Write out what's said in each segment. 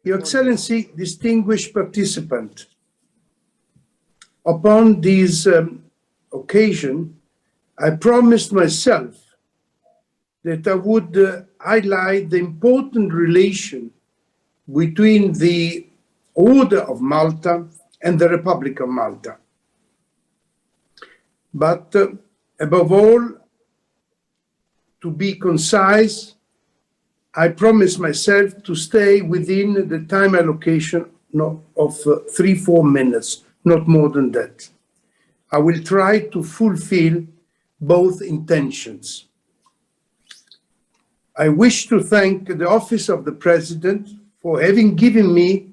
Your Excellency, distinguished participant, upon this occasion, I promised myself that I would highlight the important relation between the Order of Malta and the Republic of Malta. But above all, to be concise, I promised myself to stay within the time allocation of 3-4 minutes, not more than that. I will try to fulfill both intentions. I wish to thank the Office of the President for having given me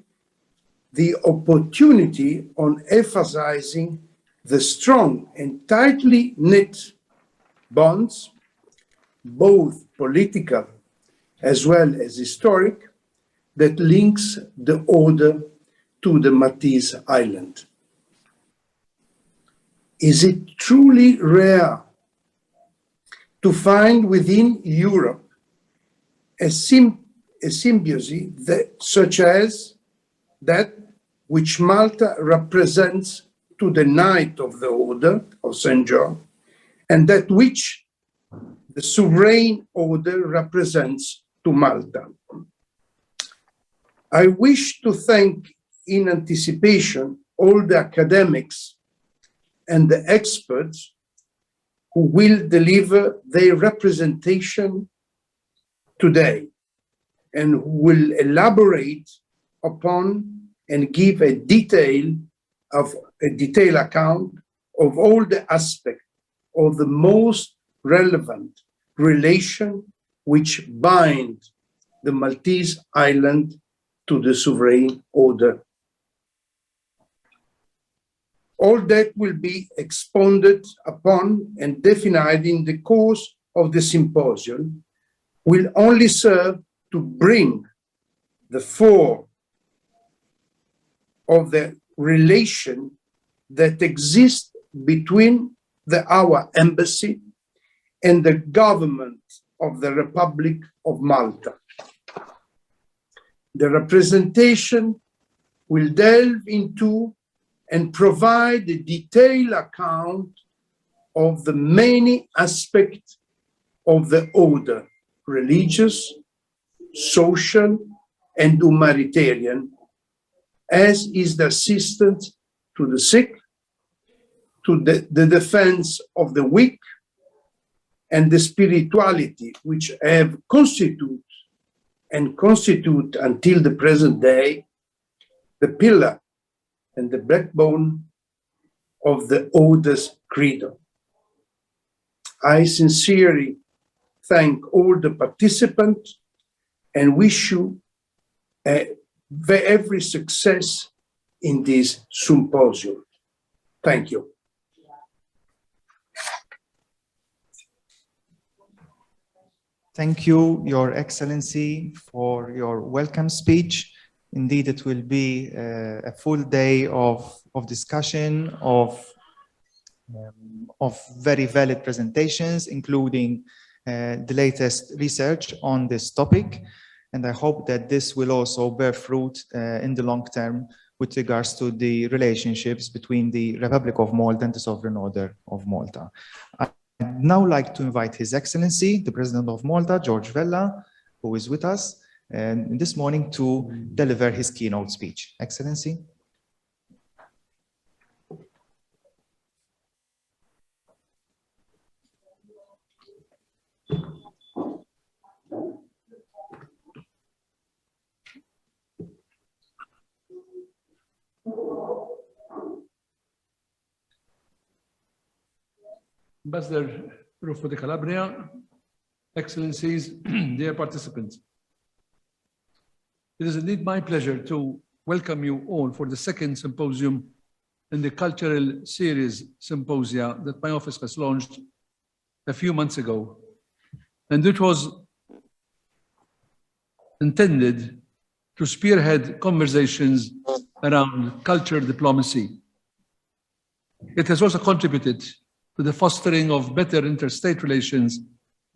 the opportunity on emphasizing the strong and tightly knit bonds, both political as well as historic, that links the order to the Maltese island. Is it truly rare to find within Europe a symbiosis such as that which Malta represents to the Knight of the Order of St. John, and that which the Sovereign Order represents to Malta? I wish to thank in anticipation all the academics and the experts who will deliver their representation today and who will elaborate upon and give a detailed account of all the aspects of the most relevant relation which bind the Maltese island to the Sovereign Order. All that will be expounded upon and defined in the course of the symposium will only serve to bring the form of the relation that exists between our embassy and the government of the Republic of Malta. The representation will delve into and provide a detailed account of the many aspects of the order, religious, social, and humanitarian, as is the assistance to the sick, to the defense of the weak, and the spirituality which have constitute until the present day the pillar and the backbone of the order's credo. I sincerely thank all the participants and wish you every success in this symposium. Thank you. Thank you, Your Excellency, for your welcome speech. Indeed, it will be a full day of discussion, of very valid presentations, including the latest research on this topic. And I hope that this will also bear fruit in the long term with regards to the relationships between the Republic of Malta and the Sovereign Order of Malta. I'd now like to invite His Excellency, the President of Malta, George Vella, who is with us this morning to deliver his keynote speech. Excellency. Ambassador Ruffo de Calabria, Excellencies, dear participants. It is indeed my pleasure to welcome you all for the second symposium in the cultural series Symposia that my office has launched a few months ago. And it was intended to spearhead conversations around cultural diplomacy. It has also contributed to the fostering of better interstate relations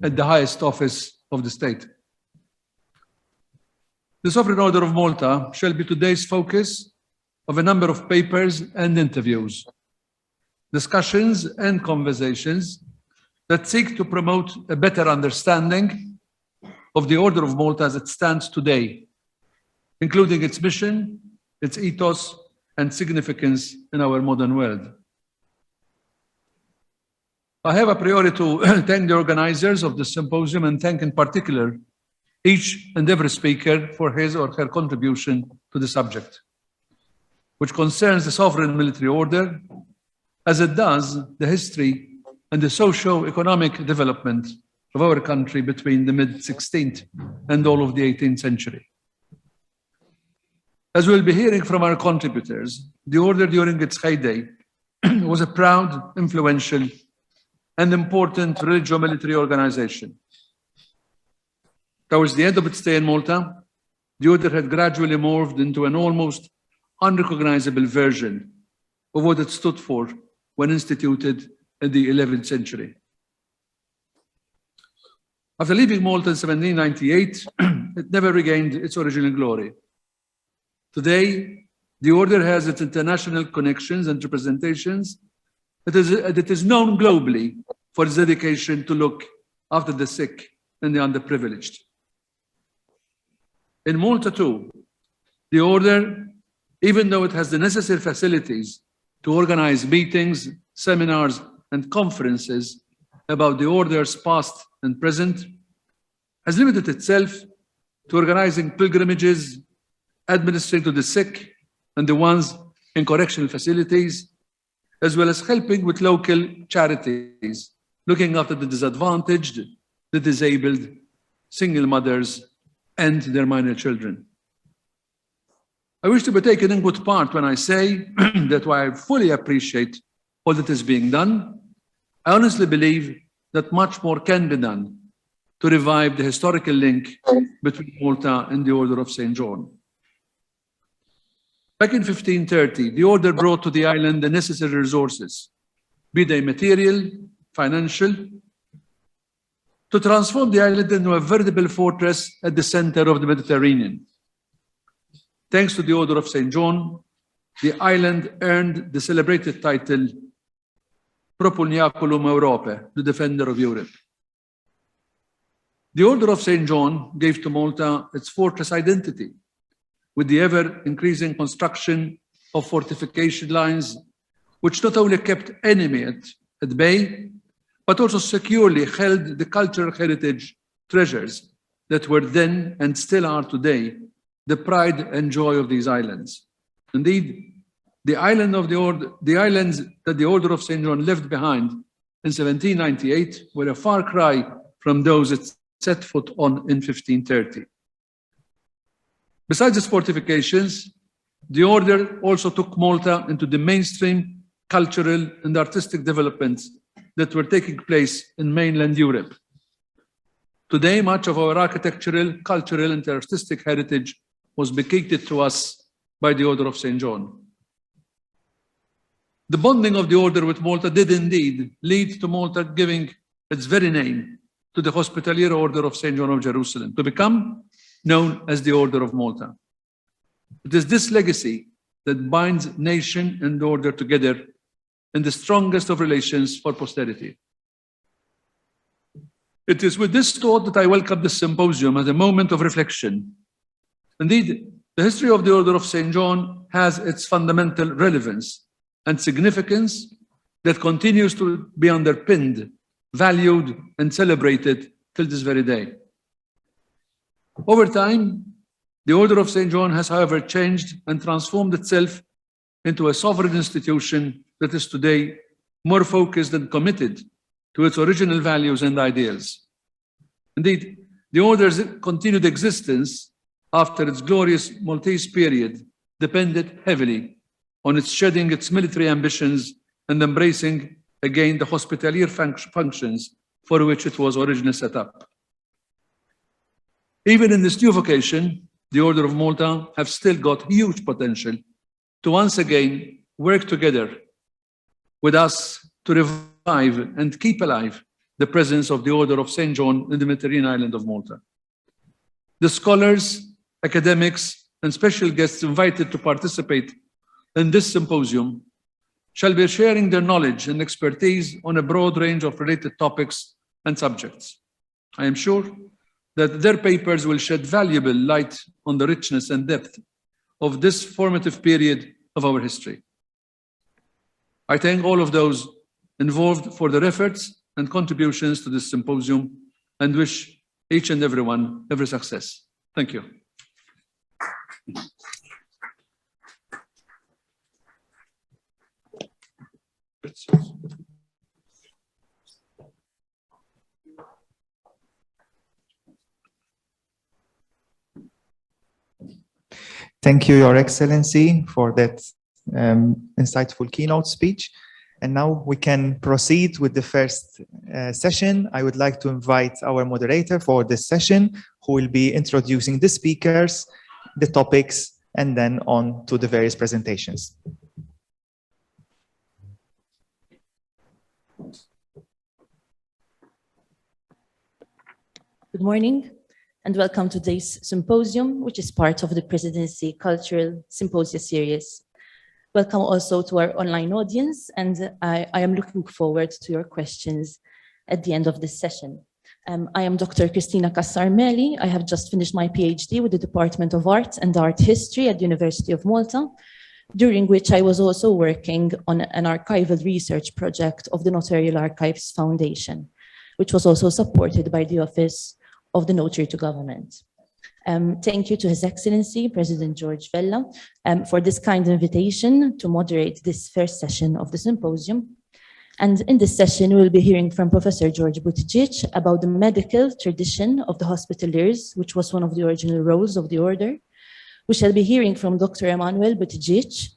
at the highest office of the state. The Sovereign Order of Malta shall be today's focus of a number of papers and interviews, discussions and conversations that seek to promote a better understanding of the Order of Malta as it stands today, including its mission, its ethos, and significance in our modern world. I have a priori to thank the organizers of the symposium and thank in particular each and every speaker for his or her contribution to the subject, which concerns the sovereign military order, as it does the history and the socio-economic development of our country between the mid-16th and all of the 18th century. As we'll be hearing from our contributors, the order during its heyday was a proud, influential, and important religio-military organization. Towards the end of its stay in Malta, the order had gradually morphed into an almost unrecognizable version of what it stood for when instituted in the 11th century. After leaving Malta in 1798, it never regained its original glory. Today, the order has its international connections and representations. It is known globally for its dedication to look after the sick and the underprivileged. In Malta too, the order, even though it has the necessary facilities to organize meetings, seminars, and conferences about the order's past and present, has limited itself to organizing pilgrimages, administering to the sick and the ones in correctional facilities, as well as helping with local charities, looking after the disadvantaged, the disabled, single mothers, and their minor children. I wish to be taken in good part when I say that while I fully appreciate all that is being done, I honestly believe that much more can be done to revive the historical link between Malta and the Order of St. John. Back in 1530, the order brought to the island the necessary resources, be they material, financial, to transform the island into a veritable fortress at the center of the Mediterranean. Thanks to the Order of St. John, the island earned the celebrated title Propulniaculum Europae, the Defender of Europe. The Order of St. John gave to Malta its fortress identity, with the ever-increasing construction of fortification lines, which not only kept enemy at bay, but also securely held the cultural heritage treasures that were then and still are today the pride and joy of these islands. Indeed, the islands that the Order of St. John left behind in 1798 were a far cry from those it set foot on in 1530. Besides its fortifications, the order also took Malta into the mainstream cultural and artistic developments that were taking place in mainland Europe. Today, much of our architectural, cultural, and artistic heritage was bequeathed to us by the Order of St. John. The bonding of the order with Malta did indeed lead to Malta giving its very name to the Hospitalier Order of St. John of Jerusalem, to become known as the Order of Malta. It is this legacy that binds nation and order together in the strongest of relations for posterity. It is with this thought that I welcome this symposium as a moment of reflection. Indeed, the history of the Order of St. John has its fundamental relevance and significance that continues to be underpinned, valued, and celebrated till this very day. Over time, the Order of St. John has, however, changed and transformed itself into a sovereign institution that is today more focused and committed to its original values and ideals. Indeed, the Order's continued existence after its glorious Maltese period depended heavily on its shedding its military ambitions and embracing again the hospitalier functions for which it was originally set up. Even in this new vocation, the Order of Malta have still got huge potential to once again work together with us to revive and keep alive the presence of the Order of St. John in the Mediterranean island of Malta. The scholars academics, and special guests invited to participate in this symposium shall be sharing their knowledge and expertise on a broad range of related topics and subjects. I am sure that their papers will shed valuable light on the richness and depth of this formative period of our history. I thank all of those involved for their efforts and contributions to this symposium and wish each and everyone every success. Thank you. Thank you, Your Excellency, for that insightful keynote speech. And now we can proceed with the first session. I would like to invite our moderator for this session, who will be introducing the speakers, the topics, and then on to the various presentations. Good morning and welcome to today's symposium, which is part of the Presidency Cultural Symposia series. Welcome also to our online audience, and I am looking forward to your questions at the end of this session. I am Dr. Cristina Cassarmelli. I have just finished my PhD with the Department of Art and Art History at the University of Malta, during which I was also working on an archival research project of the Notarial Archives Foundation, which was also supported by the Office of the Notary to Government. Thank you to His Excellency, President George Vella, for this kind invitation to moderate this first session of the symposium. And in this session, we will be hearing from Professor George Buttigieg about the medical tradition of the Hospitallers, which was one of the original roles of the order. We shall be hearing from Dr. Emanuel Buttigieg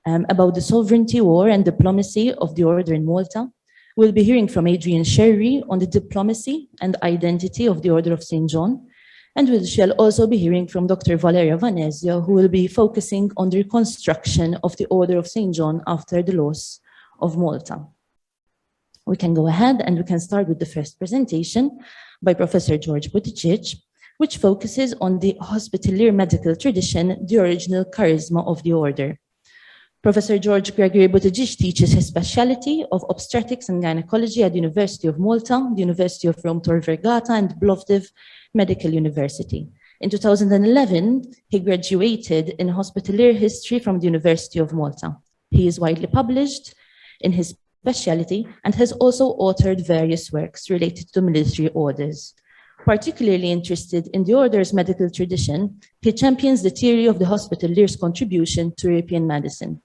about the sovereignty, war, and diplomacy of the order in Malta. We'll be hearing from Adrian Sherry on the diplomacy and identity of the Order of St. John. And we shall also be hearing from Dr. Valeria Venezia, who will be focusing on the reconstruction of the Order of St. John after the loss of Malta. We can go ahead and we can start with the first presentation by Professor George Buttigieg, which focuses on the Hospitalier medical tradition, the original charisma of the order. Professor George Gregory Buttigieg teaches his specialty of obstetrics and gynecology at the University of Malta, the University of Rome Tor Vergata, and Plovdiv Medical University. In 2011, he graduated in Hospitalier History from the University of Malta. He is widely published in his specialty and has also authored various works related to military orders. Particularly interested in the order's medical tradition, he champions the theory of the Hospitalier's contribution to European medicine.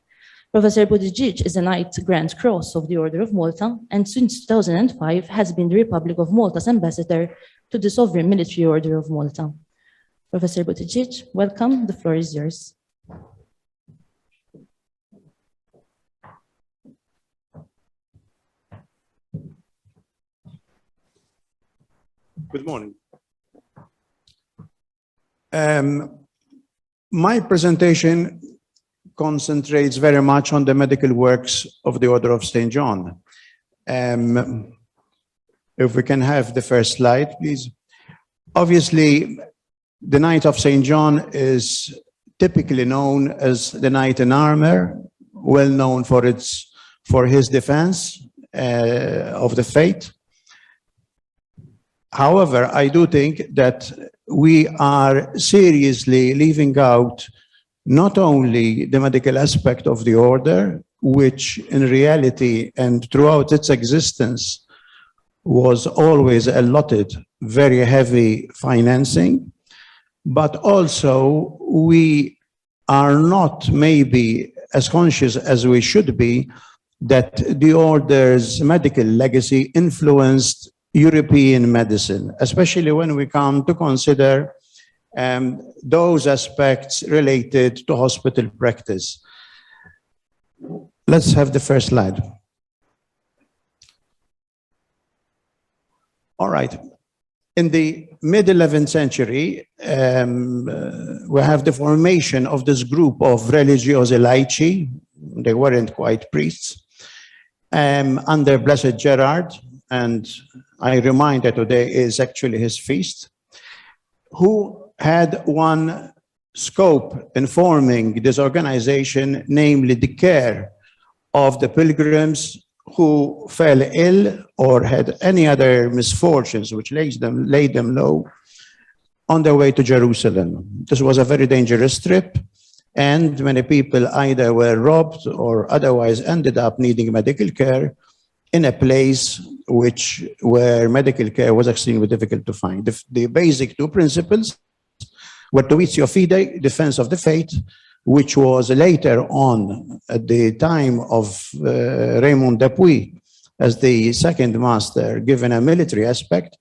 Professor Buttigieg is a Knight Grand Cross of the Order of Malta, and since 2005 has been the Republic of Malta's ambassador to the Sovereign Military Order of Malta. Professor Buttigieg, welcome. The floor is yours. Good morning. My presentation concentrates very much on the medical works of the Order of St. John. If we can have the first slide, please. Obviously, the Knight of St. John is typically known as the Knight in Armor, well known for his defense of the faith. However, I do think that we are seriously leaving out not only the medical aspect of the order, which in reality and throughout its existence was always allotted very heavy financing, but also we are not maybe as conscious as we should be that the order's medical legacy influenced European medicine, especially when we come to consider those aspects related to hospital practice. Let's have the first slide. All right. In the mid-11th century, we have the formation of this group of religiosi laici. They weren't quite priests, under Blessed Gerard, and I remind that today is actually his feast, who had one scope informing this organization, namely the care of the pilgrims who fell ill or had any other misfortunes which laid them low on their way to Jerusalem. This was a very dangerous trip, and many people either were robbed or otherwise ended up needing medical care in a place where medical care was extremely difficult to find. The basic two principles were Novitio Fidei, defense of the faith, which was later on at the time of Raymond Dupuy as the second master given a military aspect,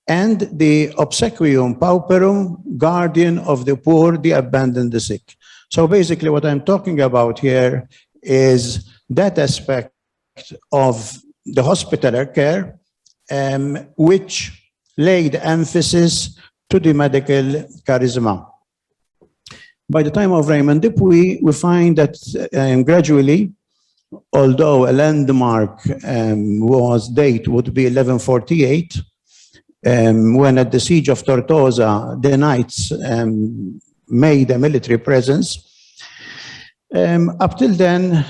and the Obsequium Pauperum, guardian of the poor, the abandoned, the sick. So basically what I'm talking about here is that aspect of the hospitaller care, which laid emphasis to the medical charisma. By the time of Raymond Dupuy, we find that gradually, although a landmark date would be 1148, when at the siege of Tortosa, the knights made a military presence. Up till then,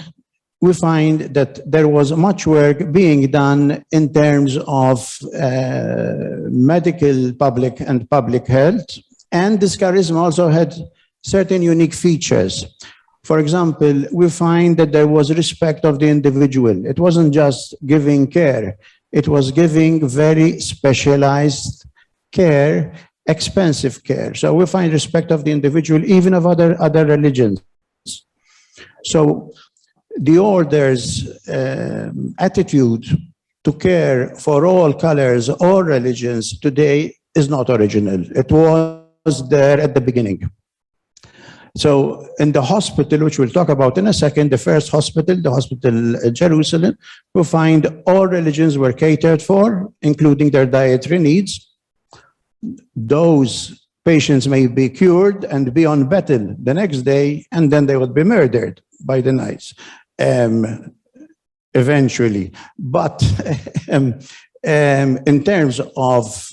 we find that there was much work being done in terms of medical public and public health, and this charisma also had certain unique features. For example, we find that there was respect of the individual. It wasn't just giving care, it was giving very specialized care, expensive care. So we find respect of the individual, even of other religions. So the order's attitude to care for all colors or religions today is not original. It was there at the beginning. So in the hospital, which we'll talk about in a second, the first hospital, the hospital in Jerusalem, we find all religions were catered for, including their dietary needs. Those patients may be cured and be on battle the next day, and then they would be murdered by the knights eventually. But in terms of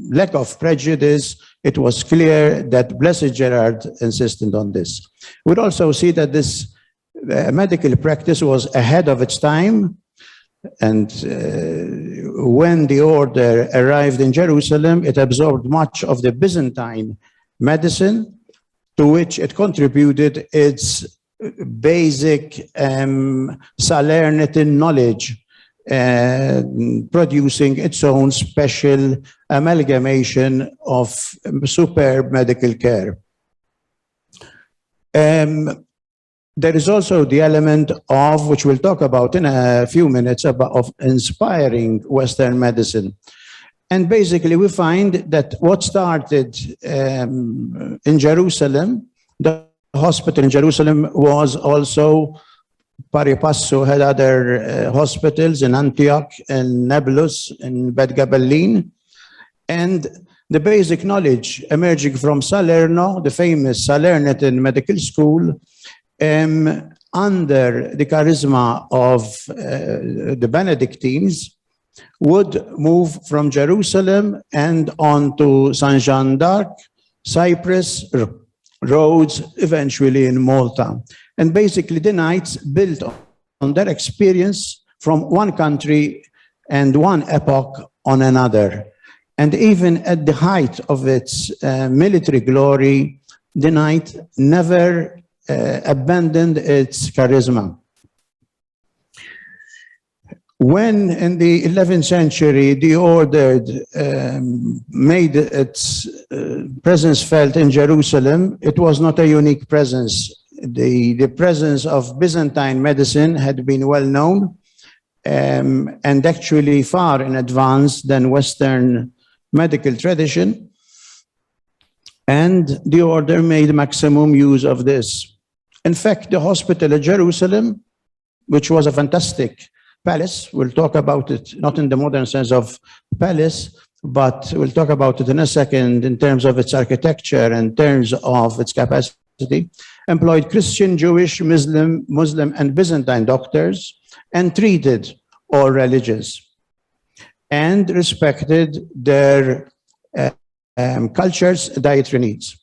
lack of prejudice, it was clear that Blessed Gerard insisted on this. We'd also see that this medical practice was ahead of its time. And when the order arrived in Jerusalem, it absorbed much of the Byzantine medicine, to which it contributed its basic Salernitan knowledge, producing its own special amalgamation of superb medical care. There is also the element of, which we'll talk about in a few minutes, of inspiring Western medicine. And basically we find that what started in Jerusalem, the hospital in Jerusalem was also pari passo, had other hospitals in Antioch, in Nablus, in Bet Gabellin. And the basic knowledge emerging from Salerno, the famous Salernitan medical school, under the charisma of the Benedictines, would move from Jerusalem and on to Saint Jean d'Arc, Cyprus, Rhodes, eventually in Malta. And basically the knights built on their experience from one country and one epoch on another. And even at the height of its military glory, the knight never abandoned its charisma. When in the 11th century the order made its presence felt in Jerusalem, it was not a unique presence. The presence of Byzantine medicine had been well known and actually far in advance than Western medical tradition. And the order made maximum use of this. In fact, the hospital at Jerusalem, which was a fantastic palace, we'll talk about it, not in the modern sense of palace, but we'll talk about it in a second in terms of its architecture, in terms of its capacity, employed Christian, Jewish, Muslim, and Byzantine doctors, and treated all religions, and respected their cultures, dietary needs.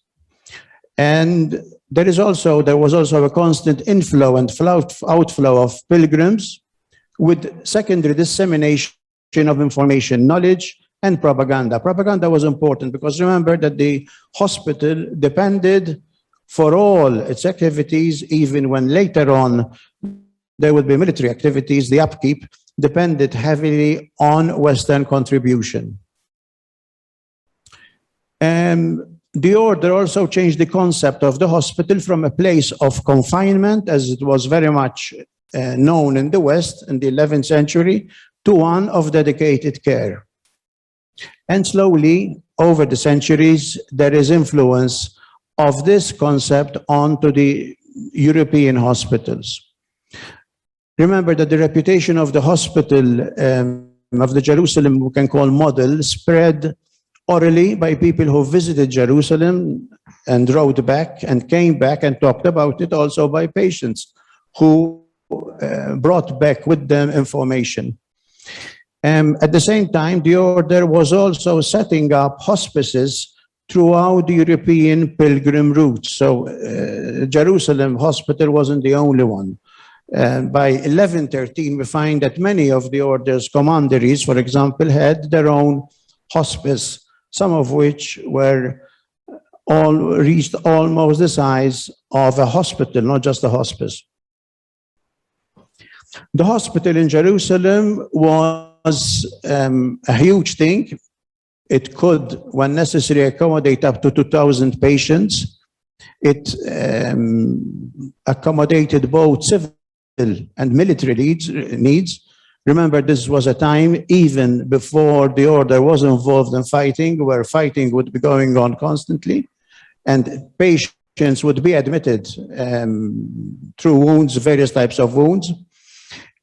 And there was also a constant inflow and outflow of pilgrims with secondary dissemination of information, knowledge, and propaganda. Propaganda was important because remember that the hospital depended for all its activities, even when later on there would be military activities, the upkeep depended heavily on Western contribution. The order also changed the concept of the hospital from a place of confinement, as it was very much known in the West in the 11th century, to one of dedicated care. And slowly, over the centuries, there is influence of this concept onto the European hospitals. Remember that the reputation of the hospital, of the Jerusalem, we can call model, spread orally by people who visited Jerusalem and wrote back and came back and talked about it, also by patients who brought back with them information. At the same time, the order was also setting up hospices throughout the European pilgrim routes. So Jerusalem Hospital wasn't the only one. By 1113, we find that many of the order's commanderies, for example, had their own hospice, some of which were reached almost the size of a hospital, not just a hospice. The hospital in Jerusalem was a huge thing. It could, when necessary, accommodate up to 2,000 patients. It accommodated both civil and military needs. Remember, this was a time even before the order was involved in fighting, where fighting would be going on constantly, and patients would be admitted through wounds, various types of wounds.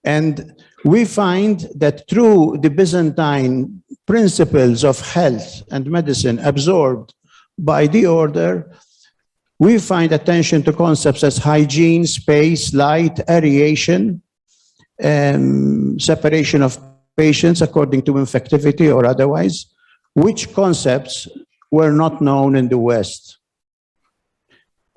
And we find that through the Byzantine principles of health and medicine absorbed by the order, we find attention to concepts as hygiene, space, light, aeration, separation of patients according to infectivity or otherwise, which concepts were not known in the West.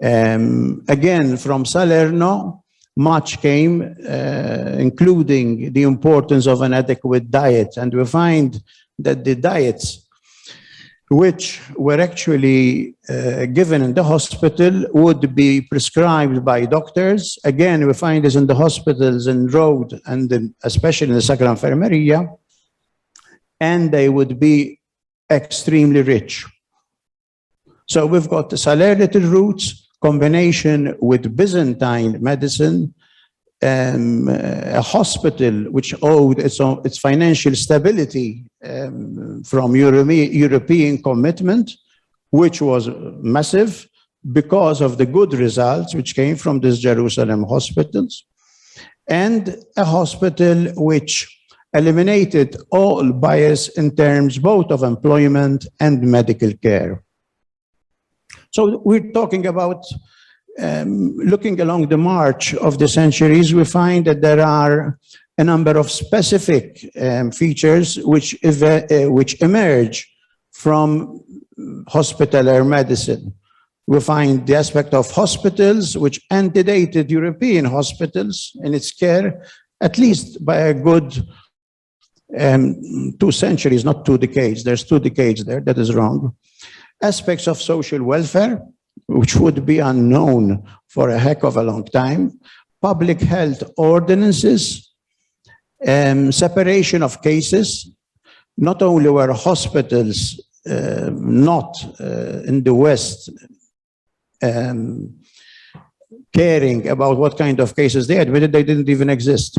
Again, from Salerno, much came, including the importance of an adequate diet. And we find that the diets which were actually given in the hospital would be prescribed by doctors. Again, we find this in the hospitals in Rhodes and especially in the Sacra Infermeria, and they would be extremely rich. So we've got the Salernitane roots, combination with Byzantine medicine, a hospital which owed its financial stability from European commitment, which was massive because of the good results which came from these Jerusalem hospitals, and a hospital which eliminated all bias in terms both of employment and medical care. So we're talking about looking along the march of the centuries, we find that there are a number of specific features which emerge from hospitaller medicine. We find the aspect of hospitals which antedated European hospitals in its care, at least by a good 2 centuries, not 2 decades. There's 2 decades there, that is wrong. Aspects of social welfare, which would be unknown for a heck of a long time, public health ordinances, separation of cases. Not only were hospitals not in the West caring about what kind of cases they admitted, they didn't even exist.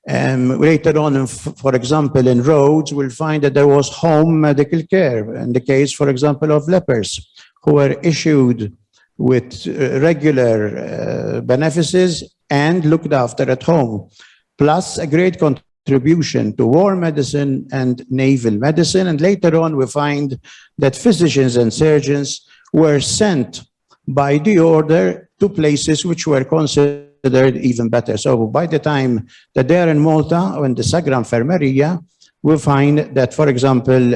Later on, for example, in Rhodes, we'll find that there was home medical care in the case, for example, of lepers, who were issued with regular benefices and looked after at home, plus a great contribution to war medicine and naval medicine. And later on, we find that physicians and surgeons were sent by the order to places which were considered even better. So by the time that they are in Malta, or in the Sacra Infermeria, we find that, for example,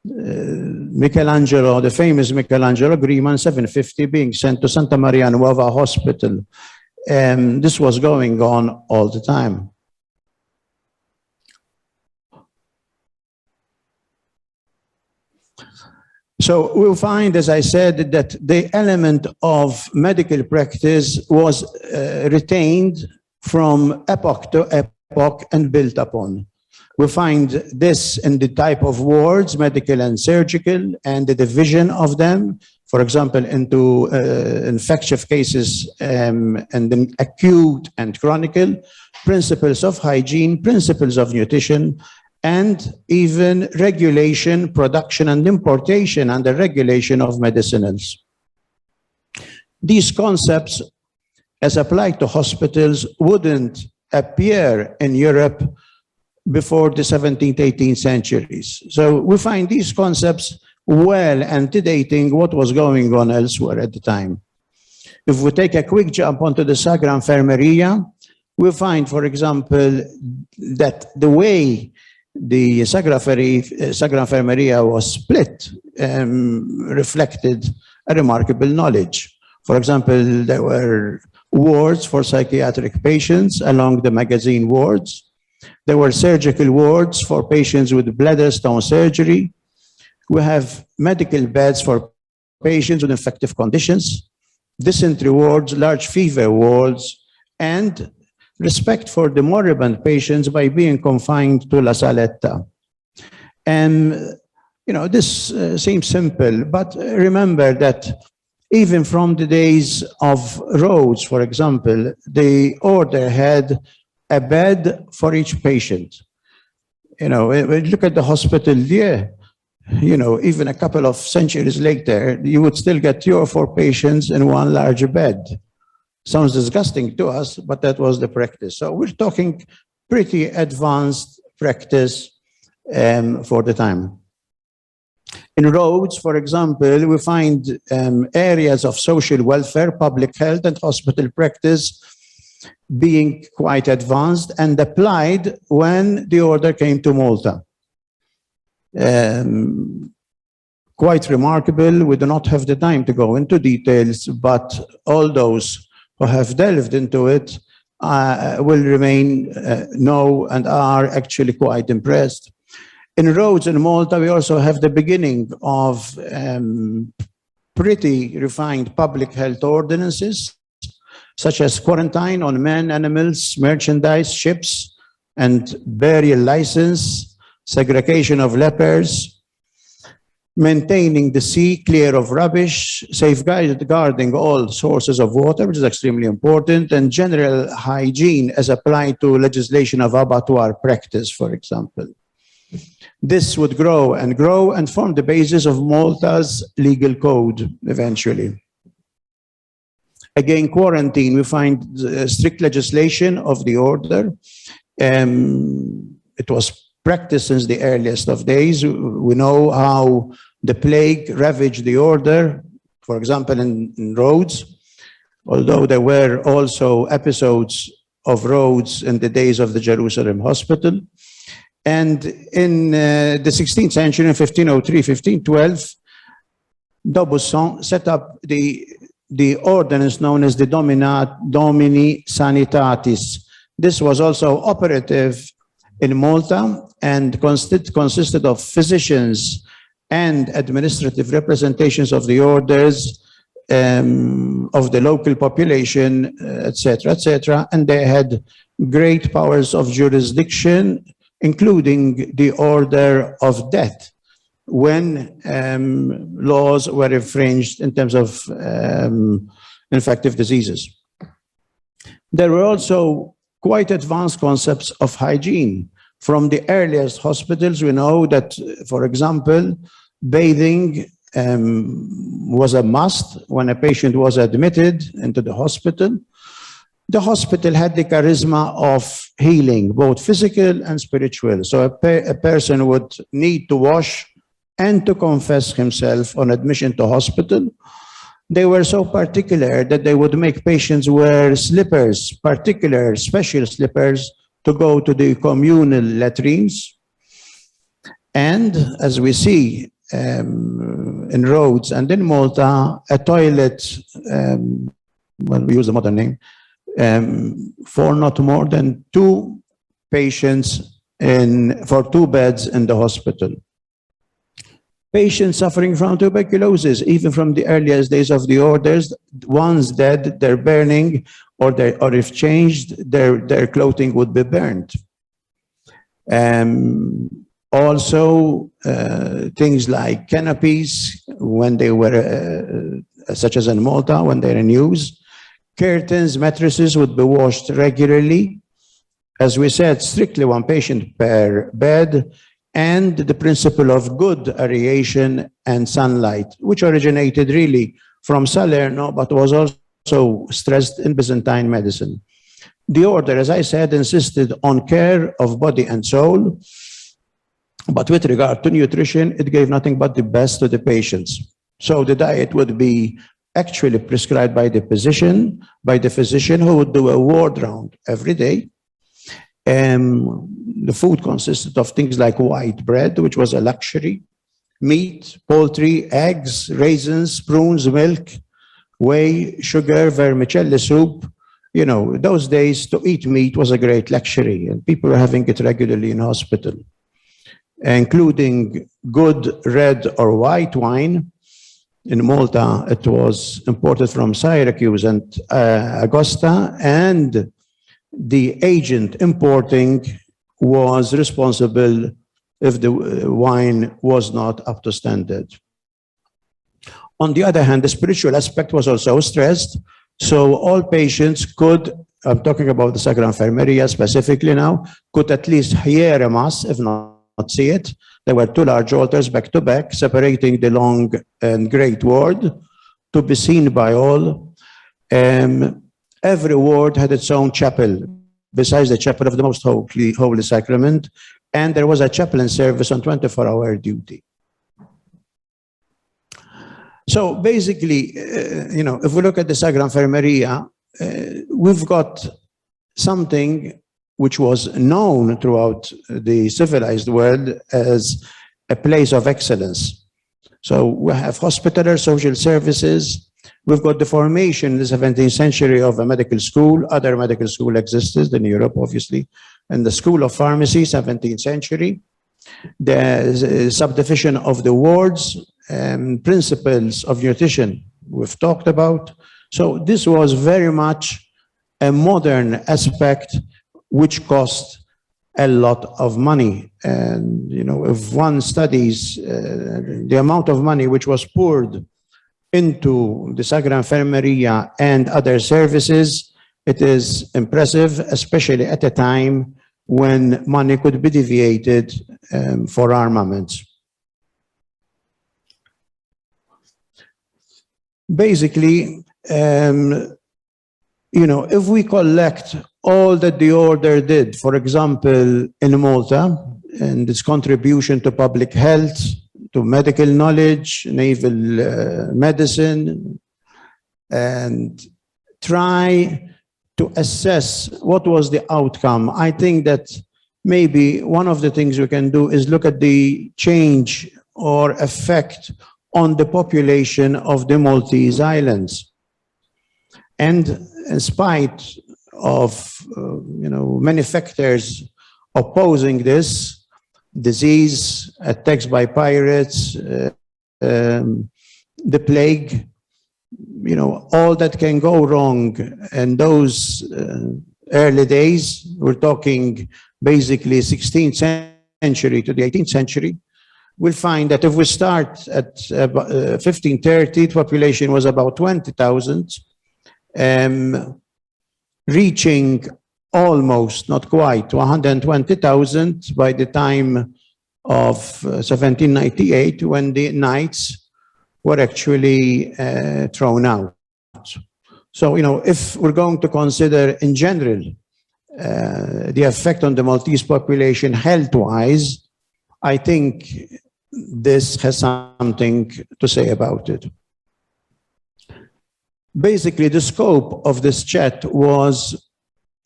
Michelangelo, the famous Michelangelo agreement, 750 being sent to Santa Maria Nuova Hospital. This was going on all the time. So we'll find, as I said, that the element of medical practice was retained from epoch to epoch and built upon. We find this in the type of wards, medical and surgical, and the division of them, for example, into infectious cases and then acute and chronic, principles of hygiene, principles of nutrition, and even regulation, production, and importation and the regulation of medicinals. These concepts, as applied to hospitals, wouldn't appear in Europe before the 17th, 18th centuries. So we find these concepts well antedating what was going on elsewhere at the time. If we take a quick jump onto the Sacra Infermeria, we find, for example, that the way the Sacra Infermeria was split reflected a remarkable knowledge. For example, there were wards for psychiatric patients along the magazine wards. There were surgical wards for patients with bladder stone surgery. We have medical beds for patients with infective conditions, dysentery wards, large fever wards, and respect for the moribund patients by being confined to la saletta. And, you know, this seems simple, but remember that even from the days of Rhodes, for example, the order had a bed for each patient. You know, when you look at the hospital here, you know, even a couple of centuries later, you would still get 3 or 4 patients in one large bed. Sounds disgusting to us, but that was the practice. So we're talking pretty advanced practice for the time. In Rhodes, for example, we find areas of social welfare, public health, and hospital practice being quite advanced and applied when the order came to Malta. Quite remarkable. We do not have the time to go into details, but all those who have delved into it will remain know and are actually quite impressed. In Rhodes and Malta, we also have the beginning of pretty refined public health ordinances, such as quarantine on men, animals, merchandise, ships, and burial license, segregation of lepers, maintaining the sea clear of rubbish, safeguarding all sources of water, which is extremely important, and general hygiene as applied to legislation of abattoir practice, for example. This would grow and form the basis of Malta's legal code eventually. Again, quarantine, we find strict legislation of the order. It was practiced since the earliest of days. We know how the plague ravaged the order, for example, in Rhodes, although there were also episodes of Rhodes in the days of the Jerusalem hospital. And in the 16th century, in 1503, 1512, D'Aubusson set up the ordinance known as the Domini Sanitatis. This was also operative in Malta and consisted of physicians and administrative representations of the orders, of the local population, etc., and they had great powers of jurisdiction, including the order of death when laws were infringed in terms of infectious diseases. There were also quite advanced concepts of hygiene. From the earliest hospitals, we know that, for example, bathing was a must when a patient was admitted into the hospital. The hospital had the charisma of healing, both physical and spiritual. So a person would need to wash and to confess himself on admission to hospital. They were so particular that they would make patients wear slippers, particular special slippers, to go to the communal latrines. And as we see in Rhodes and in Malta, a toilet, well, we use the modern name, for not more than 2 patients for 2 beds in the hospital. Patients suffering from tuberculosis, even from the earliest days of the orders, once dead, they're burning, or if changed, their clothing would be burned. Also, things like canopies, when they were, such as in Malta, when they're in use, curtains, mattresses would be washed regularly. As we said, strictly 1 patient per bed, and the principle of good aeration and sunlight, which originated really from Salerno, but was also stressed in Byzantine medicine. The order, as I said, insisted on care of body and soul, but with regard to nutrition, it gave nothing but the best to the patients. So the diet would be actually prescribed by the physician, who would do a ward round every day. The food consisted of things like white bread, which was a luxury, meat, poultry, eggs, raisins, prunes, milk, whey, sugar, vermicelli soup. You know, those days to eat meat was a great luxury, and people were having it regularly in hospital, including good red or white wine. In Malta, it was imported from Syracuse and Augusta, and the agent importing was responsible if the wine was not up to standard. On the other hand, the spiritual aspect was also stressed, so all patients could, I'm talking about the Sacra Infermeria specifically now, could at least hear a mass, if not see it. There were 2 large altars back to back, separating the long and great ward to be seen by all. Every ward had its own chapel, besides the chapel of the Most Holy Sacrament, and there was a chaplain service on 24-hour duty. So basically, you know, if we look at the Sacra Infermeria, we've got something which was known throughout the civilized world as a place of excellence. So we have hospitals, social services. We've got the formation in the 17th century of a medical school. Other medical school existed in Europe, obviously. And the School of Pharmacy, 17th century. The subdivision of the wards, principles of nutrition we've talked about. So this was very much a modern aspect which cost a lot of money. And, you know, if one studies the amount of money which was poured into the Sacra Infermeria and other services, it is impressive, especially at a time when money could be deviated for armaments. Basically, you know, if we collect all that the order did, for example, in Malta, and its contribution to public health, to medical knowledge, naval medicine, and try to assess what was the outcome, I think that maybe one of the things we can do is look at the change or effect on the population of the Maltese islands. And in spite of you know, many factors opposing this, disease, attacks by pirates, the plague, you know, all that can go wrong in those early days. We're talking basically 16th century to the 18th century. We'll find that if we start at 1530, the population was about 20,000, reaching almost, not quite, 120,000 by the time of 1798, when the knights were actually thrown out. So, you know, if we're going to consider in general the effect on the Maltese population health-wise, I think this has something to say about it. Basically, the scope of this chat was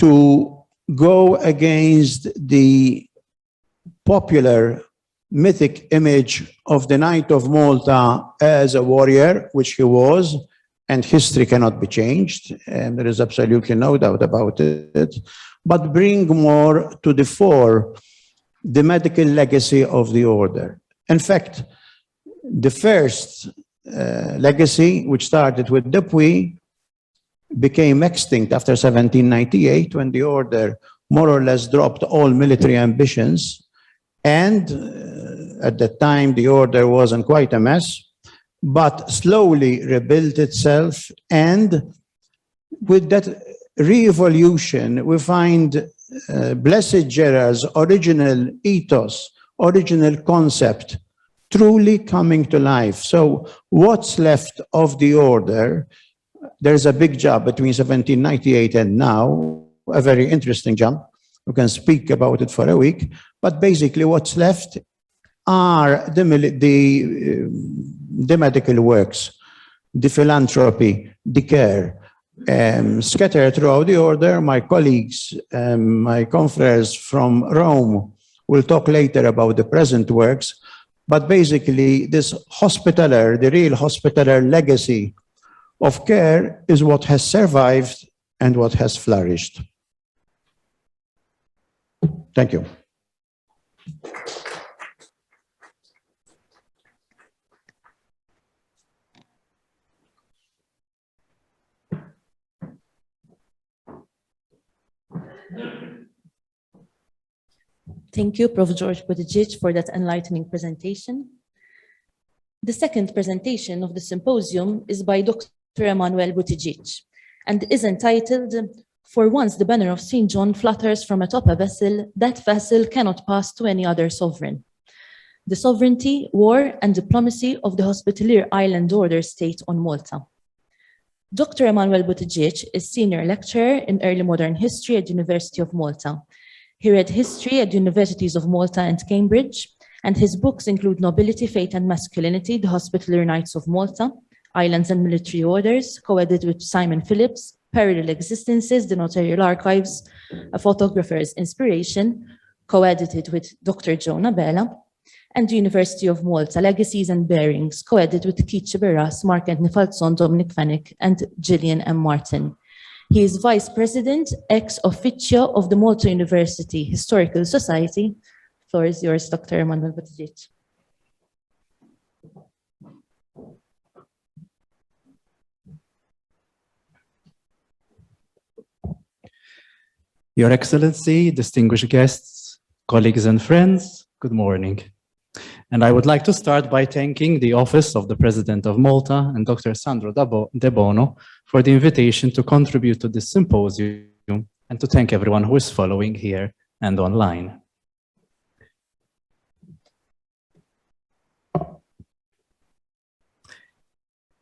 to go against the popular mythic image of the Knight of Malta as a warrior, which he was, and history cannot be changed, and there is absolutely no doubt about it, but bring more to the fore the medical legacy of the order. In fact, the first legacy, which started with Dupuy, became extinct after 1798, when the order more or less dropped all military ambitions. And at that time, the order wasn't quite a mess, but slowly rebuilt itself. And with that re-evolution, we find Blessed Gerard's original ethos, original concept, truly coming to life. So what's left of the order? There's a big jump between 1798 and now, a very interesting jump. We can speak about it for a week, but basically what's left are the medical works, the philanthropy, the care, scattered throughout the order. My colleagues, my confreres from Rome will talk later about the present works, but basically this hospitaller, the real hospitaller legacy of care is what has survived and what has flourished. Thank you. Thank you, Prof. George Buttigieg, for that enlightening presentation. The second presentation of the symposium is by Dr. Emmanuel Buttigieg and is entitled, "For once the banner of St. John flutters from atop a vessel, that vessel cannot pass to any other sovereign. The sovereignty, war, and diplomacy of the Hospitalier Island Order State on Malta." Dr. Emmanuel Buttigieg is Senior Lecturer in Early Modern History at the University of Malta. He read history at the Universities of Malta and Cambridge, and his books include Nobility, Fate and Masculinity, The Hospitaller Knights of Malta, Islands and Military Orders, co-edited with Simon Phillips, Parallel Existences, The Notarial Archives, A Photographer's Inspiration, co-edited with Dr. Jonah Vella, and the University of Malta, Legacies and Bearings, co-edited with Keith Barras, Mark Anthony Falzon, Dominic Fennick, and Gillian M. Martin. He is Vice President ex officio of the Malta University Historical Society. The floor is yours, Dr. Emmanuel Buttigieg. Your Excellency, distinguished guests, colleagues and friends, good morning. And I would like to start by thanking the Office of the President of Malta and Dr. Sandro De Bono for the invitation to contribute to this symposium, and to thank everyone who is following here and online.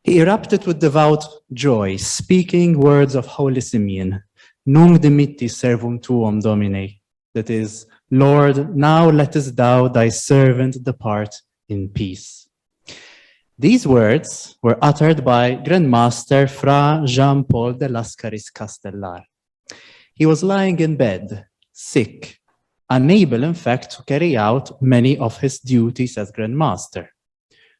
He erupted with devout joy, speaking words of Holy Simeon, Nunc dimitti servum tuum Domine, that is, Lord, now lettest thou thy servant depart in peace. These words were uttered by Grand Master Fra Jean-Paul de Lascaris Castellar. He was lying in bed, sick, unable in fact to carry out many of his duties as Grand Master,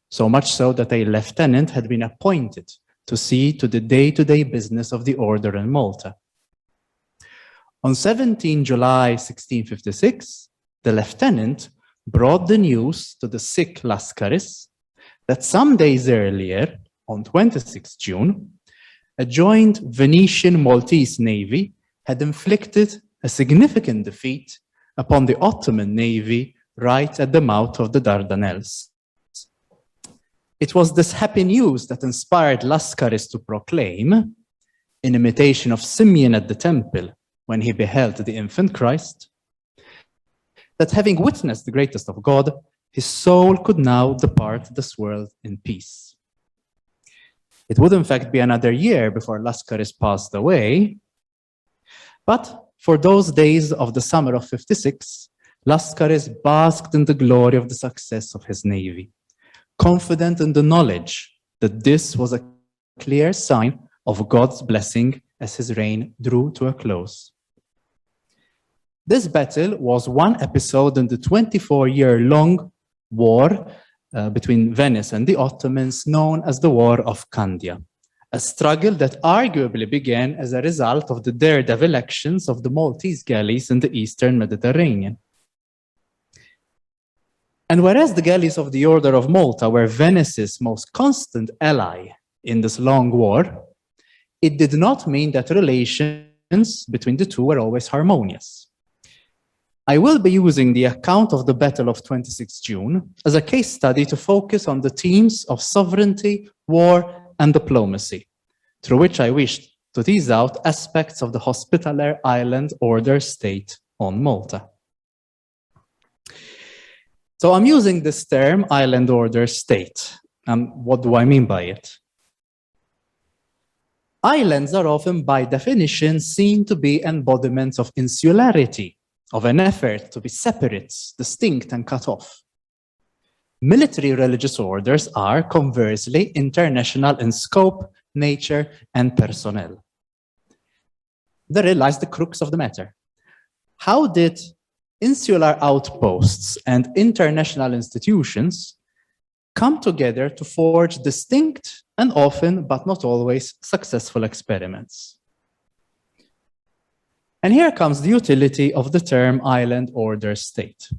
so much so that a lieutenant had been appointed to see to the day-to-day business of the order in Malta. On 17 July 1656, the lieutenant brought the news to the sick Lascaris that some days earlier, on 26 June, a joint Venetian-Maltese navy had inflicted a significant defeat upon the Ottoman navy right at the mouth of the Dardanelles. It was this happy news that inspired Lascaris to proclaim, in imitation of Simeon at the temple, when he beheld the infant Christ, that having witnessed the greatest of God, his soul could now depart this world in peace. It would in fact be another year before Lascaris passed away, but for those days of the summer of 56, Lascaris basked in the glory of the success of his navy, confident in the knowledge that this was a clear sign of God's blessing as his reign drew to a close. This battle was one episode in the 24-year-long war between Venice and the Ottomans, known as the War of Candia, a struggle that arguably began as a result of the daredevil actions of the Maltese galleys in the Eastern Mediterranean. And whereas the galleys of the Order of Malta were Venice's most constant ally in this long war, it did not mean that relations between the two were always harmonious. I will be using the account of the Battle of 26 June as a case study to focus on the themes of sovereignty, war, and diplomacy, through which I wish to tease out aspects of the Hospitaller Island Order state on Malta. So I'm using this term, Island Order state. What do I mean by it? Islands are often, by definition, seen to be embodiments of insularity, of an effort to be separate, distinct, and cut off. Military religious orders are, conversely, international in scope, nature, and personnel. Therein lies the crux of the matter. How did insular outposts and international institutions come together to forge distinct and often, but not always, successful experiments? And here comes the utility of the term island order state.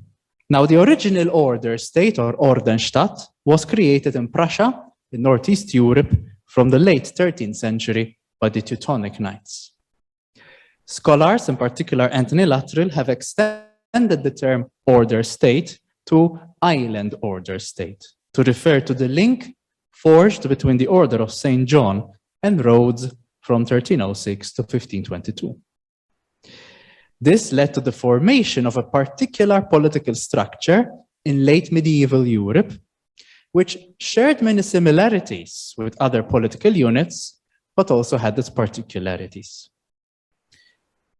Now, the original order state, or Ordnungsstaat, was created in Prussia, in Northeast Europe, from the late 13th century by the Teutonic Knights. Scholars, in particular Anthony Luttrell, have extended the term order state to island order state, to refer to the link forged between the Order of St. John and Rhodes from 1306 to 1522. This led to the formation of a particular political structure in late medieval Europe, which shared many similarities with other political units, but also had its particularities.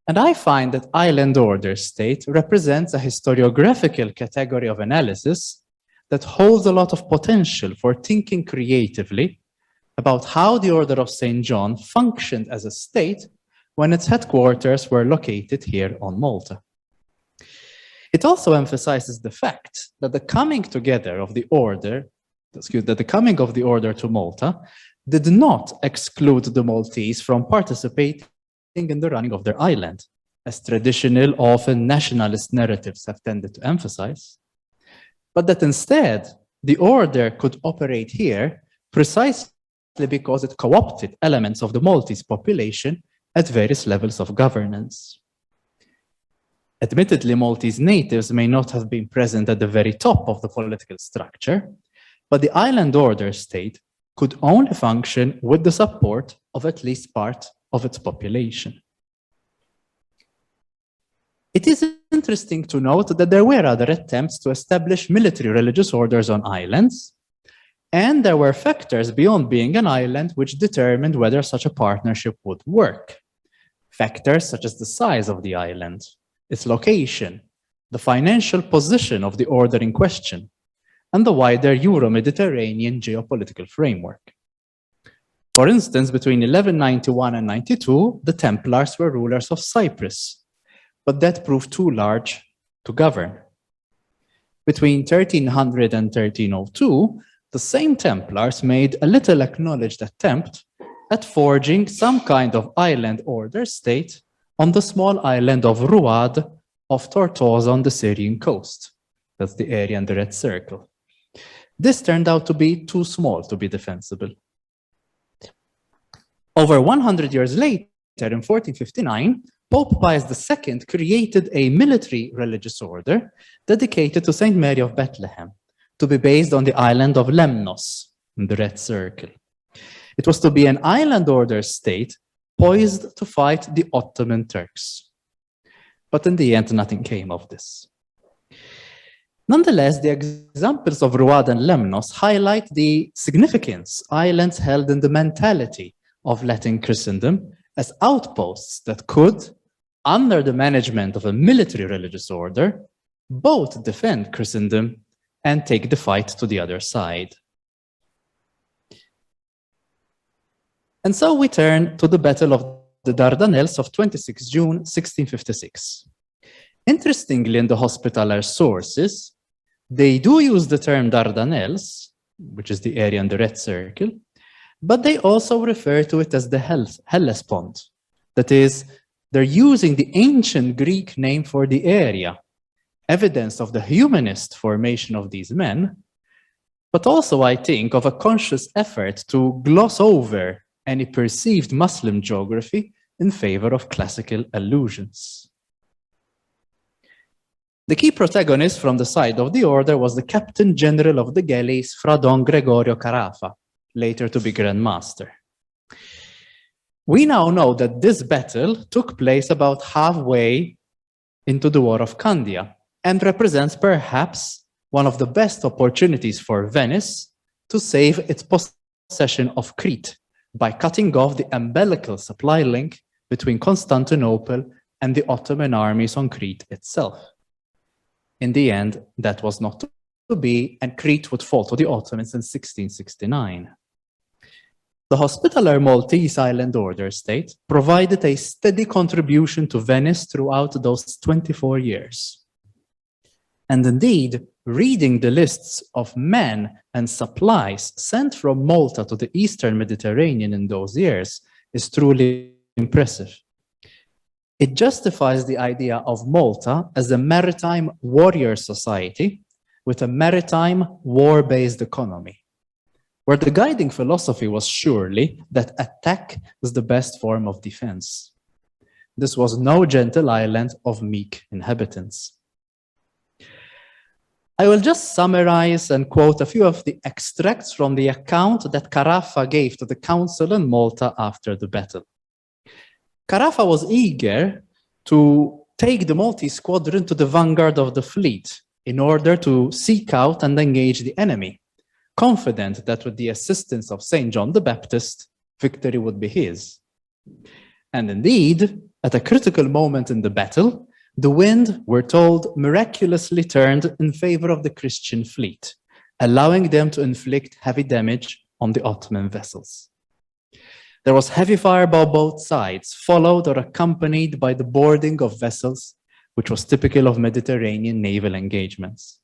And I find that island order state represents a historiographical category of analysis that holds a lot of potential for thinking creatively about how the Order of St. John functioned as a state when its headquarters were located here on Malta. It also emphasizes the fact that the coming together of the order, to Malta did not exclude the Maltese from participating in the running of their island, as traditional, often nationalist narratives have tended to emphasize, but that instead the order could operate here precisely because it co-opted elements of the Maltese population at various levels of governance. Admittedly, Maltese natives may not have been present at the very top of the political structure, but the island order state could only function with the support of at least part of its population. It is interesting to note that there were other attempts to establish military religious orders on islands, and there were factors beyond being an island which determined whether such a partnership would work. Factors such as the size of the island, its location, the financial position of the order in question, and the wider Euro-Mediterranean geopolitical framework. For instance, between 1191 and 92, the Templars were rulers of Cyprus, but that proved too large to govern. Between 1300 and 1302, the same Templars made a little acknowledged attempt at forging some kind of island order state on the small island of Ruad of Tortosa on the Syrian coast. That's the area in the red circle. This turned out to be too small to be defensible. Over 100 years later, in 1459, Pope Pius II created a military religious order dedicated to Saint Mary of Bethlehem, to be based on the island of Lemnos in the red circle. It was to be an island order state poised to fight the Ottoman Turks. But in the end, nothing came of this. Nonetheless, the examples of Ruad and Lemnos highlight the significance islands held in the mentality of Latin Christendom as outposts that could, under the management of a military religious order, both defend Christendom and take the fight to the other side. And so we turn to the Battle of the Dardanelles of 26 June 1656. Interestingly, in the Hospitaller sources, They do use the term Dardanelles, which is the area in the red circle, but they also refer to it as the Hellespont. That is, they're using the ancient Greek name for the area, evidence of the humanist formation of these men, but also, I think, of a conscious effort to gloss over any perceived Muslim geography in favor of classical allusions. The key protagonist from the side of the order was the Captain General of the galleys, Fra Don Gregorio Carafa, later to be Grand Master. We now know that this battle took place about halfway into the War of Candia and represents perhaps one of the best opportunities for Venice to save its possession of Crete by cutting off the umbilical supply link between Constantinople and the Ottoman armies on Crete itself. In the end, that was not to be, and Crete would fall to the Ottomans in 1669. The Hospitaller Maltese Island Order state provided a steady contribution to Venice throughout those 24 years. And indeed, reading the lists of men and supplies sent from Malta to the Eastern Mediterranean in those years is truly impressive. It justifies the idea of Malta as a maritime warrior society with a maritime war-based economy, where the guiding philosophy was surely that attack is the best form of defense. This was no gentle island of meek inhabitants. I will just summarize and quote a few of the extracts from the account that Carafa gave to the council in Malta after the battle. Carafa was eager to take the Maltese squadron to the vanguard of the fleet in order to seek out and engage the enemy, confident that with the assistance of St. John the Baptist, victory would be his. And indeed, at a critical moment in the battle, the wind, we're told, miraculously turned in favor of the Christian fleet, allowing them to inflict heavy damage on the Ottoman vessels. There was heavy fire by both sides, followed or accompanied by the boarding of vessels, which was typical of Mediterranean naval engagements.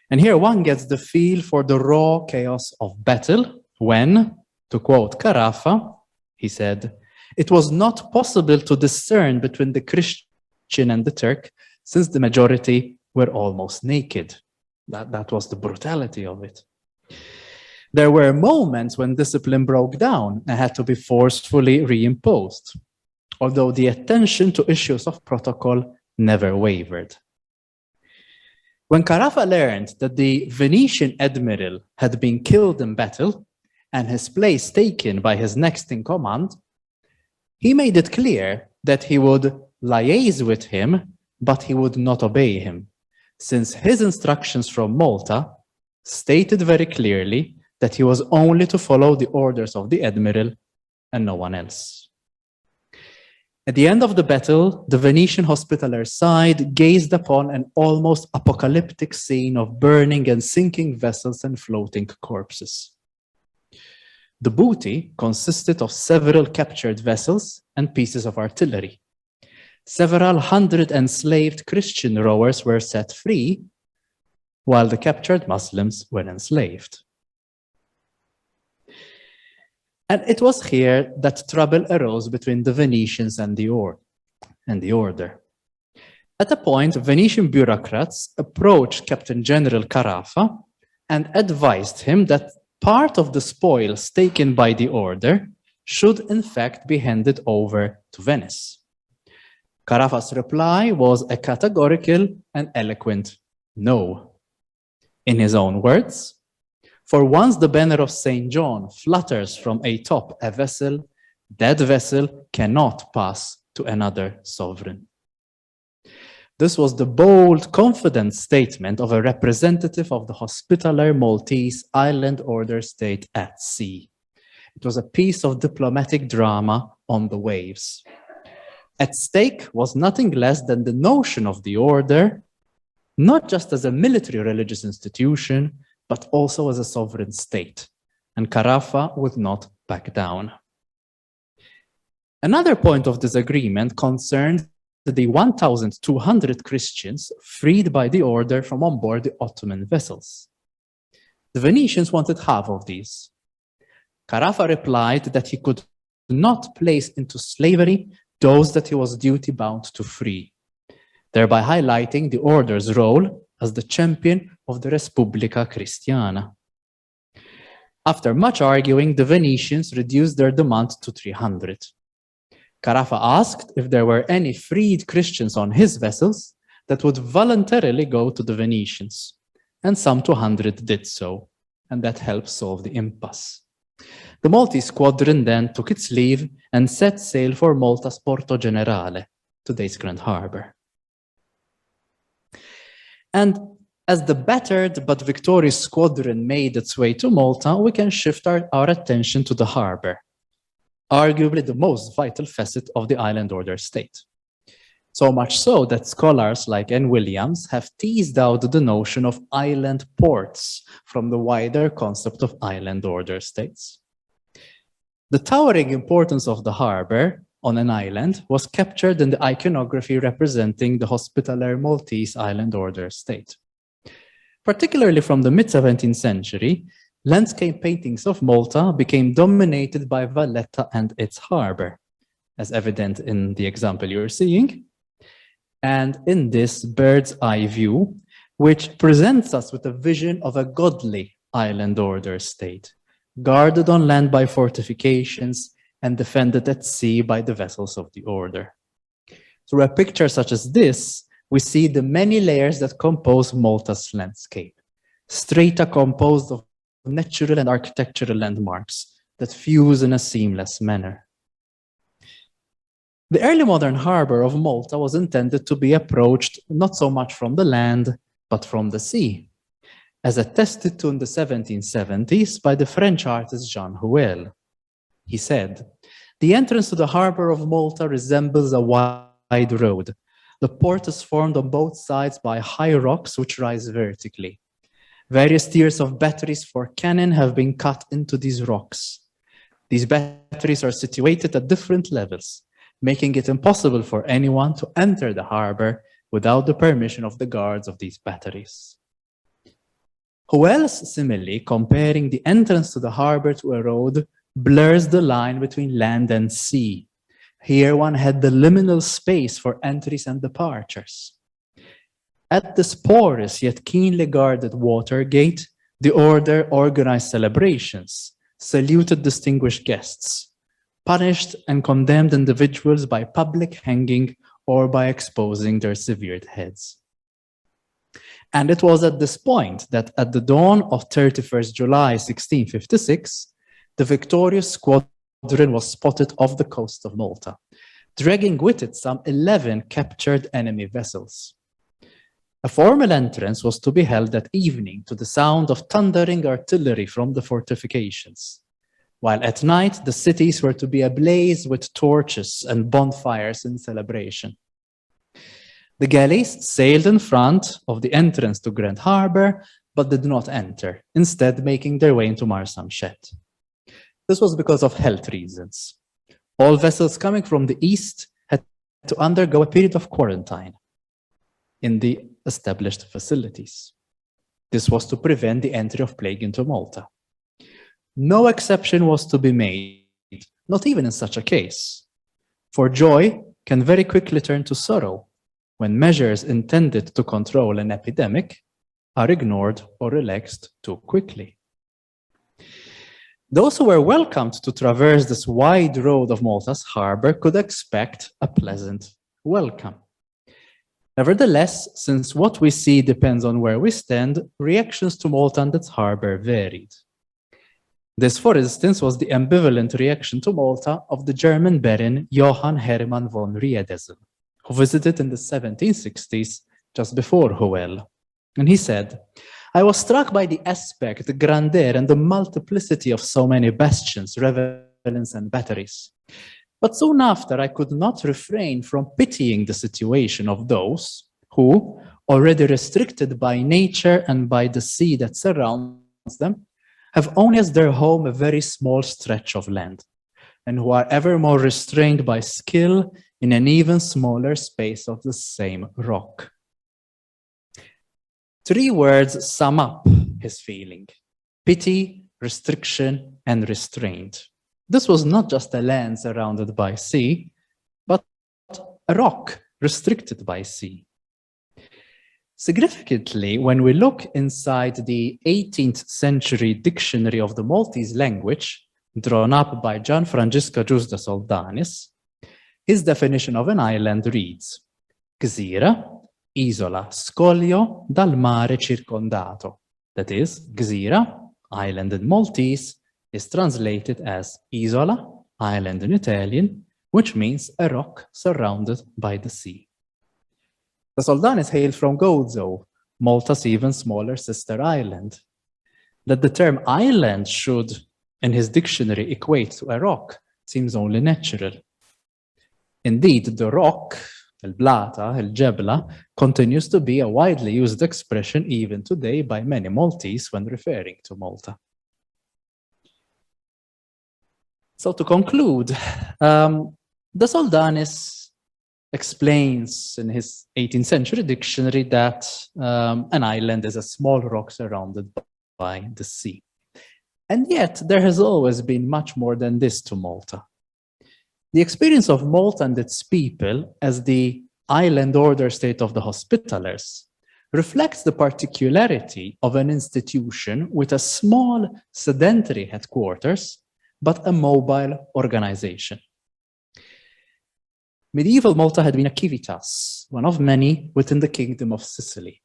And here one gets the feel for the raw chaos of battle when, to quote Carafa, he said, "It was not possible to discern between the Christian and the Turk, since the majority were almost naked." That was the brutality of it. There were moments when discipline broke down and had to be forcefully reimposed, although the attention to issues of protocol never wavered. When Carafa learned that the Venetian admiral had been killed in battle and his place taken by his next in command, he made it clear that he would liaise with him, but he would not obey him, since his instructions from Malta stated very clearly that he was only to follow the orders of the admiral and no one else. At the end of the battle, the Venetian Hospitaller side gazed upon an almost apocalyptic scene of burning and sinking vessels and floating corpses. The booty consisted of several captured vessels and pieces of artillery. Several hundred enslaved Christian rowers were set free, while the captured Muslims were enslaved. And it was here that trouble arose between the Venetians and the order. At a point, Venetian bureaucrats approached Captain General Carafa and advised him that part of the spoils taken by the order should in fact be handed over to Venice. Carafa's reply was a categorical and eloquent no. In his own words, "For once the banner of St. John flutters from atop a vessel, that vessel cannot pass to another sovereign." This was the bold, confident statement of a representative of the Hospitaller Maltese Island Order state at sea. It was a piece of diplomatic drama on the waves. At stake was nothing less than the notion of the order, not just as a military religious institution, but also as a sovereign state, and Carafa would not back down. Another point of disagreement concerned the 1,200 Christians freed by the order from on board the Ottoman vessels. The Venetians wanted half of these. Carafa replied that he could not place into slavery those that he was duty-bound to free, thereby highlighting the order's role as the champion of the Respublica Cristiana. After much arguing, the Venetians reduced their demand to 300. Carafa asked if there were any freed Christians on his vessels that would voluntarily go to the Venetians, and some 200 did so, and that helped solve the impasse. The Maltese squadron then took its leave and set sail for Malta's Porto Generale, today's Grand Harbour. And as the battered but victorious squadron made its way to Malta, we can shift our attention to the harbour, arguably the most vital facet of the island order state. So much so that scholars like N. Williams have teased out the notion of island ports from the wider concept of island order states. The towering importance of the harbour on an island was captured in the iconography representing the hospitaller Maltese island order state. Particularly from the mid-17th century, landscape paintings of Malta became dominated by Valletta and its harbour, as evident in the example you're seeing, and in this bird's eye view, which presents us with a vision of a godly island order state, guarded on land by fortifications and defended at sea by the vessels of the order. Through a picture such as this, we see the many layers that compose Malta's landscape, strata composed of natural and architectural landmarks that fuse in a seamless manner. The early modern harbour of Malta was intended to be approached not so much from the land, but from the sea, as attested to in the 1770s by the French artist Jean Houel. He said, "The entrance to the harbour of Malta resembles a wide road. The port is formed on both sides by high rocks which rise vertically. Various tiers of batteries for cannon have been cut into these rocks. These batteries are situated at different levels, making it impossible for anyone to enter the harbour without the permission of the guards of these batteries." Houel's simile, comparing the entrance to the harbour to a road, blurs the line between land and sea. Here one had the liminal space for entries and departures. At this porous yet keenly guarded water gate, the order organized celebrations, saluted distinguished guests, punished and condemned individuals by public hanging or by exposing their severed heads. And it was at this point that at the dawn of 31st July 1656, the victorious squadron was spotted off the coast of Malta, dragging with it some 11 captured enemy vessels. A formal entrance was to be held that evening to the sound of thundering artillery from the fortifications, while at night the cities were to be ablaze with torches and bonfires in celebration. The galleys sailed in front of the entrance to Grand Harbour, but did not enter, instead making their way into Marsamxett. This was because of health reasons. All vessels coming from the east had to undergo a period of quarantine in the established facilities. This was to prevent the entry of plague into Malta. No exception was to be made, not even in such a case. For joy can very quickly turn to sorrow when measures intended to control an epidemic are ignored or relaxed too quickly. Those who were welcomed to traverse this wide road of Malta's harbour could expect a pleasant welcome. Nevertheless, since what we see depends on where we stand, reactions to Malta and its harbour varied. This, for instance, was the ambivalent reaction to Malta of the German Baron Johann Hermann von Riedesel, who visited in the 1760s, just before Houel. And he said, "I was struck by the aspect, the grandeur, and the multiplicity of so many bastions, ravelins, and batteries. But soon after, I could not refrain from pitying the situation of those who, already restricted by nature and by the sea that surrounds them, have only as their home a very small stretch of land, and who are ever more restrained by skill in an even smaller space of the same rock. 3 words sum up his feeling: pity, restriction, and restraint. This was not just a land surrounded by sea, but a rock restricted by sea. Significantly, when we look inside the 18th century dictionary of the Maltese language, drawn up by Gianfrancesco Gius de Soldanis, his definition of an island reads: Gżira, isola, scoglio dal mare circondato. That is, Gżira, island in Maltese, is translated as isola, island in Italian, which means a rock surrounded by the sea. The Soldanis hail from Gozo, Malta's even smaller sister island. That the term island should, in his dictionary, equate to a rock seems only natural. Indeed, the rock, el-blata, el-jebla, continues to be a widely used expression even today by many Maltese when referring to Malta. So to conclude, the Soldanis explains in his 18th century dictionary that an island is a small rock surrounded by the sea. And yet there has always been much more than this to Malta. The experience of Malta and its people as the island order state of the Hospitallers reflects the particularity of an institution with a small sedentary headquarters, but a mobile organization. Medieval Malta had been a civitas, one of many within the Kingdom of Sicily.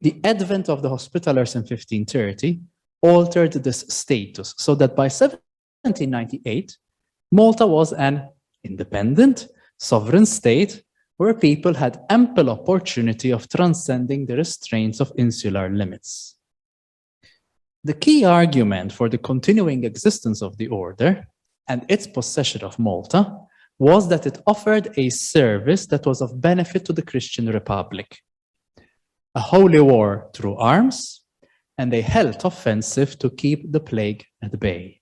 The advent of the Hospitallers in 1530 altered this status so that by 1798, Malta was an independent, sovereign state where people had ample opportunity of transcending the restraints of insular limits. The key argument for the continuing existence of the order and its possession of Malta was that it offered a service that was of benefit to the Christian Republic, a holy war through arms, and a health offensive to keep the plague at bay.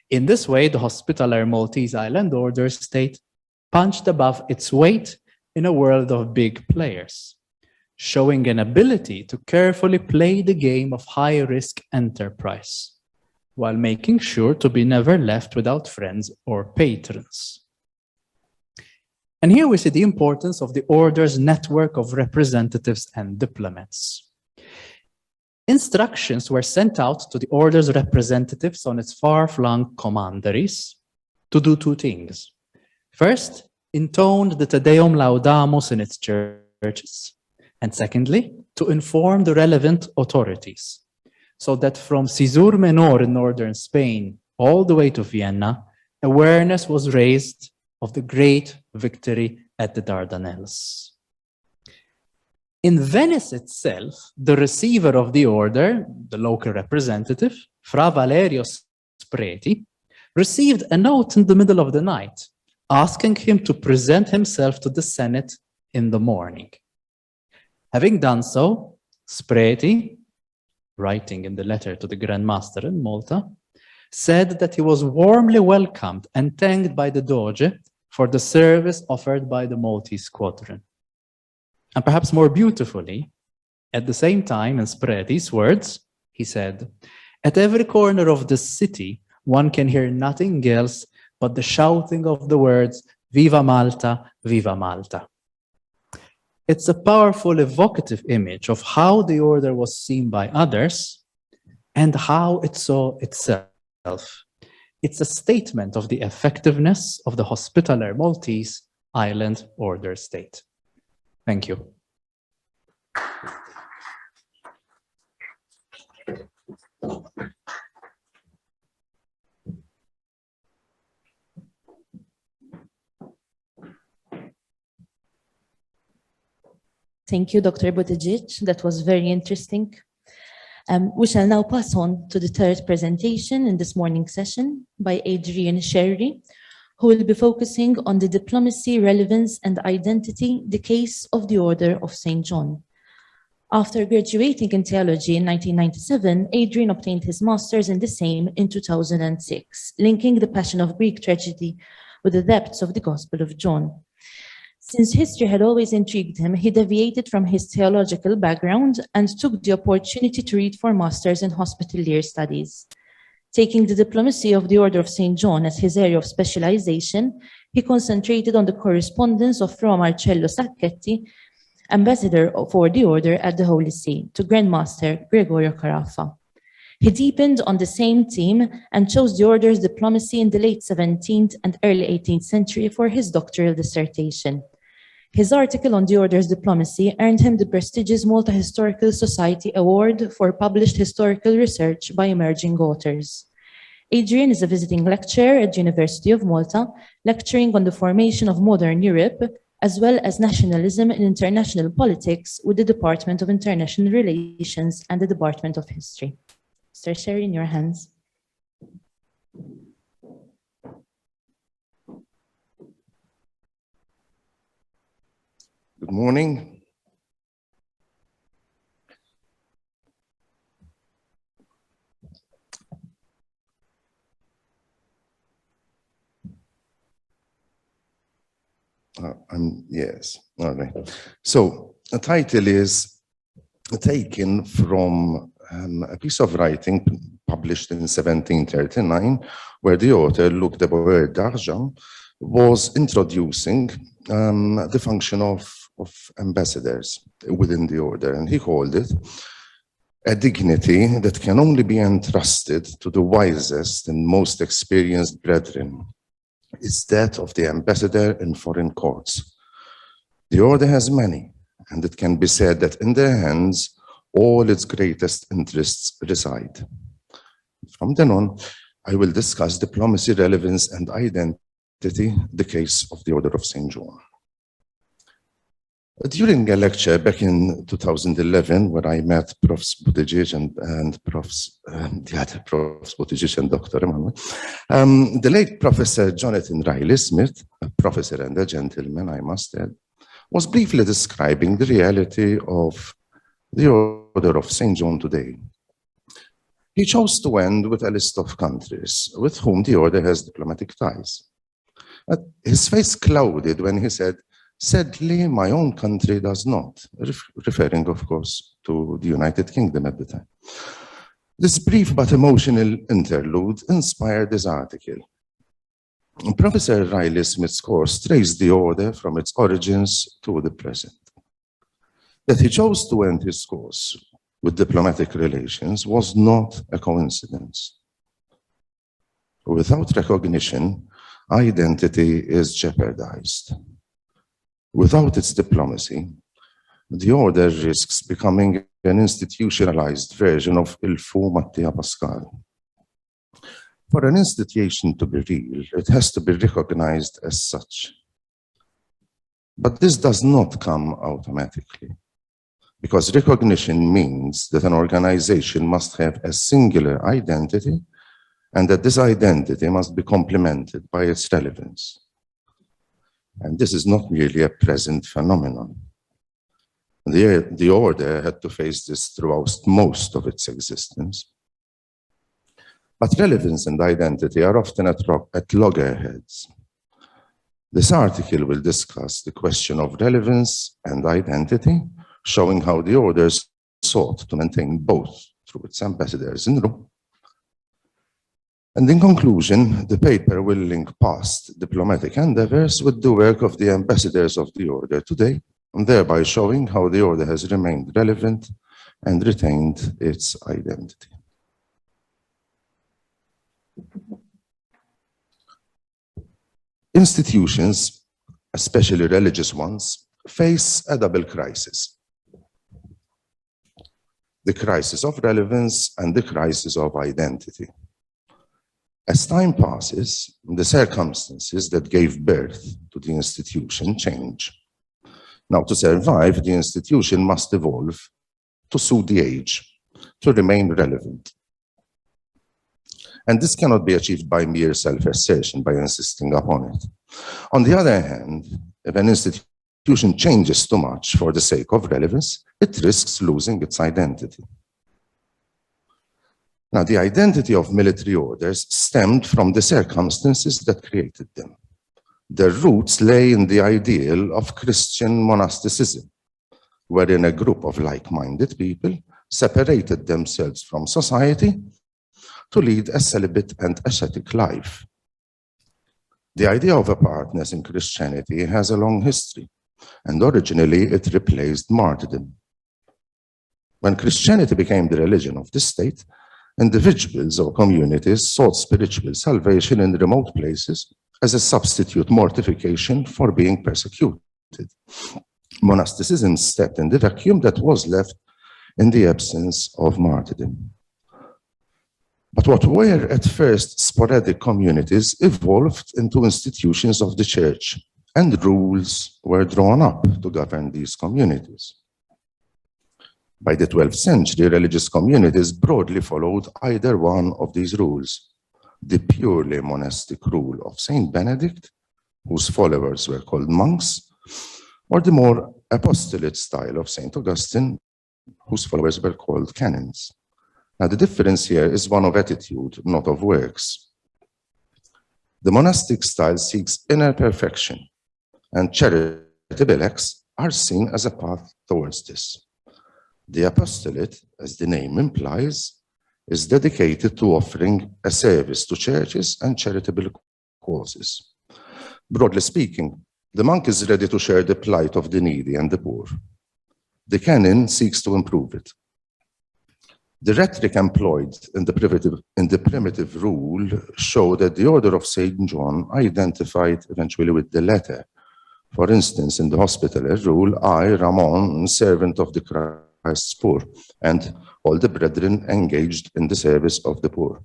In this way, the Hospitaller Maltese Island Order state punched above its weight in a world of big players, showing an ability to carefully play the game of high-risk enterprise, while making sure to be never left without friends or patrons. And here we see the importance of the order's network of representatives and diplomats. Instructions were sent out to the order's representatives on its far-flung commanderies to do 2 things. First, intone the Te Deum Laudamus in its churches, and secondly, to inform the relevant authorities, so that from Cisur Menor in northern Spain all the way to Vienna, awareness was raised of the great victory at the Dardanelles. In Venice itself, the receiver of the order, the local representative, Fra Valerio Spreti, received a note in the middle of the night asking him to present himself to the Senate in the morning. Having done so, Spreti, writing in the letter to the Grand Master in Malta, said that he was warmly welcomed and thanked by the Doge for the service offered by the Maltese squadron. And perhaps more beautifully, at the same time, in Spreti's words, he said, "At every corner of the city, one can hear nothing else but the shouting of the words, 'Viva Malta, Viva Malta.'" It's a powerful, evocative image of how the order was seen by others and how it saw itself. It's a statement of the effectiveness of the Hospitaller Maltese Island Order State. Thank you. Thank you, Dr. Buttigieg. That was very interesting. We shall now pass on to the 3rd presentation in this morning session by Adrian Sherry, who will be focusing on the diplomacy, relevance, and identity, the case of the Order of St. John. After graduating in theology in 1997, Adrian obtained his master's in the same in 2006, linking the passion of Greek tragedy with the depths of the Gospel of John. Since history had always intrigued him, he deviated from his theological background and took the opportunity to read for masters in hospitalier studies. Taking the diplomacy of the Order of St. John as his area of specialization, he concentrated on the correspondence of Fra Marcello Sacchetti, ambassador for the Order at the Holy See, to Grand Master Gregorio Carafa. He deepened on the same theme and chose the Order's diplomacy in the late 17th and early 18th century for his doctoral dissertation. His article on the Order's diplomacy earned him the prestigious Malta Historical Society Award for published historical research by emerging authors. Adrian is a visiting lecturer at the University of Malta, lecturing on the formation of modern Europe, as well as nationalism in international politics with the Department of International Relations and the Department of History. Mr. Sherry, in your hands. Good morning. Yes, all right. So the title is taken from a piece of writing published in 1739, where the author, Luc de Boer d'Argent, was introducing the function of ambassadors within the order, and he called it a dignity that can only be entrusted to the wisest and most experienced brethren. It's that of the ambassador in foreign courts. The order has many, and it can be said that in their hands all its greatest interests reside. From then on, I will discuss diplomacy, relevance, and identity, the case of the Order of St. John. During a lecture back in 2011, where I met Profs Buttigieg and Profs, the other Profs Buttigieg and Dr. Emanuel, the late Professor Jonathan Riley-Smith, a professor and a gentleman, I must add, was briefly describing the reality of the Order of St. John today. He chose to end with a list of countries with whom the Order has diplomatic ties. His face clouded when he said, "Sadly, my own country does not," referring, of course, to the United Kingdom at the time. This brief but emotional interlude inspired this article. Professor Riley-Smith's course traced the Order from its origins to the present. That he chose to end his course with diplomatic relations was not a coincidence. Without recognition, identity is jeopardized. Without its diplomacy, the Order risks becoming an institutionalized version of Il Fu Mattia Pascal. For an institution to be real, it has to be recognized as such. But this does not come automatically, because recognition means that an organization must have a singular identity and that this identity must be complemented by its relevance. And this is not merely a present phenomenon. The Order had to face this throughout most of its existence. But relevance and identity are often at loggerheads. This article will discuss the question of relevance and identity, showing how the Order sought to maintain both through its ambassadors in Rome. And in conclusion, the paper will link past diplomatic endeavors with the work of the ambassadors of the Order today, and thereby showing how the Order has remained relevant and retained its identity. Institutions, especially religious ones, face a double crisis: the crisis of relevance and the crisis of identity. As time passes, the circumstances that gave birth to the institution change. Now, to survive, the institution must evolve to suit the age, to remain relevant. And this cannot be achieved by mere self-assertion, by insisting upon it. On the other hand, if an institution changes too much for the sake of relevance, it risks losing its identity. Now, the identity of military orders stemmed from the circumstances that created them. Their roots lay in the ideal of Christian monasticism, wherein a group of like-minded people separated themselves from society to lead a celibate and ascetic life. The idea of apartness in Christianity has a long history, and originally it replaced martyrdom. When Christianity became the religion of the state, individuals or communities sought spiritual salvation in remote places as a substitute mortification for being persecuted. Monasticism stepped in the vacuum that was left in the absence of martyrdom. But what were at first sporadic communities evolved into institutions of the church, and rules were drawn up to govern these communities. By the 12th century, religious communities broadly followed either one of these rules: the purely monastic rule of Saint Benedict, whose followers were called monks, or the more apostolate style of Saint Augustine, whose followers were called canons. Now, the difference here is one of attitude, not of works. The monastic style seeks inner perfection, and charitable acts are seen as a path towards this. The apostolate, as the name implies, is dedicated to offering a service to churches and charitable causes. Broadly speaking, the monk is ready to share the plight of the needy and the poor. The canon seeks to improve it. The rhetoric employed in the primitive rule show that the Order of St. John identified eventually with the letter. For instance, in the Hospitaller rule, I, Ramon, servant of the Christ's poor, and all the brethren engaged in the service of the poor.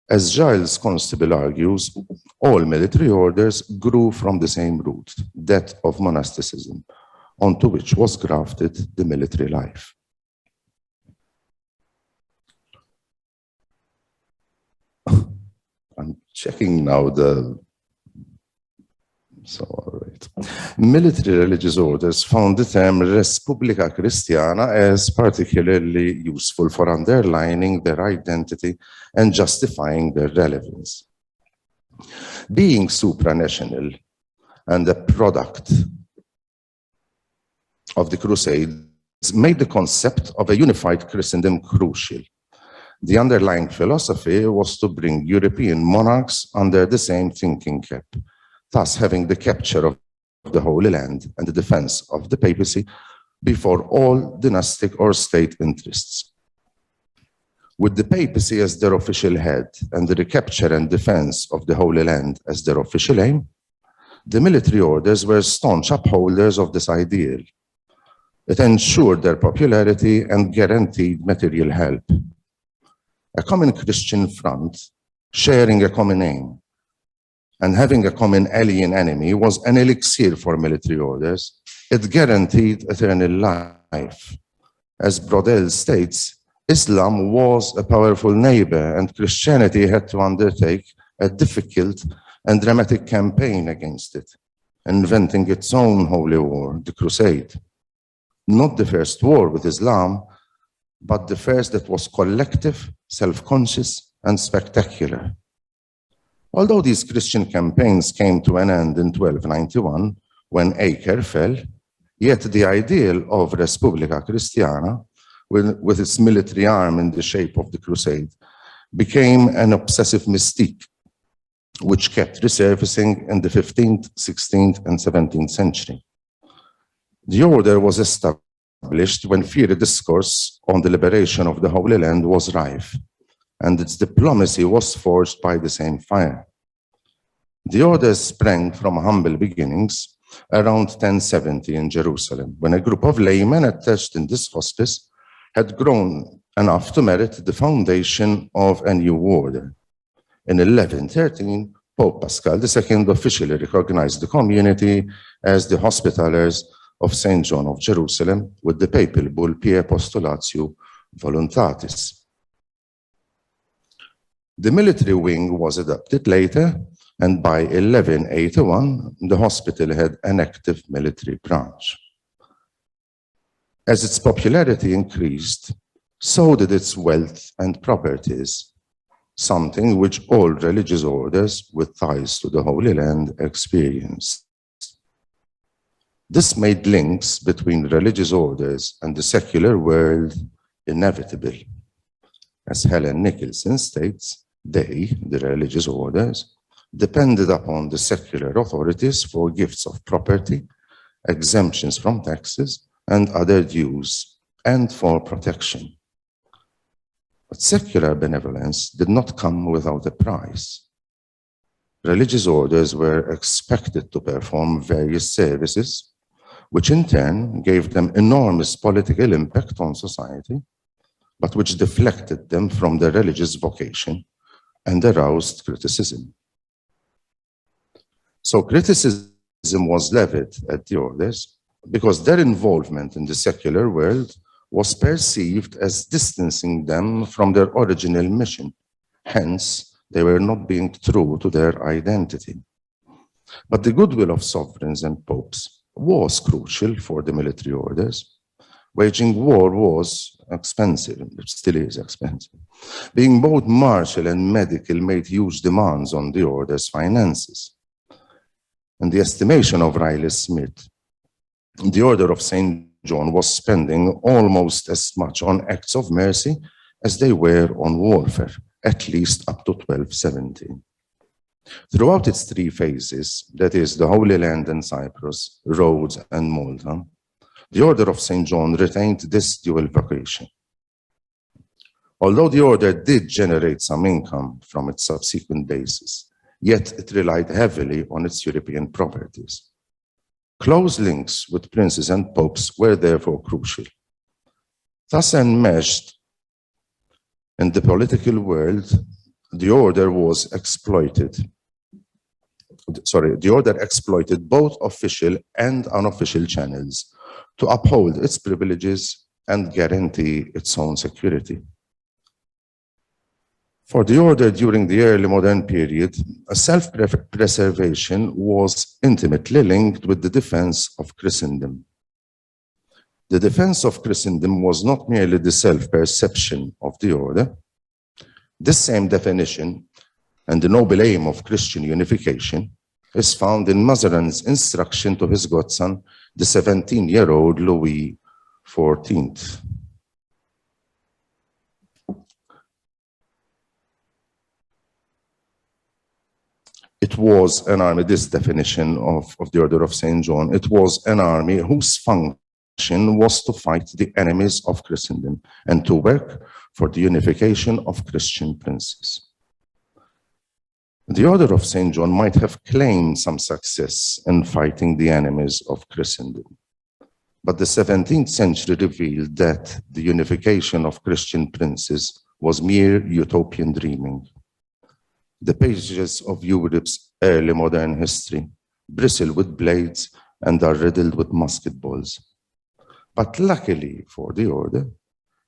As Giles Constable argues, all military orders grew from the same root, that of monasticism, onto which was grafted the military life. I'm checking now all right. Military religious orders found the term Res Publica Christiana as particularly useful for underlining their identity and justifying their relevance. Being supranational and a product of the Crusades made the concept of a unified Christendom crucial. The underlying philosophy was to bring European monarchs under the same thinking cap, thus having the capture of the Holy Land and the defense of the papacy before all dynastic or state interests. With the papacy as their official head and the recapture and defense of the Holy Land as their official aim, the military orders were staunch upholders of this ideal. It ensured their popularity and guaranteed material help. A common Christian front, sharing a common aim, and having a common alien enemy was an elixir for military orders. It guaranteed eternal life. As Brodel states, Islam was a powerful neighbor, and Christianity had to undertake a difficult and dramatic campaign against it, inventing its own holy war, the Crusade. Not the first war with Islam, but the first that was collective, self-conscious, and spectacular. Although these Christian campaigns came to an end in 1291, when Acre fell, yet the ideal of Res Publica Christiana, with its military arm in the shape of the Crusade, became an obsessive mystique, which kept resurfacing in the 15th, 16th, and 17th century. The order was established when fiery discourse on the liberation of the Holy Land was rife, and its diplomacy was forged by the same fire. The order sprang from humble beginnings around 1070 in Jerusalem, when a group of laymen attached in this hospice had grown enough to merit the foundation of a new order. In 1113, Pope Pascal II officially recognized the community as the Hospitallers of St. John of Jerusalem with the papal bull Pie Postulatio Voluntatis. The military wing was adopted later, and by 1181, the hospital had an active military branch. As its popularity increased, so did its wealth and properties. something which all religious orders with ties to the Holy Land experienced. This made links between religious orders and the secular world inevitable. As Helen Nicholson states, they, the religious orders, depended upon the secular authorities for gifts of property, exemptions from taxes, and other dues, and for protection. But secular benevolence did not come without a price. Religious orders were expected to perform various services, which in turn gave them enormous political impact on society, but which deflected them from their religious vocation and aroused criticism. So criticism was levied at the orders because their involvement in the secular world was perceived as distancing them from their original mission. Hence, they were not being true to their identity. But the goodwill of sovereigns and popes was crucial for the military orders. Waging war was expensive, it still is expensive. Being both martial and medical made huge demands on the order's finances. In the estimation of Riley Smith, the Order of St. John was spending almost as much on acts of mercy as they were on warfare, at least up to 1217. Throughout its three phases, that is, the Holy Land and Cyprus, Rhodes and Malta, the Order of St. John retained this dual vocation. Although the order did generate some income from its subsequent bases, yet it relied heavily on its European properties. Close links with princes and popes were therefore crucial. Thus enmeshed in the political world, the order exploited both official and unofficial channels to uphold its privileges and guarantee its own security. For the order during the early modern period, a self-preservation was intimately linked with the defense of Christendom. The defense of Christendom was not merely the self-perception of the order. This same definition and the noble aim of Christian unification is found in Mazarin's instruction to his godson, the 17-year-old Louis XIV. It was an army, this definition of the Order of St. John, it was an army whose function was to fight the enemies of Christendom and to work for the unification of Christian princes. The Order of St. John might have claimed some success in fighting the enemies of Christendom, but the 17th century revealed that the unification of Christian princes was mere utopian dreaming. The pages of Europe's early modern history bristle with blades and are riddled with musket balls. But luckily for the order,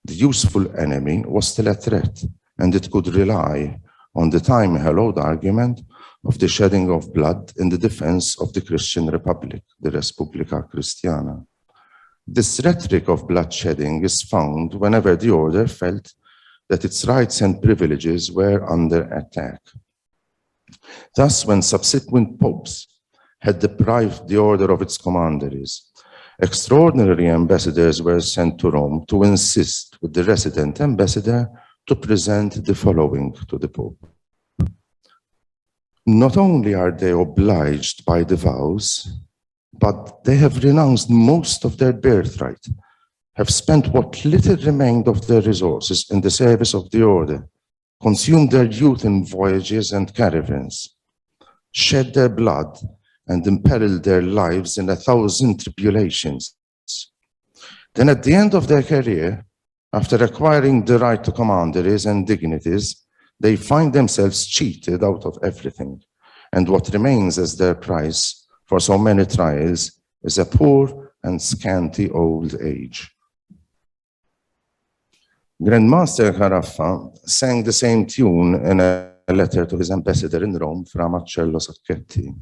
the useful enemy was still a threat, and it could rely on the time-hallowed argument of the shedding of blood in the defense of the Christian Republic, the Res Publica Christiana. This rhetoric of bloodshedding is found whenever the order felt that its rights and privileges were under attack. Thus, when subsequent popes had deprived the order of its commanderies, extraordinary ambassadors were sent to Rome to insist with the resident ambassador to present the following to the Pope. Not only are they obliged by the vows, but they have renounced most of their birthright, have spent what little remained of their resources in the service of the order, consumed their youth in voyages and caravans, shed their blood and imperiled their lives in 1,000 tribulations. Then at the end of their career, after acquiring the right to commanderies and dignities, they find themselves cheated out of everything, and what remains as their price for so many trials is a poor and scanty old age. Grandmaster Caraffa sang the same tune in a letter to his ambassador in Rome, Fra Marcello Sacchetti.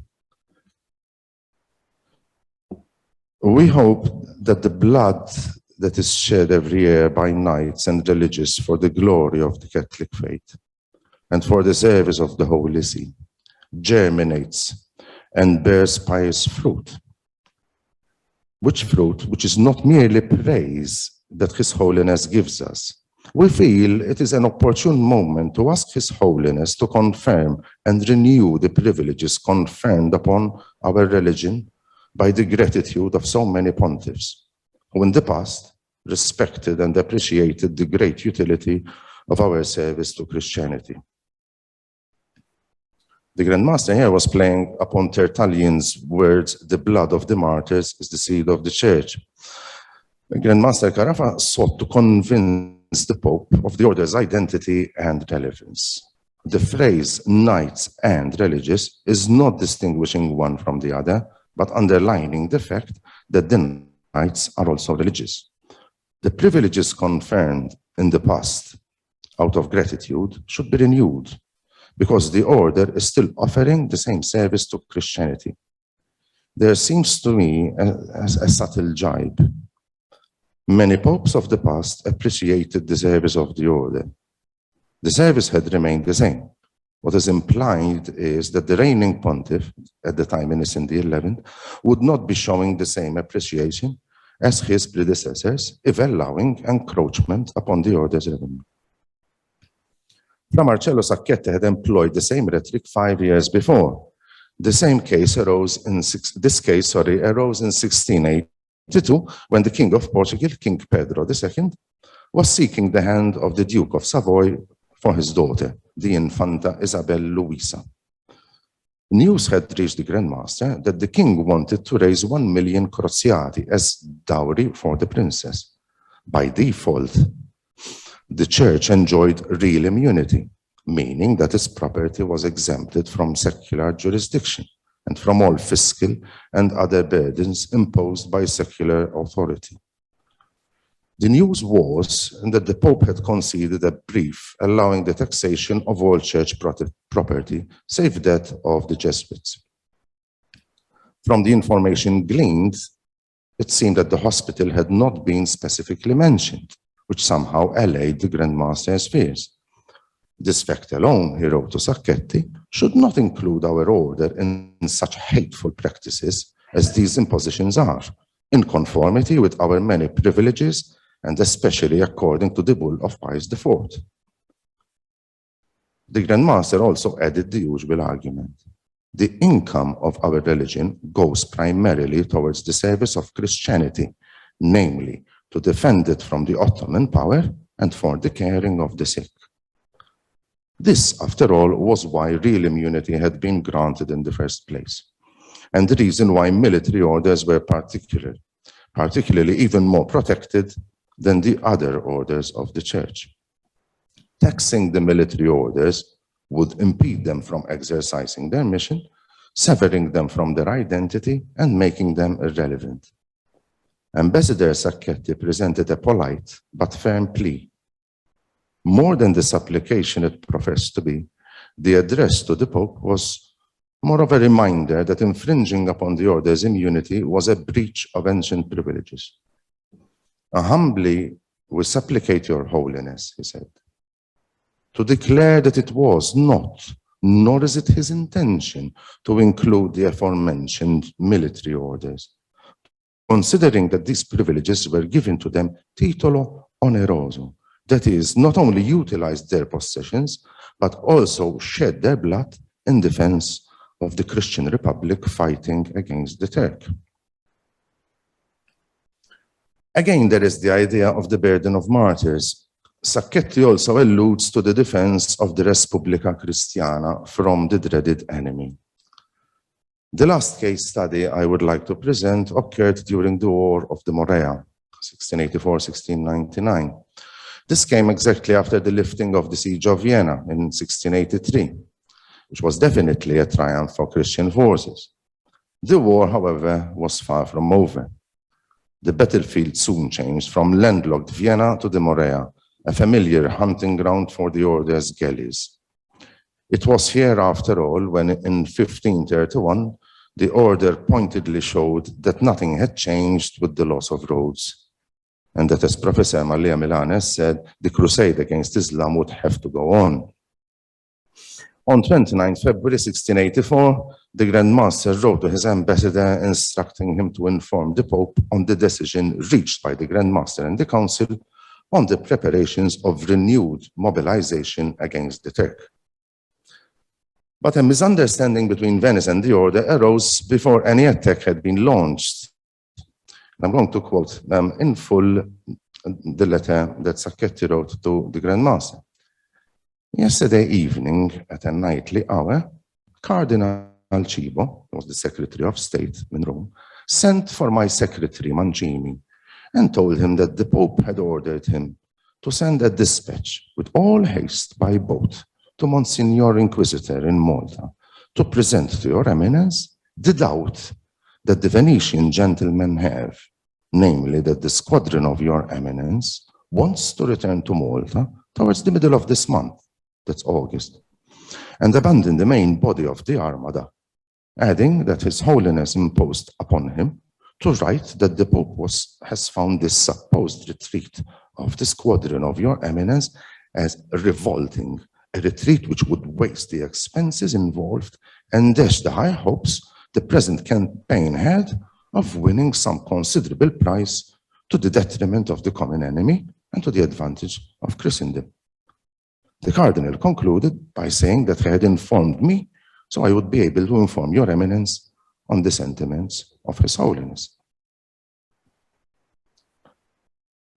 We hope that the blood that is shed every year by knights and religious for the glory of the Catholic faith and for the service of the Holy See, germinates and bears pious fruit. Which fruit? Which is not merely praise that His Holiness gives us. We feel it is an opportune moment to ask His Holiness to confirm and renew the privileges conferred upon our religion by the gratitude of so many pontiffs, who in the past respected and appreciated the great utility of our service to Christianity. The Grand Master here was playing upon Tertullian's words, "The blood of the martyrs is the seed of the Church." The Grand Master Carafa sought to convince the Pope of the order's identity and relevance. The phrase "knights and religious" is not distinguishing one from the other, but underlining the fact that the knights are also religious. The privileges conferred in the past out of gratitude should be renewed, because the order is still offering the same service to Christianity. There seems to me a subtle jibe. Many popes of the past appreciated the service of the order. The service had remained the same. What is implied is that the reigning pontiff, at the time Innocent XI, would not be showing the same appreciation as his predecessors, if allowing encroachment upon the order's revenue. Fra Marcello Sacchetti had employed the same rhetoric 5 years before. This case arose in 1682, when the King of Portugal, King Pedro II, was seeking the hand of the Duke of Savoy for his daughter, the Infanta Isabel Luisa. News had reached the Grand Master that the king wanted to raise 1 million crociati as dowry for the princess. By default, the Church enjoyed real immunity, meaning that its property was exempted from secular jurisdiction and from all fiscal and other burdens imposed by secular authority. The news was that the Pope had conceded a brief allowing the taxation of all church property, save that of the Jesuits. From the information gleaned, it seemed that the hospital had not been specifically mentioned, which somehow allayed the Grand Master's fears. This fact alone, he wrote to Sacchetti, should not include our order in such hateful practices as these impositions are, in conformity with our many privileges and especially according to the bull of Pius IV. The Grand Master also added the usual argument. The income of our religion goes primarily towards the service of Christianity, namely to defend it from the Ottoman power and for the caring of the sick. This, after all, was why real immunity had been granted in the first place, and the reason why military orders were particularly even more protected than the other orders of the Church. Taxing the military orders would impede them from exercising their mission, severing them from their identity and making them irrelevant. Ambassador Sacchetti presented a polite but firm plea. More than the supplication it professed to be, the address to the Pope was more of a reminder that infringing upon the order's immunity was a breach of ancient privileges. Humbly, we supplicate your holiness, he said, to declare that it was not, nor is it his intention, to include the aforementioned military orders, considering that these privileges were given to them titolo oneroso, that is, not only utilized their possessions, but also shed their blood in defense of the Christian Republic fighting against the Turk. Again, there is the idea of the burden of martyrs. Sacchetti also alludes to the defense of the Res Publica Christiana from the dreaded enemy. The last case study I would like to present occurred during the War of the Morea, 1684-1699. This came exactly after the lifting of the siege of Vienna in 1683, which was definitely a triumph for Christian forces. The war, however, was far from over. The battlefield soon changed from landlocked Vienna to the Morea, a familiar hunting ground for the order's galleys. It was here, after all, when in 1531, the order pointedly showed that nothing had changed with the loss of Rhodes, and that, as Professor Malia Milanes said, the crusade against Islam would have to go on. On 29 February 1684, the Grand Master wrote to his ambassador instructing him to inform the Pope on the decision reached by the Grand Master and the Council on the preparations of renewed mobilization against the Turk. But a misunderstanding between Venice and the order arose before any attack had been launched. I'm going to quote in full the letter that Sacchetti wrote to the Grand Master. Yesterday evening, at a nightly hour, Cardinal Cibo, who was the Secretary of State in Rome, sent for my secretary Mancini and told him that the Pope had ordered him to send a dispatch with all haste by boat to Monsignor Inquisitor in Malta to present to your Eminence the doubt that the Venetian gentlemen have, namely that the squadron of your Eminence wants to return to Malta towards the middle of this month, that's August, and abandon the main body of the Armada, adding that His Holiness imposed upon him to write that the Pope has found this supposed retreat of the squadron of your Eminence as revolting, a retreat which would waste the expenses involved and dash the high hopes the present campaign had of winning some considerable prize to the detriment of the common enemy and to the advantage of Christendom. The Cardinal concluded by saying that he had informed me, so I would be able to inform your Eminence on the sentiments of His Holiness.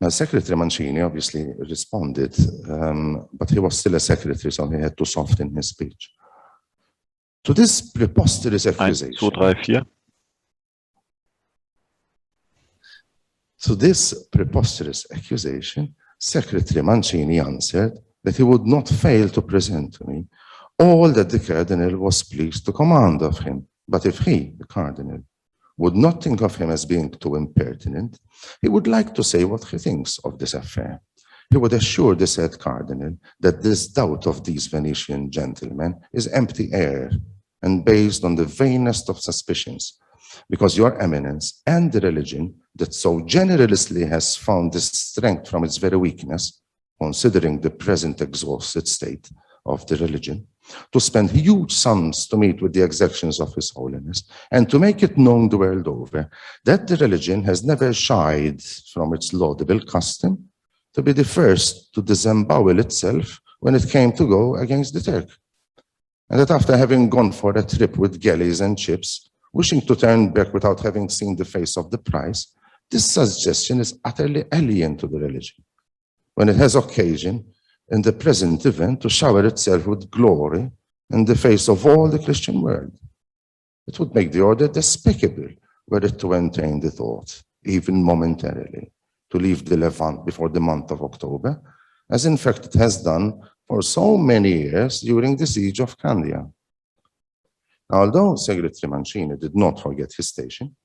Now, Secretary Mancini obviously responded, but he was still a secretary, so he had to soften his speech. To this preposterous accusation, 1, 2, 3, 4. To this preposterous accusation, Secretary Mancini answered that he would not fail to present to me all that the Cardinal was pleased to command of him. But if he, the Cardinal, would not think of him as being too impertinent, he would like to say what he thinks of this affair. He would assure the said Cardinal that this doubt of these Venetian gentlemen is empty air and based on the vainest of suspicions, because your Eminence and the religion that so generously has found this strength from its very weakness, considering the present exhausted state of the religion, to spend huge sums to meet with the exactions of His Holiness, and to make it known the world over that the religion has never shied from its laudable custom to be the first to disembowel itself when it came to go against the Turk. And that after having gone for a trip with galleys and ships, wishing to turn back without having seen the face of the prize, this suggestion is utterly alien to the religion, when it has occasion in the present event to shower itself with glory in the face of all the Christian world. It would make the order despicable were it to entertain the thought, even momentarily, to leave the Levant before the month of October, as in fact it has done for so many years during the siege of Candia. Although Secretary Mancini did not forget his station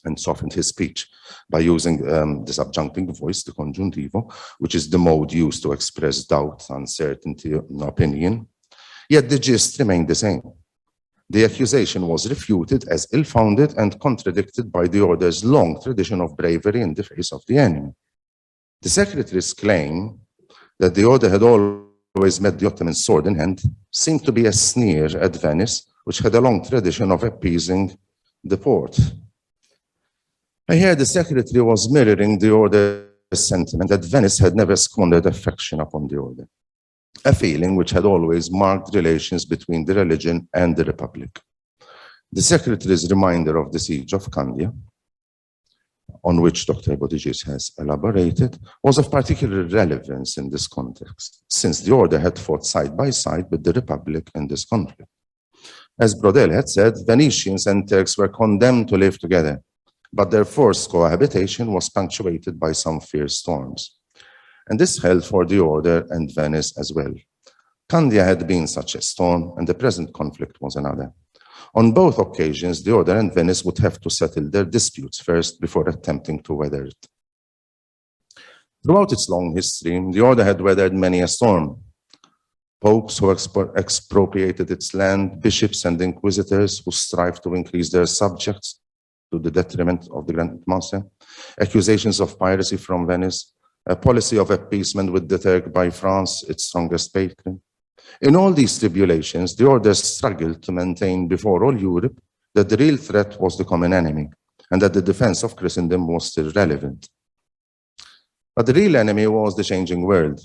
and softened his speech by using the subjunctive voice, the congiuntivo, which is the mode used to express doubt, uncertainty, opinion, yet the gist remained the same. The accusation was refuted as ill-founded and contradicted by the order's long tradition of bravery in the face of the enemy. The Secretary's claim that the order had always met the Ottoman sword in hand seemed to be a sneer at Venice, which had a long tradition of appeasing the Porte. I hear the Secretary was mirroring the order's sentiment that Venice had never squandered affection upon the order, a feeling which had always marked relations between the religion and the Republic. The Secretary's reminder of the siege of Candia, on which Dr. Bodigis has elaborated, was of particular relevance in this context, since the order had fought side by side with the Republic in this conflict. As Brodel had said, Venetians and Turks were condemned to live together, but their forced cohabitation was punctuated by some fierce storms. And this held for the order and Venice as well. Candia had been such a storm, and the present conflict was another. On both occasions, the order and Venice would have to settle their disputes first before attempting to weather it. Throughout its long history, the order had weathered many a storm. Popes who expropriated its land, bishops and inquisitors who strived to increase their subjects to the detriment of the Grand Master, accusations of piracy from Venice, a policy of appeasement with the Turk by France, its strongest patron, In all these tribulations, the order struggled to maintain before all Europe that the real threat was the common enemy and that the defense of Christendom was still relevant. But the real enemy was the changing world.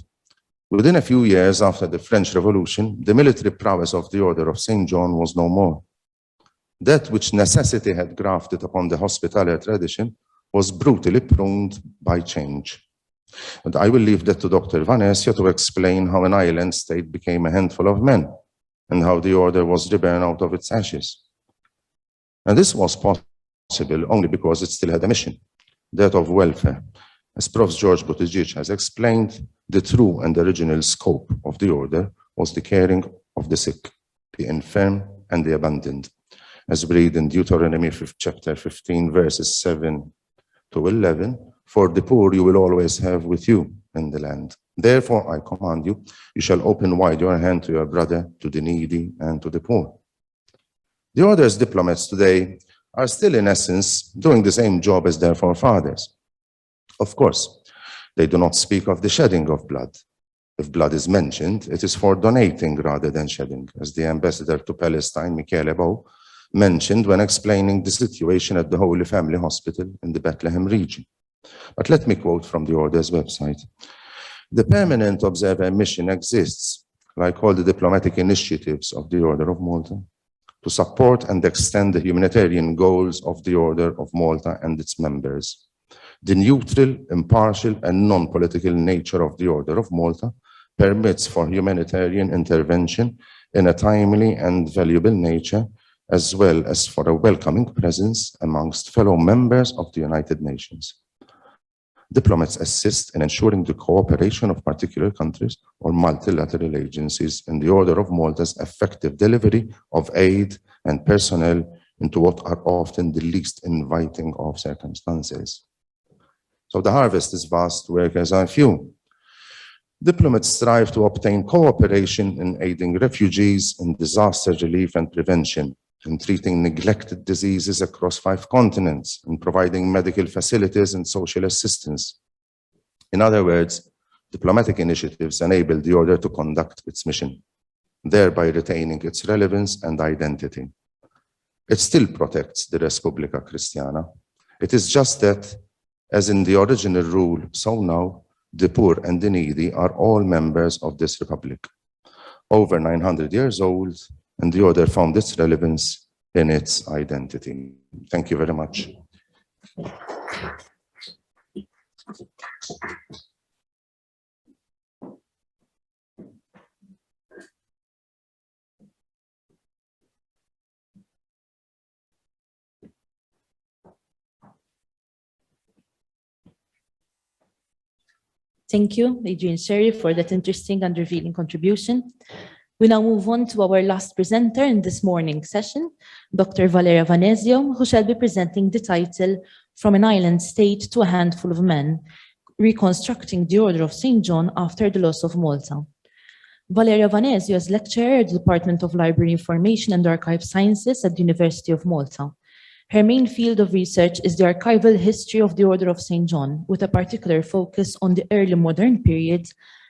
Within a few years after the French Revolution, the military prowess of the Order of St. John was no more. That which necessity had grafted upon the hospitalier tradition was brutally pruned by change. And I will leave that to Dr. Vanessa to explain how an island state became a handful of men and how the order was reborn out of its ashes. And this was possible only because it still had a mission, that of welfare. As Prof. George Buttigieg has explained, the true and original scope of the order was the caring of the sick, the infirm, and the abandoned, as we read in Deuteronomy chapter 15, verses 7 to 11, for the poor you will always have with you in the land. Therefore, I command you, you shall open wide your hand to your brother, to the needy, and to the poor. The order's diplomats today are still, in essence, doing the same job as their forefathers. Of course, they do not speak of the shedding of blood. If blood is mentioned, it is for donating rather than shedding, as the ambassador to Palestine, Michele Bow, mentioned when explaining the situation at the Holy Family Hospital in the Bethlehem region. But let me quote from the Order's website. The permanent observer mission exists, like all the diplomatic initiatives of the Order of Malta, to support and extend the humanitarian goals of the Order of Malta and its members. The neutral, impartial, and non-political nature of the Order of Malta permits for humanitarian intervention in a timely and valuable nature, as well as for a welcoming presence amongst fellow members of the United Nations. Diplomats assist in ensuring the cooperation of particular countries or multilateral agencies in the Order of Malta's effective delivery of aid and personnel into what are often the least inviting of circumstances. So the harvest is vast, workers are few. Diplomats strive to obtain cooperation in aiding refugees in disaster relief and prevention, in treating neglected diseases across 5 continents, in providing medical facilities and social assistance. In other words, diplomatic initiatives enable the order to conduct its mission, thereby retaining its relevance and identity. It still protects the Res Publica Christiana. It is just that, as in the original rule, so now, the poor and the needy are all members of this republic. Over 900 years old, and the order found its relevance in its identity. Thank you very much. Thank you, Adrian Sherry, for that interesting and revealing contribution. We now move on to our last presenter in this morning's session, Dr. Valeria Vanesio, who shall be presenting the title From an Island State to a Handful of Men, Reconstructing the Order of St. John After the Loss of Malta. Valeria Vanesio is lecturer at the Department of Library Information and Archive Sciences at the University of Malta. Her main field of research is the archival history of the Order of St. John, with a particular focus on the early modern period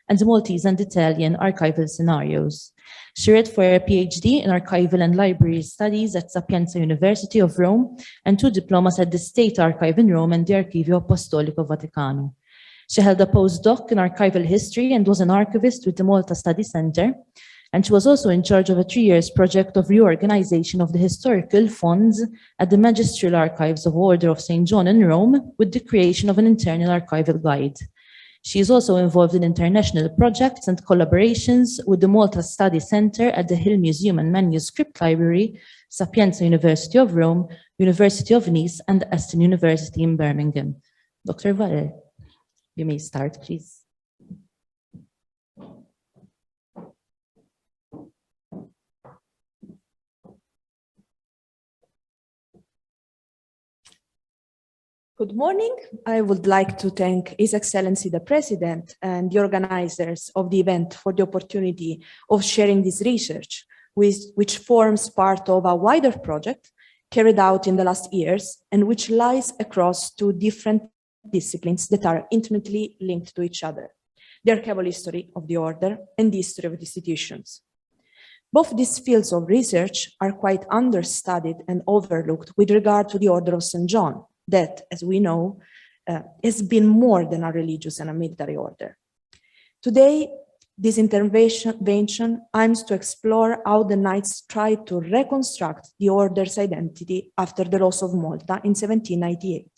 and the Maltese and Italian archival scenarios. She read for a PhD in Archival and Library Studies at Sapienza University of Rome and 2 diplomas at the State Archive in Rome and the Archivio Apostolico Vaticano. She held a postdoc in archival history and was an archivist with the Malta Study Center, and she was also in charge of a 3-year project of reorganization of the historical funds at the Magistral Archives of Order of St. John in Rome with the creation of an internal archival guide. She is also involved in international projects and collaborations with the Malta Study Center at the Hill Museum and Manuscript Library, Sapienza University of Rome, University of Nice, and Aston University in Birmingham. Dr. Valle, you may start, please. Good morning. I would like to thank His Excellency the President and the organizers of the event for the opportunity of sharing this research, which forms part of a wider project carried out in the last years and which lies across 2 different disciplines that are intimately linked to each other: the archival history of the order, and the history of the institutions. Both these fields of research are quite understudied and overlooked with regard to the Order of St. John, that, as we know, has been more than a religious and a military order. Today, this intervention aims to explore how the Knights tried to reconstruct the order's identity after the loss of Malta in 1798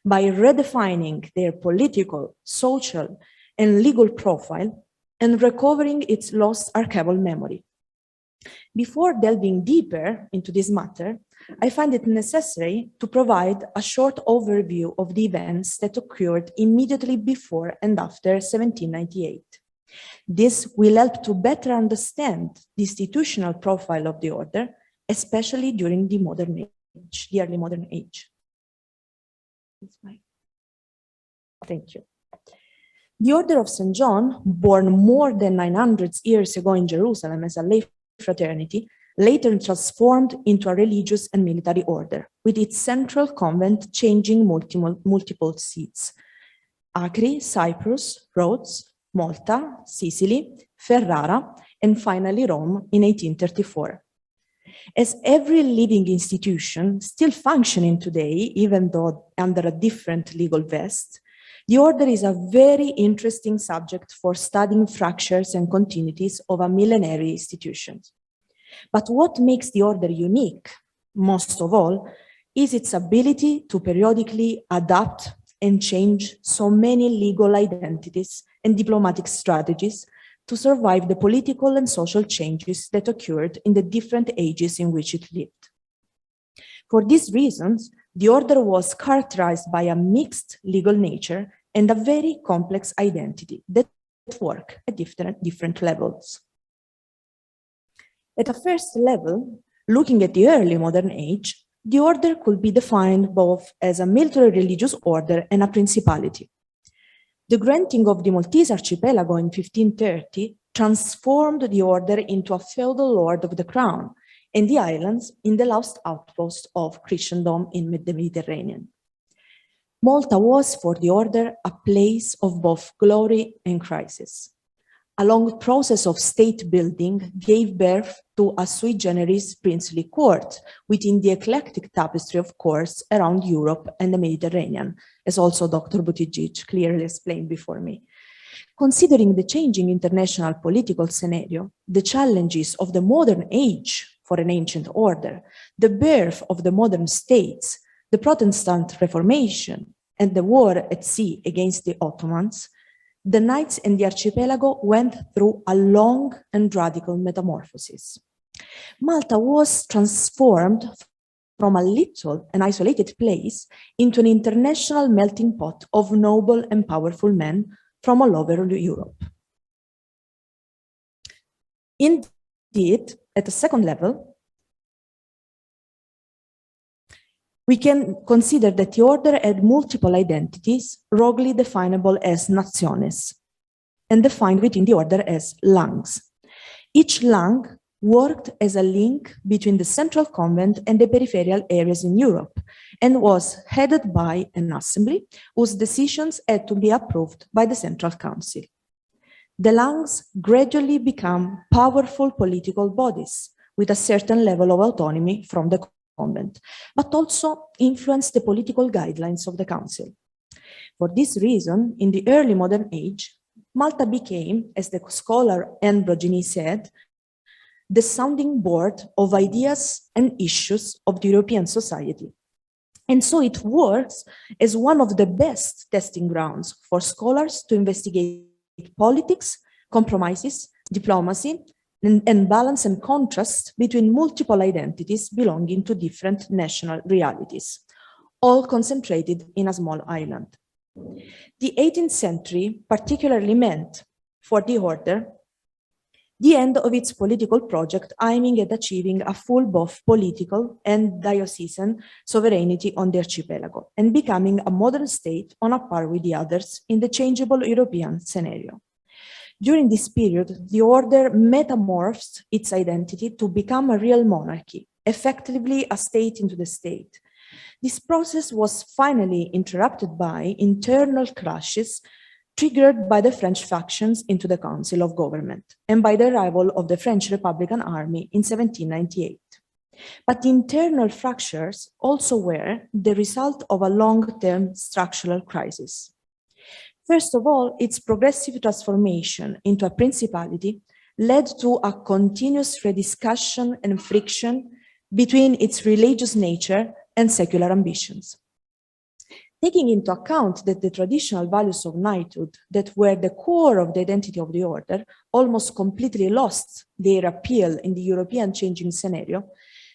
by redefining their political, social, and legal profile and recovering its lost archival memory. Before delving deeper into this matter, I find it necessary to provide a short overview of the events that occurred immediately before and after 1798. This will help to better understand the institutional profile of the order, especially during the modern age, the early modern age. Thank you. The Order of St. John, born more than 900 years ago in Jerusalem as a lay fraternity, later transformed into a religious and military order, with its central convent changing multiple seats: Acre, Cyprus, Rhodes, Malta, Sicily, Ferrara, and finally Rome in 1834. As every living institution still functioning today, even though under a different legal vest, the order is a very interesting subject for studying fractures and continuities of a millenary institution. But what makes the order unique, most of all, is its ability to periodically adapt and change so many legal identities and diplomatic strategies to survive the political and social changes that occurred in the different ages in which it lived. For these reasons, the order was characterized by a mixed legal nature and a very complex identity that work at different levels. At a first level, looking at the early modern age, the order could be defined both as a military religious order and a principality. The granting of the Maltese archipelago in 1530 transformed the order into a feudal lord of the crown and the islands in the last outpost of Christendom in the Mediterranean. Malta was for the order a place of both glory and crisis. A long process of state building gave birth to a sui generis princely court within the eclectic tapestry of courts around Europe and the Mediterranean, as also Dr. Buttigieg clearly explained before me. Considering the changing international political scenario, the challenges of the modern age for an ancient order, the birth of the modern states, the Protestant Reformation, and the war at sea against the Ottomans, the Knights and the archipelago went through a long and radical metamorphosis. Malta was transformed from a little and isolated place into an international melting pot of noble and powerful men from all over Europe. Indeed, at a second level, we can consider that the order had multiple identities, wrongly definable as nationes, and defined within the order as langues. Each langue worked as a link between the central convent and the peripheral areas in Europe, and was headed by an assembly whose decisions had to be approved by the Central Council. The langues gradually become powerful political bodies with a certain level of autonomy from the convent, but also influence the political guidelines of the council. For this reason, in the early modern age, Malta became, as the scholar Ambrogini said, the sounding board of ideas and issues of the European society. And so it works as one of the best testing grounds for scholars to investigate politics, compromises, diplomacy, and balance and contrast between multiple identities belonging to different national realities, all concentrated in a small island. The 18th century particularly meant for the order the end of its political project, aiming at achieving a full both political and diocesan sovereignty on the archipelago, and becoming a modern state on a par with the others in the changeable European scenario. During this period, the order metamorphosed its identity to become a real monarchy, effectively a state into the state. This process was finally interrupted by internal clashes triggered by the French factions into the Council of Government and by the arrival of the French Republican Army in 1798. But the internal fractures also were the result of a long-term structural crisis. First of all, its progressive transformation into a principality led to a continuous rediscussion and friction between its religious nature and secular ambitions. Taking into account that the traditional values of knighthood that were the core of the identity of the order almost completely lost their appeal in the European changing scenario,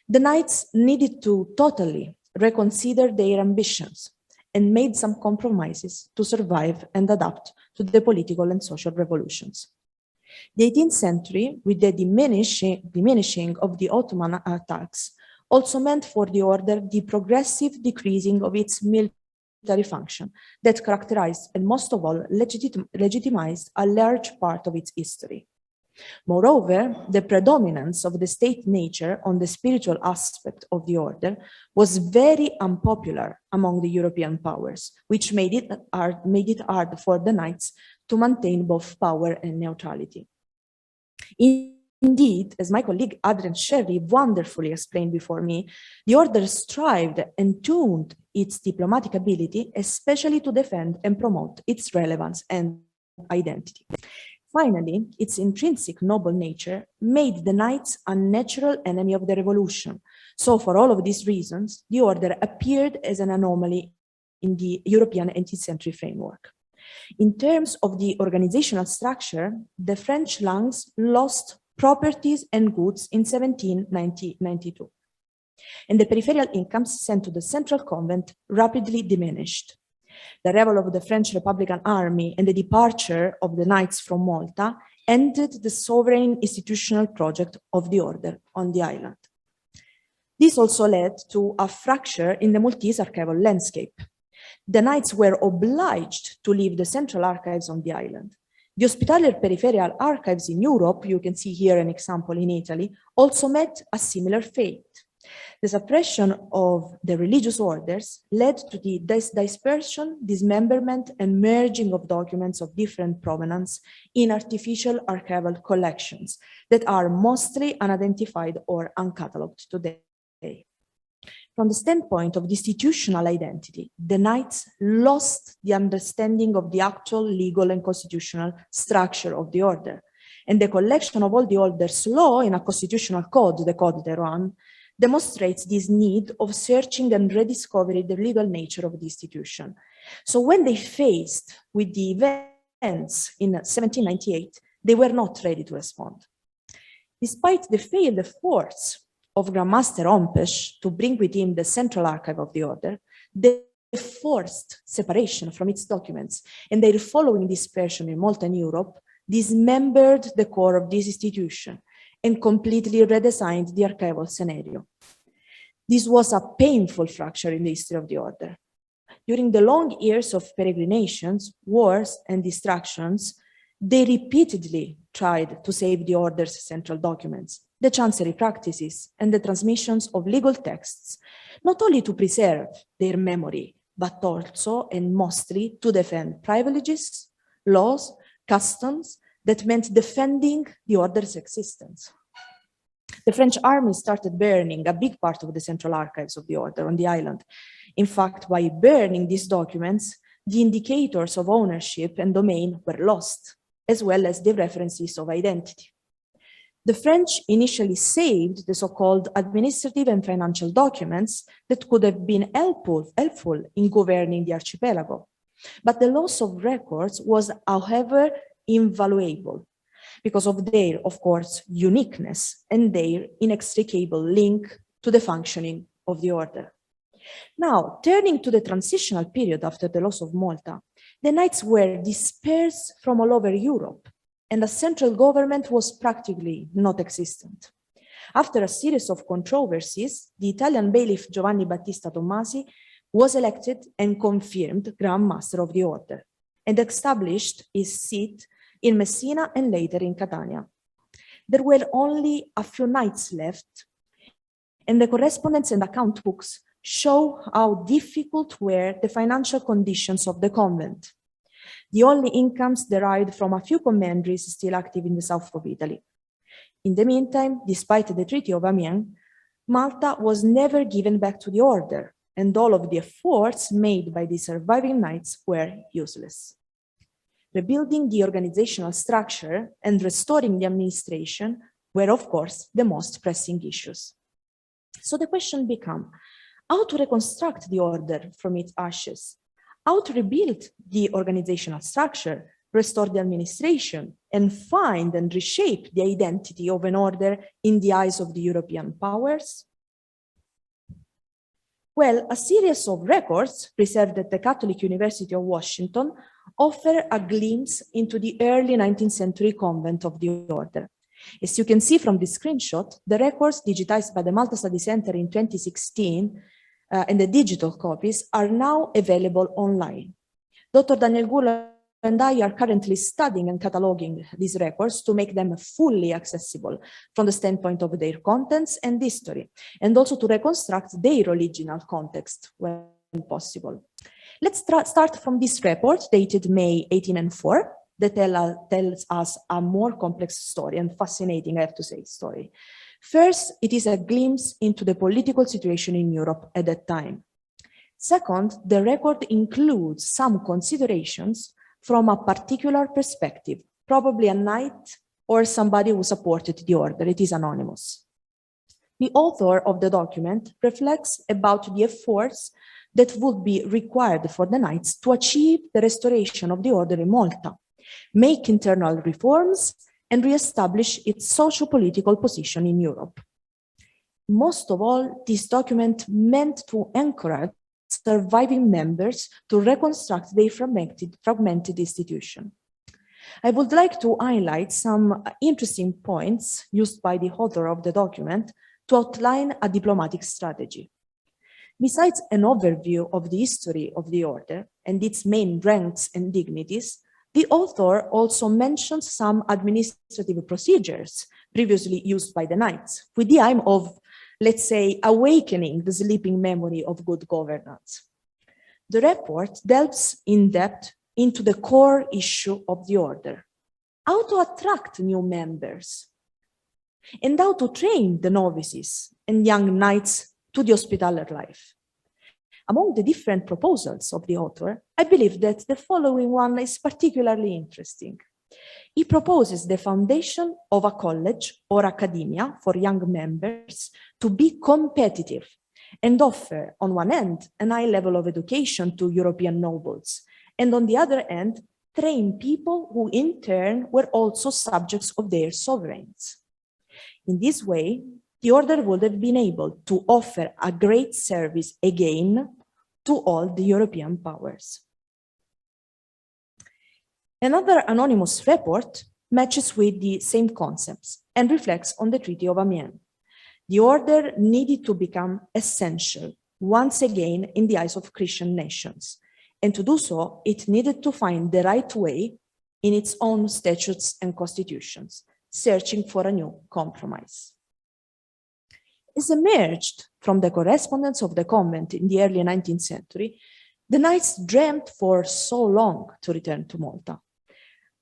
the knights needed to totally reconsider their ambitions and made some compromises to survive and adapt to the political and social revolutions. The 18th century, with the diminishing of the Ottoman attacks, also meant for the order the progressive decreasing of its military function that characterized and most of all legitimized a large part of its history. Moreover, the predominance of the state nature on the spiritual aspect of the order was very unpopular among the European powers, which made it hard for the knights to maintain both power and neutrality. Indeed, as my colleague Adrian Sherry wonderfully explained before me, the order strived and tuned its diplomatic ability, especially to defend and promote its relevance and identity. Finally, its intrinsic noble nature made the knights a natural enemy of the revolution. So for all of these reasons, the order appeared as an anomaly in the European 18th century framework. In terms of the organizational structure, the French lands lost properties and goods in 1792, and the peripheral incomes sent to the central convent rapidly diminished. The arrival of the French Republican Army and the departure of the knights from Malta ended the sovereign institutional project of the order on the island. This also led to a fracture in the Maltese archival landscape. The knights were obliged to leave the central archives on the island. The hospitalier peripheral archives in Europe, you can see here an example in Italy, also met a similar fate. The suppression of the religious orders led to the dispersion, dismemberment, and merging of documents of different provenance in artificial archival collections that are mostly unidentified or uncatalogued today. From the standpoint of the institutional identity, the knights lost the understanding of the actual legal and constitutional structure of the order, and the collection of all the order's law in a constitutional code, the Code de Rohan, demonstrates this need of searching and rediscovering the legal nature of the institution. So when they faced with the events in 1798, they were not ready to respond. Despite the failed efforts of Grand Master Hompesch to bring with him the central archive of the order, the forced separation from its documents and their following dispersion in Malta and Europe dismembered the core of this institution and completely redesigned the archival scenario. This was a painful fracture in the history of the order. During the long years of peregrinations, wars, and distractions, they repeatedly tried to save the order's central documents, the chancery practices, and the transmissions of legal texts, not only to preserve their memory, but also and mostly to defend privileges, laws, customs that meant defending the order's existence. The French army started burning a big part of the central archives of the order on the island. In fact, by burning these documents, the indicators of ownership and domain were lost, as well as the references of identity. The French initially saved the so-called administrative and financial documents that could have been helpful in governing the archipelago. But the loss of records was, however, invaluable because of their, of course, uniqueness and their inextricable link to the functioning of the order. Now, turning to the transitional period after the loss of Malta, the knights were dispersed from all over Europe, and a central government was practically not existent. After a series of controversies, the Italian bailiff Giovanni Battista Tommasi was elected and confirmed Grand Master of the Order and established his seat in Messina and later in Catania. There were only a few knights left, and the correspondence and account books show how difficult were the financial conditions of the convent. The only incomes derived from a few commanderies still active in the south of Italy. In the meantime, despite the Treaty of Amiens, Malta was never given back to the order, and all of the efforts made by the surviving knights were useless. Rebuilding the organizational structure and restoring the administration were, of course, the most pressing issues. So the question becomes, how to reconstruct the order from its ashes? How to rebuild the organizational structure, restore the administration, and find and reshape the identity of an order in the eyes of the European powers? Well, a series of records preserved at the Catholic University of Washington offer a glimpse into the early 19th century convent of the order. As you can see from the screenshot, the records digitized by the Malta Study Center in 2016 and the digital copies are now available online. Dr. Daniel Gulo and I are currently studying and cataloging these records to make them fully accessible from the standpoint of their contents and history, and also to reconstruct their original context when possible. Let's start from this report dated May 1804 that tells us a more complex story and fascinating, I have to say, story. First, it is a glimpse into the political situation in Europe at that time. Second, the record includes some considerations from a particular perspective, probably a knight or somebody who supported the order. It is anonymous. The author of the document reflects about the efforts that would be required for the knights to achieve the restoration of the order in Malta, make internal reforms, and re-establish its socio-political position in Europe. Most of all, this document meant to encourage surviving members to reconstruct their fragmented institution. I would like to highlight some interesting points used by the author of the document to outline a diplomatic strategy. Besides an overview of the history of the order and its main ranks and dignities, the author also mentions some administrative procedures previously used by the knights, with the aim of, let's say, awakening the sleeping memory of good governance. The report delves in depth into the core issue of the order: how to attract new members and how to train the novices and young knights to the hospitaller life. Among the different proposals of the author, I believe that the following one is particularly interesting. He proposes the foundation of a college or academia for young members to be competitive and offer, on one hand, a high level of education to European nobles, and on the other hand, train people who in turn were also subjects of their sovereigns. In this way, the order would have been able to offer a great service again to all the European powers. Another anonymous report matches with the same concepts and reflects on the Treaty of Amiens. The order needed to become essential once again in the eyes of Christian nations, and to do so, it needed to find the right way in its own statutes and constitutions, searching for a new compromise. As emerged from the correspondence of the convent in the early 19th century, the knights dreamt for so long to return to Malta.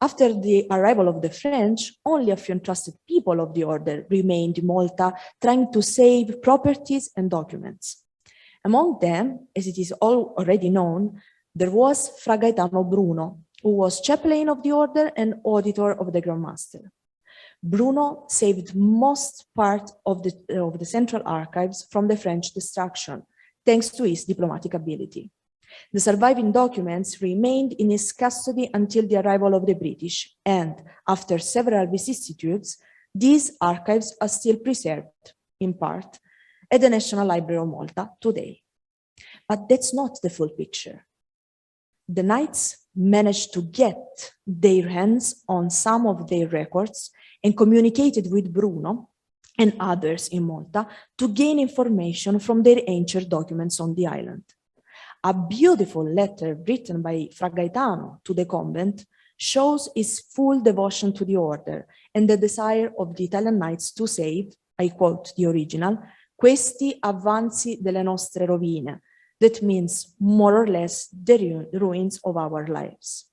After the arrival of the French, only a few entrusted people of the order remained in Malta, trying to save properties and documents. Among them, as it is already known, there was Fra Gaetano Bruno, who was chaplain of the order and auditor of the Grand Master. Bruno saved most part of the central archives from the French destruction, thanks to his diplomatic ability. The surviving documents remained in his custody until the arrival of the British, and after several vicissitudes, these archives are still preserved, in part, at the National Library of Malta today. But that's not the full picture. The knights managed to get their hands on some of their records and communicated with Bruno and others in Malta to gain information from their ancient documents on the island. A beautiful letter written by Fra Gaetano to the convent shows his full devotion to the order and the desire of the Italian knights to save, I quote the original, "questi avanzi delle nostre rovine," that means more or less the ruins of our lives.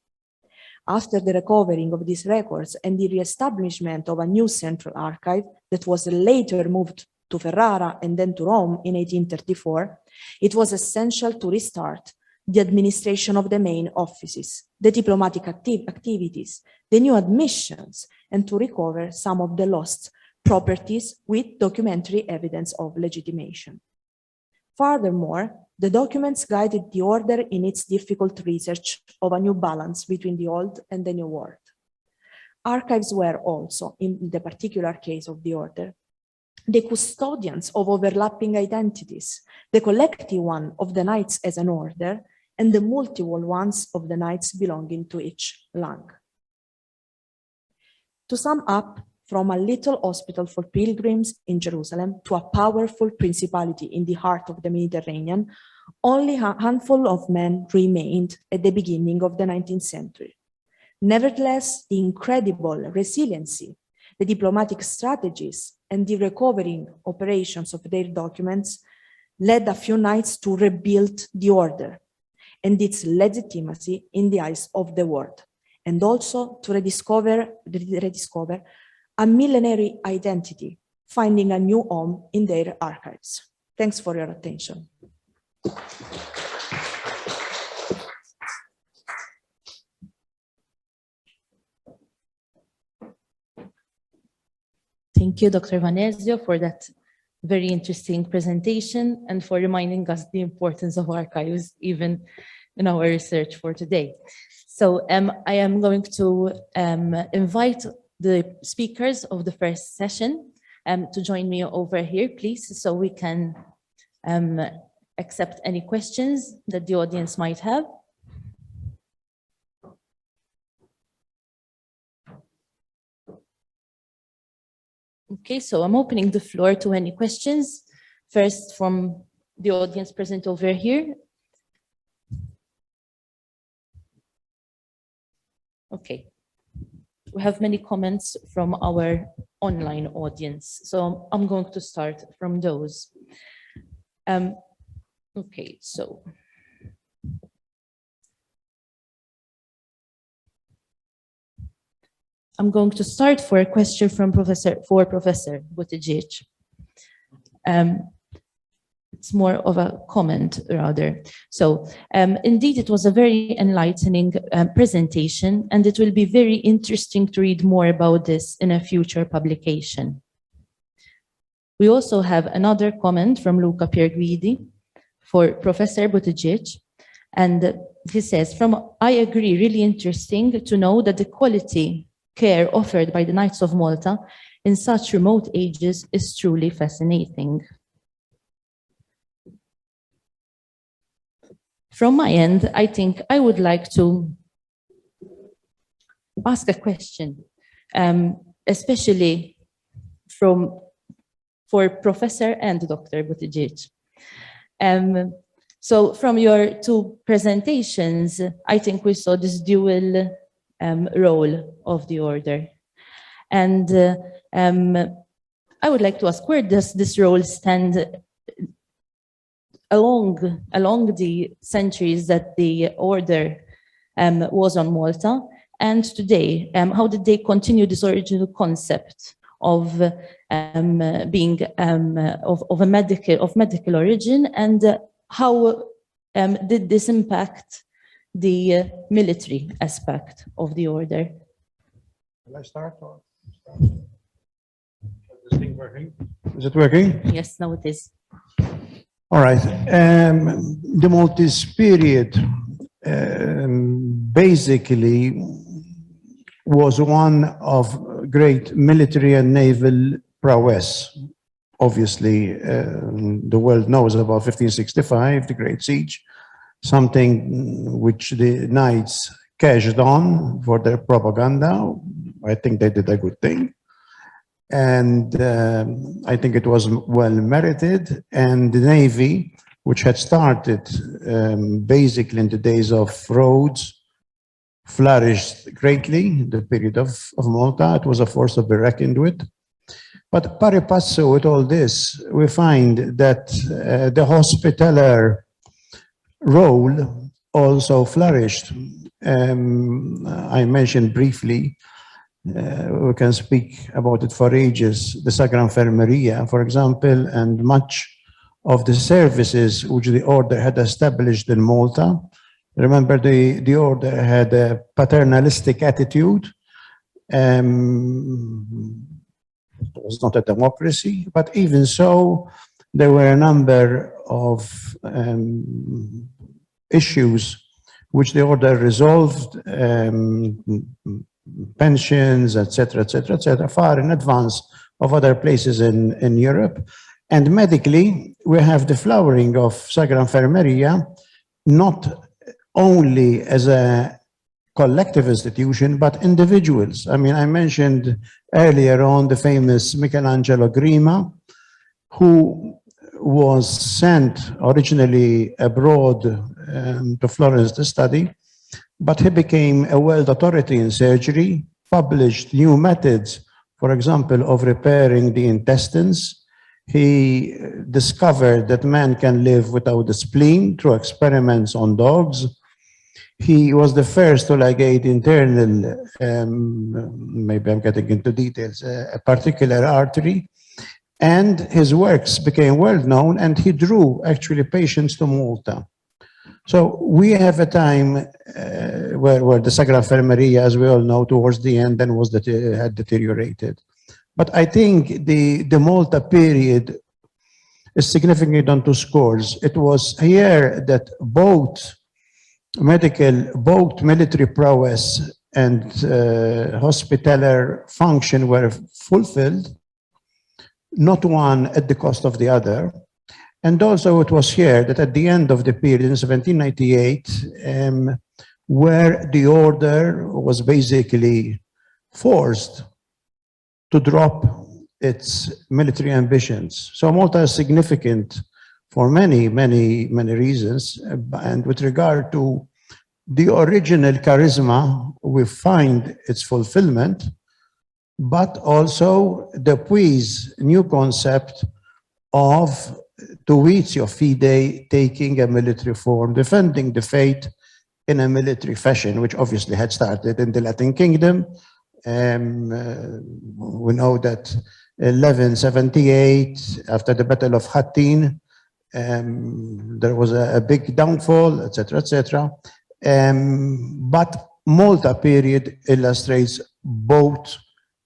After the recovering of these records and the reestablishment of a new central archive that was later moved to Ferrara and then to Rome in 1834, it was essential to restart the administration of the main offices, the diplomatic activities, the new admissions, and to recover some of the lost properties with documentary evidence of legitimation. Furthermore, the documents guided the order in its difficult research of a new balance between the old and the new world. Archives were also, in the particular case of the order, the custodians of overlapping identities, the collective one of the knights as an order, and the multiple ones of the knights belonging to each lang. To sum up, from a little hospital for pilgrims in Jerusalem to a powerful principality in the heart of the Mediterranean, only a handful of men remained at the beginning of the 19th century. Nevertheless, the incredible resiliency, the diplomatic strategies, and the recovering operations of their documents led a few knights to rebuild the order and its legitimacy in the eyes of the world, and also to rediscover a millenary identity, finding a new home in their archives. Thanks for your attention. Thank you, Dr. Vanesio, for that very interesting presentation and for reminding us the importance of archives, even in our research for today. So I am going to invite the speakers of the first session to join me over here, please, so we can accept any questions that the audience might have. Okay, so I'm opening the floor to any questions. First from the audience present over here. Okay, we have many comments from our online audience, so I'm going to start from those. Okay, so I'm going to start for a question from Professor Buttigieg. It's more of a comment rather. So indeed, it was a very enlightening presentation, and it will be very interesting to read more about this in a future publication. We also have another comment from Luca Pierguidi for Professor Buttigieg, and he says, I agree, really interesting to know that the quality care offered by the Knights of Malta in such remote ages is truly fascinating. From my end, I think I would like to ask a question, especially for Professor and Dr. Buttigieg. So from your two presentations, I think we saw this dual role of the order. And I would like to ask, where does this role stand along the centuries that the order was on Malta, and today, how did they continue this original concept of being of medical origin, and how did this impact the military aspect of the order? Will I start? Or start? Is this thing working? Is it working? Yes, now it is. All right. The Maltese period basically was one of great military and naval prowess. Obviously, the world knows about 1565, the Great Siege, something which the knights cashed on for their propaganda. I think they did a good thing. And I think it was well merited. And the Navy, which had started basically in the days of Rhodes, flourished greatly in the period of Malta. It was a force to be reckoned with. But pari passu with all this, we find that the hospitaller role also flourished. I mentioned briefly, we can speak about it for ages, the Sacra Infermeria, for example, and much of the services which the order had established in Malta. Remember, the order had a paternalistic attitude. It was not a democracy, but even so, there were a number of issues which the order resolved, pensions, etc., far in advance of other places in Europe. And medically, we have the flowering of Sacra Infermeria, not only as a collective institution, but individuals. I mean, I mentioned earlier on the famous Michelangelo Grima, who was sent originally abroad to Florence to study, but he became a world authority in surgery, published new methods, for example, of repairing the intestines. He discovered that man can live without a spleen through experiments on dogs. He was the first to ligate internal, maybe I'm getting into details, a particular artery. And his works became well known, and he drew actually patients to Malta. So we have a time where the Sacra Infermeria, as we all know, towards the end then had deteriorated. But I think the Malta period is significant on two scores. It was here that both military prowess and hospitaller function were fulfilled, not one at the cost of the other. And also it was here that at the end of the period in 1798, where the order was basically forced to drop its military ambitions. So Malta is significant for many reasons. And with regard to the original charisma, we find its fulfillment, but also the Pui's new concept of Tuitio Fidei taking a military form, defending the faith in a military fashion, which obviously had started in the Latin Kingdom. We know that 1178, after the Battle of Hattin, there was a big downfall, etc. But Malta period illustrates both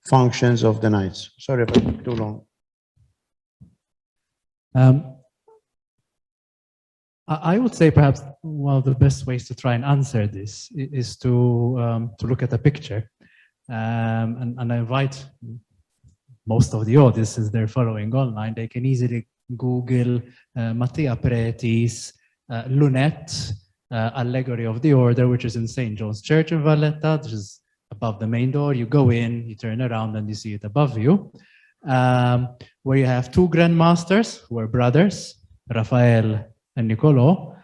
functions of the knights. Sorry if I took too long. I would say perhaps one of the best ways to try and answer this is to look at a picture. And I invite most of the audience, since they're following online, they can easily Google Mattia Preti's lunette allegory of the order, which is in St. John's Church in Valletta, which is above the main door. You go in, you turn around, and you see it above you, where you have two grandmasters who are brothers, Raphael and Niccolò.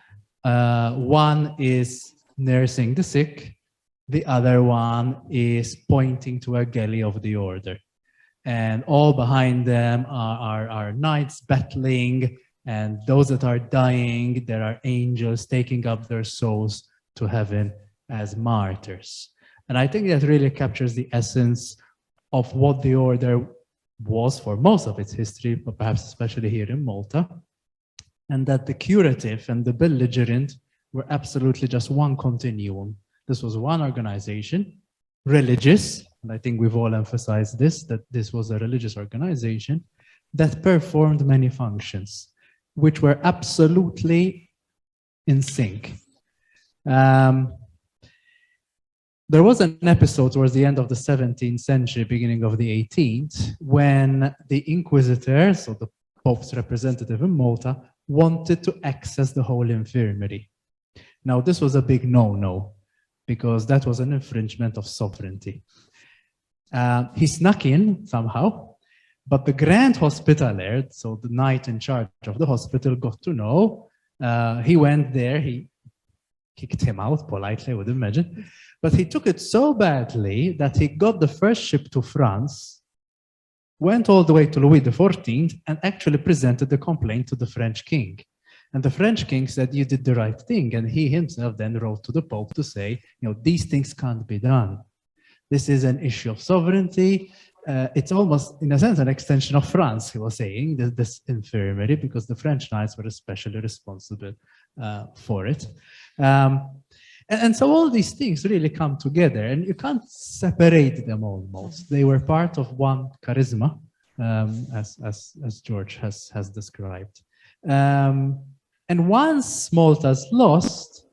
One is nursing the sick, the other one is pointing to a galley of the order. And all behind them are knights battling, and those that are dying, there are angels taking up their souls to heaven as martyrs. And I think that really captures the essence of what the order was for most of its history, but perhaps especially here in Malta, and that the curative and the belligerent were absolutely just one continuum. This was one organization, religious, and I think we've all emphasized this, that this was a religious organization that performed many functions, which were absolutely in sync. There was an episode towards the end of the 17th century, beginning of the 18th, when the Inquisitor, so the Pope's representative in Malta, wanted to access the whole infirmary. Now, this was a big no-no, because that was an infringement of sovereignty. He snuck in somehow, but the Grand Hospitaller, so the knight in charge of the hospital, got to know. He went there, he kicked him out politely, I would imagine, but he took it so badly that he got the first ship to France, went all the way to Louis XIV, and actually presented the complaint to the French king. And the French king said, you did the right thing. And he himself then wrote to the Pope to say, these things can't be done. This is an issue of sovereignty. It's almost, in a sense, an extension of France, he was saying, this infirmary, because the French knights were especially responsible for it. And so all these things really come together, and you can't separate them almost. They were part of one charisma, as George has described. And once Malta's lost,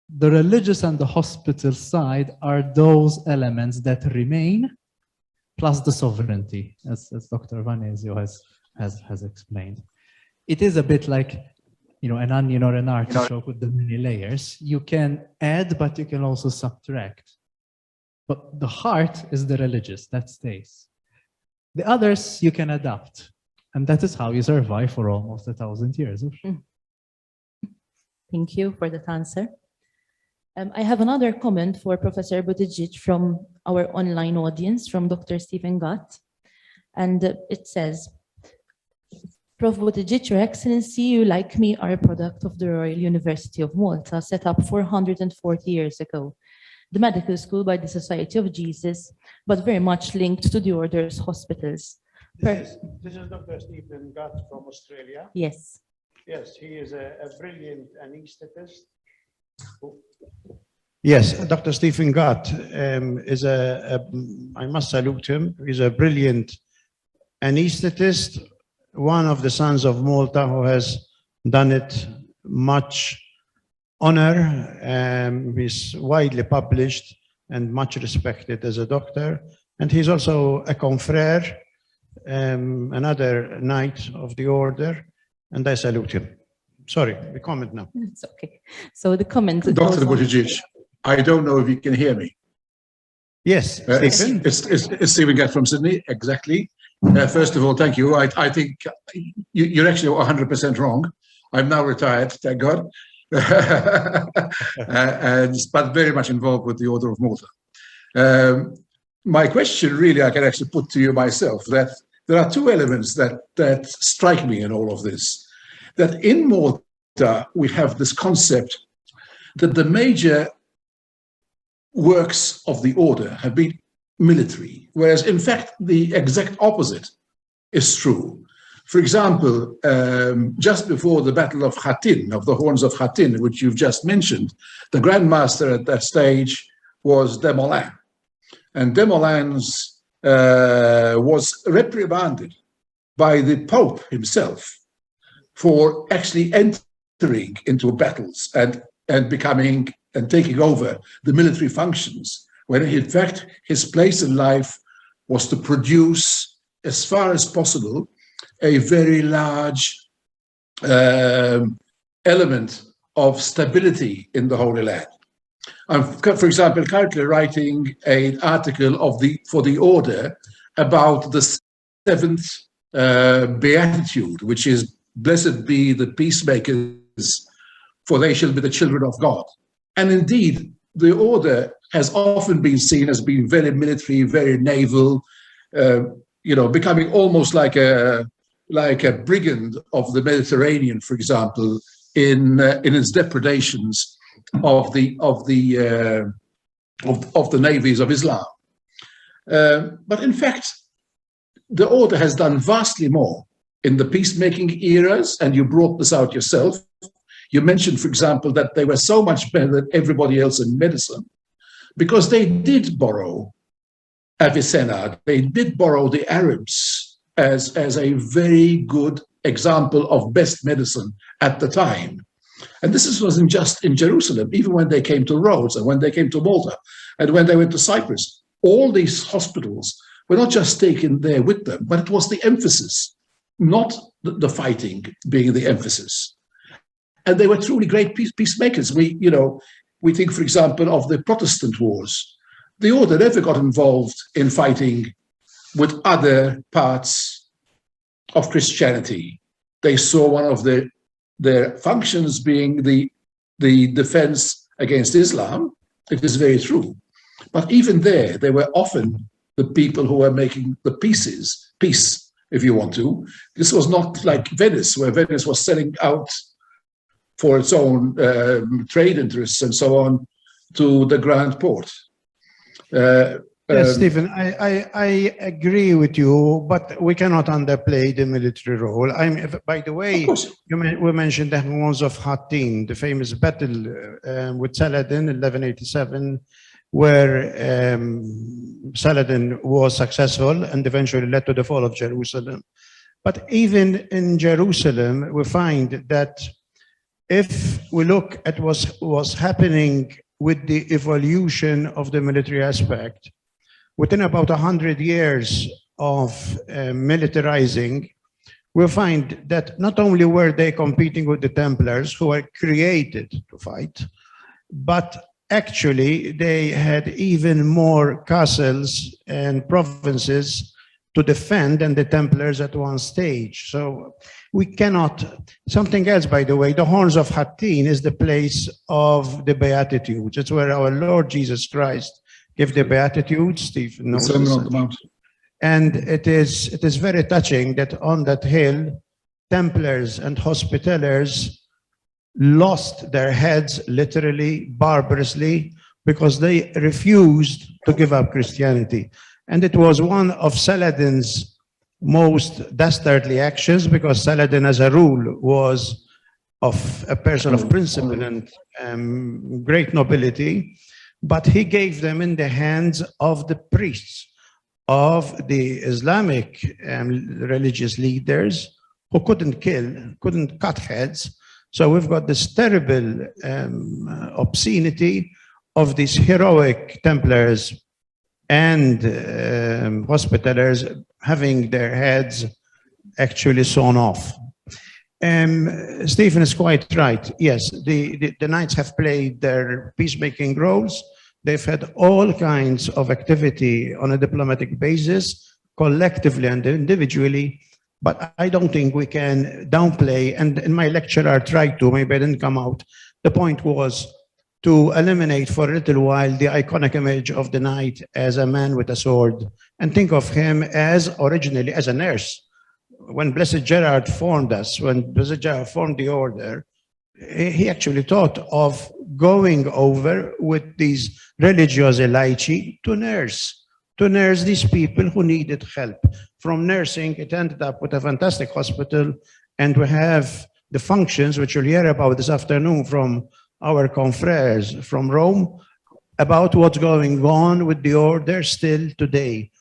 the religious and the hospital side are those elements that remain, plus the sovereignty, as Dr. Vanesio has explained. It is a bit like, an onion or an artichoke with the many layers. You can add, but you can also subtract. But the heart is the religious, that stays. The others you can adapt. And that is how you survive for almost 1,000 years. Thank you for that answer. I have another comment for Professor Buttigieg from our online audience, from Dr. Stephen Gott. And it says, Prof. Buttigieg, Your Excellency, you like me are a product of the Royal University of Malta, set up 440 years ago. The medical school by the Society of Jesus, but very much linked to the Order's hospitals. This is Dr. Stephen Gott from Australia. Yes. Yes, he is a brilliant anesthetist. Yes, Dr. Stephen Gott is I must salute him. He's a brilliant anesthetist, one of the sons of Malta who has done it much honor. He's widely published and much respected as a doctor. And he's also a confrere, another knight of the order, and I salute him. Sorry, the comment now. It's okay. So the comment. Dr. Buttigieg, I don't know if you can hear me. Yes, Stephen. It's Stephen Gett from Sydney, exactly. First of all, thank you. I think you're actually 100% wrong. I'm now retired, thank God. But very much involved with the Order of Malta. My question really I can actually put to you myself, that there are two elements that strike me in all of this. That in Malta, we have this concept that the major works of the order have been military, whereas in fact, the exact opposite is true. For example, just before the Battle of Hattin, of the Horns of Hattin, which you've just mentioned, the Grand Master at that stage was Desmoulins. And Desmoulins was reprimanded by the Pope himself for actually entering into battles and becoming and taking over the military functions, when in fact his place in life was to produce, as far as possible, a very large element of stability in the Holy Land. I'm, for example, currently writing an article for the Order about the seventh beatitude, which is, "Blessed be the peacemakers, for they shall be the children of God." And indeed, the Order has often been seen as being very military, very naval, becoming almost like a brigand of the Mediterranean, for example, in its depredations of the navies of Islam. But in fact, the Order has done vastly more in the peacemaking eras, and you brought this out yourself. You mentioned, for example, that they were so much better than everybody else in medicine because they did borrow Avicenna, they did borrow the Arabs as a very good example of best medicine at the time. And this wasn't just in Jerusalem, even when they came to Rhodes and when they came to Malta and when they went to Cyprus. All these hospitals were not just taken there with them, but it was the emphasis, not the fighting being the emphasis. And they were truly great peacemakers. We think, for example, of the Protestant wars. The Order never got involved in fighting with other parts of Christianity. They saw one of their functions being the defense against Islam. It is very true. But even there, they were often the people who were making the peace, if you want to. This was not like Venice, where Venice was selling out for its own trade interests and so on to the Grand Port. Yes, Stephen, I agree with you, but we cannot underplay the military role. By the way, we mentioned the Wars of Hattin, the famous battle with Saladin in 1187, where Saladin was successful and eventually led to the fall of Jerusalem. But even in Jerusalem, we find that if we look at what was happening with the evolution of the military aspect, within about 100 years of militarizing, we find that not only were they competing with the Templars, who were created to fight, but actually they had even more castles and provinces to defend than the Templars at one stage. So we cannot, something else, by the way, the Horns of Hattin is the place of the Beatitudes. It's where our Lord Jesus Christ gave the Beatitudes, Stephen knows Sermon this. on the Mount. And it is very touching that on that hill, Templars and Hospitallers lost their heads literally, barbarously, because they refused to give up Christianity. And it was one of Saladin's most dastardly actions, because Saladin, as a rule, was of a person of principle and great nobility, but he gave them in the hands of the priests, of the Islamic religious leaders, who couldn't kill, couldn't cut heads. So we've got this terrible obscenity of these heroic Templars and Hospitallers having their heads actually sawn off. Stephen is quite right. Yes, the Knights have played their peacemaking roles. They've had all kinds of activity on a diplomatic basis, collectively and individually, but I don't think we can downplay, and in my lecture I tried to, maybe I didn't come out. The point was to eliminate for a little while the iconic image of the knight as a man with a sword, and think of him as originally as a nurse. When Blessed Gerard formed us, when Blessed Gerard formed the order, he actually thought of going over with these religiosi laici to nurse these people who needed help. From nursing, it ended up with a fantastic hospital, and we have the functions, which you'll hear about this afternoon from our confreres from Rome, about what's going on with the order still today,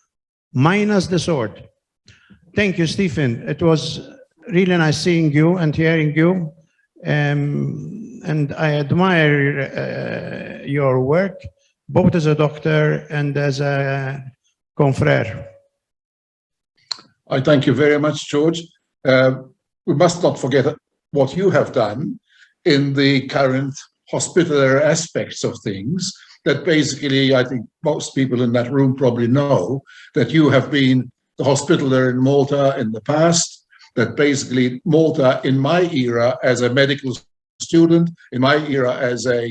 minus the sword. Thank you, Stephen. It was really nice seeing you and hearing you. And I admire your work, both as a doctor and as a confrere. I thank you very much, George. We must not forget what you have done in the current hospitaller aspects of things, that basically, I think most people in that room probably know that you have been the hospitaller in Malta in the past, that basically Malta in my era as a medical student, in my era as a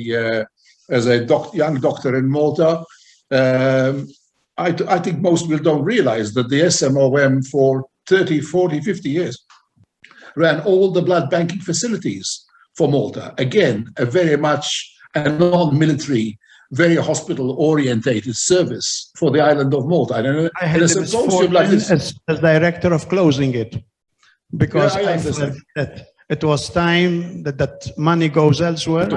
young doctor in Malta, I think most people don't realize that the SMOM for 30, 40, 50 years ran all the blood banking facilities for Malta. Again, a very much a non-military, very hospital-orientated service for the island of Malta. I had the misfortune as director of closing it, because I felt that it was time that money goes elsewhere,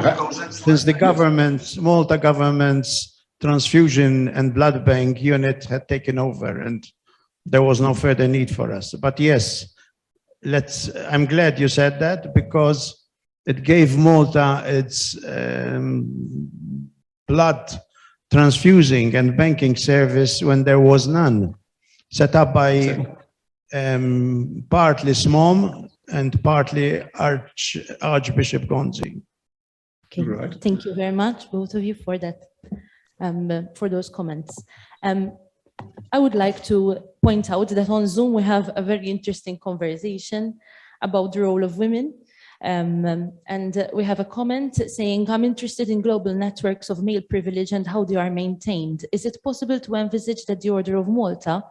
since the government, Malta government's transfusion and blood bank unit had taken over, and there was no further need for us. But yes, I'm glad you said that, because it gave Malta its blood transfusing and banking service when there was none, set up by partly SMOM and partly Archbishop Gonzi. Okay. Right. Thank you very much, both of you, for that, for those comments. I would like to point out that on Zoom we have a very interesting conversation about the role of women. And we have a comment saying, I'm interested in global networks of male privilege and how they are maintained. Is it possible to envisage that the Order of Malta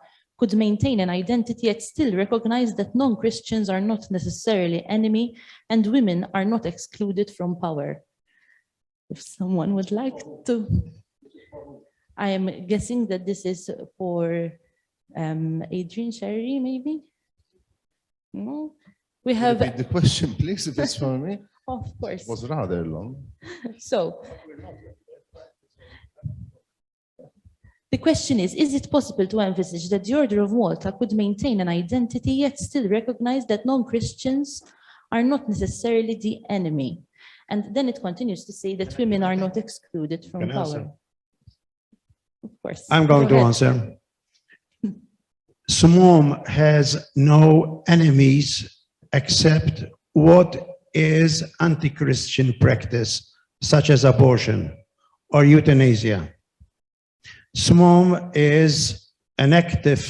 could maintain an identity yet still recognize that non-Christians are not necessarily enemy and women are not excluded from power? If someone would like to. I am guessing that this is for Adrian Sherry, maybe? No? We have, Repeat the question, please, if it's for me. of course. It was rather long. So, the question is it possible to envisage that the Order of Malta could maintain an identity yet still recognize that non-Christians are not necessarily the enemy? And then it continues to say that women are not excluded from Can I answer? power. Of course. I'm going Go to ahead. answer. SMOM has no enemies except what is anti-Christian practice, such as abortion or euthanasia. SMOM is an active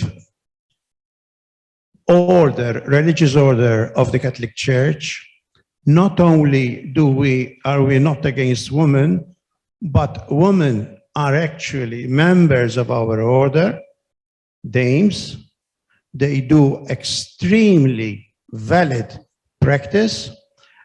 order, religious order of the Catholic Church. Not only are we not against women, but women are actually members of our order, dames. They do extremely valid practice.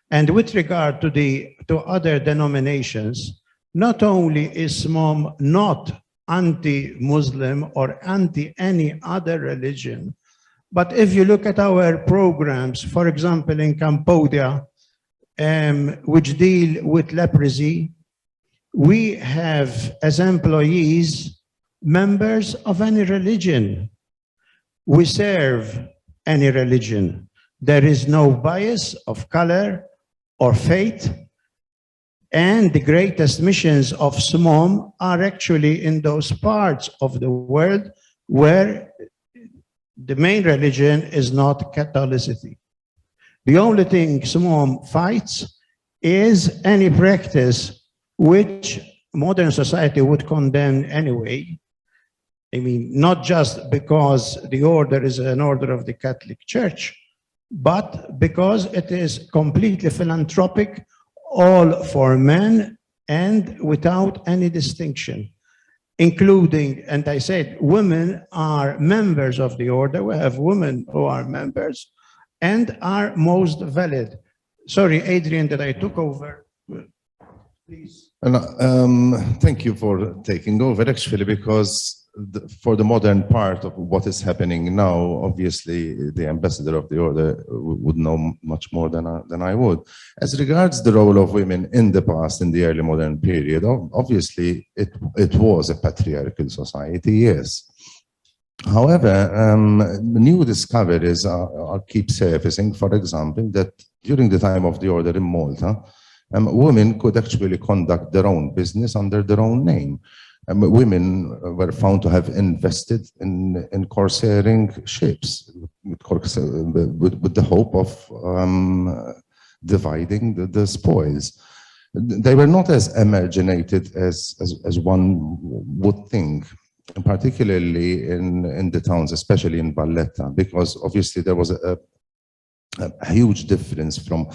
And with regard to other denominations, not only is SMOM not anti-Muslim or anti any other religion, but if you look at our programs, for example, in Cambodia, which deal with leprosy, we have as employees members of any religion. We serve any religion. There is no bias of color or faith. And the greatest missions of SMOM are actually in those parts of the world where the main religion is not Catholicity. The only thing SMOM fights is any practice which modern society would condemn anyway. I mean, not just because the order is an order of the Catholic Church, but because it is completely philanthropic, all for men and without any distinction, including, and I said, women are members of the order. We have women who are members and are most valid. Sorry, Adrian, that I took over. Please. Thank you for taking over, actually, because for the modern part of what is happening now, obviously the ambassador of the order would know much more than I would. As regards the role of women in the past, in the early modern period, obviously it was a patriarchal society, yes. However, new discoveries keep surfacing, for example, that during the time of the order in Malta, women could actually conduct their own business under their own name. Women were found to have invested in corsairing ships with the hope of dividing the spoils. They were not as emarginated as one would think, particularly in the towns, especially in Valletta, because obviously there was a huge difference from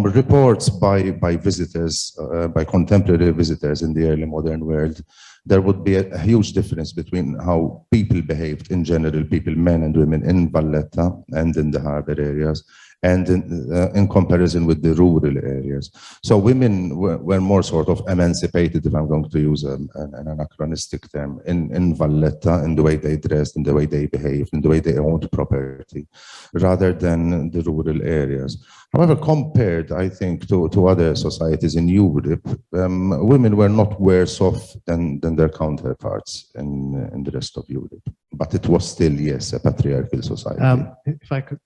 reports by visitors, by contemporary visitors in the early modern world. There would be a huge difference between how people behaved in general, people, men and women in Valletta and in the harbour areas, and in comparison with the rural areas. So women were more sort of emancipated, if I'm going to use an anachronistic term, in Valletta, in the way they dressed, in the way they behaved, in the way they owned property, rather than the rural areas. However, compared, I think, to other societies in Europe, women were not worse off than their counterparts in the rest of Europe. But it was still, yes, a patriarchal society. If I could,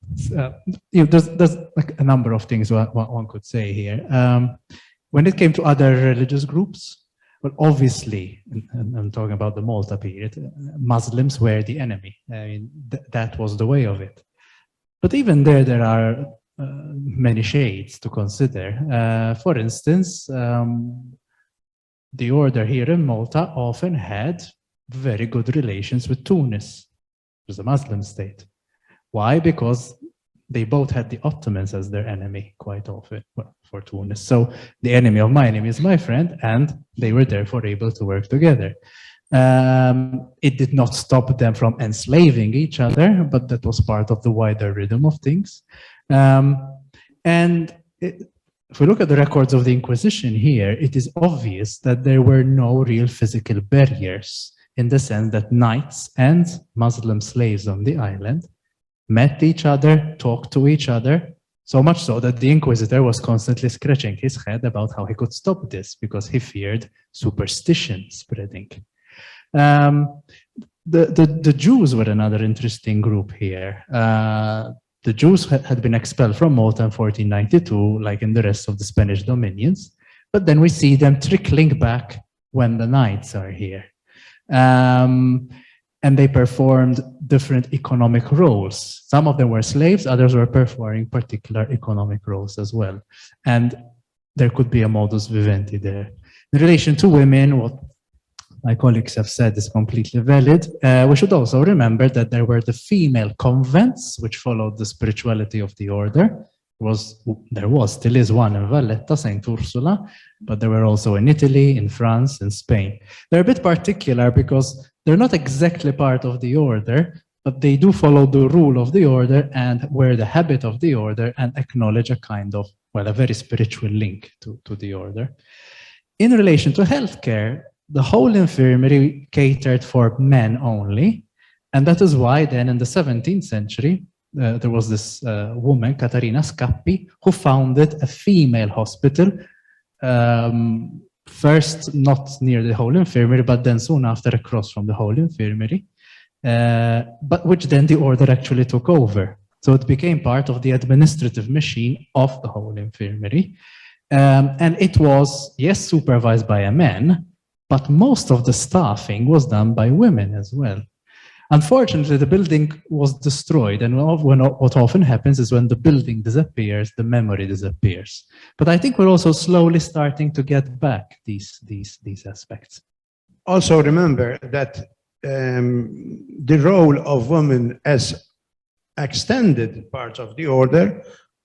there's like a number of things one could say here. When it came to other religious groups, well, obviously, and I'm talking about the Malta period, Muslims were the enemy. I mean, that was the way of it. But even there are many shades to consider. For instance, the order here in Malta often had very good relations with Tunis, which was a Muslim state. Why? Because they both had the Ottomans as their enemy quite often, well, for Tunis. So the enemy of my enemy is my friend, and they were therefore able to work together. It did not stop them from enslaving each other, but that was part of the wider rhythm of things. If we look at the records of the Inquisition here, it is obvious that there were no real physical barriers, in the sense that knights and Muslim slaves on the island met each other, talked to each other, so much so that the Inquisitor was constantly scratching his head about how he could stop this, because he feared superstition spreading. The Jews were another interesting group here. The Jews had been expelled from Malta in 1492, like in the rest of the Spanish dominions, but then we see them trickling back when the knights are here. And they performed different economic roles. Some of them were slaves, others were performing particular economic roles as well. And there could be a modus vivendi there. In relation to women, what my colleagues have said is completely valid. We should also remember that there were the female convents, which followed the spirituality of the order. Still is one in Valletta, St. Ursula, but there were also in Italy, in France, in Spain. They're a bit particular because they're not exactly part of the order, but they do follow the rule of the order and wear the habit of the order and acknowledge a kind of, well, a very spiritual link to the order. In relation to healthcare, the whole infirmary catered for men only, and that is why then in the 17th century, there was this woman, Caterina Scappi, who founded a female hospital, first not near the whole infirmary, but then soon after across from the whole infirmary, but which then the order actually took over. So it became part of the administrative machine of the whole infirmary. And it was, yes, supervised by a man, but most of the staffing was done by women as well. Unfortunately, the building was destroyed, and what often happens is when the building disappears, the memory disappears. But I think we're also slowly starting to get back these aspects. Also remember that the role of women as extended part of the order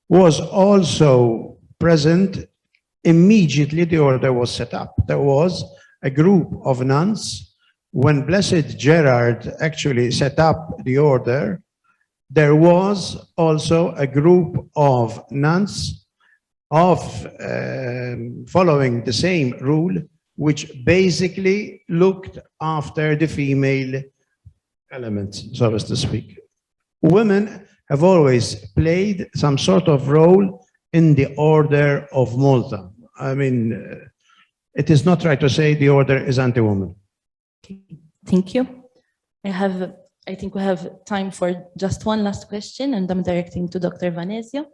was also present immediately the order was set up. There was a group of nuns. When Blessed Gerard actually set up the order, there was also a group of nuns following the same rule, which basically looked after the female elements, so as to speak. Women have always played some sort of role in the Order of Malta. I mean, it is not right to say the order is anti-woman. Thank you. I think we have time for just one last question, and I'm directing to Dr. Vanesio.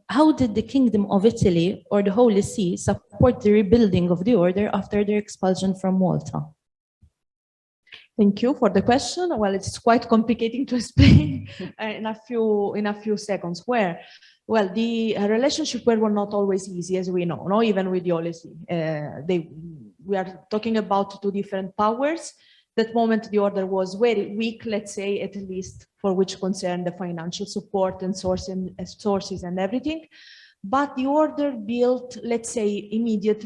How did the Kingdom of Italy or the Holy See support the rebuilding of the order after their expulsion from Malta? Thank you for the question. Well, it's quite complicated to explain in a few seconds. Well, the relationship were not always easy, as we know, no? Even with the Holy See. We are talking about two different powers. That moment, the order was very weak, let's say, at least for which concern the financial support and sources and everything. But the order built, let's say,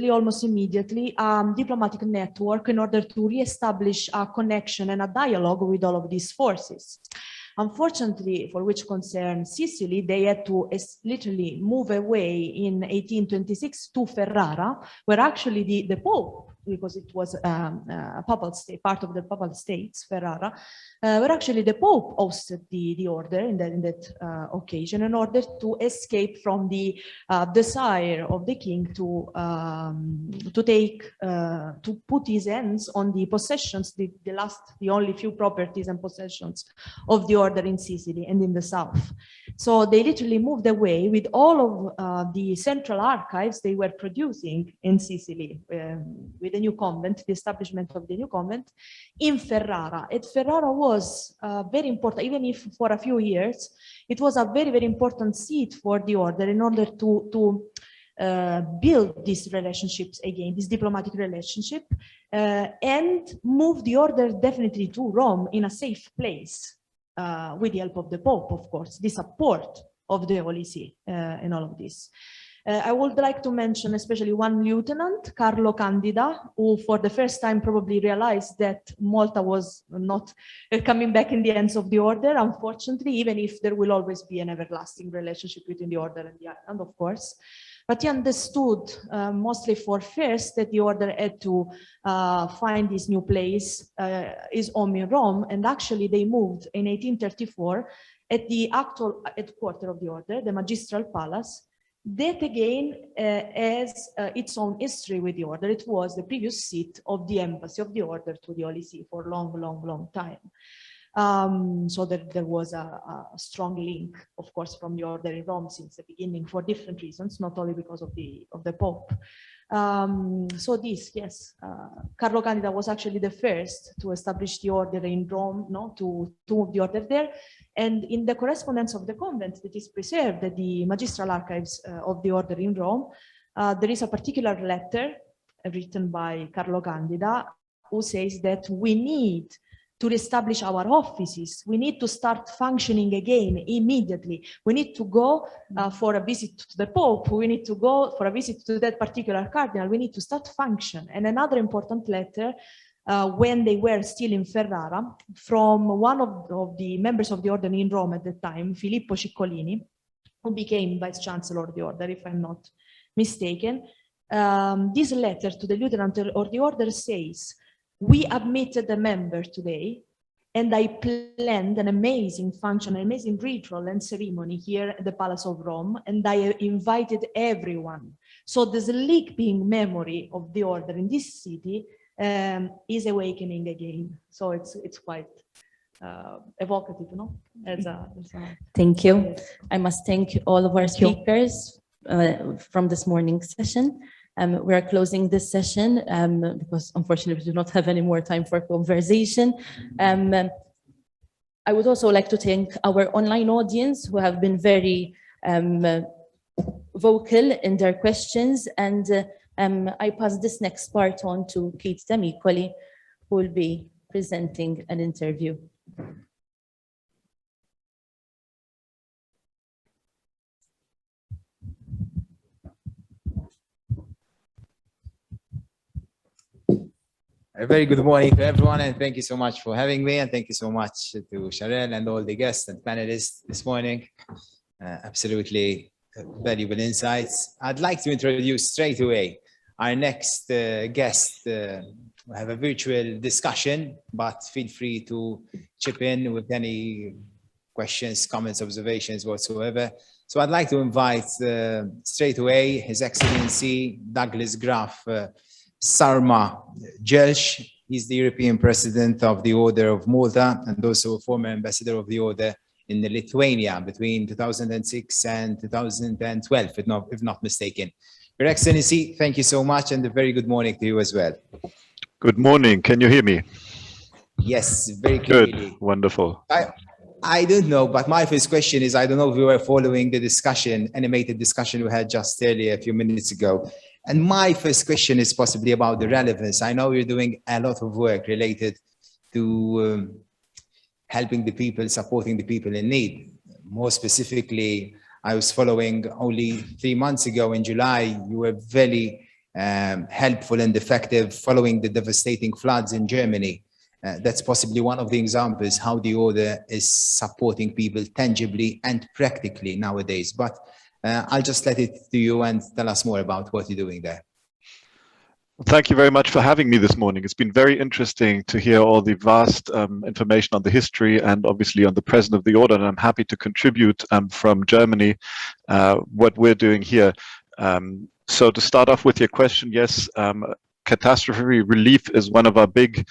almost immediately, diplomatic network in order to reestablish a connection and a dialogue with all of these forces. Unfortunately, for which concern Sicily, they had to literally move away in 1826 to Ferrara, where actually the Pope, because it was a papal state, part of the papal states, Ferrara, where actually the Pope hosted the order in that occasion in order to escape from the desire of the king to put his hands on the possessions, the only few properties and possessions of the order in Sicily and in the south. So they literally moved away with all of the central archives they were producing in Sicily with the new convent, the establishment of the new convent in Ferrara. And Ferrara was very important, even if for a few years, it was a very, very important seat for the order in order to build these relationships again, this diplomatic relationship, and move the order definitely to Rome in a safe place with the help of the Pope, of course, the support of the Holy See in all of this. I would like to mention especially one lieutenant, Carlo Candida, who for the first time probably realized that Malta was not coming back in the hands of the order, unfortunately, even if there will always be an everlasting relationship between the order and the island, of course. But he understood, mostly for first, that the order had to find this new place, his home in Rome, and actually they moved in 1834 at the actual headquarters of the order, the Magistral Palace. That again has its own history with the order. It was the previous seat of the embassy of the order to the Holy See for a long time. So that there was a strong link, of course, from the order in Rome since the beginning for different reasons, not only because of the Pope. So this, yes, Carlo Candida was actually the first to establish the order in Rome, no, to move the order there. And in the correspondence of the convent that is preserved at the magistral archives of the order in Rome, there is a particular letter written by Carlo Candida who says that we need to reestablish our offices. We need to start functioning again immediately. We need to go for a visit to the Pope. We need to go for a visit to that particular cardinal. We need to start function. And another important letter, when they were still in Ferrara, from one of the members of the order in Rome at the time, Filippo Ciccolini, who became vice chancellor of the order, if I'm not mistaken. This letter to the lieutenant of the order says, "We admitted a member today, and I planned an amazing function, an amazing ritual and ceremony here at the Palace of Rome, and I invited everyone." So the sleeping memory of the order in this city is awakening again. So it's quite evocative, no? Thank you. I must thank all of our speakers from this morning's session. We are closing this session because unfortunately we do not have any more time for conversation. I would also like to thank our online audience who have been very vocal in their questions, and I pass this next part on to Kate D'Amicoli, who will be presenting an interview. A very good morning to everyone, and thank you so much for having me, and thank you so much to Sharel and all the guests and panelists this morning. Absolutely valuable insights. I'd like to introduce straight away our next guest. We have a virtual discussion, but feel free to chip in with any questions, comments, observations whatsoever. So I'd like to invite straight away His Excellency Douglas Graf Sarma Jelsh. He's the European President of the Order of Malta and also a former ambassador of the Order in Lithuania between 2006 and 2012, if not mistaken. Your Excellency, thank you so much, and a very good morning to you as well. Good morning. Can you hear me? Yes, very clearly. Good. Wonderful. I don't know, but my first question is, I don't know if you were following the discussion, animated discussion we had just earlier a few minutes ago. And my first question is possibly about the relevance. I know you're doing a lot of work related to helping the people, supporting the people in need. More specifically, I was following only 3 months ago in July, you were very helpful and effective following the devastating floods in Germany. That's possibly one of the examples how the order is supporting people tangibly and practically nowadays. But I'll just let it to you and tell us more about what you're doing there. Thank you very much for having me this morning. It's been very interesting to hear all the vast information on the history and obviously on the President of the Order, and I'm happy to contribute from Germany what we're doing here. So to start off with your question, yes, catastrophe relief is one of our big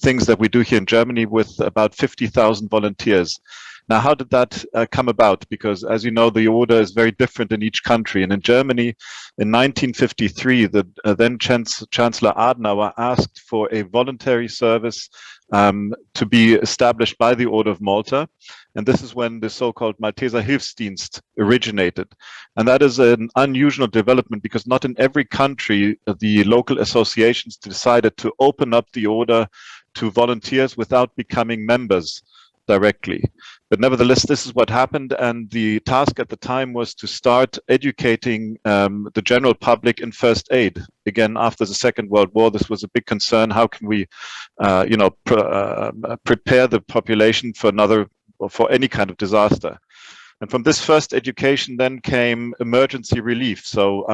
things that we do here in Germany with about 50,000 volunteers. Now, how did that come about? Because as you know, the order is very different in each country. And in Germany, in 1953, the then Chancellor Adenauer asked for a voluntary service to be established by the Order of Malta. And this is when the so-called Malteser Hilfsdienst originated. And that is an unusual development because not in every country, the local associations decided to open up the order to volunteers without becoming members. directly. But nevertheless, this is what happened, and the task at the time was to start educating the general public in first aid. Again, after the Second World War, this was a big concern. How can we, prepare the population for any kind of disaster? And from this first education then came emergency relief. So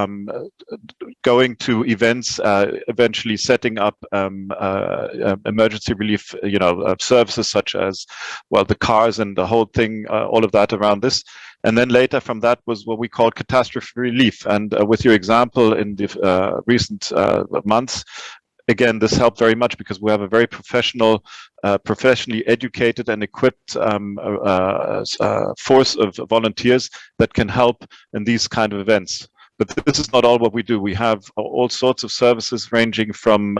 going to events, eventually setting up emergency relief, services such as, well, the cars and the whole thing, all of that around this. And then later from that was what we called catastrophe relief. And with your example in the recent months, again, this helped very much because we have a very professionally educated and equipped force of volunteers that can help in these kind of events. But this is not all what we do. We have all sorts of services ranging from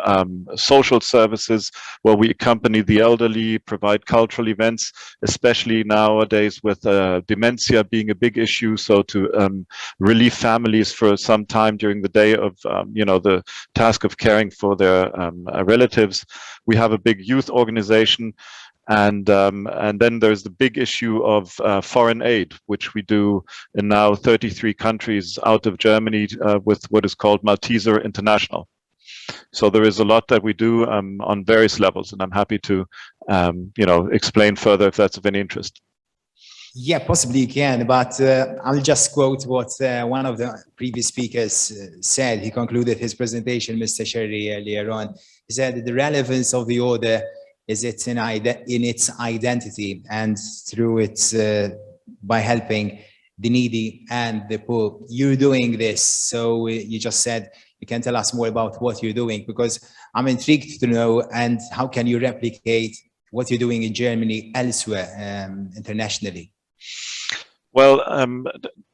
social services where we accompany the elderly, provide cultural events, especially nowadays with dementia being a big issue. So to relieve families for some time during the day of, the task of caring for their relatives. We have a big youth organization. And then there's the big issue of foreign aid, which we do in now 33 countries out of Germany with what is called Maltese International. So there is a lot that we do on various levels, and I'm happy to, explain further if that's of any interest. Yeah, possibly you can, but I'll just quote what one of the previous speakers said. He concluded his presentation, Mr. Sherry, earlier on. He said the relevance of the order is it's in its identity, and through its by helping the needy and the poor. You're doing this, so you just said you can tell us more about what you're doing, because I'm intrigued to know, and how can you replicate what you're doing in Germany elsewhere internationally? Well,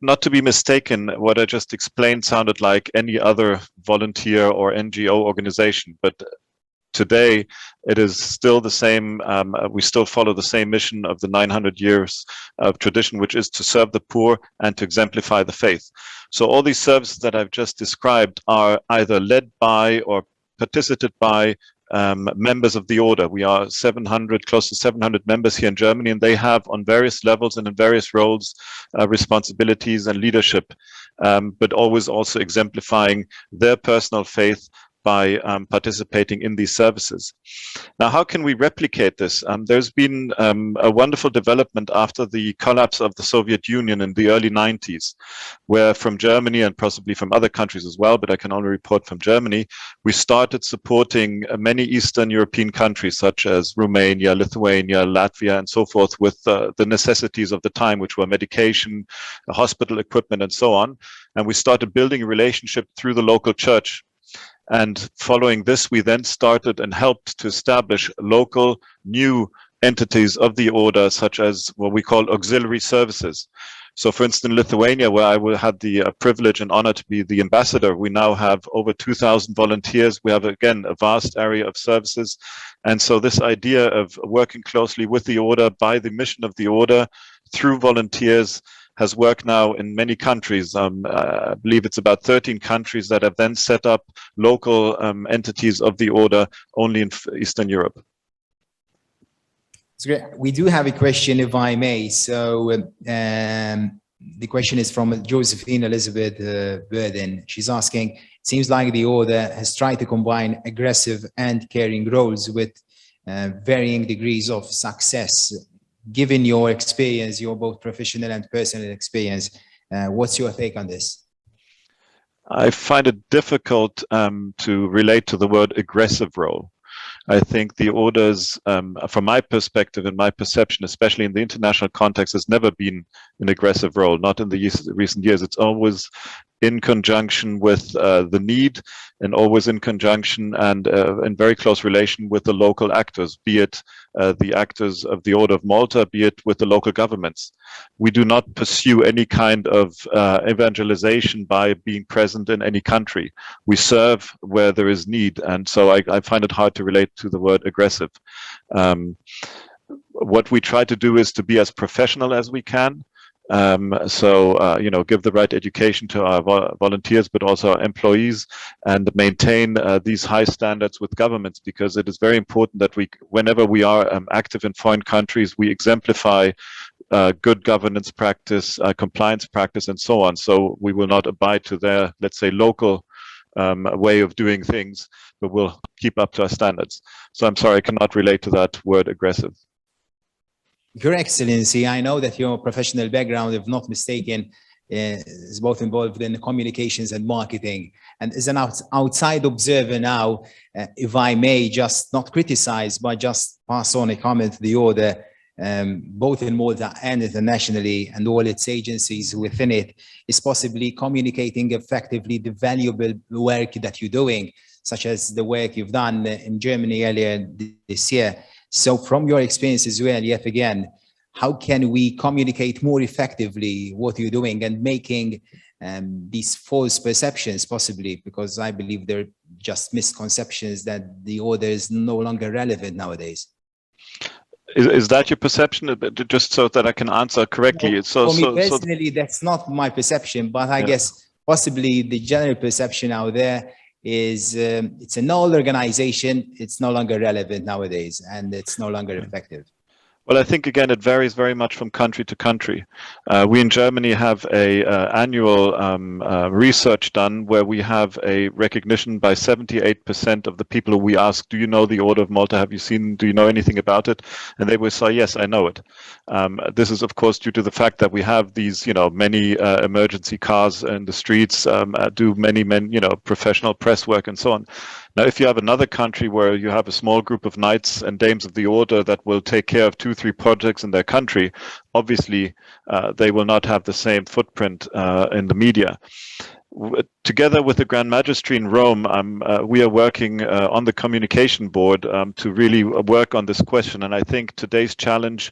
not to be mistaken, what I just explained sounded like any other volunteer or NGO organization, but today, it is still the same. We still follow the same mission of the 900 years of tradition, which is to serve the poor and to exemplify the faith. So all these services that I've just described are either led by or participated by members of the order. We are close to 700 members here in Germany, and they have on various levels and in various roles, responsibilities and leadership, but always also exemplifying their personal faith by participating in these services. Now, how can we replicate this? There's been a wonderful development after the collapse of the Soviet Union in the early 90s, where from Germany and possibly from other countries as well, but I can only report from Germany, we started supporting many Eastern European countries such as Romania, Lithuania, Latvia, and so forth with the necessities of the time, which were medication, hospital equipment, and so on. And we started building a relationship through the local church. And following this, we then started and helped to establish local new entities of the order, such as what we call auxiliary services. So for instance, in Lithuania, where I had the privilege and honor to be the ambassador, we now have over 2,000 volunteers. We have, again, a vast area of services. And so this idea of working closely with the order by the mission of the order through volunteers has worked now in many countries. I believe it's about 13 countries that have then set up local entities of the order only in Eastern Europe. That's great. We do have a question, if I may. So the question is from Josephine Elizabeth Burden. She's asking, it seems like the order has tried to combine aggressive and caring roles with varying degrees of success. Given your experience, your both professional and personal experience, what's your take on this? I find it difficult to relate to the word aggressive role. I think the orders, from my perspective and my perception, especially in the international context, has never been an aggressive role, not in the recent years. It's always in conjunction with the need, and always in conjunction and in very close relation with the local actors, be it the actors of the Order of Malta, be it with the local governments. We do not pursue any kind of evangelization by being present in any country. We serve where there is need, and so I find it hard to relate to the word aggressive. What we try to do is to be as professional as we can, Give the right education to our volunteers, but also our employees, and maintain these high standards with governments, because it is very important that whenever we are active in foreign countries, we exemplify good governance practice, compliance practice, and so on. So we will not abide to their, let's say, local way of doing things, but we'll keep up to our standards. So I'm sorry, I cannot relate to that word aggressive. Your Excellency, I know that your professional background, if not mistaken, is both involved in communications and marketing. And as an outside observer now, if I may just not criticize, but just pass on a comment to the order, both in Malta and internationally, and all its agencies within it, is possibly communicating effectively the valuable work that you're doing, such as the work you've done in Germany earlier this year. So from your experience as well, yet again, how can we communicate more effectively what you're doing and making these false perceptions possibly, because I believe they're just misconceptions that the order is no longer relevant nowadays. Is that your perception? Just so that I can answer correctly. No, for me personally, that's not my perception, but I guess possibly the general perception out there is it's an old organization, it's no longer relevant nowadays, and it's no longer effective. Well, I think, again, it varies very much from country to country. We in Germany have a annual research done where we have a recognition by 78% of the people who we ask, do you know the Order of Malta? Have you seen, do you know anything about it? And they will say, yes, I know it. This is, of course, due to the fact that we have these, many emergency cars in the streets, do many professional press work and so on. Now, if you have another country where you have a small group of knights and dames of the order that will take care of 2-3 projects in their country, obviously they will not have the same footprint in the media. Together with the Grand Magistry in Rome, we are working on the communication board to really work on this question. And I think today's challenge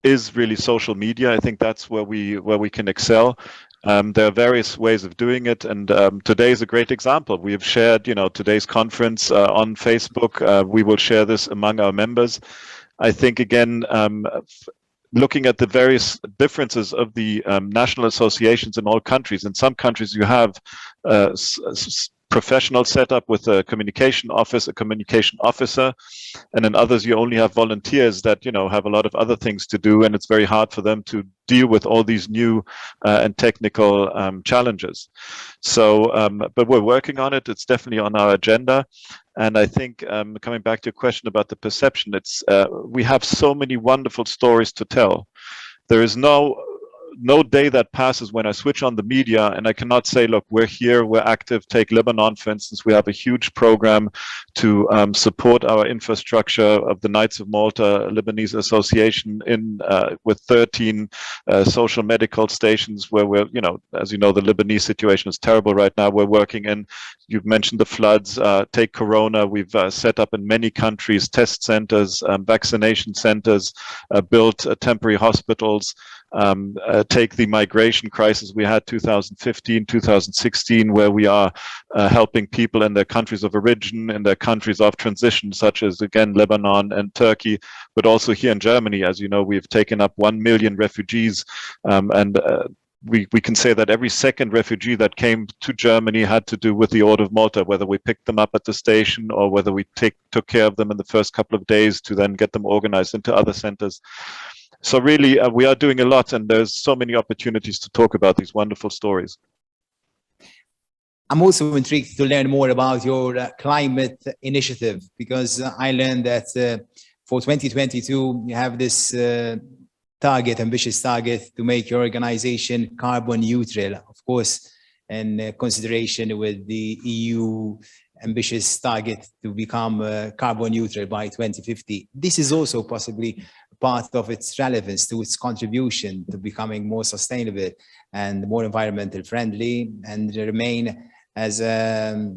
is really social media. I think that's where we can excel. There are various ways of doing it, and today is a great example. We have shared, today's conference on Facebook. We will share this among our members. I think, again, looking at the various differences of the national associations in all countries. In some countries, you have professional setup with a communication office, a communication officer, and in others you only have volunteers that have a lot of other things to do, and it's very hard for them to deal with all these new and technical challenges. So, but we're working on it. It's definitely on our agenda. And I think coming back to your question about the perception, it's we have so many wonderful stories to tell. There is no day that passes when I switch on the media and I cannot say, look, we're here, we're active. Take Lebanon, for instance. We have a huge program to support our infrastructure of the Knights of Malta Lebanese Association with 13 social medical stations where we're, as you know, the Lebanese situation is terrible right now. We're working in, you've mentioned the floods, take Corona. We've set up in many countries test centers, vaccination centers, built temporary hospitals. Take the migration crisis we had 2015, 2016, where we are helping people in their countries of origin, in their countries of transition, such as, again, Lebanon and Turkey, but also here in Germany. As you know, we've taken up 1 million refugees, and we can say that every second refugee that came to Germany had to do with the Order of Malta, whether we picked them up at the station or whether we took care of them in the first couple of days to then get them organized into other centers. So really, we are doing a lot, and there's so many opportunities to talk about these wonderful stories. I'm also intrigued to learn more about your climate initiative, because I learned that for 2022, you have this ambitious target to make your organization carbon neutral, of course, in consideration with the EU ambitious target to become carbon neutral by 2050. This is also possibly part of its relevance to its contribution to becoming more sustainable and more environmental friendly, and remain as a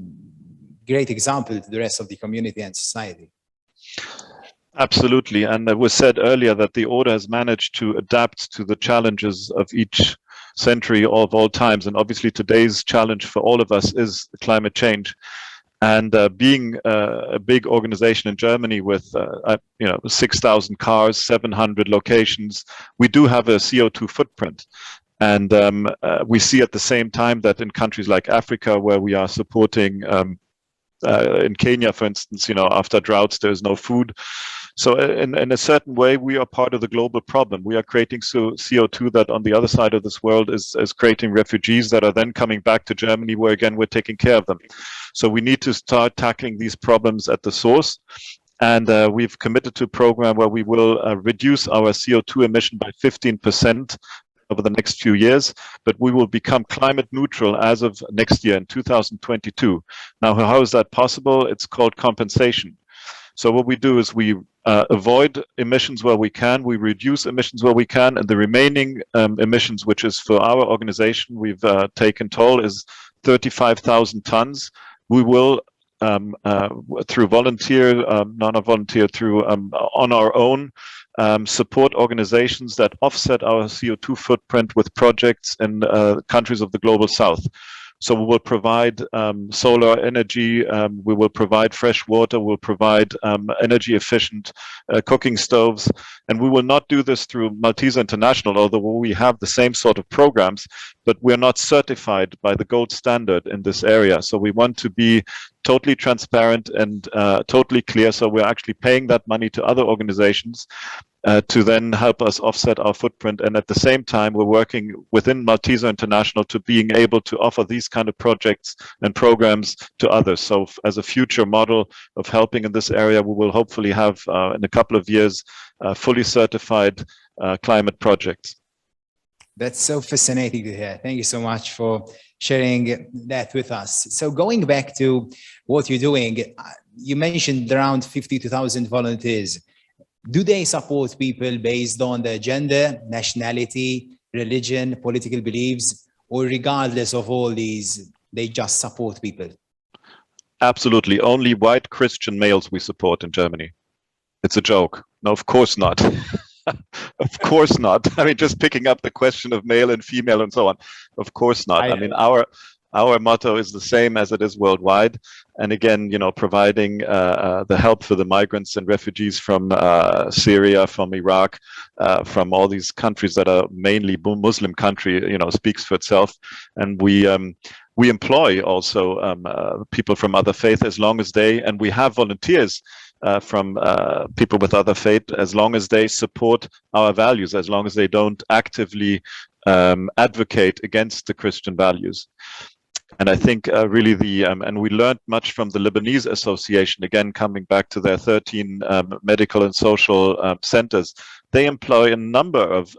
great example to the rest of the community and society. Absolutely. And it was said earlier that the Order has managed to adapt to the challenges of each century of all times. And obviously today's challenge for all of us is climate change. And being a big organization in Germany with 6,000 cars, 700 locations, we do have a CO2 footprint. And we see at the same time that in countries like Africa, where we are supporting, in Kenya, for instance, after droughts, there is no food. So in a certain way, we are part of the global problem. We are creating CO2 that on the other side of this world is creating refugees that are then coming back to Germany, where again, we're taking care of them. So we need to start tackling these problems at the source. And we've committed to a program where we will reduce our CO2 emission by 15% over the next few years, but we will become climate neutral as of next year in 2022. Now, how is that possible? It's called compensation. So what we do is we avoid emissions where we can, we reduce emissions where we can, and the remaining emissions, which is for our organization, we've taken toll, is 35,000 tons. We will, through volunteer, non-volunteer, through on our own, support organizations that offset our CO2 footprint with projects in countries of the global south. So we will provide solar energy, we will provide fresh water, we'll provide energy efficient cooking stoves, and we will not do this through Maltese International, although we have the same sort of programs, but we're not certified by the gold standard in this area. So we want to be totally transparent and totally clear. So we're actually paying that money to other organizations to then help us offset our footprint. And at the same time, we're working within Maltese International to being able to offer these kind of projects and programs to others. So as a future model of helping in this area, we will hopefully have in a couple of years fully certified climate projects. That's so fascinating to hear. Thank you so much for sharing that with us. So going back to what you're doing, you mentioned around 52,000 volunteers. Do they support people based on their gender, nationality, religion, political beliefs, or regardless of all these, they just support people? Absolutely. Only white Christian males we support in Germany. It's a joke. No, of course not. Of course not. I mean, just picking up the question of male and female and so on. Of course not. I mean, our motto is the same as it is worldwide. And again, providing the help for the migrants and refugees from Syria, from Iraq, from all these countries that are mainly Muslim country, speaks for itself. And we employ also people from other faith as long as and we have volunteers from people with other faith, as long as they support our values, as long as they don't actively advocate against the Christian values. And I think really and we learned much from the Lebanese Association, again, coming back to their 13 medical and social centers. They employ a number of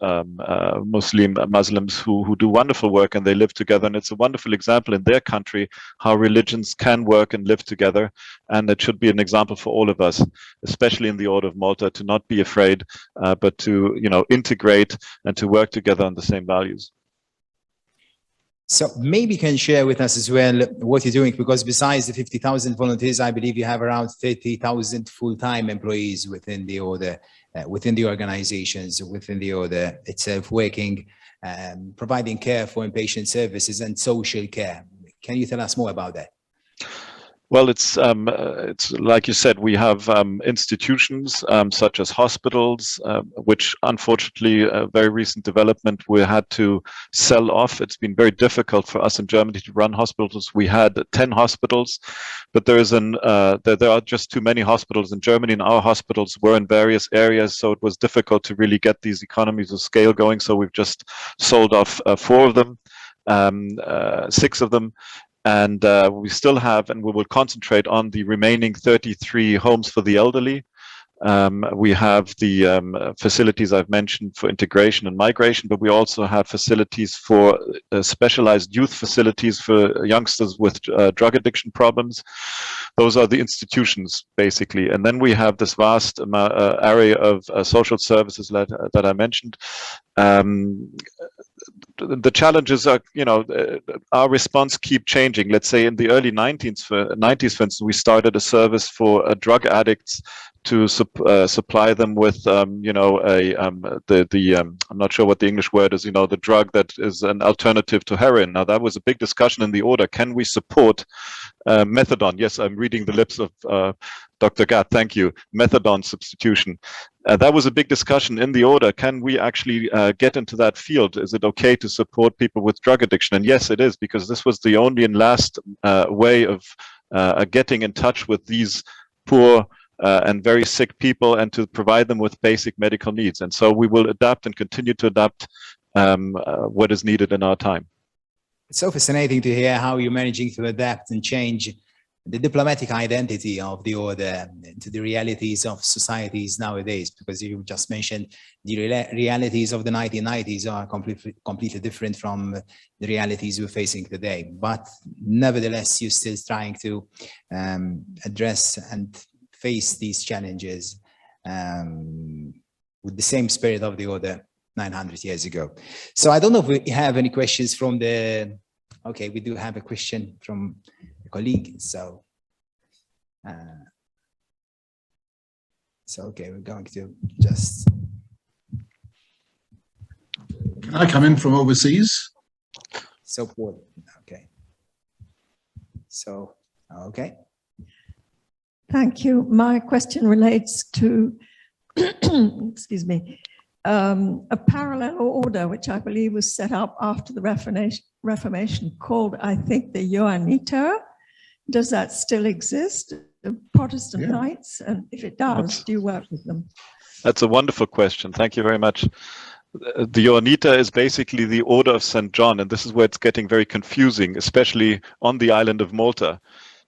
Muslims who do wonderful work, and they live together. And it's a wonderful example in their country how religions can work and live together. And it should be an example for all of us, especially in the Order of Malta, to not be afraid, but to integrate and to work together on the same values. So maybe you can share with us as well what you're doing, because besides the 50,000 volunteers, I believe you have around 30,000 full-time employees within the order, within the organizations, within the order itself, working, providing care for inpatient services and social care. Can you tell us more about that? Well, it's like you said, we have institutions such as hospitals, which unfortunately, a very recent development, we had to sell off. It's been very difficult for us in Germany to run hospitals. We had 10 hospitals, but there are just too many hospitals in Germany, and our hospitals were in various areas, so it was difficult to really get these economies of scale going. So we've just sold off 4 of them, 6 of them. And we still have, and we will concentrate on the remaining 33 homes for the elderly. We have the facilities I've mentioned for integration and migration, but we also have facilities for specialized youth facilities for youngsters with drug addiction problems. Those are the institutions, basically. And then we have this vast array of social services that I mentioned. the challenges are, our response keep changing. Let's say in the early 90s, for instance, we started a service for drug addicts to supply them with, I'm not sure what the English word is, the drug that is an alternative to heroin. Now, that was a big discussion in the order. Can we support methadone? Yes, I'm reading the lips of Dr. Gatt, thank you. Methadone substitution. That was a big discussion in the order. Can we actually get into that field? Is it okay to support people with drug addiction? And yes, it is, because this was the only and last way of getting in touch with these poor and very sick people, and to provide them with basic medical needs. And so we will adapt and continue to adapt what is needed in our time. It's so fascinating to hear how you're managing to adapt and change the diplomatic identity of the order to the realities of societies nowadays, because you just mentioned the realities of the 1990s are completely different from the realities we're facing today. But nevertheless, you're still trying to address and face these challenges with the same spirit of the order 900 years ago. So I don't know if we have any questions from the, okay, we do have a question from a colleague. So, okay, we're going to just. Can I come in from overseas? So, okay. So, okay. Thank you. My question relates to, excuse me, a parallel order, which I believe was set up after the Reformation, called, I think, the Johanniter. Does that still exist? The Protestant Knights? And if it does, do you work with them? That's a wonderful question. Thank you very much. The Johanniter is basically the Order of St. John, and this is where it's getting very confusing, especially on the island of Malta.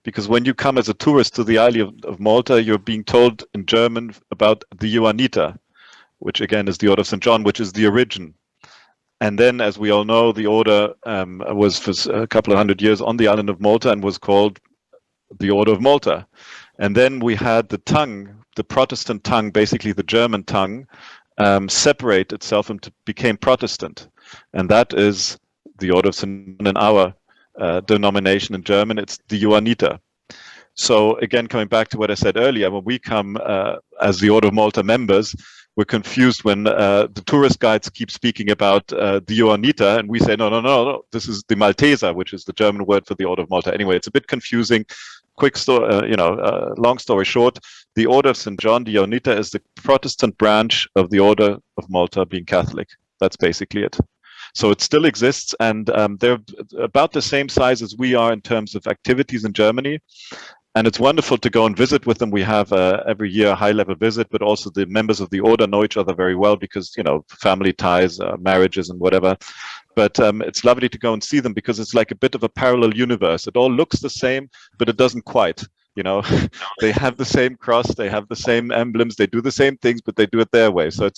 Because when you come as a tourist to the island of Malta, you're being told in German about the Johanniter, which again is the Order of St. John, which is the origin. And then, as we all know, the order was for a couple of hundred years on the island of Malta and was called the Order of Malta. And then we had the tongue, the Protestant tongue, basically the German tongue, separate itself and became Protestant. And that is the Order of St. John in our denomination in German. It's the Johanniter. So again, coming back to what I said earlier, when we come as the Order of Malta members, we're confused when the tourist guides keep speaking about the Johanniter, and we say, no, this is the Malteser, which is the German word for the Order of Malta. Anyway, it's a bit confusing. Quick story, long story short, the Order of St. John, the Johanniter, is the Protestant branch of the Order of Malta, being Catholic. That's basically it. So it still exists, and they're about the same size as we are in terms of activities in Germany. And it's wonderful to go and visit with them. We have every year a high-level visit, but also the members of the order know each other very well because, family ties, marriages and whatever. But it's lovely to go and see them because it's like a bit of a parallel universe. It all looks the same, but it doesn't quite. They have the same cross, they have the same emblems, they do the same things, but they do it their way. So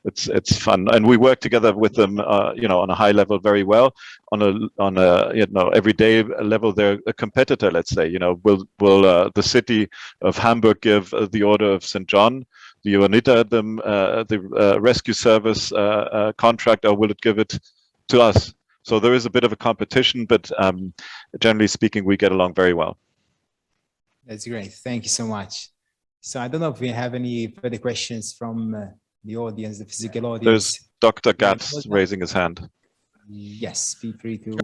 it's fun, and we work together with them, on a high level very well. On a everyday level, they're a competitor. Let's say, will the city of Hamburg give the Order of St. John, the Johanniter, the rescue service contract, or will it give it to us? So there is a bit of a competition, but generally speaking, we get along very well. That's great. Thank you so much. So I don't know if we have any further questions from the audience, the physical audience. There's Dr. Gatz raising his hand. Yes, feel free to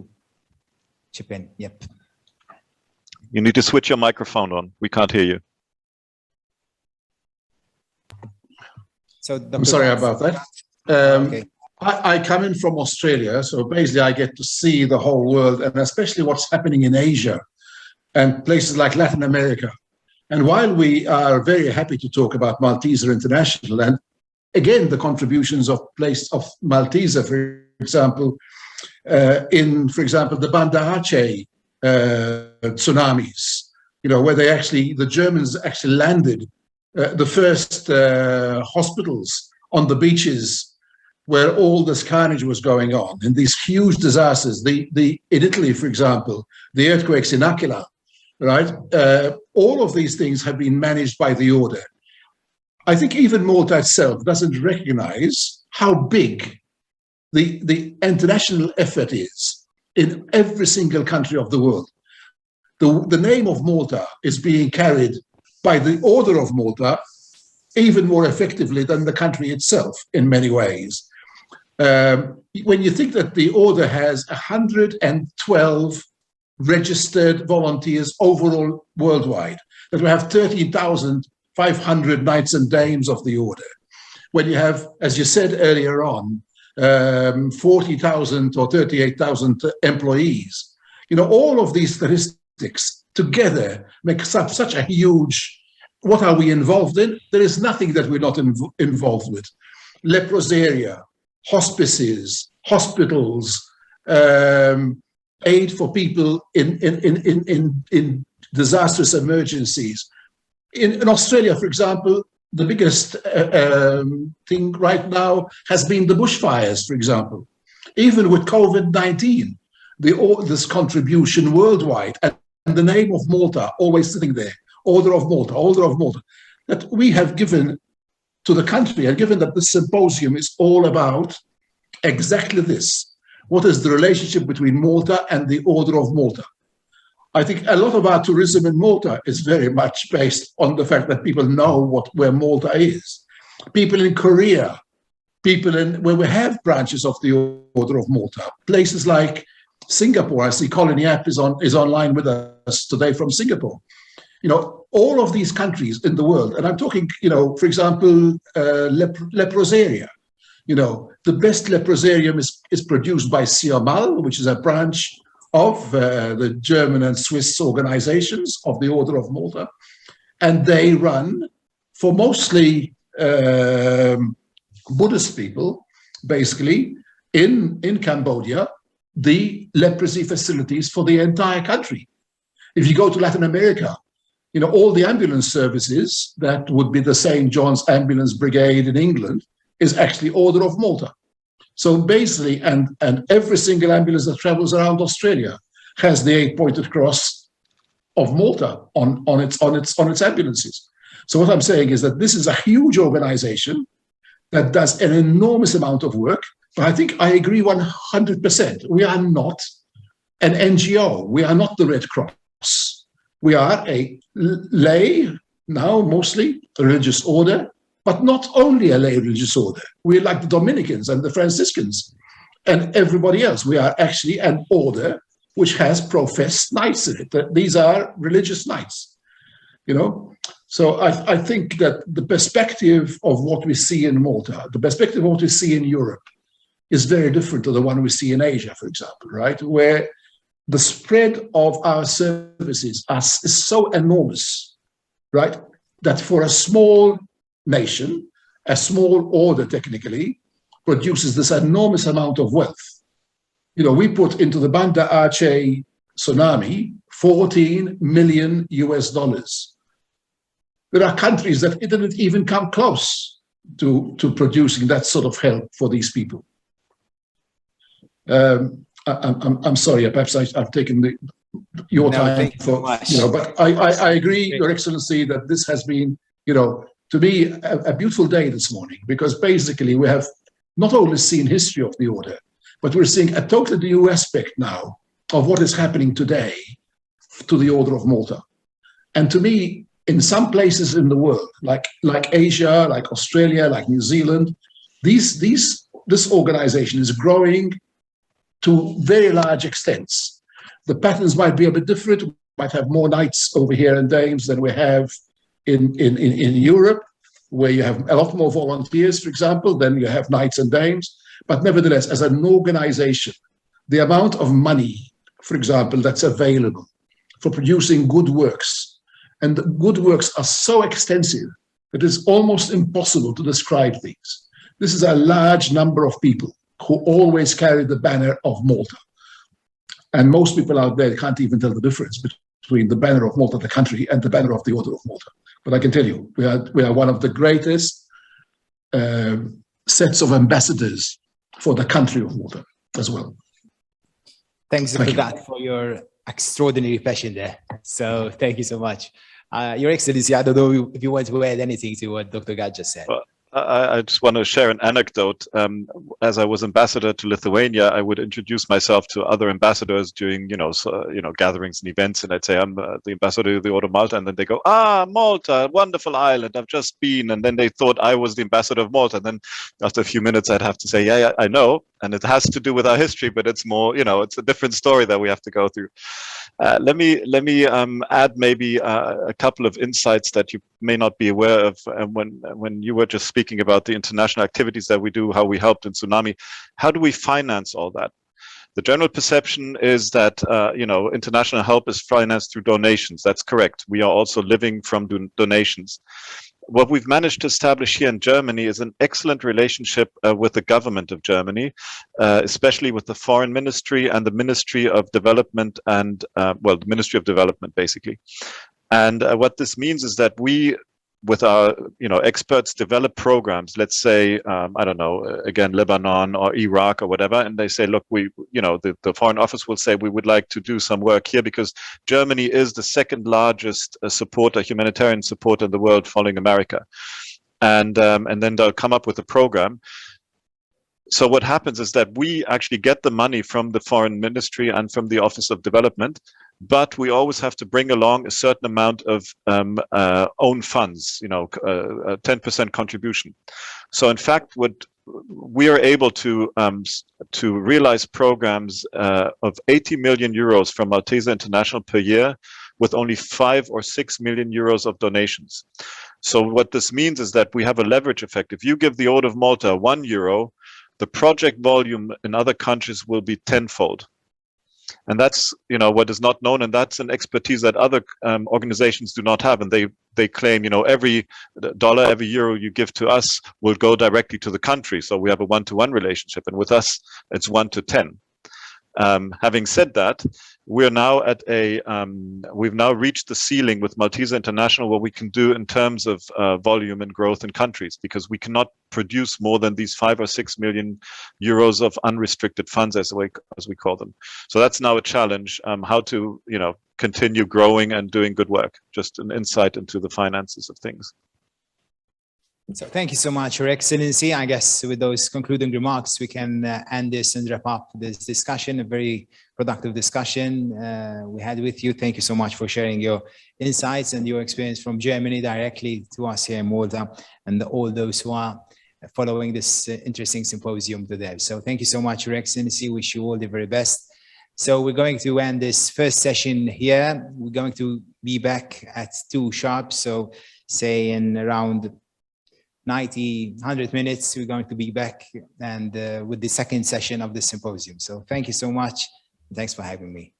chip in. Yep. You need to switch your microphone on. We can't hear you. So Dr. I'm sorry Gatz. about that. Okay. I come in from Australia, so basically I get to see the whole world, and especially what's happening in Asia and places like Latin America. And while we are very happy to talk about Malteser International, and again, the contributions of Malteser, for example, for example, the Banda Aceh tsunamis, where the Germans actually landed the first hospitals on the beaches where all this carnage was going on, and these huge disasters. In Italy, for example, the earthquakes in Aquila, right? All of these things have been managed by the order. I think even Malta itself doesn't recognize how big the international effort is in every single country of the world. The name of Malta is being carried by the Order of Malta even more effectively than the country itself in many ways. When you think that the order has 112 registered volunteers overall worldwide, that we have 13,500 knights and dames of the order, when you have, as you said earlier on, 40,000 or 38,000 employees, all of these statistics together make such a huge, what are we involved in? There is nothing that we're not involved with. Leprosaria, hospices, hospitals, aid for people in disastrous emergencies. In Australia, for example, the biggest thing right now has been the bushfires, for example. Even with COVID-19, this contribution worldwide, and the name of Malta always sitting there, Order of Malta, that we have given to the country, and given that this symposium is all about exactly this. What is the relationship between Malta and the Order of Malta? I think a lot of our tourism in Malta is very much based on the fact that people know where Malta is. People in Korea, where we have branches of the Order of Malta, places like Singapore. I see Colin Yap is online with us today from Singapore. All of these countries in the world, and I'm talking, for example, leprosaria. The best leprosarium is produced by Siamal, which is a branch of the German and Swiss organizations of the Order of Malta. And they run, for mostly Buddhist people, basically, in Cambodia, the leprosy facilities for the entire country. If you go to Latin America, all the ambulance services, that would be the St. John's Ambulance Brigade in England, is actually Order of Malta. So basically, and every single ambulance that travels around Australia has the 8-pointed cross of Malta on its ambulances. So what I'm saying is that this is a huge organization that does an enormous amount of work. But I think I agree 100%. We are not an NGO. We are not the Red Cross. We are a lay, now mostly a religious order, but not only a lay religious order. We're like the Dominicans and the Franciscans and everybody else. We are actually an order which has professed knights in it. These are religious knights, So I think that the perspective of what we see in Malta, the perspective of what we see in Europe, is very different to the one we see in Asia, for example, right? Where the spread of our services is so enormous, right? That for a small nation, a small order technically, produces this enormous amount of wealth. We put into the Banda Aceh tsunami $14 million. There are countries that didn't even come close to producing that sort of help for these people. I'm sorry, perhaps I've taken your time for, but I agree, Your Excellency, that this has been, to me, a beautiful day this morning, because basically we have not only seen history of the order, but we're seeing a totally new aspect now of what is happening today to the Order of Malta. And to me, in some places in the world, like Asia, like Australia, like New Zealand, this organization is growing to very large extents. The patterns might be a bit different. We might have more knights over here and dames than we have in Europe, where you have a lot more volunteers, for example, than you have knights and dames. But nevertheless, as an organization, the amount of money, for example, that's available for producing good works, and the good works are so extensive that it's almost impossible to describe these. This is a large number of people who always carry the banner of Malta. And most people out there can't even tell the difference between the banner of Malta, the country, and the banner of the Order of Malta. But I can tell you, we are one of the greatest sets of ambassadors for the country of Malta as well. Thanks for that, for your extraordinary passion there. So thank you so much. Your Excellency, I don't know if you want to add anything to what Dr. Gad just said. I just want to share an anecdote. As I was ambassador to Lithuania, I would introduce myself to other ambassadors during, gatherings and events, and I'd say I'm the ambassador of the Order of Malta, and then they go, "Ah, Malta, wonderful island, I've just been," and then they thought I was the ambassador of Malta, and then after a few minutes, I'd have to say, "Yeah, I know," and it has to do with our history, but it's more, it's a different story that we have to go through. Let me add maybe a couple of insights that you may not be aware of. When you were just speaking about the international activities that we do, how we helped in tsunami, how do we finance all that? The general perception is that international help is financed through donations. That's correct. We are also living from donations. What we've managed to establish here in Germany is an excellent relationship with the government of Germany, especially with the Foreign Ministry and the Ministry of Development and, the Ministry of Development, basically. And what this means is that we, with our experts, develop programs, let's say, I don't know, again, Lebanon or Iraq or whatever, and they say, look, the Foreign Office will say, we would like to do some work here because Germany is the second largest humanitarian supporter in the world following America. And then they'll come up with a program. So what happens is that we actually get the money from the Foreign Ministry and from the Office of Development, but we always have to bring along a certain amount of own funds, a 10% contribution. So in fact, what we are able to realize programs of 80 million euros from Maltese International per year with only 5 or 6 million euros of donations. So what this means is that we have a leverage effect. If you give the Order of Malta €1, the project volume in other countries will be tenfold. And that's, what is not known, and that's an expertise that other organizations do not have. And they claim, every dollar, every euro you give to us will go directly to the country. So we have a one-to-one relationship, and with us, it's 1 to 10. Having said that, we're now at we've now reached the ceiling with Maltese International, what we can do in terms of volume and growth in countries, because we cannot produce more than these 5 or 6 million euros of unrestricted funds, as we call them. So that's now a challenge, how to, continue growing and doing good work. Just an insight into the finances of things. So thank you so much, Your Excellency. I guess with those concluding remarks, we can end this and wrap up this discussion, a very productive discussion we had with you. Thank you so much for sharing your insights and your experience from Germany directly to us here in Malta and all those who are following this interesting symposium today. So thank you so much, Your Excellency. Wish you all the very best. So we're going to end this first session here. We're going to be back at 2 sharp. So say in around 100 minutes, we're going to be back and with the second session of the symposium. So thank you so much. Thanks for having me.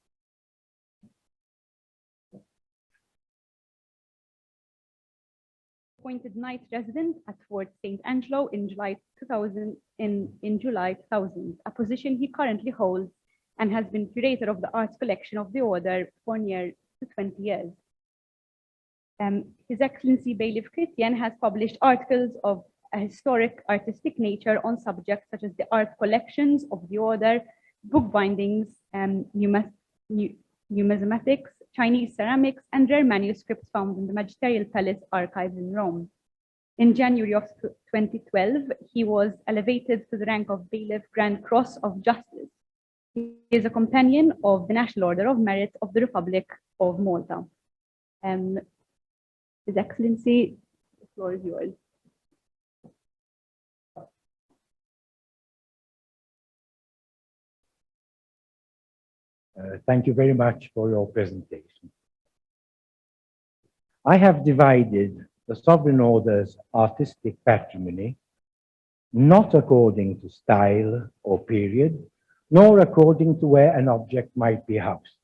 Appointed night resident at Fort St. Angelo in July 2000, a position he currently holds and has been curator of the art collection of the Order for near to 20 years. His Excellency Bailiff Christian has published articles of a historic artistic nature on subjects such as the art collections of the Order, book bindings, numismatics, Chinese ceramics, and rare manuscripts found in the Magisterial Palace archives in Rome. In January of 2012, he was elevated to the rank of Bailiff Grand Cross of Justice. He is a companion of the National Order of Merit of the Republic of Malta. His Excellency, the floor is yours. Thank you very much for your presentation. I have divided the Sovereign Order's artistic patrimony not according to style or period, nor according to where an object might be housed,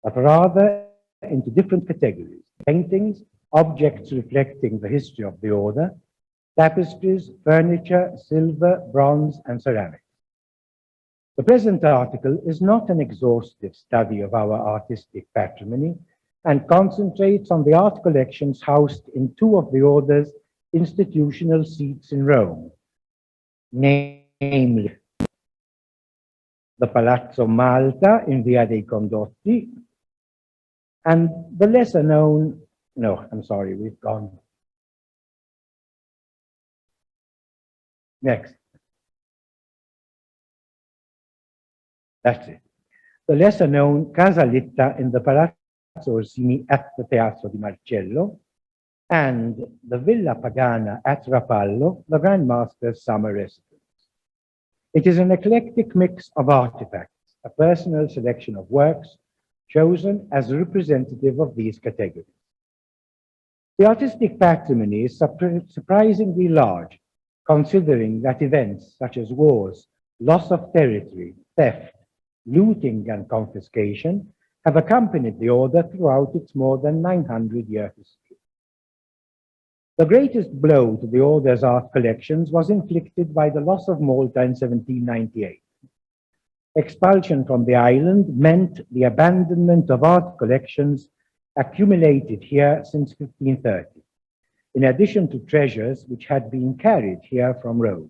but rather into different categories: paintings, objects reflecting the history of the Order, tapestries, furniture, silver, bronze, and ceramics. The present article is not an exhaustive study of our artistic patrimony and concentrates on the art collections housed in 2 of the Order's institutional seats in Rome, namely the Palazzo Malta in Via dei Condotti and the lesser known, no, I'm sorry, we've gone. Next. That's it. The lesser known Casa Litta in the Palazzo Orsini at the Teatro di Marcello, and the Villa Pagana at Rapallo, the Grand Master's summer residence. It is an eclectic mix of artifacts, a personal selection of works chosen as representative of these categories. The artistic patrimony is surprisingly large, considering that events such as wars, loss of territory, theft, looting, and confiscation have accompanied the order throughout its more than 900-year history. The greatest blow to the order's art collections was inflicted by the loss of Malta in 1798. Expulsion from the island meant the abandonment of art collections accumulated here since 1530, in addition to treasures which had been carried here from Rhodes.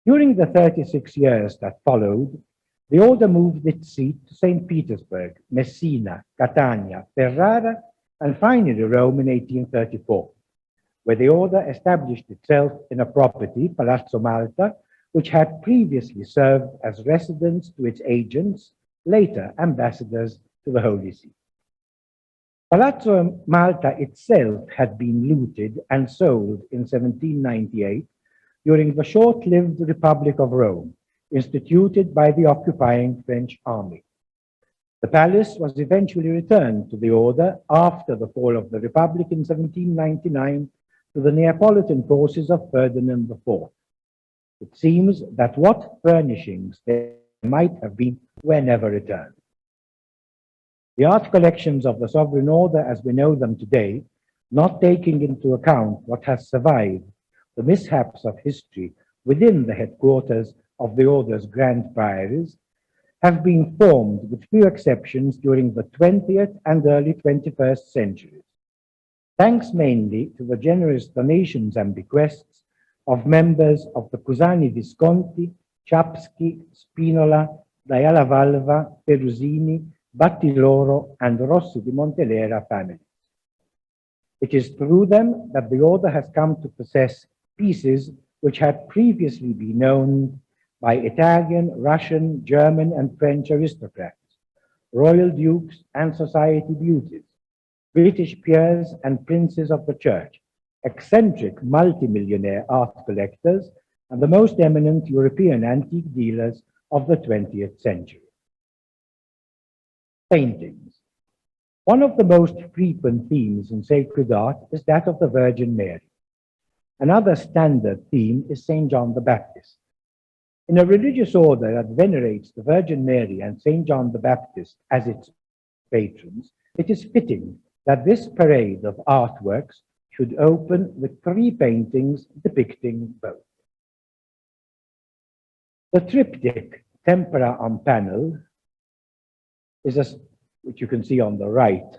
During the 36 years that followed, the order moved its seat to St. Petersburg, Messina, Catania, Ferrara, and finally Rome in 1834, where the order established itself in a property, Palazzo Malta, which had previously served as residence to its agents, later ambassadors to the Holy See. Palazzo Malta itself had been looted and sold in 1798 during the short-lived Republic of Rome, instituted by the occupying French army. The palace was eventually returned to the order after the fall of the Republic in 1799 to the Neapolitan forces of Ferdinand IV. It seems that what furnishings there might have been were never returned. The art collections of the sovereign order as we know them today, not taking into account what has survived the mishaps of history within the headquarters of the order's grand priories, have been formed with few exceptions during the 20th and early 21st centuries, thanks mainly to the generous donations and bequests of members of the Cusani Visconti, Chapsky, Spinola, Dalla Valva, Perusini, Battiloro, and Rossi di Montelera families. It is through them that the order has come to possess pieces which had previously been known by Italian, Russian, German, and French aristocrats, royal dukes and society beauties, British peers and princes of the church, eccentric multimillionaire art collectors, and the most eminent European antique dealers of the 20th century. Paintings. One of the most frequent themes in sacred art is that of the Virgin Mary. Another standard theme is St. John the Baptist. In a religious order that venerates the Virgin Mary and St. John the Baptist as its patrons, it is fitting that this parade of artworks should open with 3 paintings depicting both. The triptych Tempera on Panel is which you can see on the right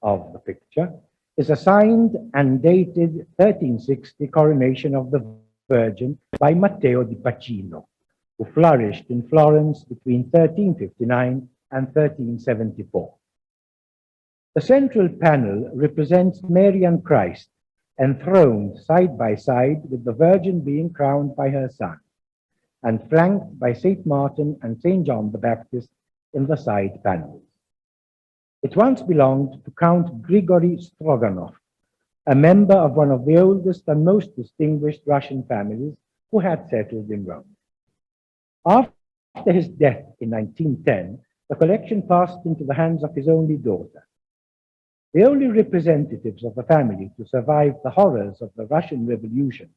of the picture, is a signed and dated 1360 coronation of the Virgin by Matteo di Pacino, who flourished in Florence between 1359 and 1374. The central panel represents Mary and Christ, enthroned side by side with the Virgin being crowned by her son, and flanked by St. Martin and St. John the Baptist in the side panels. It once belonged to Count Grigory Stroganov, a member of one of the oldest and most distinguished Russian families who had settled in Rome. After his death in 1910, the collection passed into the hands of his only daughter. The only representatives of the family to survive the horrors of the Russian Revolution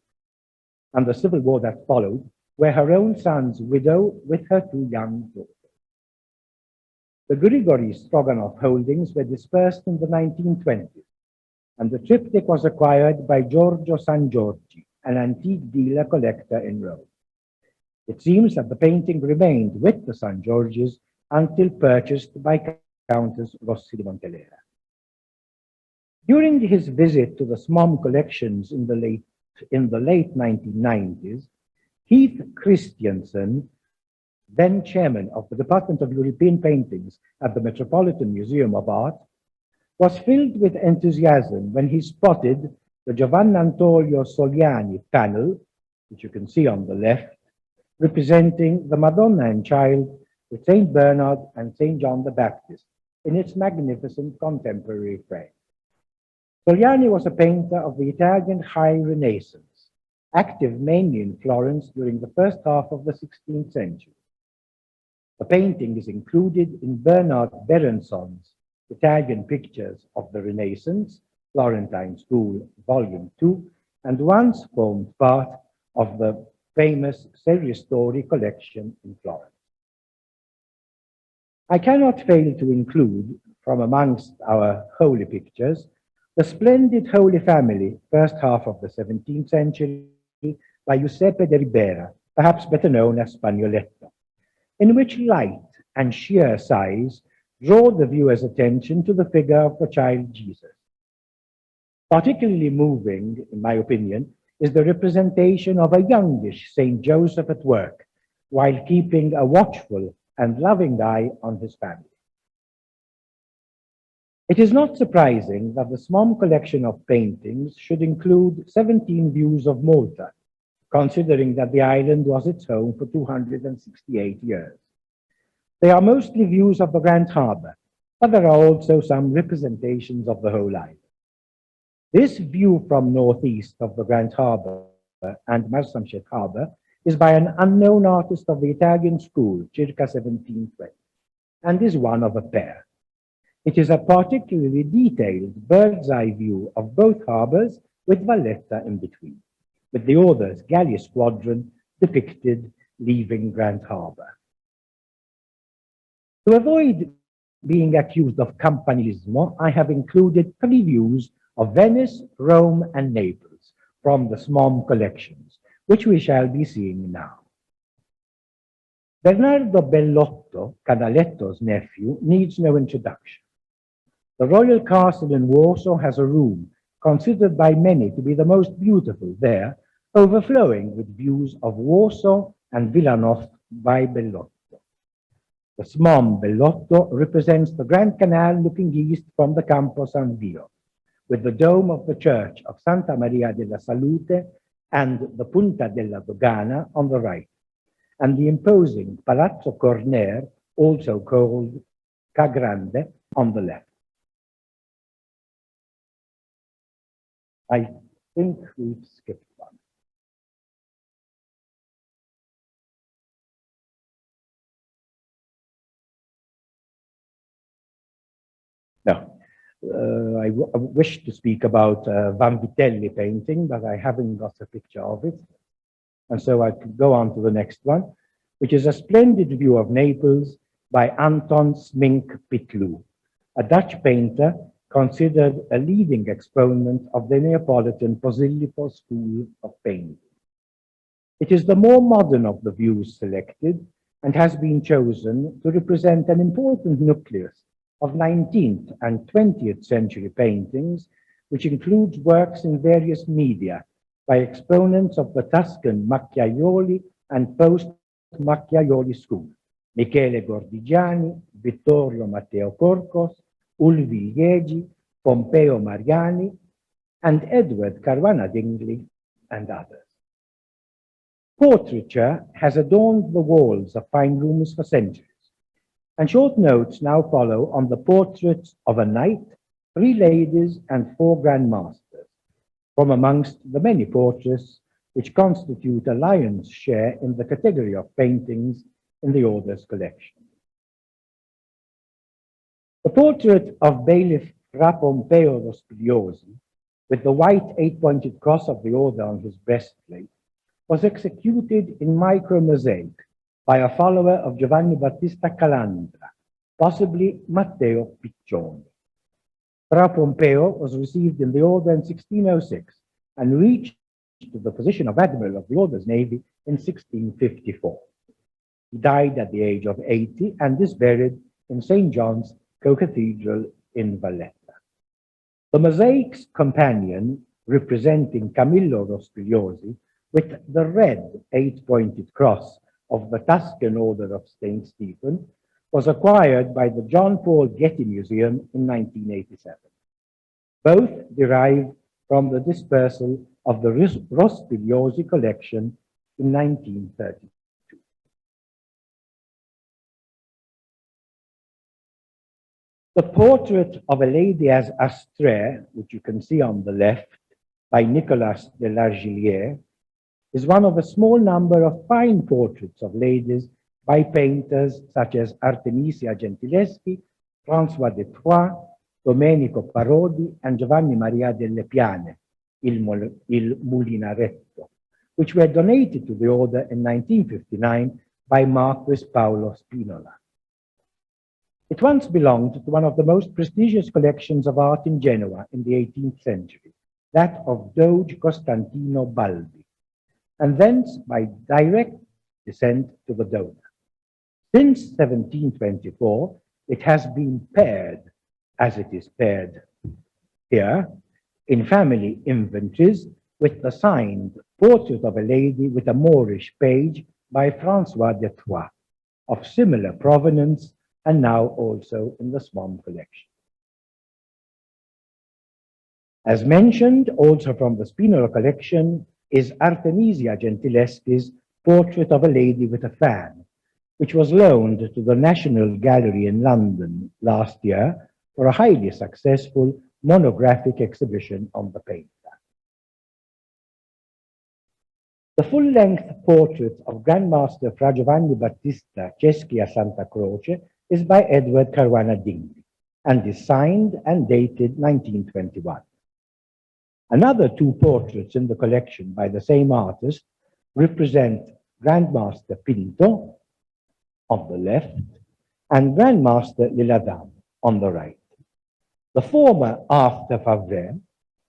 and the civil war that followed were her own son's widow with her 2 young daughters. The Grigory Stroganov holdings were dispersed in the 1920s, and the triptych was acquired by Giorgio San Giorgi, an antique dealer collector in Rome. It seems that the painting remained with the San Giorgis until purchased by Countess Rossi di Montelera. During his visit to the SMOM collections in the late 1990s, Heath Christiansen, then chairman of the Department of European Paintings at the Metropolitan Museum of Art, was filled with enthusiasm when he spotted the Giovann'Antonio Soliani panel which you can see on the left, representing the Madonna and Child with Saint Bernard and Saint John the Baptist in its magnificent contemporary frame. Sogliani was a painter of the Italian High Renaissance, active mainly in Florence during the first half of the 16th century. The painting is included in Bernard Berenson's Italian Pictures of the Renaissance, Florentine School, Volume 2, and once formed part of the famous Serristori collection in Florence. I cannot fail to include, from amongst our holy pictures, the splendid Holy Family, first half of the 17th century, by Giuseppe de Ribera, perhaps better known as Spagnoletto, in which light and sheer size draw the viewer's attention to the figure of the child Jesus. Particularly moving, in my opinion, is the representation of a youngish Saint Joseph at work, while keeping a watchful and loving eye on his family. It is not surprising that the SMOM collection of paintings should include 17 views of Malta, considering that the island was its home for 268 years. They are mostly views of the Grand Harbour, but there are also some representations of the whole island. This view from northeast of the Grand Harbour and Marsamxet Harbour is by an unknown artist of the Italian school, circa 1720, and is one of a pair. It is a particularly detailed bird's-eye view of both harbours with Valletta in between, with the Order's galley squadron depicted leaving Grand Harbour. To avoid being accused of campanilismo, I have included 3 views of Venice, Rome, and Naples from the SMOM collections, which we shall be seeing now. Bernardo Bellotto, Canaletto's nephew, needs no introduction. The royal castle in Warsaw has a room considered by many to be the most beautiful there, overflowing with views of Warsaw and Villanov by Bellotto. The SMOM Bellotto represents the Grand Canal looking east from the Campo San Vio, with the dome of the church of Santa Maria della Salute and the Punta della Dogana on the right, and the imposing Palazzo Corner, also called Ca Grande, on the left. I think we've skipped one. No. I wish to speak about Vanvitelli painting, but I haven't got a picture of it. And so I could go on to the next one, which is a splendid view of Naples by Anton Smink Pitlu, a Dutch painter considered a leading exponent of the Neapolitan Posillipo school of painting. It is the more modern of the views selected and has been chosen to represent an important nucleus of 19th and 20th century paintings, which includes works in various media by exponents of the Tuscan Macchiaioli and post-Macchiaioli school, Michele Gordigiani, Vittorio Matteo Corcos, Ulvi Liegi, Pompeo Mariani, and Edward Caruana Dingley, and others. Portraiture has adorned the walls of fine rooms for centuries, and short notes now follow on the portraits of a knight, 3 ladies, and 4 Grand Masters, from amongst the many portraits which constitute a lion's share in the category of paintings in the Order's collection. The portrait of Bailiff Fra Pompeo Rospigliosi, with the white 8-pointed cross of the Order on his breastplate, was executed in micro-mosaic by a follower of Giovanni Battista Calandra, possibly Matteo Piccioni. Fra Pompeo was received in the Order in 1606 and reached the position of Admiral of the Order's Navy in 1654. He died at the age of 80 and is buried in St. John's Co-Cathedral in Valletta. The mosaic's companion, representing Camillo Rospigliosi, with the red 8-pointed cross of the Tuscan Order of St. Stephen, was acquired by the John Paul Getty Museum in 1987. Both derive from the dispersal of the Rospigliosi collection in 1932. The portrait of a lady as Astrée, which you can see on the left, by Nicolas de Largillière, is one of a small number of fine portraits of ladies by painters such as Artemisia Gentileschi, François de Troyes, Domenico Parodi, and Giovanni Maria delle Piane, il Mulinaretto, which were donated to the order in 1959 by Marquis Paolo Spinola. It once belonged to one of the most prestigious collections of art in Genoa in the 18th century, that of Doge Costantino Balbi, and thence by direct descent to the donor. Since 1724, it has been paired, as it is paired here, in family inventories with the signed portrait of a lady with a Moorish page by François de Troyes, of similar provenance, and now also in the Swan collection. As mentioned, also from the Spinola collection, is Artemisia Gentileschi's portrait of a lady with a fan, which was loaned to the National Gallery in London last year for a highly successful monographic exhibition on the painter. The full-length portrait of Grandmaster Fra Giovanni Battista Ceschi a Santa Croce is by Edward Caruana Dingli and is signed and dated 1921. Another two portraits in the collection by the same artist represent Grandmaster Pinto on the left and Grandmaster Liladam on the right. The former after Favre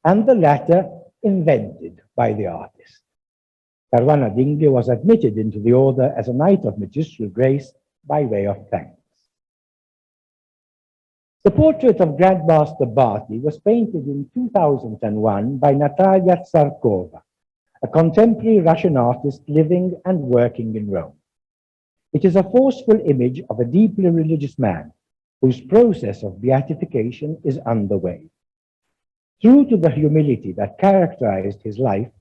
and the latter invented by the artist. Caruana Dingli was admitted into the order as a Knight of Magistral Grace by way of thanks. The portrait of Grandmaster Barty was painted in 2001 by Natalia Tsarkova, a contemporary Russian artist living and working in Rome. It is a forceful image of a deeply religious man whose process of beatification is underway. True to the humility that characterized his life,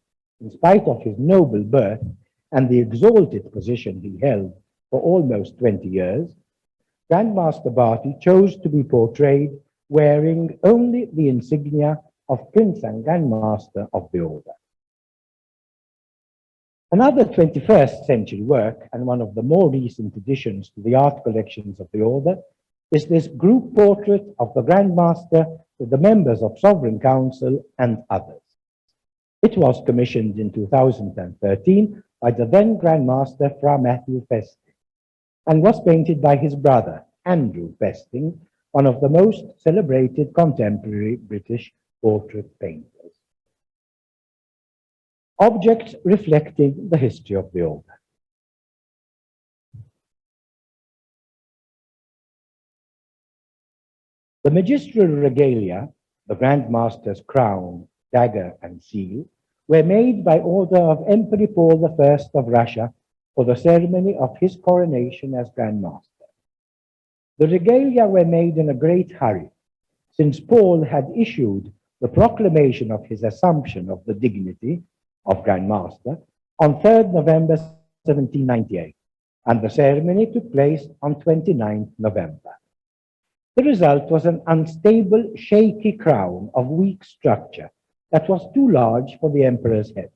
in spite of his noble birth and the exalted position he held for almost 20 years, Grandmaster Barty chose to be portrayed wearing only the insignia of Prince and Grandmaster of the Order. Another 21st century work, and one of the more recent additions to the art collections of the Order, is this group portrait of the Grandmaster with the members of Sovereign Council and others. It was commissioned in 2013 by the then Grandmaster Fra Matthew Festing, and was painted by his brother, Andrew Festing, one of the most celebrated contemporary British portrait painters. Objects reflecting the history of the Order. The magistral regalia, the Grandmaster's crown, dagger, and seal, were made by order of Emperor Paul I of Russia for the ceremony of his coronation as Grand Master. The regalia were made in a great hurry, since Paul had issued the proclamation of his assumption of the dignity of Grand Master on 3rd November 1798, and the ceremony took place on 29th November. The result was an unstable, shaky crown of weak structure that was too large for the emperor's head.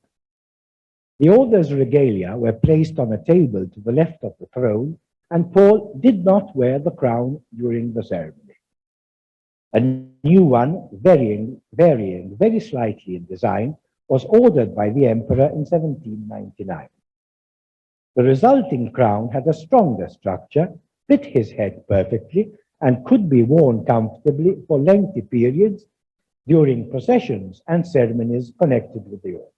The order's regalia were placed on a table to the left of the throne, and Paul did not wear the crown during the ceremony. A new one, varying very slightly in design, was ordered by the emperor in 1799. The resulting crown had a stronger structure, fit his head perfectly, and could be worn comfortably for lengthy periods during processions and ceremonies connected with the order.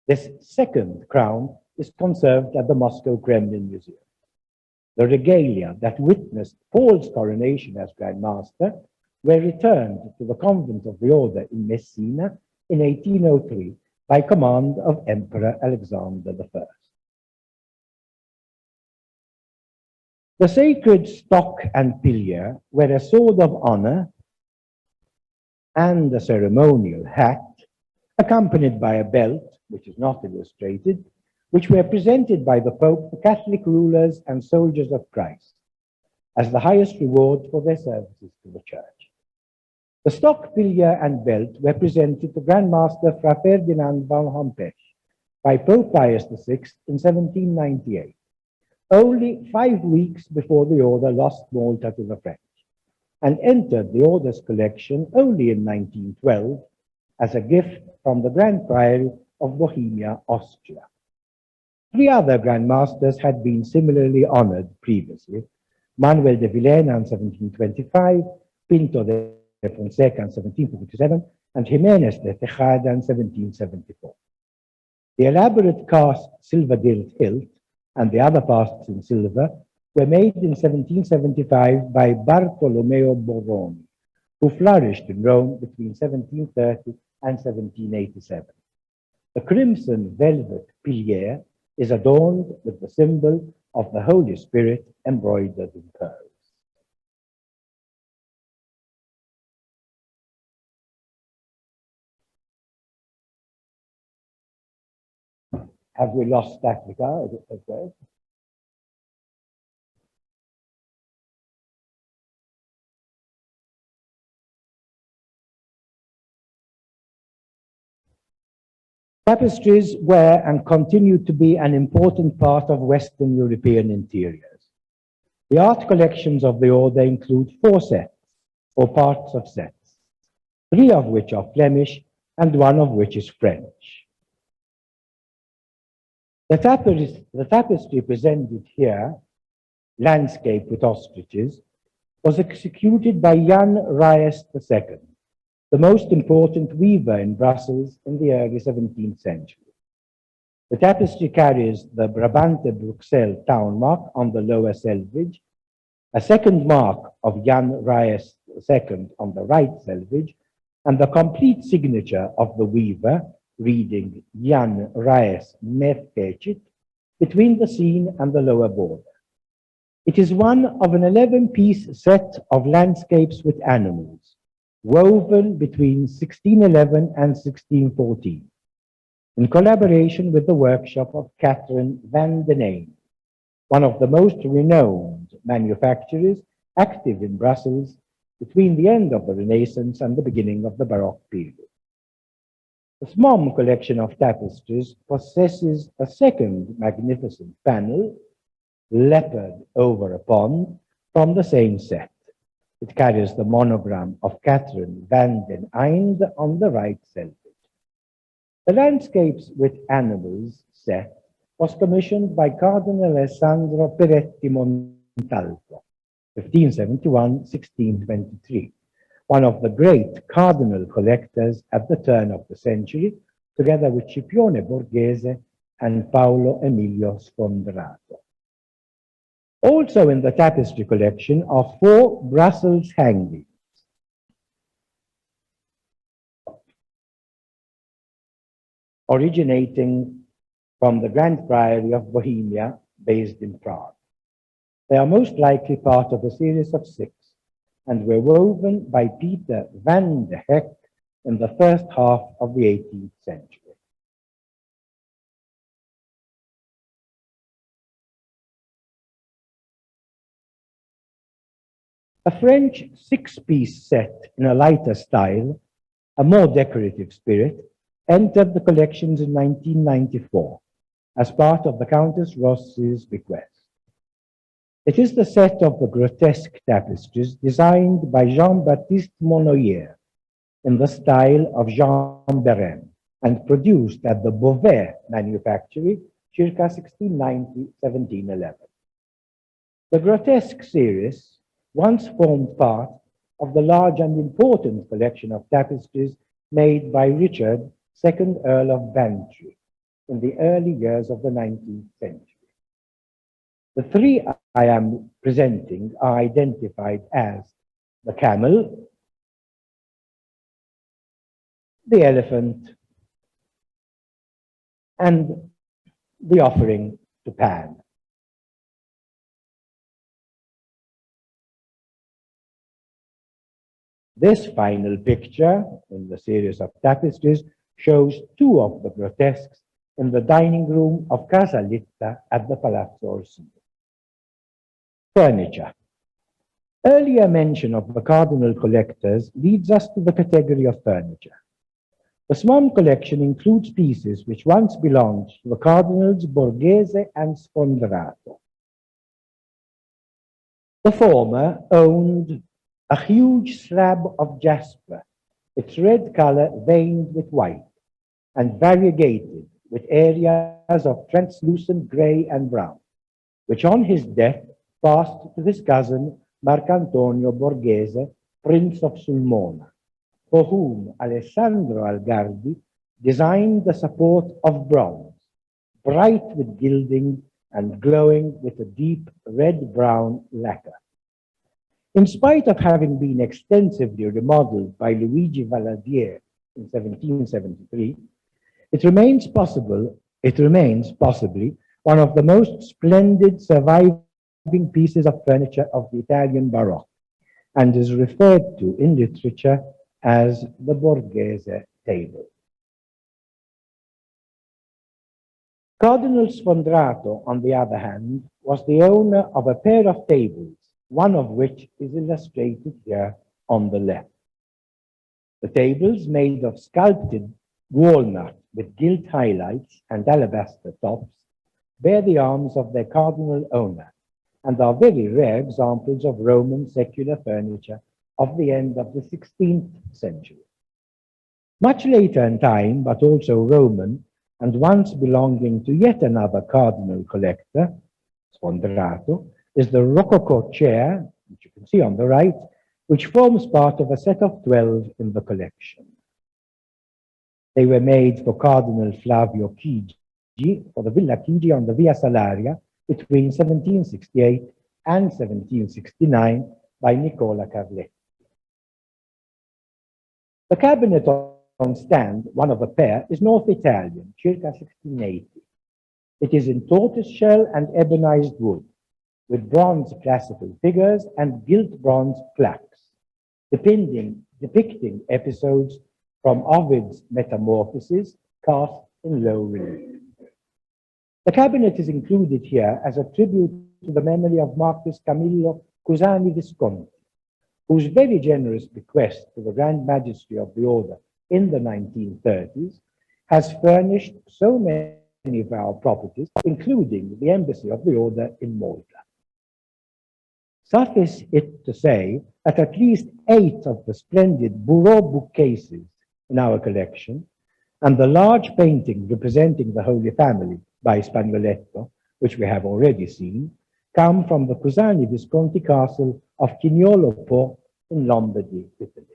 This second crown is conserved at the Moscow Kremlin Museum. The regalia that witnessed Paul's coronation as Grand Master were returned to the convent of the order in Messina in 1803 by command of Emperor Alexander I. The sacred stock and pillar were a sword of honor and a ceremonial hat, accompanied by a belt, which is not illustrated, which were presented by the Pope to Catholic rulers and soldiers of Christ as the highest reward for their services to the Church. The stock pilier and belt were presented to Grand Master Fra Ferdinand van Hompesch by Pope Pius VI in 1798, only 5 weeks before the order lost Malta to the French, and entered the order's collection only in 1912 as a gift from the Grand Priory of Bohemia, Austria. 3 other Grand Masters had been similarly honored previously: Manuel de Villena in 1725, Pinto de Fonseca in 1747, and Jimenez de Tejada in 1774. The elaborate cast silver gilt hilt and the other casts in silver were made in 1775 by Bartolomeo Borroni, who flourished in Rome between 1730 and 1787. The crimson velvet pilier is adorned with the symbol of the Holy Spirit embroidered in pearls. Have we lost Africa as well? Tapestries were and continue to be an important part of Western European interiors. The art collections of the order include 4 sets, or parts of sets, 3 of which are Flemish and 1 of which is French. The tapestry presented here, Landscape with Ostriches, was executed by Jan Rijs II, the most important weaver in Brussels in the early 17th century. The tapestry carries the Brabante Bruxelles town mark on the lower selvage, a second mark of Jan Rijs II on the right selvage, and the complete signature of the weaver, reading Jan Rijs Merkecit, between the scene and the lower border. It is one of an 11-piece set of landscapes with animals, woven between 1611 and 1614, in collaboration with the workshop of Catherine van den Eyne, one of the most renowned manufacturers active in Brussels between the end of the Renaissance and the beginning of the Baroque period. The Smom collection of tapestries possesses a second magnificent panel, Leopard over a Pond, from the same set. It carries the monogram of Catherine van den Eyne on the right selvage. The Landscapes with Animals set was commissioned by Cardinal Alessandro Peretti Montalto, 1571-1623, one of the great cardinal collectors at the turn of the century, together with Scipione Borghese and Paolo Emilio Sfondrato. Also in the tapestry collection are 4 Brussels hangings. Originating from the Grand Priory of Bohemia, based in Prague. They are most likely part of a series of 6 and were woven by Peter van de Heck in the first half of the 18th century. A French 6-piece set in a lighter style, a more decorative spirit, entered the collections in 1994 as part of the Countess Rossi's bequest. It is the set of the grotesque tapestries designed by Jean-Baptiste Monnoyer in the style of Jean Beren and produced at the Beauvais manufactory circa 1690-1711. The grotesque series once formed part of the large and important collection of tapestries made by Richard, 2nd Earl of Bantry, in the early years of the 19th century. The 3 I am presenting are identified as the camel, the elephant, and the offering to Pan. This final picture in the series of tapestries shows two of the grotesques in the dining room of Casa Litta at the Palazzo Orsini. Furniture. Earlier mention of the cardinal collectors leads us to the category of furniture. The Swan collection includes pieces which once belonged to the cardinals Borghese and Sfondrato. The former owned a huge slab of jasper, its red color veined with white and variegated with areas of translucent gray and brown, which on his death passed to his cousin Marcantonio Borghese, Prince of Sulmona, for whom Alessandro Algardi designed the support of bronze, bright with gilding and glowing with a deep red-brown lacquer. In spite of having been extensively remodeled by Luigi Valadier in 1773, it remains possibly one of the most splendid surviving pieces of furniture of the Italian Baroque, and is referred to in literature as the Borghese table. Cardinal Sfondrato, on the other hand, was the owner of a pair of tables, one of which is illustrated here on the left. The tables, made of sculpted walnut with gilt highlights and alabaster tops, bear the arms of their cardinal owner and are very rare examples of Roman secular furniture of the end of the 16th century. Much later in time, but also Roman, and once belonging to yet another cardinal collector, Sfondrato, is the Rococo chair, which you can see on the right, which forms part of a set of 12 in the collection. They were made for Cardinal Flavio Chigi, for the Villa Chigi on the Via Salaria, between 1768 and 1769 by Nicola Carletti. The cabinet on stand, one of a pair, is North Italian, circa 1680. It is in tortoiseshell and ebonized wood, with bronze classical figures and gilt bronze plaques, depicting episodes from Ovid's Metamorphoses cast in low relief. The cabinet is included here as a tribute to the memory of Marquis Camillo Cusani Visconti, whose very generous bequest to the Grand Majesty of the Order in the 1930s has furnished so many of our properties, including the Embassy of the Order in Malta. Suffice it to say that at least 8 of the splendid bureau bookcases in our collection and the large painting representing the Holy Family by Spagnoletto, which we have already seen, come from the Cusani Visconti castle of Chignolo Po in Lombardy, Italy.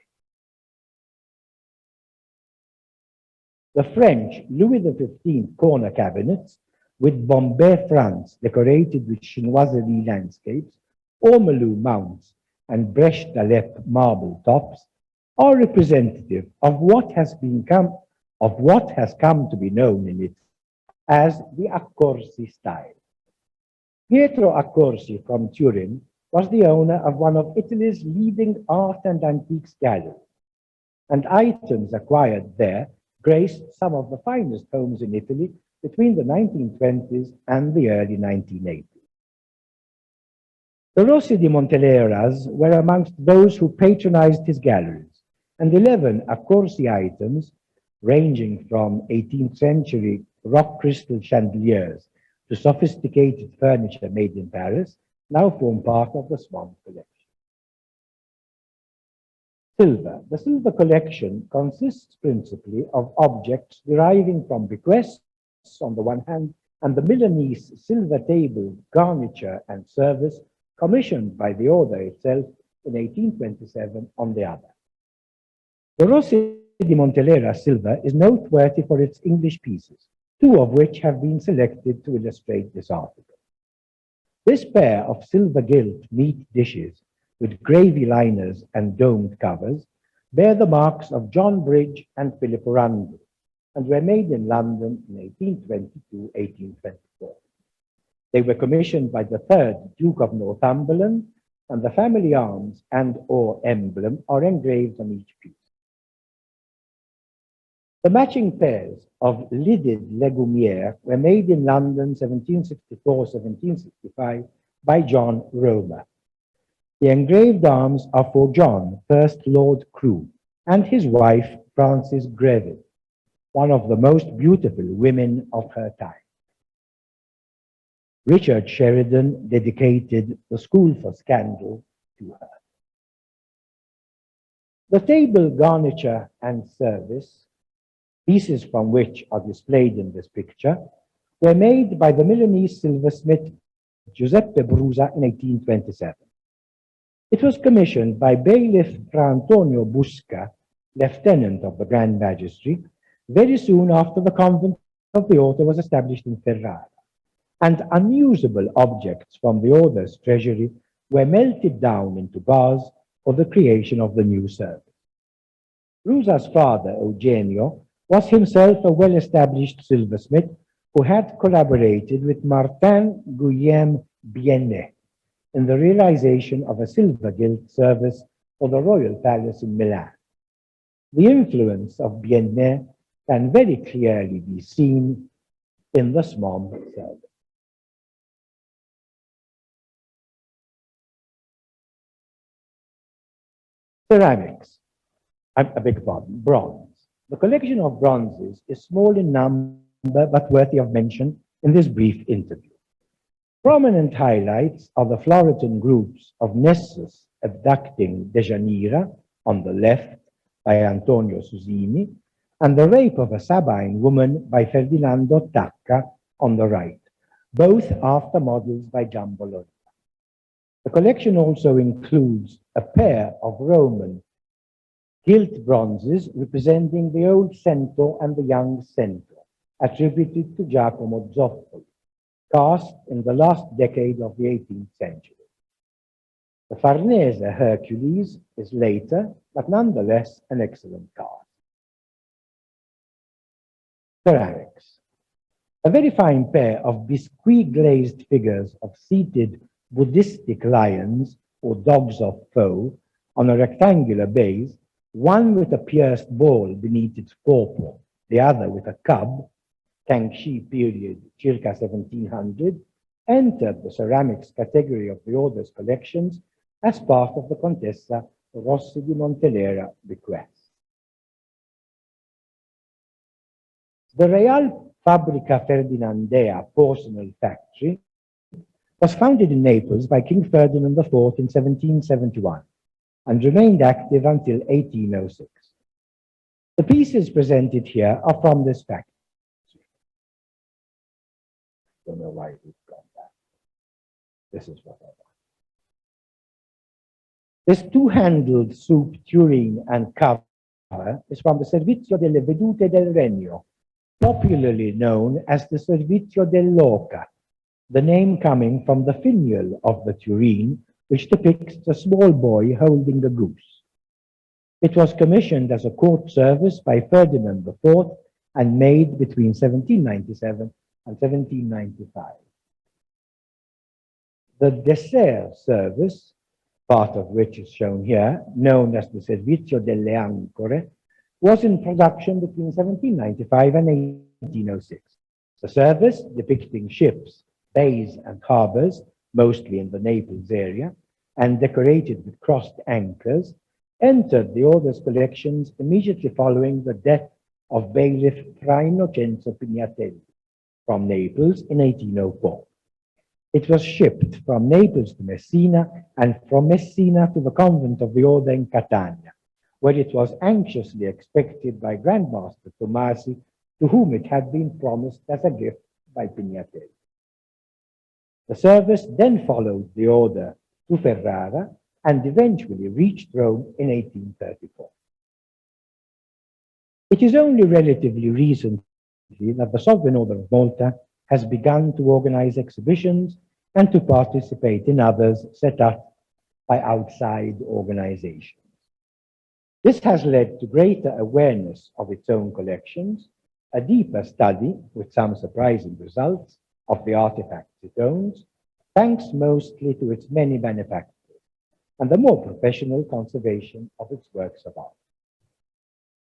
The French Louis XV corner cabinets with Bombay fronts decorated with chinoiserie landscapes, ormolu mounts, and Brèche d'Alep marble tops are representative of what has come to be known in it as the Accorsi style. Pietro Accorsi from Turin was the owner of one of Italy's leading art and antiques galleries, and items acquired there graced some of the finest homes in Italy between the 1920s and the early 1980s. The Rossi di Monteleras were amongst those who patronized his galleries, and 11 Accorsi items, ranging from 18th century rock crystal chandeliers to sophisticated furniture made in Paris, now form part of the Swan collection. Silver. The silver collection consists principally of objects deriving from bequests on the one hand, and the Milanese silver table, garniture, and service commissioned by the order itself in 1827 on the other. The Rossi di Montelera silver is noteworthy for its English pieces, 2 of which have been selected to illustrate this article. This pair of silver gilt meat dishes with gravy liners and domed covers bear the marks of John Bridge and Philip Rundle and were made in London in 1822-1824. They were commissioned by the 3rd Duke of Northumberland, and the family arms and/or emblem are engraved on each piece. The matching pairs of lidded legumiere were made in London 1764-1765 by John Romer. The engraved arms are for John, 1st Lord Crewe, and his wife, Frances Greville, one of the most beautiful women of her time. Richard Sheridan dedicated the School for Scandal to her. The table garniture and service, pieces from which are displayed in this picture, were made by the Milanese silversmith Giuseppe Brusa in 1827. It was commissioned by bailiff Fra Antonio Busca, lieutenant of the Grand Magistracy, very soon after the convent of the order was established in Ferrara, and unusable objects from the order's treasury were melted down into bars for the creation of the new service. Brusa's father, Eugenio, was himself a well-established silversmith who had collaborated with Martin Guillaume Biennet in the realization of a silver gilt service for the royal palace in Milan. The influence of Biennet can very clearly be seen in the Smom service. Ceramics, I beg pardon, bronze. The collection of bronzes is small in number but worthy of mention in this brief interview. Prominent highlights are the Floritan groups of Nessus abducting Dejanira on the left by Antonio Susini, and the rape of a Sabine woman by Ferdinando Tacca on the right, both after models by Gian Bologna. The collection also includes a pair of Roman gilt bronzes representing the old centaur and the young centaur, attributed to Giacomo Zoffoli, cast in the last decade of the 18th century. The Farnese Hercules is later, but nonetheless an excellent cast. Ceramics. A very fine pair of biscuit glazed figures of seated Buddhistic lions or dogs of foe on a rectangular base, one with a pierced ball beneath its forepaw, the other with a cub, Kangxi period, circa 1700, entered the ceramics category of the order's collections as part of the Contessa Rossi di Montelera bequest. The Real Fabrica Ferdinandea porcelain factory was founded in Naples by King Ferdinand IV in 1771 and remained active until 1806. The pieces presented here are from this factory. I don't know why we've got that. This is what I want. This two-handled soup tureen and cover is from the Servizio delle Vedute del Regno, popularly known as the Servizio dell'Oca, the name coming from the finial of the tureen, which depicts a small boy holding a goose. It was commissioned as a court service by Ferdinand IV and made between 1797 and 1795. The dessert service, part of which is shown here, known as the Servizio delle Ancore, was in production between 1795 and 1806. The service, depicting ships, bays, and harbors, mostly in the Naples area, and decorated with crossed anchors, entered the order's collections immediately following the death of bailiff Fra Innocenzo Pignatelli from Naples in 1804. It was shipped from Naples to Messina and from Messina to the convent of the order in Catania, where it was anxiously expected by Grandmaster Tomasi, to whom it had been promised as a gift by Pignatelli. The service then followed the order to Ferrara and eventually reached Rome in 1834. It is only relatively recently that the Sovereign Order of Malta has begun to organize exhibitions and to participate in others set up by outside organizations. This has led to greater awareness of its own collections, a deeper study, with some surprising results, of the artifacts it owns, thanks mostly to its many manufacturers, and the more professional conservation of its works of art.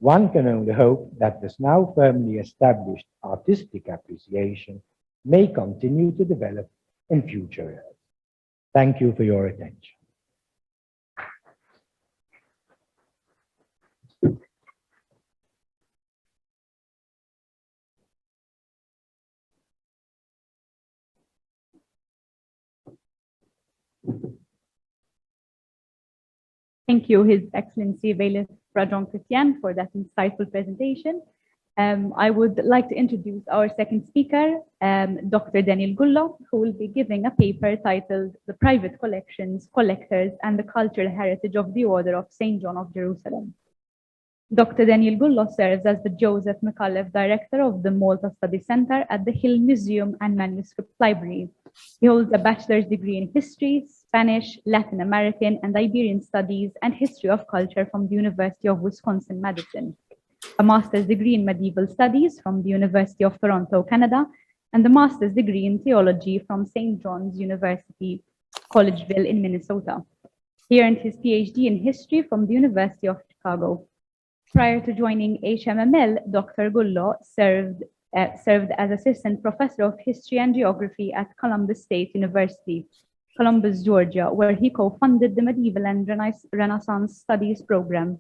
One can only hope that this now firmly established artistic appreciation may continue to develop in future years. Thank you for your attention. Thank you, His Excellency Bailiff Rajon Christian, for that insightful presentation. I would like to introduce our second speaker, Dr. Daniel Gullo, who will be giving a paper titled The Private Collections, Collectors, and the Cultural Heritage of the Order of St. John of Jerusalem. Dr. Daniel Gullo serves as the Joseph McAuliffe Director of the Malta Study Center at the Hill Museum and Manuscript Library. He holds a bachelor's degree in history, Spanish, Latin American, and Iberian Studies, and History of Culture from the University of Wisconsin-Madison, a master's degree in medieval studies from the University of Toronto, Canada, and a master's degree in theology from St. John's University, Collegeville in Minnesota. He earned his PhD in history from the University of Chicago. Prior to joining HMML, Dr. Gullo served as Assistant Professor of History and Geography at Columbus State University, Columbus, Georgia, where he co-funded the Medieval and Renaissance Studies program.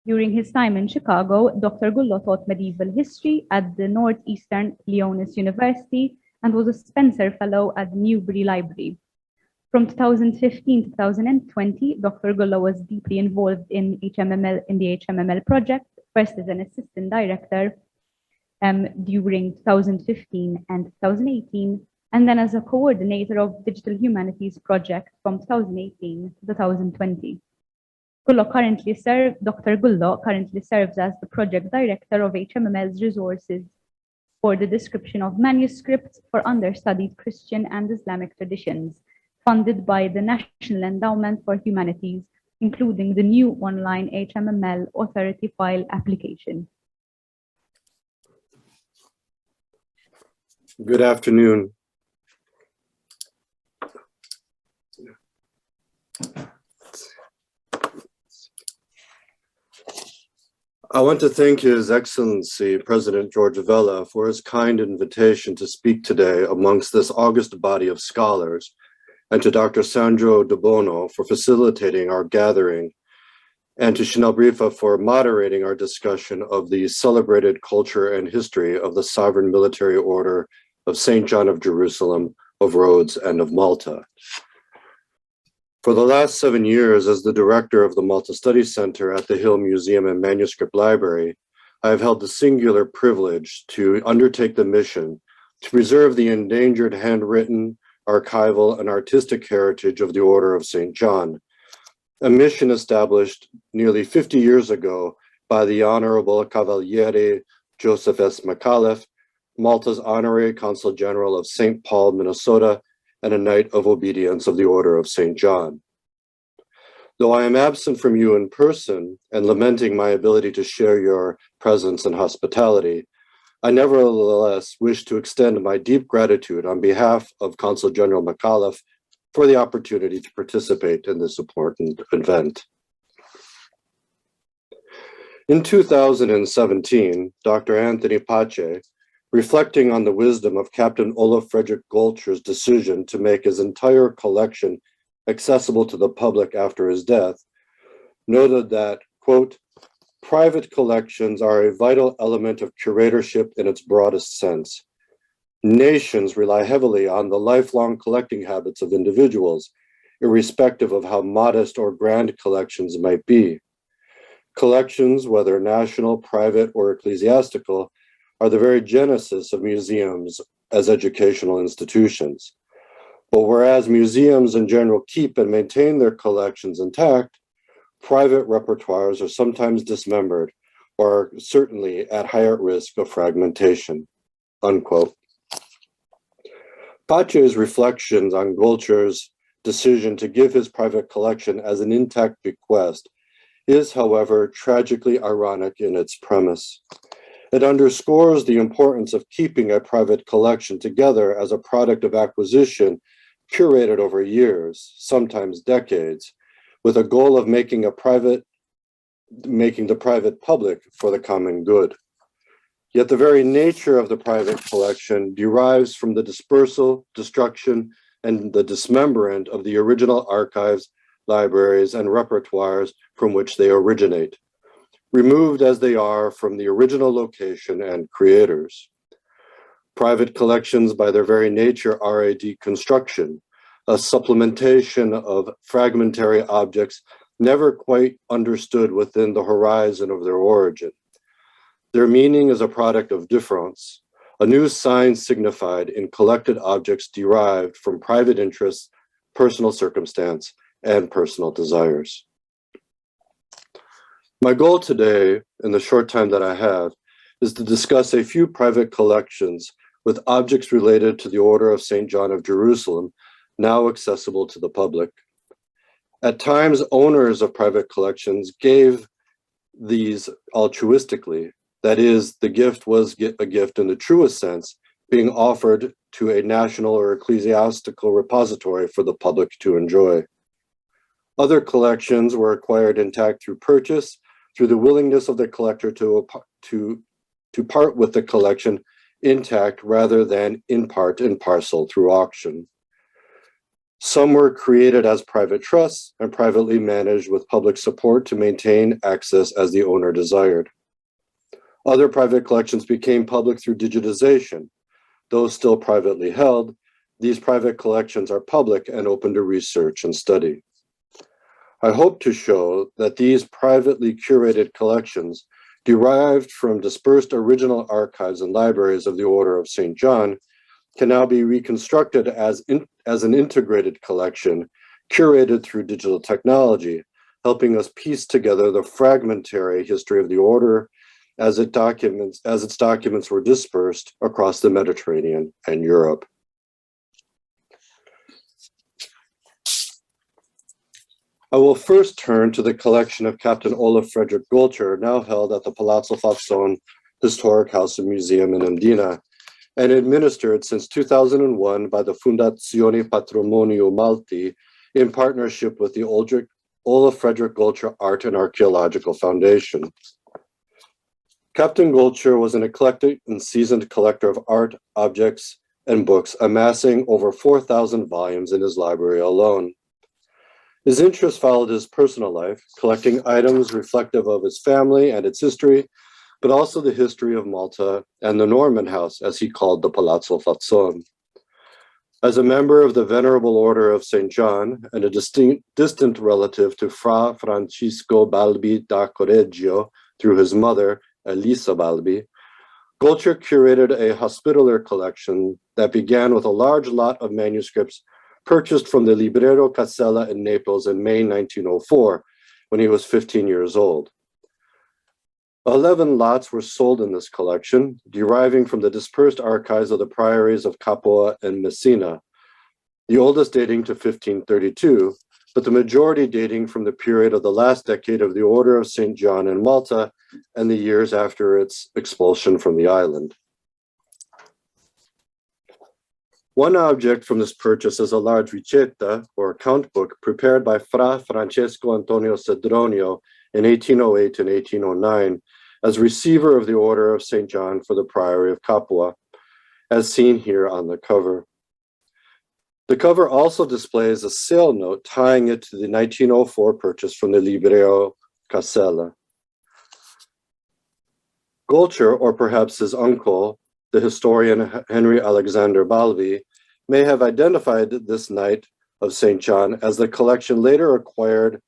During his time in Chicago, Dr. Gullo taught medieval history at the Northeastern Leonis University and was a Spencer Fellow at the Newberry Library. From 2015 to 2020, Dr. Gullo was deeply involved in the HMML project, first as an assistant director during 2015 and 2018, and then as a coordinator of Digital Humanities project from 2018 to 2020. Dr. Gullo currently serves as the project director of HMML's resources for the description of manuscripts for understudied Christian and Islamic traditions, funded by the National Endowment for Humanities, including the new online HMML Authority File application. Good afternoon. I want to thank His Excellency President George Vella for his kind invitation to speak today amongst this august body of scholars, and to Dr. Sandro De Bono for facilitating our gathering, and to Chanel Brifa for moderating our discussion of the celebrated culture and history of the Sovereign Military Order of St. John of Jerusalem, of Rhodes, and of Malta. For the last 7 years as the director of the Malta Study Center at the Hill Museum and Manuscript Library, I have held the singular privilege to undertake the mission to preserve the endangered handwritten, archival, and artistic heritage of the Order of St. John, a mission established nearly 50 years ago by the Honorable Cavaliere Joseph S. McAuliffe, Malta's Honorary Consul General of St. Paul, Minnesota, and a Knight of Obedience of the Order of St. John. Though I am absent from you in person and lamenting my ability to share your presence and hospitality, I nevertheless wish to extend my deep gratitude on behalf of Consul General McAuliffe for the opportunity to participate in this important event. In 2017, Dr. Anthony Pace, reflecting on the wisdom of Captain Olaf Frederick Golcher's decision to make his entire collection accessible to the public after his death, noted that, quote, private collections are a vital element of curatorship in its broadest sense. Nations rely heavily on the lifelong collecting habits of individuals, irrespective of how modest or grand collections might be. Collections, whether national, private, or ecclesiastical, are the very genesis of museums as educational institutions. But whereas museums in general keep and maintain their collections intact, private repertoires are sometimes dismembered or are certainly at higher risk of fragmentation, unquote. Pace's reflections on Golcher's decision to give his private collection as an intact bequest is, however, tragically ironic in its premise. It underscores the importance of keeping a private collection together as a product of acquisition curated over years, sometimes decades, with a goal of making a private making the private public for the common good. Yet the very nature of the private collection derives from the dispersal, destruction, and the dismemberment of the original archives, libraries, and repertoires from which they originate, removed as they are from the original location and creators. Private collections, by their very nature, are a deconstruction, a supplementation of fragmentary objects never quite understood within the horizon of their origin. Their meaning is a product of difference, a new sign signified in collected objects derived from private interests, personal circumstance, and personal desires. My goal today, in the short time that I have, is to discuss a few private collections with objects related to the Order of St. John of Jerusalem, now accessible to the public. At times, owners of private collections gave these altruistically. That is, the gift was a gift in the truest sense, being offered to a national or ecclesiastical repository for the public to enjoy. Other collections were acquired intact through purchase, through the willingness of the collector to part with the collection intact rather than in part and parcel through auction. Some were created as private trusts and privately managed with public support to maintain access as the owner desired. Other private collections became public through digitization. Those still privately held, these private collections are public and open to research and study. I hope to show that these privately curated collections, derived from dispersed original archives and libraries of the Order of St. John, can now be reconstructed as an integrated collection, curated through digital technology, helping us piece together the fragmentary history of the Order as its documents were dispersed across the Mediterranean and Europe. I will first turn to the collection of Captain Olaf Frederick Gulcher, now held at the Palazzo Fazzone Historic House and Museum in Mdina, and administered since 2001 by the Fondazione Patrimonio Malti in partnership with the Olaf Frederick Gulcher Art and Archaeological Foundation. Captain Gulcher was an eclectic and seasoned collector of art, objects, and books, amassing over 4,000 volumes in his library alone. His interests followed his personal life, collecting items reflective of his family and its history, but also the history of Malta and the Norman house, as he called the Palazzo Fazzone. As a member of the Venerable Order of St. John and a distant relative to Fra Francisco Balbi da Correggio through his mother, Elisa Balbi, Gulcher curated a hospitaller collection that began with a large lot of manuscripts purchased from the Librero Casella in Naples in May 1904, when he was 15 years old. 11 lots were sold in this collection, deriving from the dispersed archives of the priories of Capua and Messina, the oldest dating to 1532, but the majority dating from the period of the last decade of the Order of St. John in Malta and the years after its expulsion from the island. One object from this purchase is a large ricetta, or account book, prepared by Fra Francesco Antonio Cedronio in 1808 and 1809 as receiver of the Order of St. John for the Priory of Capua, as seen here on the cover. The cover also displays a sale note tying it to the 1904 purchase from the Librero Casella. Gulcher, or perhaps his uncle, the historian Henry Alexander Balbi, may have identified this Knight of St. John as the collection later acquired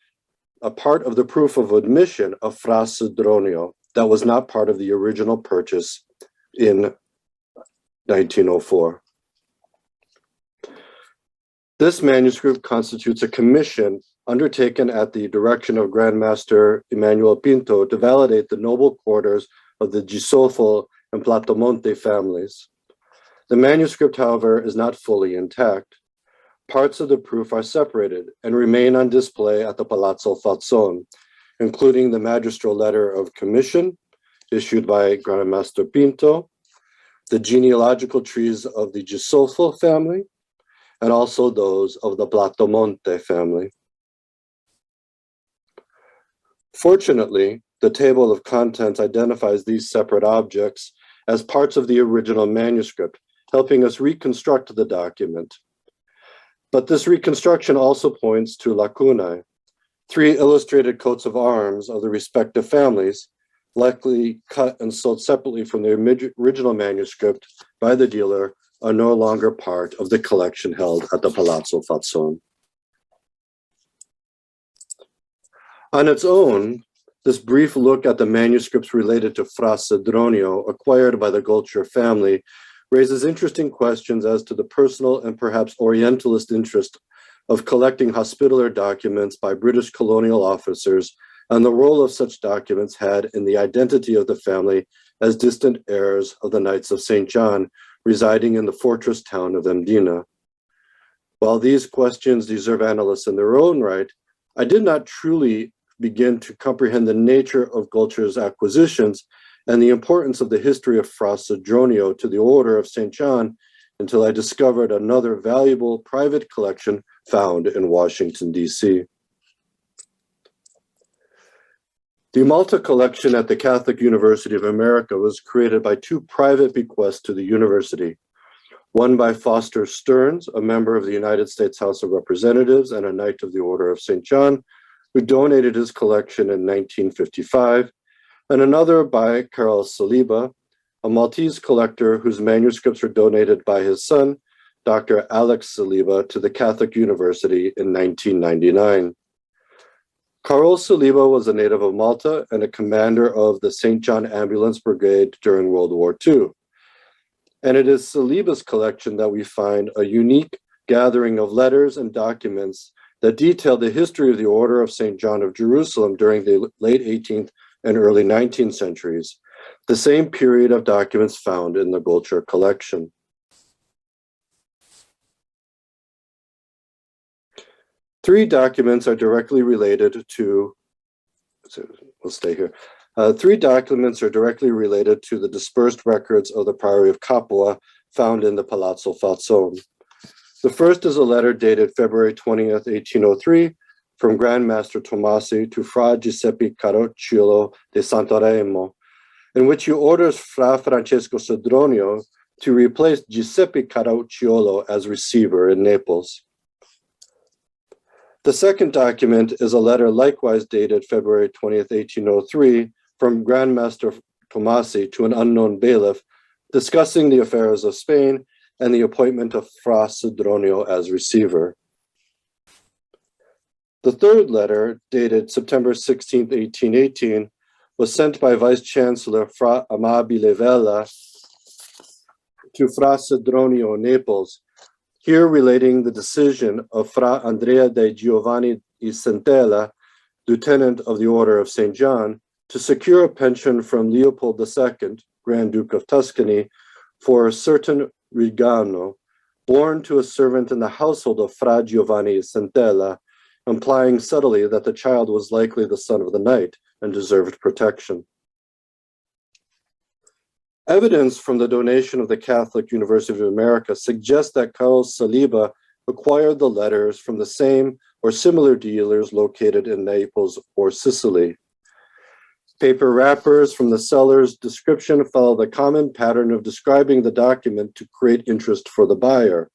a part of the proof of admission of Fra Cedronio that was not part of the original purchase in 1904. This manuscript constitutes a commission undertaken at the direction of Grand Master Emmanuel Pinto to validate the noble quarters of the Gisofo and Platomonte families. The manuscript, however, is not fully intact. Parts of the proof are separated and remain on display at the Palazzo Fazzone, including the magistral letter of commission issued by Grand Master Pinto, the genealogical trees of the Gisofo family, and also those of the Platomonte family. Fortunately, the table of contents identifies these separate objects as parts of the original manuscript, helping us reconstruct the document. But this reconstruction also points to lacunae, 3 illustrated coats of arms of the respective families, likely cut and sold separately from the original manuscript by the dealer, are no longer part of the collection held at the Palazzo Fazzone. On its own, this brief look at the manuscripts related to Fra Cedronio acquired by the Gulcher family raises interesting questions as to the personal and perhaps Orientalist interest of collecting hospitaller documents by British colonial officers and the role of such documents had in the identity of the family as distant heirs of the Knights of St. John residing in the fortress town of Mdina. While these questions deserve analysis in their own right, I did not truly begin to comprehend the nature of Gulcher's acquisitions and the importance of the history of Fra Cedronio to the Order of St. John until I discovered another valuable private collection found in Washington, D.C. The Malta collection at the Catholic University of America was created by 2 private bequests to the university, one by Foster Stearns, a member of the United States House of Representatives and a Knight of the Order of St. John, who donated his collection in 1955, and another by Karol Saliba, a Maltese collector whose manuscripts were donated by his son, Dr. Alex Saliba, to the Catholic University in 1999. Karol Saliba was a native of Malta and a commander of the St. John Ambulance Brigade during World War II. And it is Saliba's collection that we find a unique gathering of letters and documents that detail the history of the Order of St. John of Jerusalem during the late 18th and early 19th centuries, the same period of documents found in the Gulcher collection. Three documents are directly related to, we'll stay here. 3 documents are directly related to the dispersed records of the Priory of Capua found in the Palazzo Fazzone. The first is a letter dated February 20th, 1803, from Grand Master Tomasi to Fra Giuseppe Carocciolo de Santaremo, in which he orders Fra Francesco Cedronio to replace Giuseppe Carocciolo as receiver in Naples. The second document is a letter likewise dated February 20th, 1803, from Grand Master Tomasi to an unknown bailiff, discussing the affairs of Spain and the appointment of Fra Cedronio as receiver. The third letter, dated September 16, 1818, was sent by Vice Chancellor Fra Amabile Vella to Fra Cedronio, Naples, here relating the decision of Fra Andrea de Giovanni y Centella, Lieutenant of the Order of St. John, to secure a pension from Leopold II, Grand Duke of Tuscany, for a certain Rigano, born to a servant in the household of Fra Giovanni Centella, implying subtly that the child was likely the son of the knight and deserved protection. Evidence from the donation of the Catholic University of America suggests that Karol Saliba acquired the letters from the same or similar dealers located in Naples or Sicily. Paper wrappers from the seller's description follow the common pattern of describing the document to create interest for the buyer.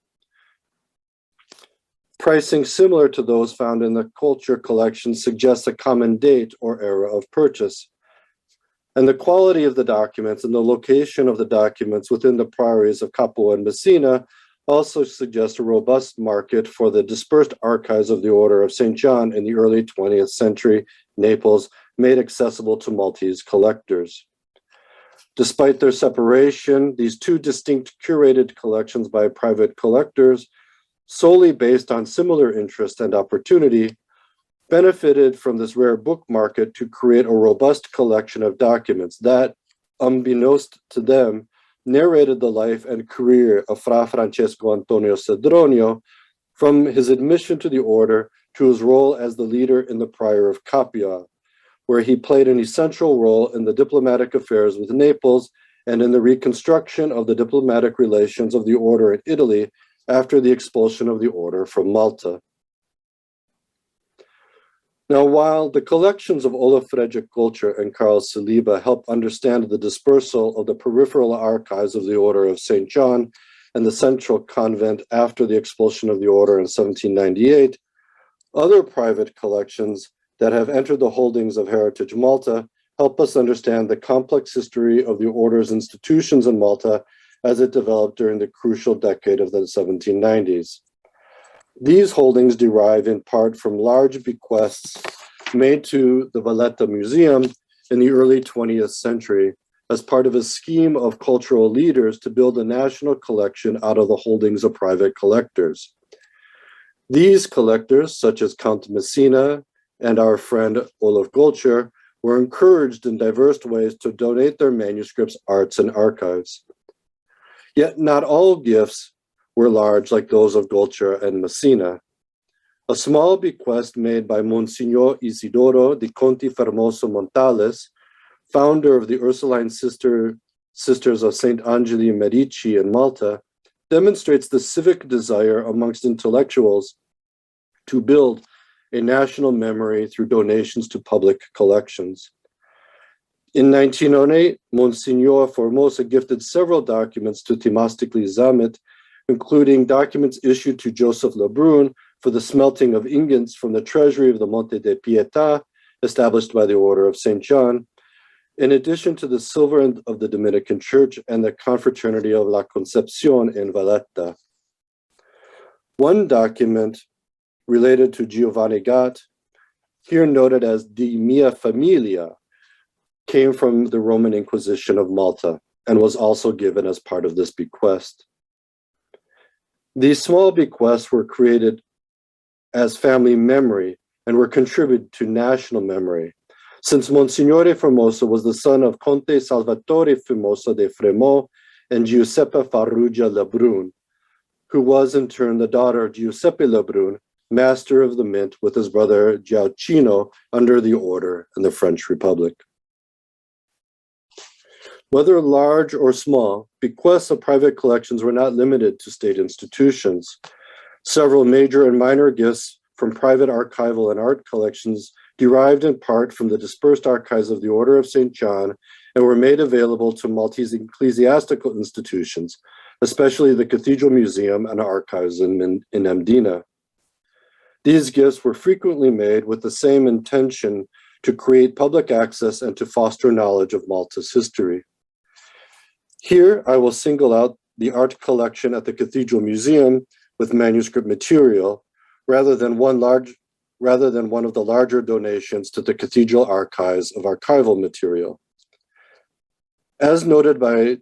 Pricing similar to those found in the Gulcher collection suggests a common date or era of purchase. And the quality of the documents and the location of the documents within the priories of Capua and Messina also suggest a robust market for the dispersed archives of the Order of St. John in the early 20th century Naples, made accessible to Maltese collectors. Despite their separation, these 2 distinct curated collections by private collectors, solely based on similar interest and opportunity, benefited from this rare book market to create a robust collection of documents that, unbeknownst to them, narrated the life and career of Fra Francesco Antonio Cedronio from his admission to the order to his role as the leader in the Prior of Capua, where he played an essential role in the diplomatic affairs with Naples and in the reconstruction of the diplomatic relations of the order in Italy after the expulsion of the order from Malta. Now, while the collections of Olaf Fredrik Gulcher and Karl Saliba help understand the dispersal of the peripheral archives of the Order of St. John and the Central Convent after the expulsion of the Order in 1798, other private collections that have entered the holdings of Heritage Malta help us understand the complex history of the Order's institutions in Malta as it developed during the crucial decade of the 1790s. These holdings derive in part from large bequests made to the Valletta Museum in the early 20th century as part of a scheme of cultural leaders to build a national collection out of the holdings of private collectors. These collectors, such as Count Messina and our friend Olaf Gulcher, were encouraged in diverse ways to donate their manuscripts, arts, and archives. Yet not all gifts were large like those of Gulcher and Messina. A small bequest made by Monsignor Isidoro di Conti Fermoso Montales, founder of the Ursuline Sisters of St. Angeli Medici in Malta, demonstrates the civic desire amongst intellectuals to build a national memory through donations to public collections. In 1908, Monsignor Formosa gifted several documents to Themistocles Zammit, including documents issued to Joseph Lebrun for the smelting of ingots from the treasury of the Monte de Pietà, established by the Order of St. John, in addition to the silver of the Dominican Church and the Confraternity of La Concepcion in Valletta. One document related to Giovanni Gat, here noted as Di Mia Familia, came from the Roman Inquisition of Malta and was also given as part of this bequest. These small bequests were created as family memory and were contributed to national memory, since Monsignore Formosa was the son of Conte Salvatore Formosa de Fremont and Giuseppa Farrugia Lebrun, who was in turn the daughter of Giuseppe Lebrun, master of the mint with his brother Giacchino under the order in the French Republic. Whether large or small, bequests of private collections were not limited to state institutions. Several major and minor gifts from private archival and art collections derived in part from the dispersed archives of the Order of St. John and were made available to Maltese ecclesiastical institutions, especially the Cathedral Museum and archives in Mdina. These gifts were frequently made with the same intention to create public access and to foster knowledge of Malta's history. Here, I will single out the art collection at the Cathedral Museum with manuscript material, rather than one of the larger donations to the Cathedral Archives of archival material. As noted by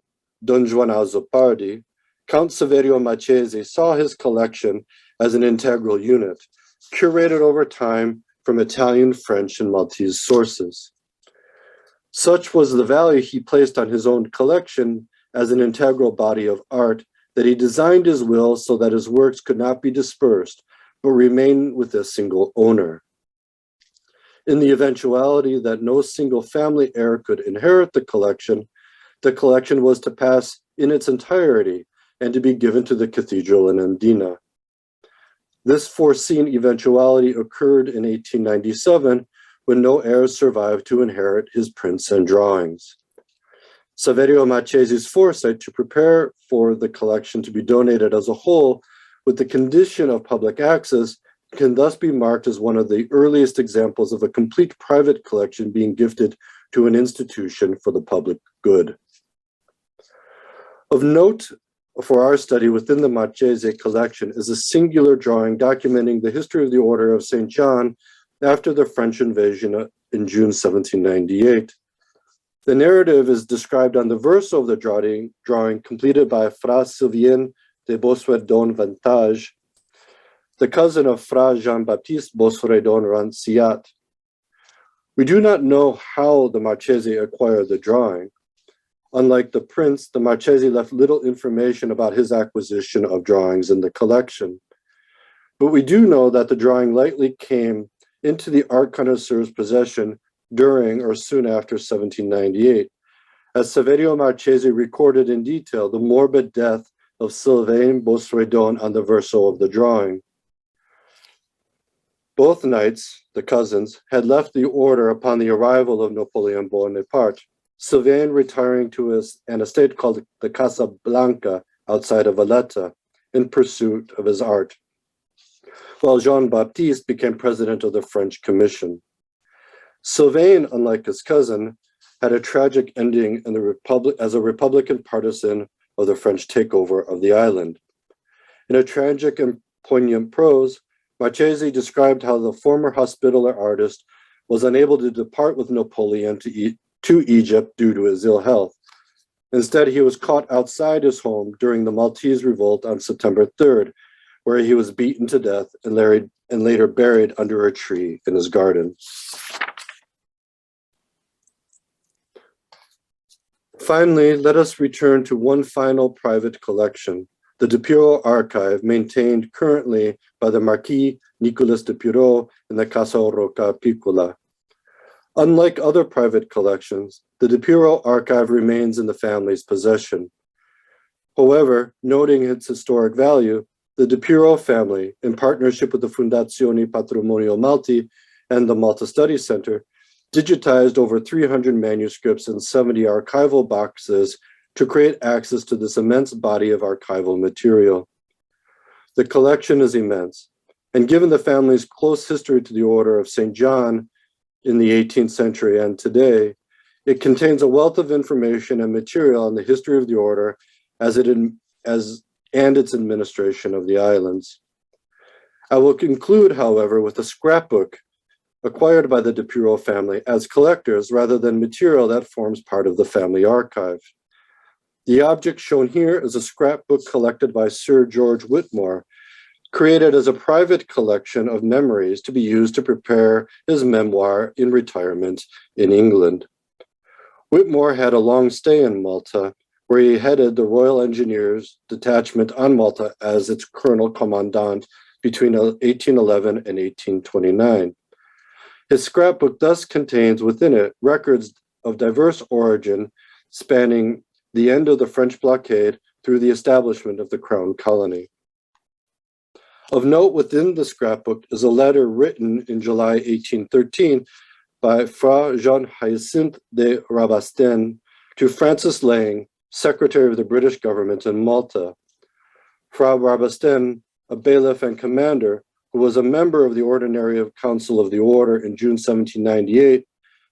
Don Juan Azzopardi, Count Saverio Marchese saw his collection as an integral unit, curated over time from Italian, French, and Maltese sources. Such was the value he placed on his own collection as an integral body of art that he designed his will so that his works could not be dispersed, but remain with a single owner. In the eventuality that no single family heir could inherit the collection was to pass in its entirety and to be given to the cathedral in Mdina. This foreseen eventuality occurred in 1897 when no heirs survived to inherit his prints and drawings. Saverio Marchese's foresight to prepare for the collection to be donated as a whole with the condition of public access can thus be marked as one of the earliest examples of a complete private collection being gifted to an institution for the public good. Of note for our study within the Marchese collection is a singular drawing documenting the history of the Order of St. John after the French invasion in June 1798. The narrative is described on the verso of the drawing completed by Fra Sylvain de Bossuet-Don Vantage, the cousin of Fra Jean-Baptiste Bossuet-Don Ranciat. We do not know how the Marchese acquired the drawing. Unlike the prince, the Marchese left little information about his acquisition of drawings in the collection. But we do know that the drawing likely came into the art connoisseur's possession during or soon after 1798, as Saverio Marchese recorded in detail the morbid death of Sylvain Bossuet-Don on the verso of the drawing. Both knights, the cousins, had left the order upon the arrival of Napoleon Bonaparte, Sylvain retiring to an estate called the Casa Blanca outside of Valletta in pursuit of his art, while Jean-Baptiste became president of the French Commission. Sylvain, unlike his cousin, had a tragic ending in the Republic as a Republican partisan of the French takeover of the island. In a tragic and poignant prose, Marchesi described how the former hospitaller artist was unable to depart with Napoleon to Egypt due to his ill health. Instead, he was caught outside his home during the Maltese revolt on September 3rd, where he was beaten to death and later buried under a tree in his garden. Finally, let us return to one final private collection, the de Piro archive, maintained currently by the Marquis Nicolas de Piro in the Casa Rocca Piccola. Unlike other private collections, the de Piro archive remains in the family's possession. However, noting its historic value, the de Piro family, in partnership with the Fondazione Patrimonio Malti and the Malta Studies Center, digitized over 300 manuscripts and 70 archival boxes to create access to this immense body of archival material. The collection is immense, and given the family's close history to the Order of St. John in the 18th century and today, it contains a wealth of information and material on the history of the Order and its administration of the islands. I will conclude, however, with a scrapbook acquired by the de Piro family as collectors rather than material that forms part of the family archive. The object shown here is a scrapbook collected by Sir George Whitmore, created as a private collection of memories to be used to prepare his memoir in retirement in England. Whitmore had a long stay in Malta, where he headed the Royal Engineers detachment on Malta as its colonel commandant between 1811 and 1829. His scrapbook thus contains within it records of diverse origin spanning the end of the French blockade through the establishment of the Crown Colony. Of note within the scrapbook is a letter written in July 1813 by Fra Jean-Hyacinthe de Rabastens to Francis Lang, Secretary of the British government in Malta. Fra Rabastens, a bailiff and commander, who was a member of the Ordinary Council of the Order in June 1798,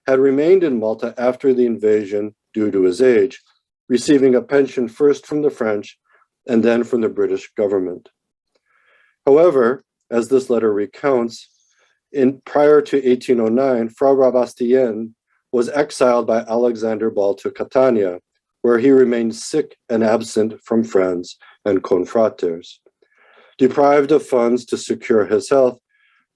had remained in Malta after the invasion due to his age, receiving a pension first from the French and then from the British government. However, as this letter recounts, prior to 1809, Fra Rabastien was exiled by Alexander Ball to Catania, where he remained sick and absent from friends and confraters. Deprived of funds to secure his health,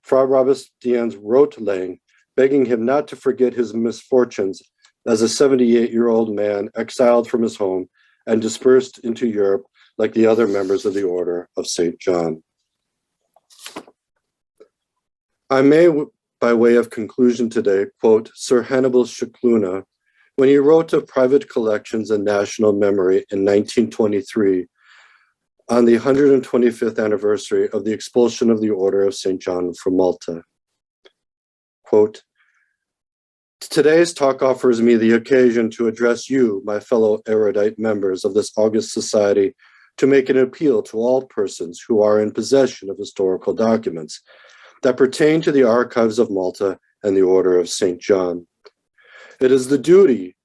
Fra Rabastien wrote Lang, begging him not to forget his misfortunes as a 78-year-old man exiled from his home and dispersed into Europe like the other members of the Order of St. John. I may, by way of conclusion today, quote Sir Hannibal Scicluna when he wrote of private collections and national memory in 1923 on the 125th anniversary of the expulsion of the Order of St. John from Malta. Quote, today's talk offers me the occasion to address you, my fellow erudite members of this august society, to make an appeal to all persons who are in possession of historical documents that pertain to the archives of Malta and the Order of St. John. It is the duty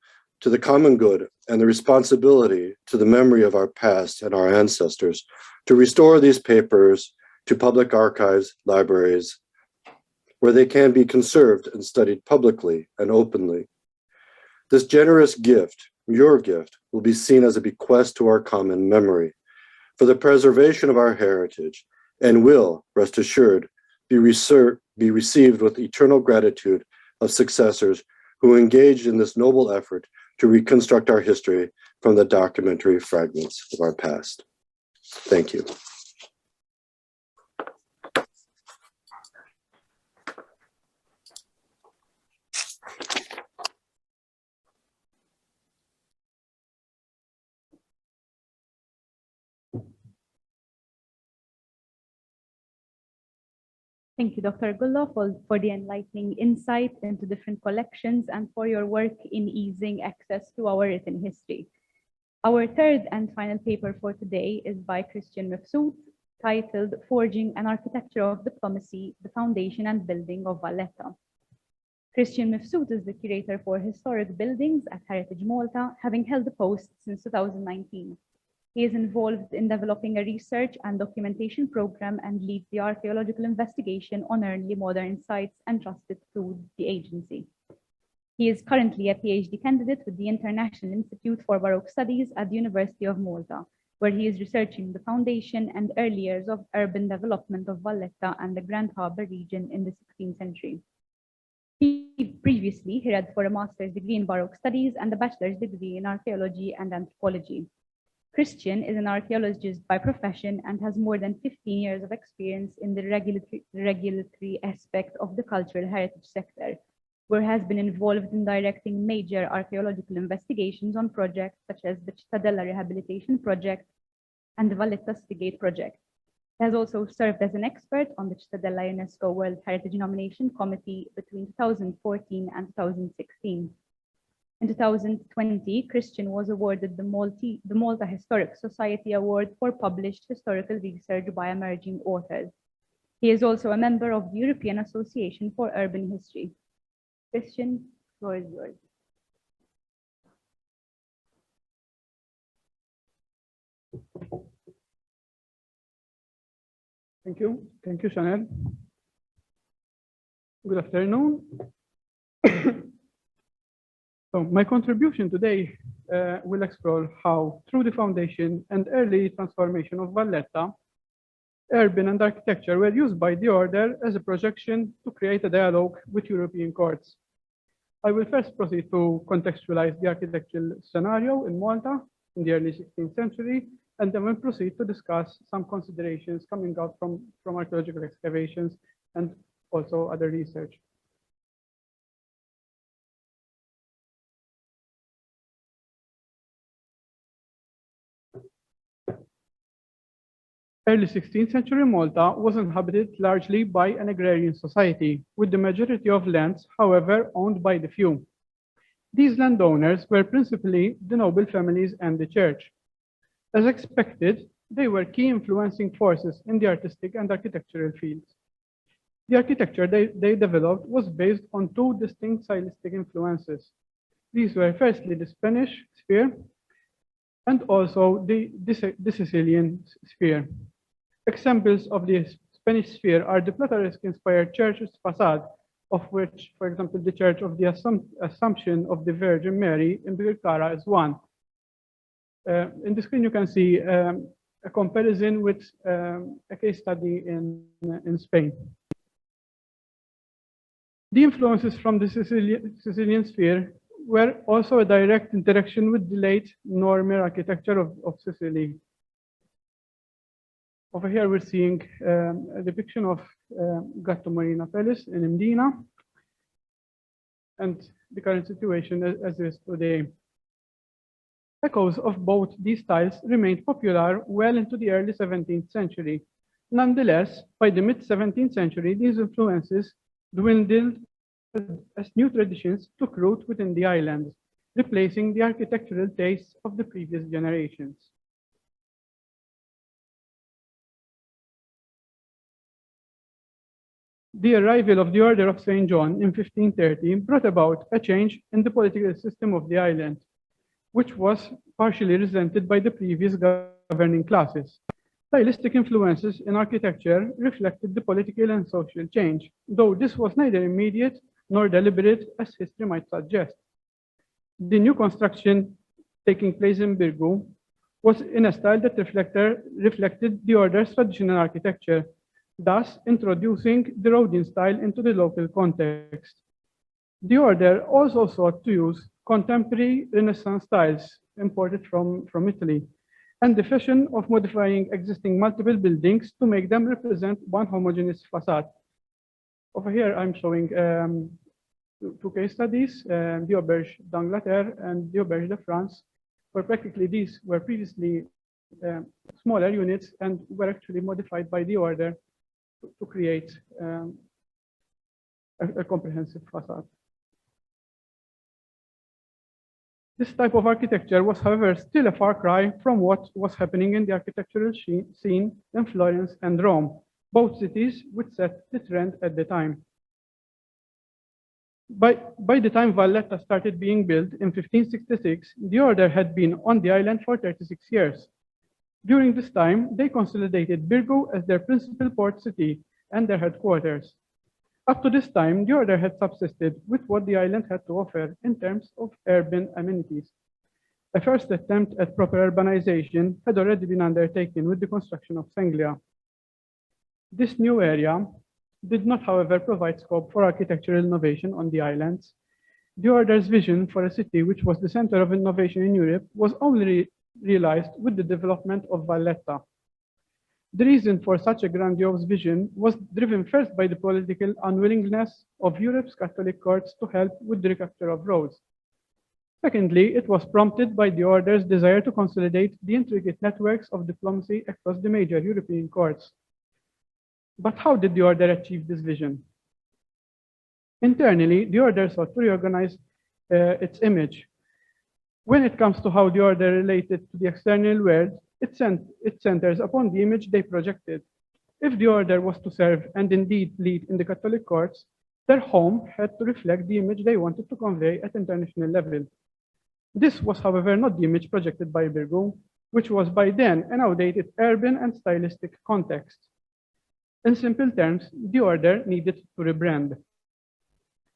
to the common good and the responsibility to the memory of our past and our ancestors to restore these papers to public archives, libraries, where they can be conserved and studied publicly and openly. This generous gift, your gift, will be seen as a bequest to our common memory for the preservation of our heritage and will, rest assured, be received with eternal gratitude of successors who engaged in this noble effort to reconstruct our history from the documentary fragments of our past. Thank you. Thank you, Dr. Gullo, for the enlightening insight into different collections and for your work in easing access to our written history. Our third and final paper for today is by Christian Mifsud, titled Forging an Architecture of Diplomacy, the Foundation and Building of Valletta. Christian Mifsud is the curator for historic buildings at Heritage Malta, having held the post since 2019. He is involved in developing a research and documentation program and leads the archaeological investigation on early modern sites entrusted to the agency. He is currently a PhD candidate with the International Institute for Baroque Studies at the University of Malta, where he is researching the foundation and early years of urban development of Valletta and the Grand Harbour region in the 16th century. Previously, he read for a master's degree in Baroque Studies and a bachelor's degree in archaeology and anthropology. Christian is an archaeologist by profession and has more than 15 years of experience in the regulatory aspect of the cultural heritage sector, where he has been involved in directing major archaeological investigations on projects such as the Cittadella Rehabilitation Project and the Valletta City Gate Project. He has also served as an expert on the Cittadella UNESCO World Heritage Nomination Committee between 2014 and 2016. In 2020, Christian was awarded the Malta Historic Society Award for published historical research by emerging authors. He is also a member of the European Association for Urban History. Christian, the floor is yours. Thank you, Chanel. Good afternoon. So my contribution today will explore how, through the foundation and early transformation of Valletta, urban and architecture were used by the order as a projection to create a dialogue with European courts. I will first proceed to contextualize the architectural scenario in Malta in the early 16th century, and then we'll proceed to discuss some considerations coming out from archaeological excavations and also other research. Early 16th century Malta was inhabited largely by an agrarian society, with the majority of lands, however, owned by the few. These landowners were principally the noble families and the church. As expected, they were key influencing forces in the artistic and architectural fields. The architecture they developed was based on two distinct stylistic influences. These were firstly the Spanish sphere and also the Sicilian sphere. Examples of the Spanish sphere are the Plateresque-inspired church's facade, of which, for example, the Church of the Assumption of the Virgin Mary in Birkara is one. In the screen, you can see a comparison with a case study in Spain. The influences from the Sicilian sphere were also a direct interaction with the late Norman architecture of Sicily. Over here, we're seeing a depiction of Gatto Marina Palace in Mdina and the current situation as is today. Echoes of both these styles remained popular well into the early 17th century. Nonetheless, by the mid-17th century, these influences dwindled as new traditions took root within the islands, replacing the architectural tastes of the previous generations. The arrival of the Order of St. John in 1530 brought about a change in the political system of the island, which was partially resented by the previous governing classes. Stylistic influences in architecture reflected the political and social change, though this was neither immediate nor deliberate as history might suggest. The new construction taking place in Birgu was in a style that reflected the order's traditional architecture, thus introducing the Rhodian style into the local context. The order also sought to use contemporary Renaissance styles imported from Italy, and the fashion of modifying existing multiple buildings to make them represent one homogeneous facade. Over here, I'm showing two case studies, the Auberge d'Angleterre and the Auberge de France, where practically these were previously smaller units and were actually modified by the order to create a comprehensive facade. This type of architecture was, however, still a far cry from what was happening in the architectural scene in Florence and Rome, both cities which set the trend at the time. By the time Valletta started being built in 1566, the order had been on the island for 36 years. During this time, they consolidated Birgu as their principal port city and their headquarters. Up to this time, the order had subsisted with what the island had to offer in terms of urban amenities. A first attempt at proper urbanization had already been undertaken with the construction of Sanglia. This new area did not, however, provide scope for architectural innovation on the islands. The order's vision for a city which was the center of innovation in Europe was only realized with the development of Valletta. The reason for such a grandiose vision was driven first by the political unwillingness of Europe's Catholic courts to help with the recapture of Rhodes. Secondly, it was prompted by the order's desire to consolidate the intricate networks of diplomacy across the major European courts. But how did the order achieve this vision? Internally, the order sought to reorganize its image. When it comes to how the order related to the external world, it centers upon the image they projected. If the order was to serve and indeed lead in the Catholic courts, their home had to reflect the image they wanted to convey at international level. This was, however, not the image projected by Birgu, which was by then an outdated urban and stylistic context. In simple terms, the order needed to rebrand.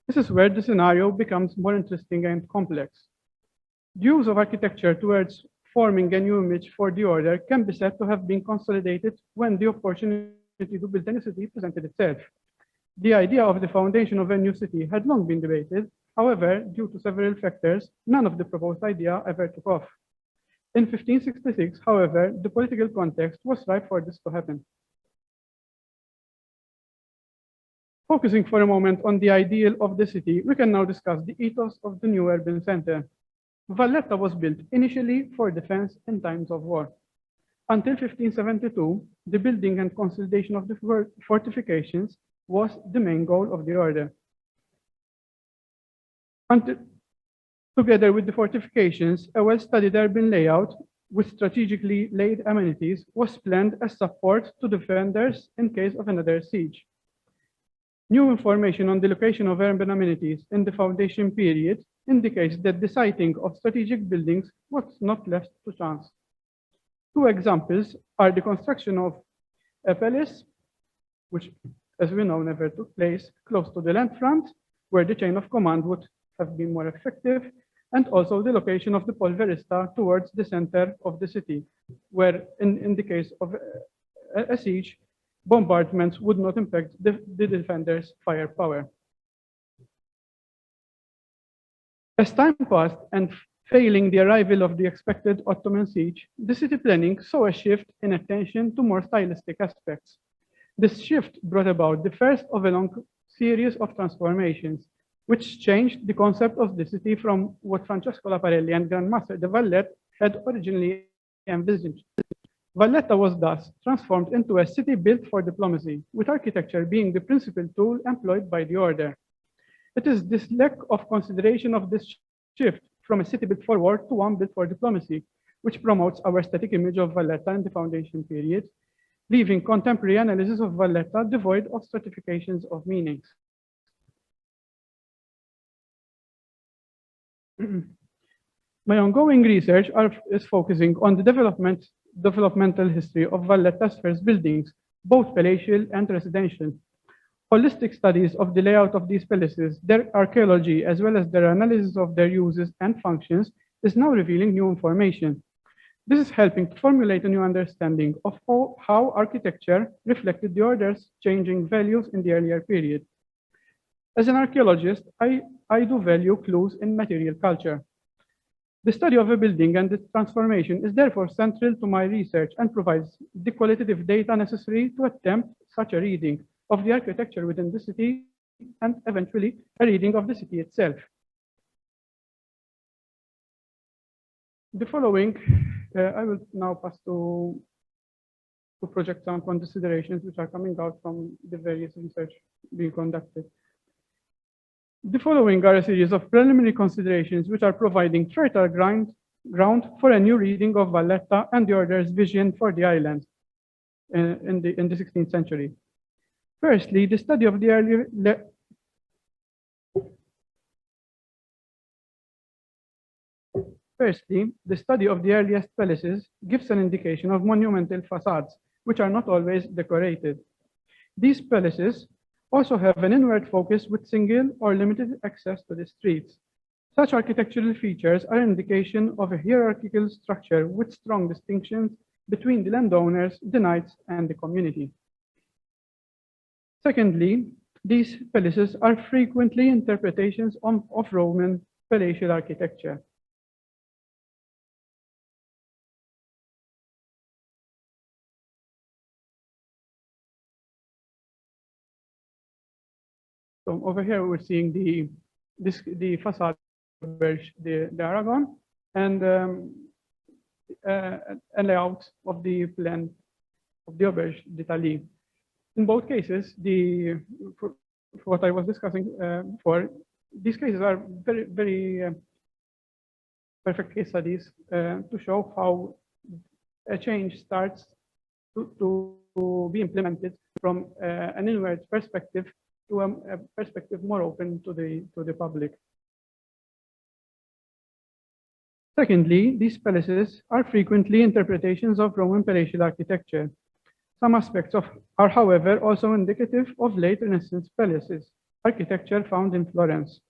This is where the scenario becomes more interesting and complex. The use of architecture towards forming a new image for the order can be said to have been consolidated when the opportunity to build a new city presented itself. The idea of the foundation of a new city had long been debated. However, due to several factors, none of the proposed idea ever took off. In 1566, however, the political context was ripe for this to happen. Focusing for a moment on the ideal of the city, we can now discuss the ethos of the new urban center. Valletta was built initially for defense in times of war. Until 1572, the building and consolidation of the fortifications was the main goal of the order. Together with the fortifications, a well-studied urban layout with strategically laid amenities was planned as support to defenders in case of another siege. New information on the location of urban amenities in the foundation period indicates that the siting of strategic buildings was not left to chance. Two examples are the construction of a palace, which, as we know, never took place, close to the land front, where the chain of command would have been more effective, and also the location of the polverista towards the center of the city, where, in the case of a siege, bombardments would not impact the defenders' firepower. As time passed and failing the arrival of the expected Ottoman siege, the city planning saw a shift in attention to more stylistic aspects. This shift brought about the first of a long series of transformations, which changed the concept of the city from what Francesco Laparelli and Grandmaster de Vallet had originally envisaged. Valletta was thus transformed into a city built for diplomacy, with architecture being the principal tool employed by the order. It is this lack of consideration of this shift from a city built for war to one built for diplomacy, which promotes our static image of Valletta in the foundation period, leaving contemporary analysis of Valletta devoid of stratifications of meanings. My ongoing research is focusing on the developmental history of Valletta's first buildings, both palatial and residential. Holistic studies of the layout of these palaces, their archaeology, as well as their analysis of their uses and functions, is now revealing new information. This is helping to formulate a new understanding of how architecture reflected the order's changing values in the earlier period. As an archaeologist, I do value clues in material culture. The study of a building and its transformation is therefore central to my research and provides the qualitative data necessary to attempt such a reading of the architecture within the city and eventually a reading of the city itself. The following, I will now pass to to project some considerations which are coming out from the various research being conducted. The following are a series of preliminary considerations which are providing fertile ground for a new reading of Valletta and the order's vision for the island in the 16th century. Firstly, the study of the earliest palaces gives an indication of monumental facades, which are not always decorated. These palaces also have an inward focus with single or limited access to the streets. Such architectural features are an indication of a hierarchical structure with strong distinctions between the landowners, the knights, and the community. Secondly, these palaces are frequently interpretations of Roman palatial architecture. So over here, we're seeing the facade of the Aragon and a layout of the plan of the Auberge d'Italie. In both cases, for what I was discussing before, these cases are very, very perfect case studies to show how a change starts to be implemented from an inward perspective to a perspective more open to the public. Secondly, these palaces are frequently interpretations of Roman palatial architecture. Some aspects are, however, also indicative of late Renaissance palaces architecture found in Florence.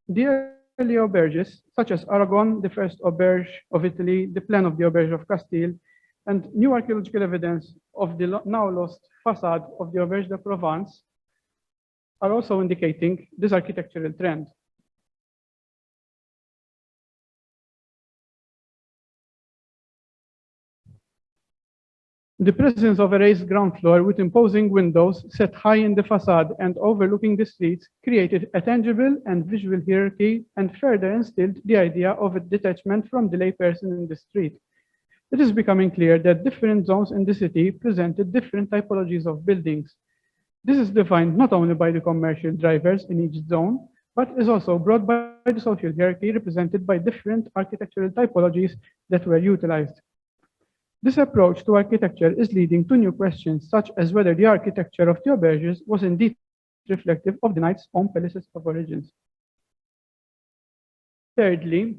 The early auberges, such as Aragon, the first auberge of Italy, the plan of the auberge of Castile, and new archaeological evidence of the now lost facade of the auberge de Provence, are also indicating this architectural trend. The presence of a raised ground floor with imposing windows set high in the facade and overlooking the streets created a tangible and visual hierarchy and further instilled the idea of a detachment from the layperson in the street. It is becoming clear that different zones in the city presented different typologies of buildings. This is defined not only by the commercial drivers in each zone, but is also brought by the social hierarchy represented by different architectural typologies that were utilized. This approach to architecture is leading to new questions, such as whether the architecture of the auberges was indeed reflective of the knights' own palaces of origins. Thirdly,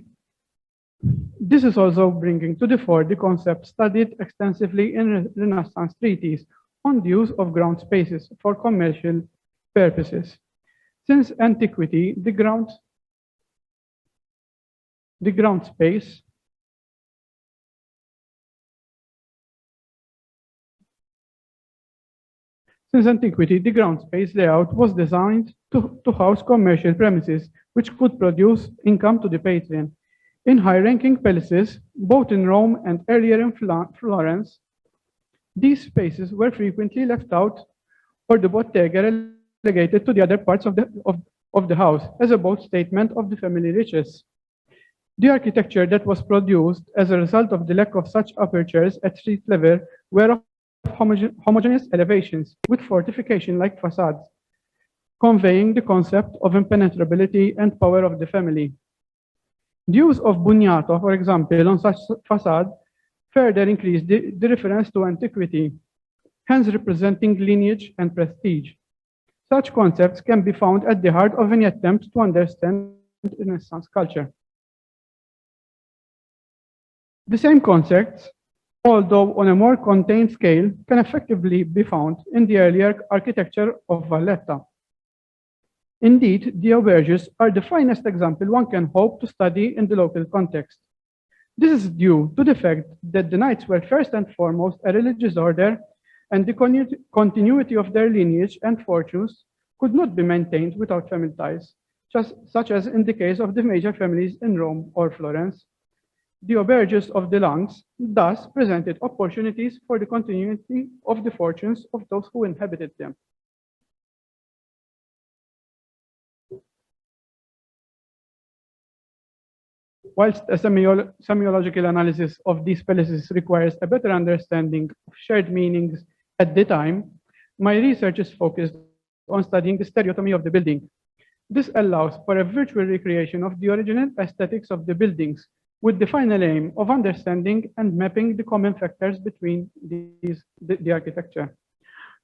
this is also bringing to the fore the concept studied extensively in Renaissance treatises on the use of ground spaces for commercial purposes. Since antiquity, the ground space layout was designed to house commercial premises, which could produce income to the patron. In high-ranking palaces, both in Rome and earlier in Florence, these spaces were frequently left out or the bottega relegated to the other parts of the house as a bold statement of the family riches. The architecture that was produced as a result of the lack of such apertures at street level were of homogeneous elevations with fortification-like facades, conveying the concept of impenetrability and power of the family. The use of bugnato, for example, on such facade further increased the reference to antiquity, hence representing lineage and prestige. Such concepts can be found at the heart of any attempt to understand Renaissance culture. The same concepts, although on a more contained scale, can effectively be found in the earlier architecture of Valletta. Indeed, the auberges are the finest example one can hope to study in the local context. This is due to the fact that the knights were first and foremost a religious order, and the continuity of their lineage and fortunes could not be maintained without family ties, such as in the case of the major families in Rome or Florence. The auberges of the lands thus presented opportunities for the continuity of the fortunes of those who inhabited them. Whilst a semiological analysis of these palaces requires a better understanding of shared meanings at the time, my research is focused on studying the stereotomy of the building. This allows for a virtual recreation of the original aesthetics of the buildings, with the final aim of understanding and mapping the common factors between the architecture.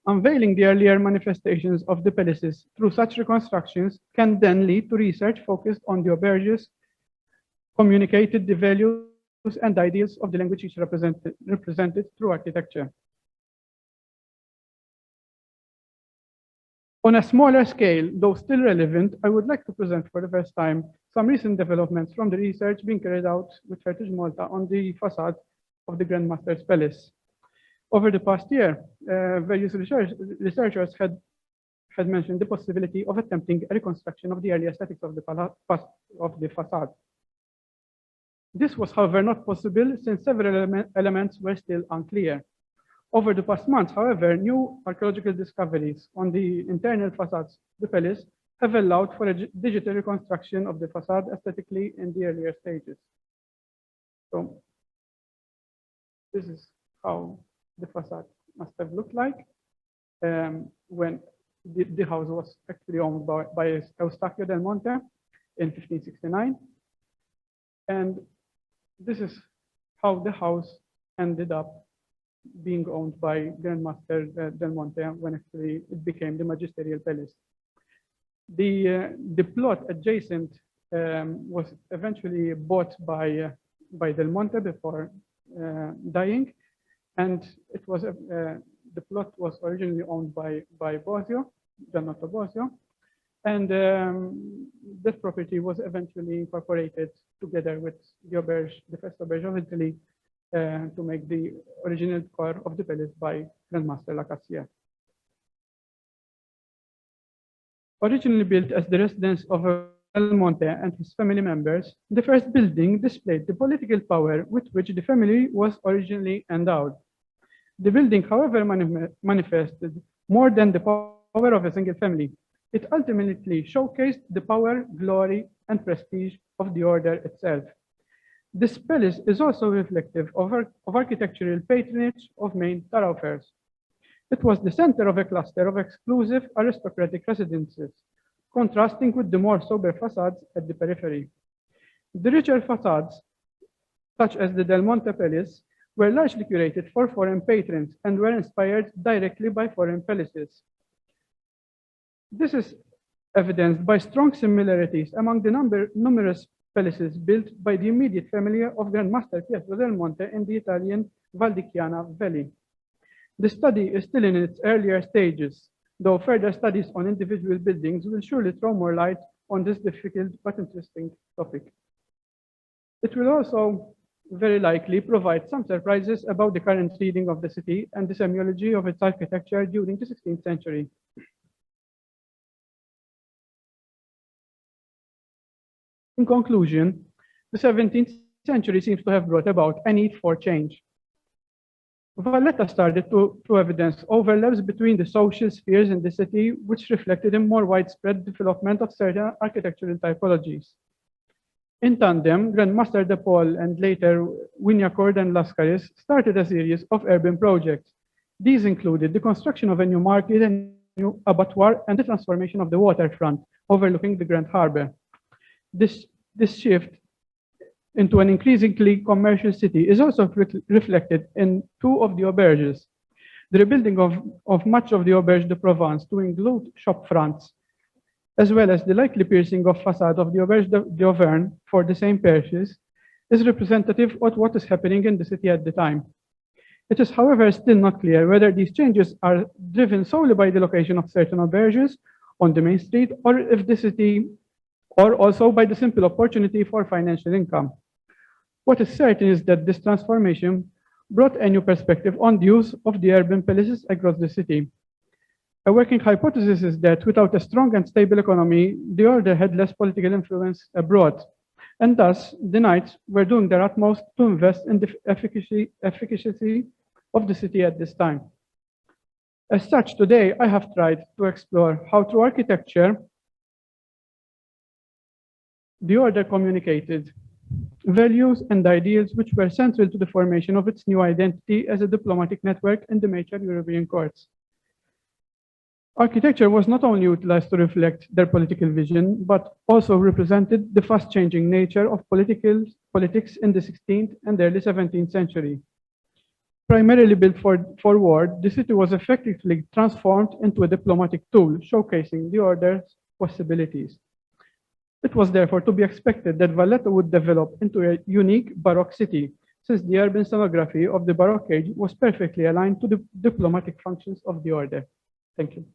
Unveiling the earlier manifestations of the palaces through such reconstructions can then lead to research focused on the auberges, communicated the values and ideals of the language each represented through architecture. On a smaller scale, though still relevant, I would like to present for the first time some recent developments from the research being carried out with Heritage Malta on the facade of the Grand Master's Palace. Over the past year, various researchers had mentioned the possibility of attempting a reconstruction of the early aesthetics of the facade. This was, however, not possible since several elements were still unclear. Over the past months, however, new archaeological discoveries on the internal facades of the palace have allowed for a digital reconstruction of the facade aesthetically in the earlier stages. So this is how the facade must have looked like when the house was actually owned by Eustachio del Monte in 1569. And this is how the house ended up being owned by Grand Master del Monte when actually it became the magisterial palace. The plot adjacent was eventually bought by Del Monte before dying, and it was the plot was originally owned by Bosio, Giannotto Bosio, and that property was eventually incorporated together with the auberge, the first auberge of Italy, to make the original core of the palace by Grand Master Lacassiere. Originally built as the residence of Del Monte and his family members, the first building displayed the political power with which the family was originally endowed. The building, however, manifested more than the power of a single family. It ultimately showcased the power, glory, and prestige of the order itself. This palace is also reflective of architectural patronage of main thoroughfares. It was the center of a cluster of exclusive aristocratic residences, contrasting with the more sober facades at the periphery. The richer facades, such as the Del Monte Palace, were largely curated for foreign patrons and were inspired directly by foreign palaces. This is evidenced by strong similarities among the numerous palaces built by the immediate family of Grand Master Pietro del Monte in the Italian Val di Chiana Valley. The study is still in its earlier stages, though further studies on individual buildings will surely throw more light on this difficult but interesting topic. It will also very likely provide some surprises about the current reading of the city and the semiology of its architecture during the 16th century. In conclusion, the 17th century seems to have brought about a need for change. Valletta started to evidence overlaps between the social spheres in the city, which reflected a more widespread development of certain architectural typologies. In tandem, Grand Master de Paul and later Wignacourt and Lascaris started a series of urban projects. These included the construction of a new market, a new abattoir, and the transformation of the waterfront overlooking the Grand Harbour. This shift into an increasingly commercial city is also reflected in two of the auberges. The rebuilding of much of the Auberge de Provence to include shop fronts, as well as the likely piercing of facade of the Auberge d'Auvergne for the same purchase, is representative of what is happening in the city at the time. It is, however, still not clear whether these changes are driven solely by the location of certain auberges on the main street, or if the city or also by the simple opportunity for financial income. What is certain is that this transformation brought a new perspective on the use of the urban palaces across the city. A working hypothesis is that without a strong and stable economy, the order had less political influence abroad, and thus the knights were doing their utmost to invest in the efficacy of the city at this time. As such, today I have tried to explore how through architecture, the order communicated values, and ideals which were central to the formation of its new identity as a diplomatic network in the major European courts. Architecture was not only utilized to reflect their political vision, but also represented the fast-changing nature of politics in the 16th and early 17th century. Primarily built for war, the city was effectively transformed into a diplomatic tool, showcasing the order's possibilities. It was therefore to be expected that Valletta would develop into a unique Baroque city, since the urban scenography of the Baroque age was perfectly aligned to the diplomatic functions of the order. Thank you.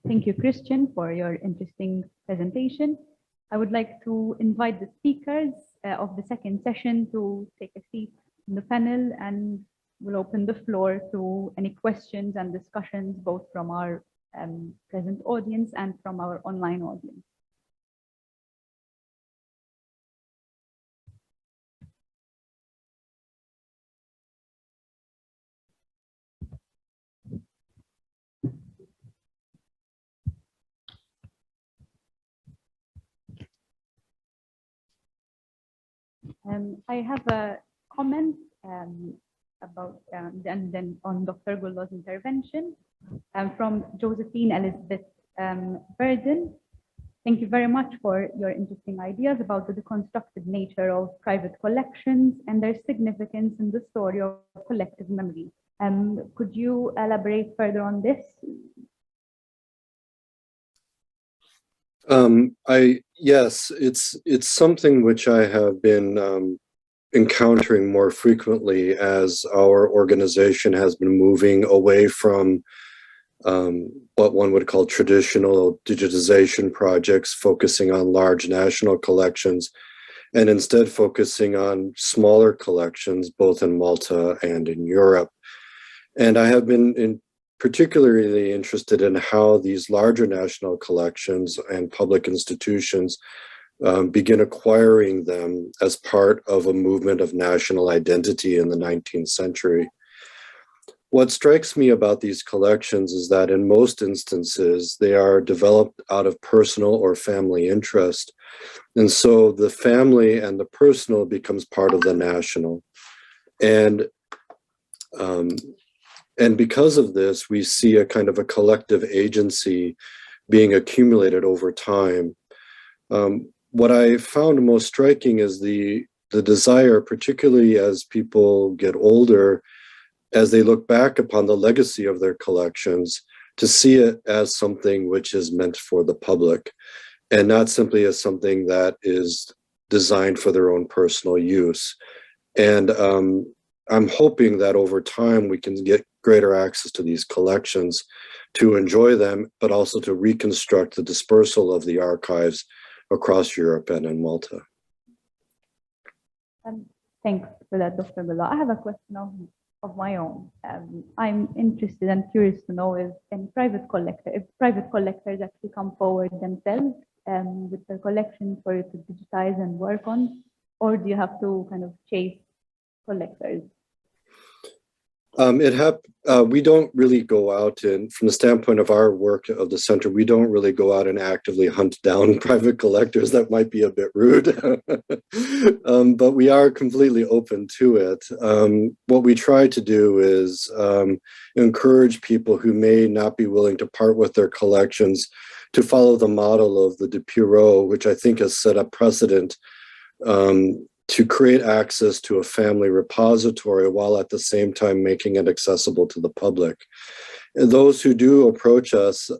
Thank you, Christian, for your interesting presentation. I would like to invite the speakers of the second session to take a seat in the panel, and we'll open the floor to any questions and discussions, both from our present audience and from our online audience. I have a comment about and then on Dr. Gullo's intervention from Josephine Elizabeth Burden. Thank you very much for your interesting ideas about the deconstructed nature of private collections and their significance in the story of collective memory. Could you elaborate further on this? Yes, it's something which I have been encountering more frequently as our organization has been moving away from what one would call traditional digitization projects, focusing on large national collections, and instead focusing on smaller collections, both in Malta and in Europe. And I have been particularly interested in how these larger national collections and public institutions begin acquiring them as part of a movement of national identity in the 19th century. What strikes me about these collections is that in most instances, they are developed out of personal or family interest. And so the family and the personal becomes part of the national. And because of this, we see a kind of a collective agency being accumulated over time. What I found most striking is the desire, particularly as people get older, as they look back upon the legacy of their collections, to see it as something which is meant for the public, and not simply as something that is designed for their own personal use. And I'm hoping that over time we can get greater access to these collections to enjoy them, but also to reconstruct the dispersal of the archives across Europe and in Malta. Thanks for that, Dr. Vella. I have a question of my own. I'm interested and curious to know if private collectors actually come forward themselves with their collections for you to digitize and work on, or do you have to kind of chase collectors? We don't really go out and, from the standpoint of our work of the center, we don't really go out and actively hunt down private collectors. That might be a bit rude, but we are completely open to it. What we try to do is encourage people who may not be willing to part with their collections to follow the model of the de Bureau, which I think has set a precedent to create access to a family repository while at the same time making it accessible to the public. And those who do approach us,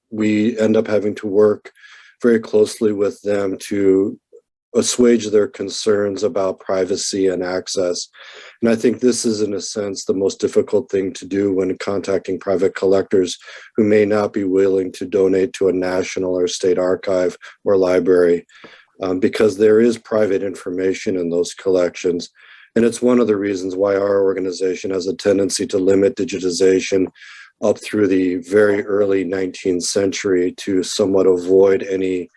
we end up having to work very closely with them to assuage their concerns about privacy and access. And I think this is, in a sense, the most difficult thing to do when contacting private collectors who may not be willing to donate to a national or state archive or library. Because there is private information in those collections. And it's one of the reasons why our organization has a tendency to limit digitization up through the very early 19th century to somewhat avoid any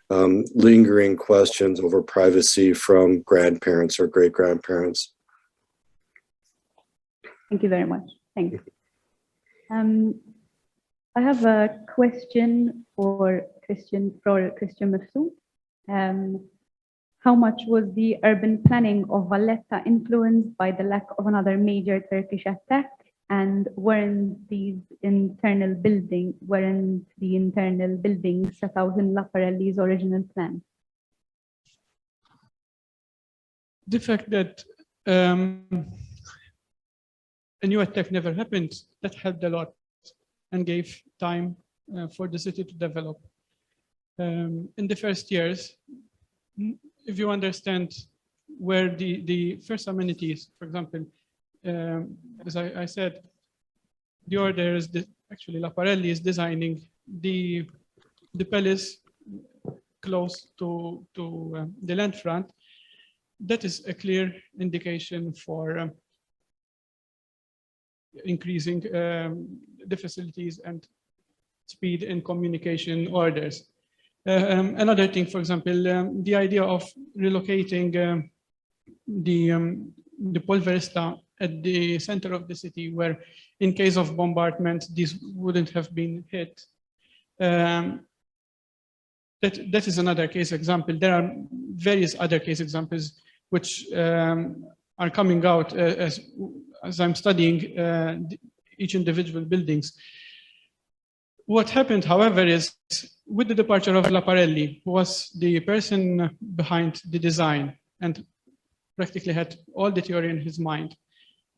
lingering questions over privacy from grandparents or great-grandparents. Thank you very much. Thank you. I have a question for Christian Mifsud. How much was the urban planning of Valletta influenced by the lack of another major Turkish attack? And weren't the internal buildings set out in Laparelli's original plan? The fact that a new attack never happened, that helped a lot and gave time for the city to develop. In the first years, if you understand where the first amenities, for example, as I said, the order is actually Laparelli is designing the palace close to the land front. That is a clear indication for increasing the facilities and speed in communication orders. Another thing, for example, the idea of relocating the Polverista at the center of the city, where in case of bombardment, these wouldn't have been hit. That is another case example. There are various other case examples which are coming out as I'm studying each individual buildings. What happened, however, is with the departure of Laparelli, who was the person behind the design and practically had all the theory in his mind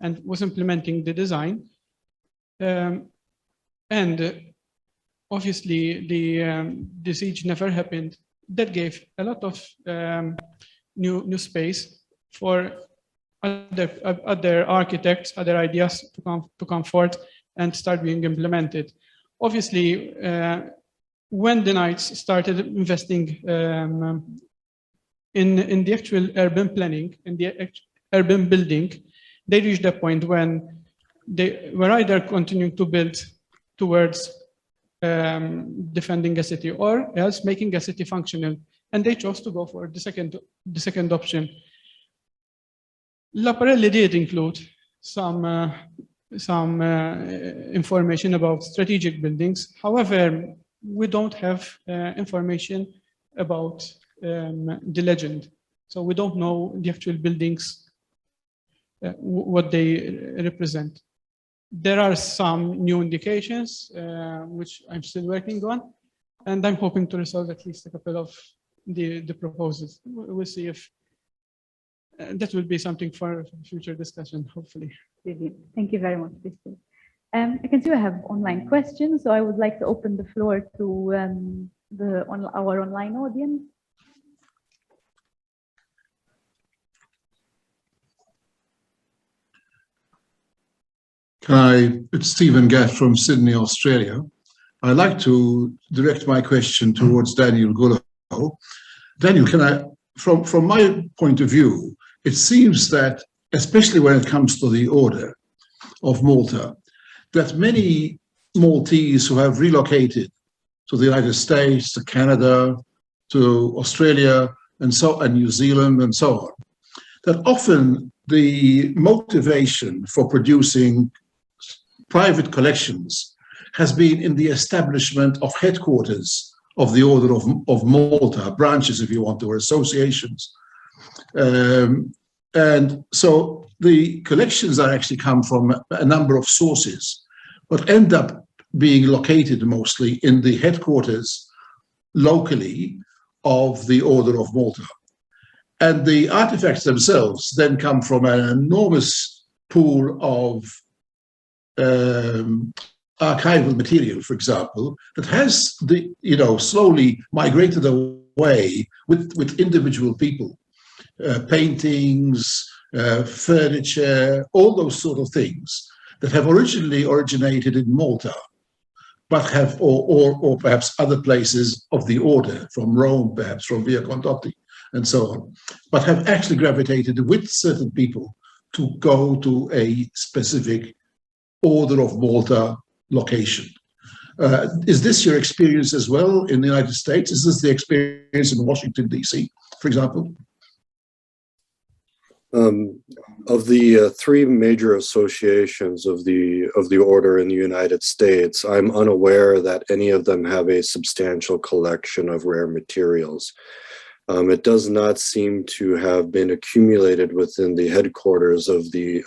and was implementing the design. And obviously the siege never happened. That gave a lot of new space for other architects, other ideas to come forth and start being implemented. Obviously, when the Knights started investing in the actual urban planning, in the urban building, they reached a point when they were either continuing to build towards defending a city or else making a city functional, and they chose to go for the second option. Laparelli did include some information about strategic buildings. However, we don't have information about the legend. So we don't know the actual buildings, what they represent. There are some new indications, which I'm still working on, and I'm hoping to resolve at least a couple of the proposals. We'll see if that will be something for future discussion, hopefully. Thank you very much, Christian. I can see we have online questions, so I would like to open the floor to our online audience. It's Stephen Gaff from Sydney, Australia. I'd like to direct my question towards Daniel Gullo. Daniel, from my point of view, it seems that, especially when it comes to the Order of Malta, that many Maltese who have relocated to the United States, to Canada, to Australia, and New Zealand, and so on, that often the motivation for producing private collections has been in the establishment of headquarters of the Order of Malta, branches, if you want, or associations. And so the collections are actually come from a number of sources, but end up being located mostly in the headquarters locally of the Order of Malta. And the artifacts themselves then come from an enormous pool of archival material, for example, that has slowly migrated away with individual people, paintings, furniture, all those sort of things that have originally originated in Malta, but have, or perhaps other places of the order, from Rome, perhaps from Via Condotti, and so on, but have actually gravitated with certain people to go to a specific Order of Malta location. Is this your experience as well in the United States? Is this the experience in Washington, D.C., for example? Of the three major associations of the order in the United States, I'm unaware that any of them have a substantial collection of rare materials. It does not seem to have been accumulated within the headquarters of the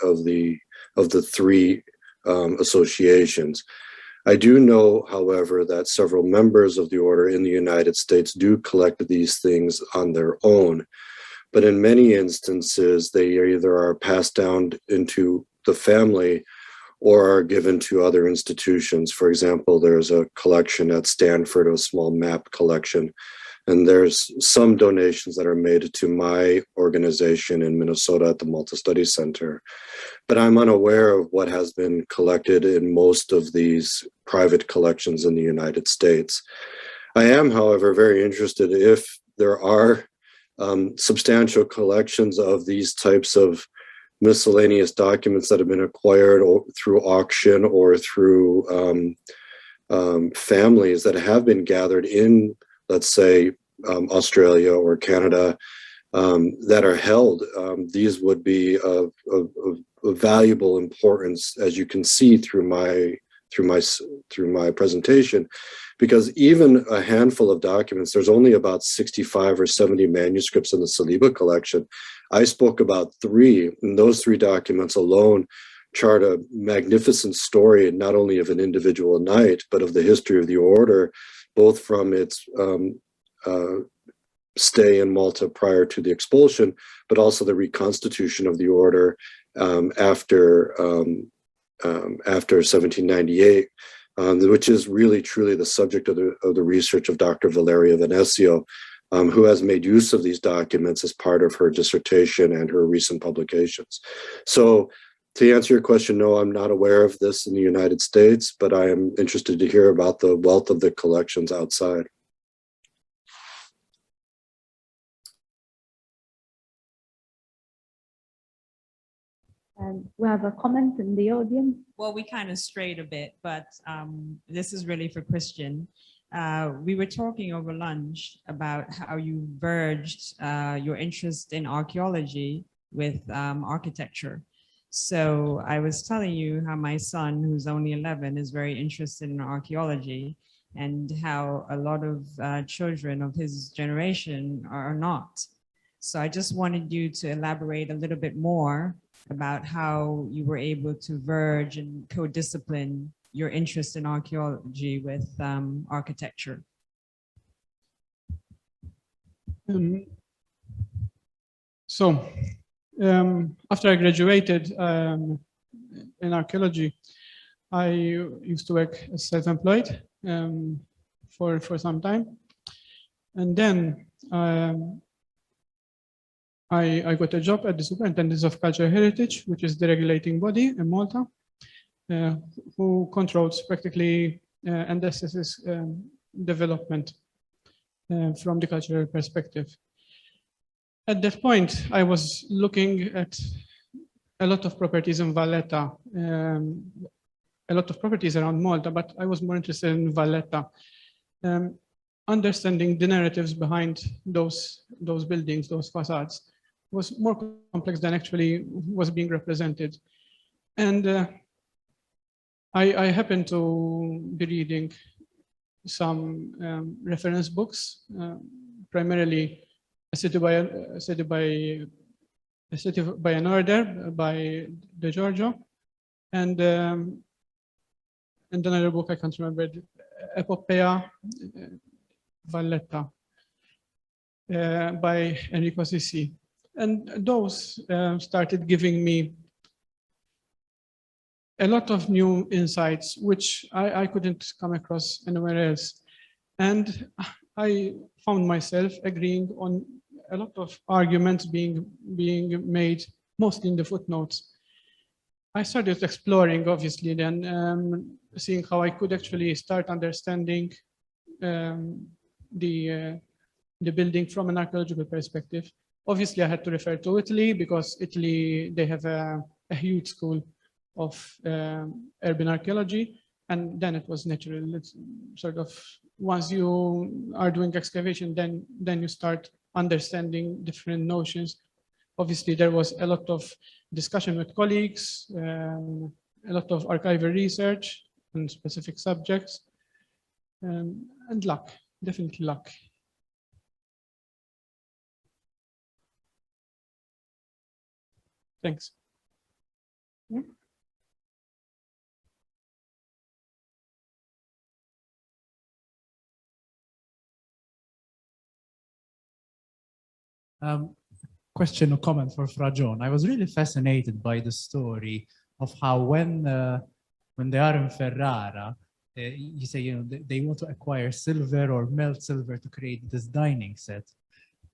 three associations. I do know, however, that several members of the order in the United States do collect these things on their own. But in many instances, they either are passed down into the family or are given to other institutions. For example, there's a collection at Stanford, a small map collection, and there's some donations that are made to my organization in Minnesota at the Malta Studies Center. But I'm unaware of what has been collected in most of these private collections in the United States. I am, however, very interested if there are substantial collections of these types of miscellaneous documents that have been acquired through auction or through families that have been gathered in, let's say, Australia or Canada, that are held. These would be of valuable importance, as you can see through my presentation, because even a handful of documents, there's only about 65 or 70 manuscripts in the Saliba collection. I spoke about 3, and those 3 documents alone chart a magnificent story, not only of an individual knight, but of the history of the order, both from its stay in Malta prior to the expulsion, but also the reconstitution of the order after 1798, which is really truly the subject of the research of Dr. Valeria Venecio, who has made use of these documents as part of her dissertation and her recent publications. So to answer your question, no, I'm not aware of this in the United States, but I am interested to hear about the wealth of the collections outside. And we have a comment in the audience. Well, we kind of strayed a bit, but this is really for Christian. We were talking over lunch about how you merged your interest in archaeology with architecture. So I was telling you how my son, who's only 11, is very interested in archaeology, and how a lot of children of his generation are not. So I just wanted you to elaborate a little bit more about how you were able to verge and co-discipline your interest in archaeology with architecture. After I graduated in archaeology, I used to work as self-employed for some time. And then I got a job at the Superintendence of Cultural Heritage, which is the regulating body in Malta, who controls practically and assesses development from the cultural perspective. At that point, I was looking at a lot of properties in Valletta, a lot of properties around Malta, but I was more interested in Valletta, understanding the narratives behind those buildings, those facades, was more complex than actually was being represented. And I happened to be reading some reference books, primarily a city by an order by De Giorgio, and another book I can't remember, Epopeia Valletta by Enrico Sissi. And those started giving me a lot of new insights, which I couldn't come across anywhere else. And I found myself agreeing on a lot of arguments being made, mostly in the footnotes. I started exploring, obviously, then seeing how I could actually start understanding the building from an archaeological perspective. Obviously, I had to refer to Italy, because Italy, they have a huge school of urban archaeology. and then it was natural. It's sort of, once you are doing excavation, then you start understanding different notions. Obviously, there was a lot of discussion with colleagues, a lot of archival research on specific subjects, and luck, definitely luck. Thanks. Yeah. Question or comment for Fra John. I was really fascinated by the story of how when they are in Ferrara, you say, you know, they want to acquire silver or melt silver to create this dining set.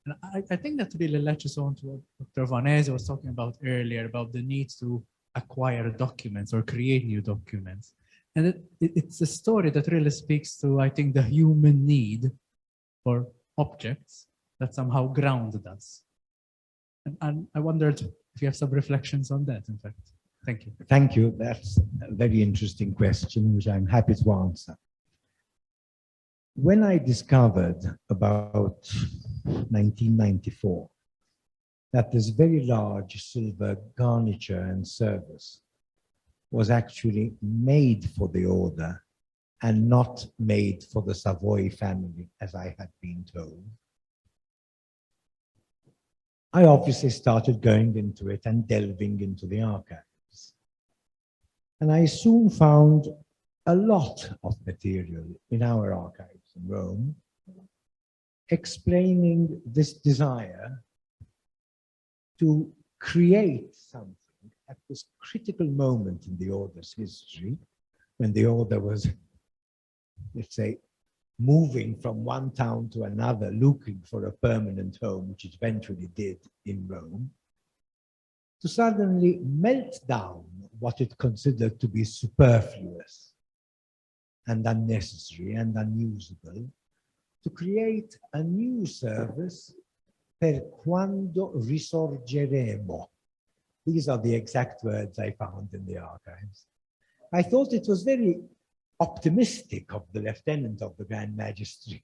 And I think that really latches on to what Dr. Vanese was talking about earlier, about the need to acquire documents or create new documents. And it's a story that really speaks to, I think, the human need for objects that somehow grounded us. And I wondered if you have some reflections on that, in fact. Thank you. Thank you. That's a very interesting question, which I'm happy to answer. When I discovered about 1994 that this very large silver garniture and service was actually made for the order and not made for the Savoy family, as I had been told, I obviously started going into it and delving into the archives. And I soon found a lot of material in our archives in Rome explaining this desire to create something at this critical moment in the order's history, when the order was, let's say, moving from one town to another, looking for a permanent home, which it eventually did in Rome, to suddenly melt down what it considered to be superfluous and unnecessary and unusable, to create a new service, per quando risorgeremo. These are the exact words I found in the archives. I thought it was very optimistic of the lieutenant of the Grand Magistracy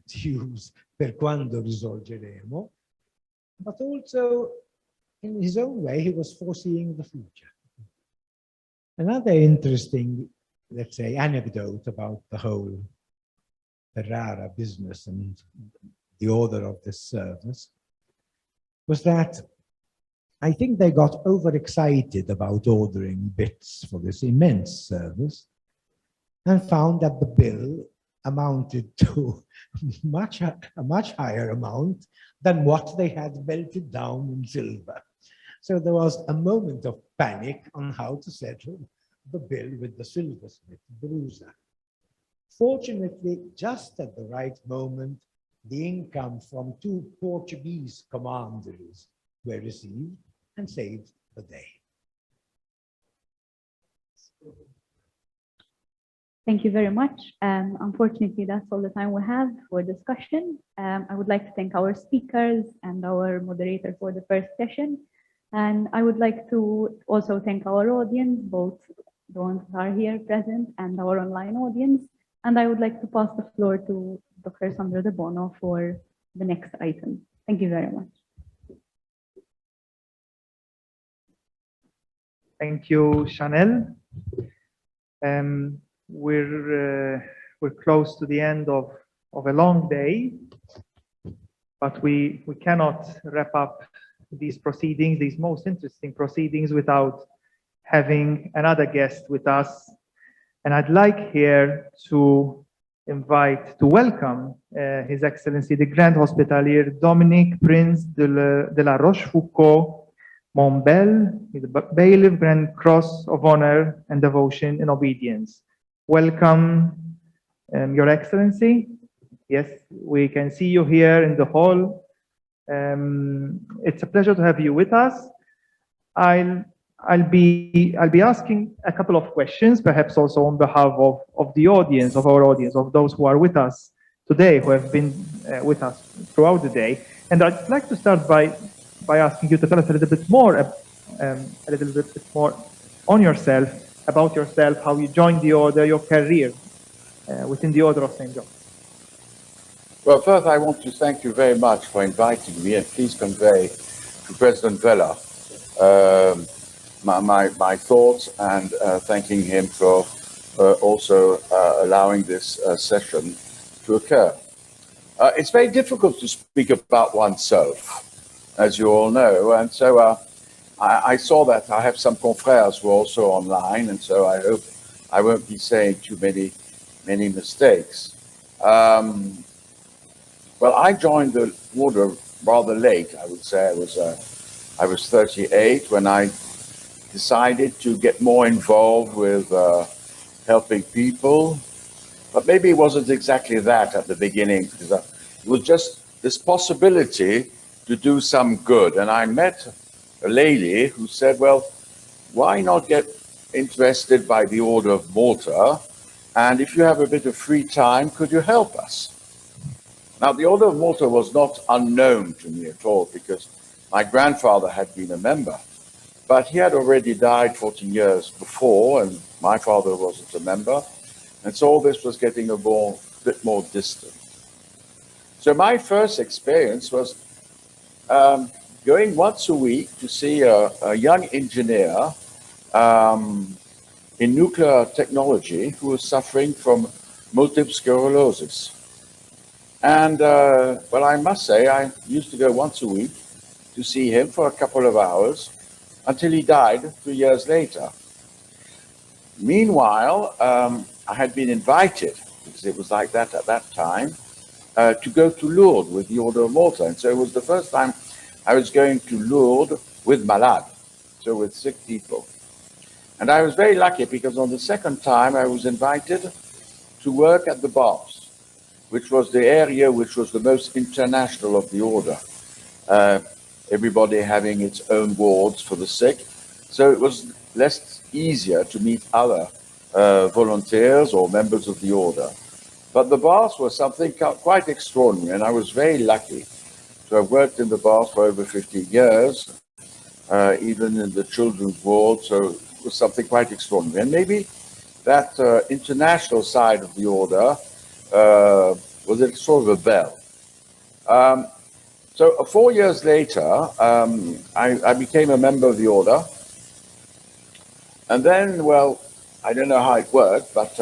to use per quando risorgeremo, but also in his own way, he was foreseeing the future. Another interesting, let's say, anecdote about the whole Ferrara business and the order of this service was that I think they got overexcited about ordering bits for this immense service and found that the bill amounted to a much higher amount than what they had melted down in silver. So there was a moment of panic on how to settle the bill with the silversmith, Brusa. Fortunately, just at the right moment, the income from 2 Portuguese commanderies were received and saved the day. Thank you very much. Unfortunately, that's all the time we have for discussion. I would like to thank our speakers and our moderator for the first session. And I would like to also thank our audience, both the ones that are here present and our online audience. And I would like to pass the floor to Dr. Sandro De Bono for the next item. Thank you very much. Thank you, Chanel. We're close to the end of a long day, but we cannot wrap up these proceedings, these most interesting proceedings, without having another guest with us. And I'd like here to welcome His Excellency the Grand Hospitalier Dominique Prince de la Rochefoucauld Montbel, the Bailiff Grand Cross of Honor and Devotion and Obedience. Welcome, Your Excellency. Yes, we can see you here in the hall. It's a pleasure to have you with us. I'll be asking a couple of questions, perhaps also on behalf of the audience, of our audience, of those who are with us today, who have been with us throughout the day. And I'd like to start by asking you to tell us a little bit more on yourself. about yourself, how you joined the order, your career within the Order of St. John. Well, first, I want to thank you very much for inviting me, and please convey to President Vella my thoughts and thanking him for also allowing this session to occur. It's very difficult to speak about oneself, as you all know, and so I saw that I have some confrères who are also online, and so I hope I won't be saying too many mistakes. Well, I joined the order rather late, I would say. I was 38 when I decided to get more involved with helping people. But maybe it wasn't exactly that at the beginning, because it was just this possibility to do some good. And I met a lady who said, well, why not get interested by the Order of Malta? And if you have a bit of free time, could you help us? Now, the Order of Malta was not unknown to me at all, because my grandfather had been a member, but he had already died 14 years before, and my father wasn't a member, and so all this was getting a bit more distant. So my first experience was going once a week to see a young engineer in nuclear technology who was suffering from multiple sclerosis. And, well, I must say, I used to go once a week to see him for a couple of hours until he died 3 years later. Meanwhile, I had been invited, because it was like that at that time, to go to Lourdes with the Order of Malta. And so it was the first time I was going to Lourdes with malades, so with sick people. And I was very lucky, because on the second time I was invited to work at the baths, which was the area which was the most international of the order. Everybody having its own wards for the sick. So it was less easier to meet other volunteers or members of the order. But the baths were something quite extraordinary, and I was very lucky to have worked in the baths for over 15 years, even in the children's ward, so it was something quite extraordinary. And maybe that international side of the order was a sort of a bell. So 4 years later, I became a member of the order. And then, well, I don't know how it worked, but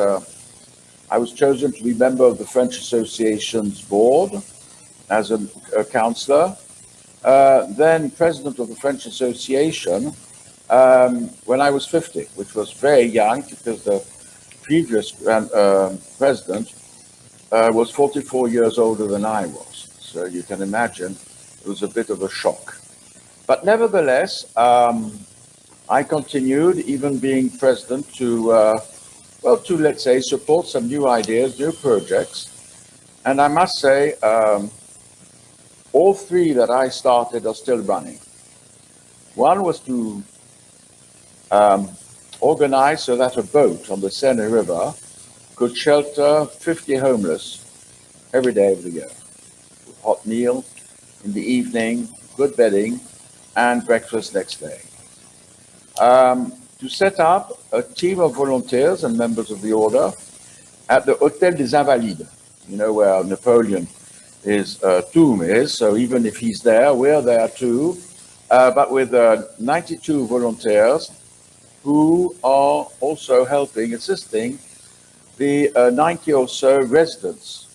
I was chosen to be member of the French Association's board as a councillor. Then president of the French Association when I was 50, which was very young, because the previous president was 44 years older than I was. So you can imagine it was a bit of a shock. But nevertheless, I continued, even being president, to, well, to, let's say, support some new ideas, new projects. And I must say, all three that I started are still running. One was to organize so that a boat on the Seine River could shelter 50 homeless every day of the year. Hot meal in the evening, good bedding, and breakfast next day. To set up a team of volunteers and members of the order at the Hôtel des Invalides, you know, where Napoleon, his tomb is. So even if he's there, we're there too, but with 92 volunteers who are also helping, assisting the 90 or so residents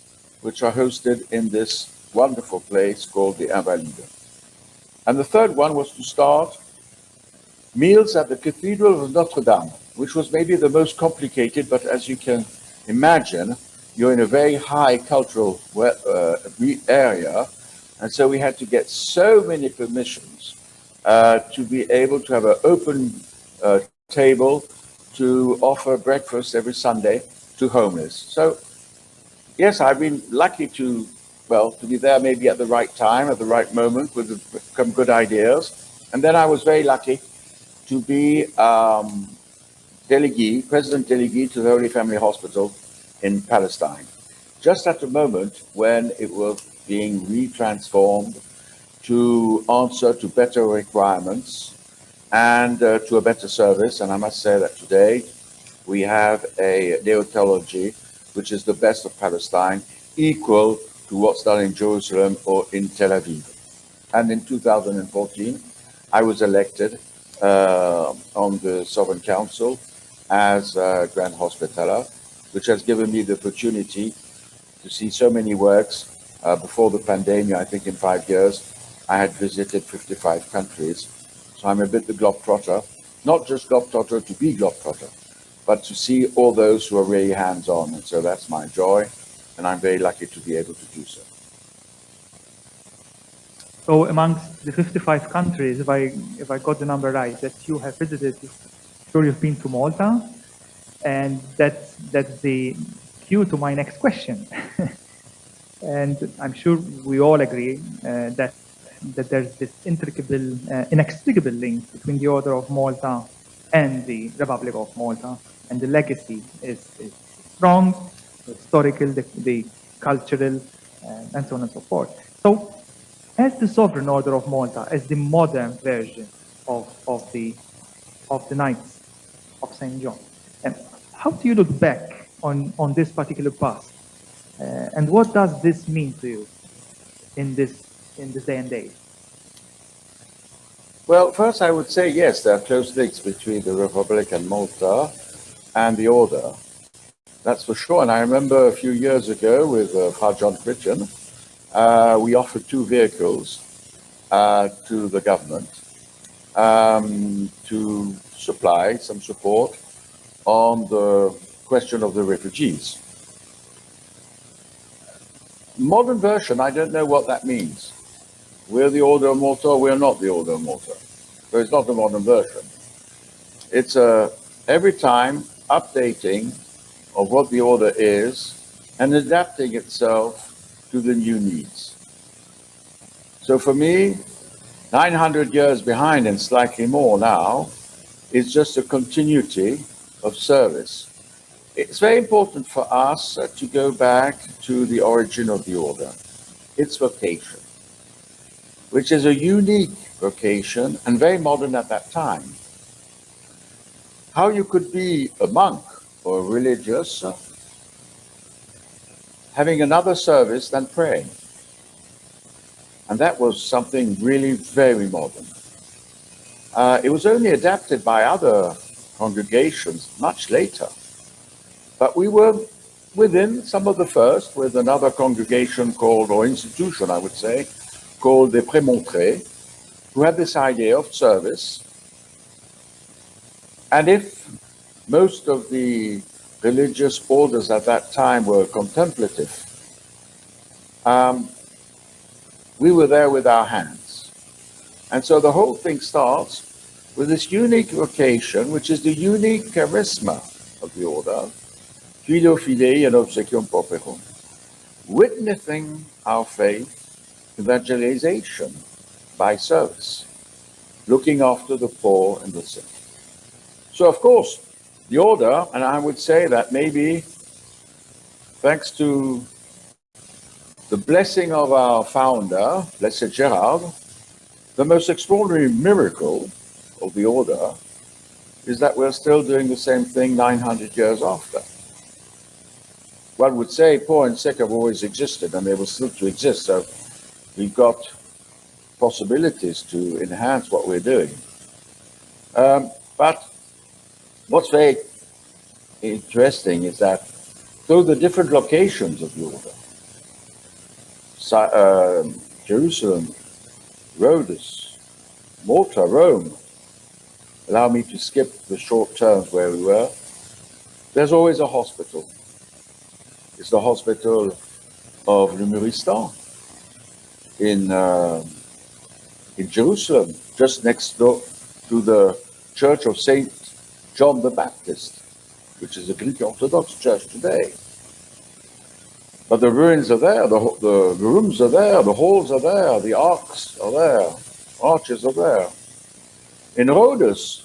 which are hosted in this wonderful place called the Invalides. And the third one was to start meals at the Cathedral of Notre Dame, which was maybe the most complicated, but as you can imagine, you're in a very high cultural area, and so we had to get so many permissions to be able to have an open table to offer breakfast every Sunday to homeless. So, yes, I've been lucky to, well, to be there maybe at the right time, at the right moment, with some good ideas. And then I was very lucky to be president delegate to the Holy Family Hospital in Palestine, just at the moment when it was being retransformed to answer to better requirements and to a better service. And I must say that today we have a neotology, which is the best of Palestine, equal to what's done in Jerusalem or in Tel Aviv. And in 2014, I was elected on the Sovereign Council as Grand Hospitaller, which has given me the opportunity to see so many works. Before the pandemic, I think in 5 years, I had visited 55 countries. So I'm a bit the globetrotter, not just globetrotter to be globetrotter, but to see all those who are really hands-on. And so that's my joy, and I'm very lucky to be able to do so. So amongst the 55 countries, if I got the number right, that you have visited, sure you've been to Malta, and that's the cue to my next question. And I'm sure we all agree that there's this inextricable link between the Order of Malta and the Republic of Malta, and the legacy is strong, the historical, the cultural, and so on and so forth. So, as the Sovereign Order of Malta, as the modern version of the Knights of St. John, and how do you look back on this particular past, and what does this mean to you in this day and age? Well, first I would say yes, there are close links between the Republic and Malta and the Order. That's for sure. And I remember a few years ago with John Christian, we offered 2 vehicles to the government to supply some support on the question of the refugees. Modern version, I don't know what that means. We're the Order of Malta, or we're not the Order of Malta. So it's not a modern version. It's every time updating of what the Order is and adapting itself to the new needs. So for me, 900 years behind and slightly more now is just a continuity of service. It's very important for us to go back to the origin of the Order, its vocation, which is a unique vocation and very modern at that time. How you could be a monk or a religious having another service than praying. And that was something really very modern. It was only adapted by other congregations much later. But we were within some of the first, with another congregation called, or institution I would say, called the Prémontrés, who had this idea of service. And if most of the religious orders at that time were contemplative, we were there with our hands. And so the whole thing starts with this unique vocation, which is the unique charisma of the order, Filio Fidei and Obsequium Pauperum, witnessing our faith, evangelization by service, looking after the poor and the sick. So of course, the order, and I would say that maybe thanks to the blessing of our founder, Blessed Gerard, the most extraordinary miracle of the order is that we're still doing the same thing 900 years after. One would say poor and sick have always existed and they will still to exist, so we've got possibilities to enhance what we're doing. But what's very interesting is that through the different locations of the order, Jerusalem, Rhodes, Malta, Rome, allow me to skip the short terms where we were, there's always a hospital. It's the hospital of Le Muristan in Jerusalem, just next door to the Church of St. John the Baptist, which is a Greek Orthodox church today. But the ruins are there, the rooms are there, the halls are there, the arches are there. In Rhodes,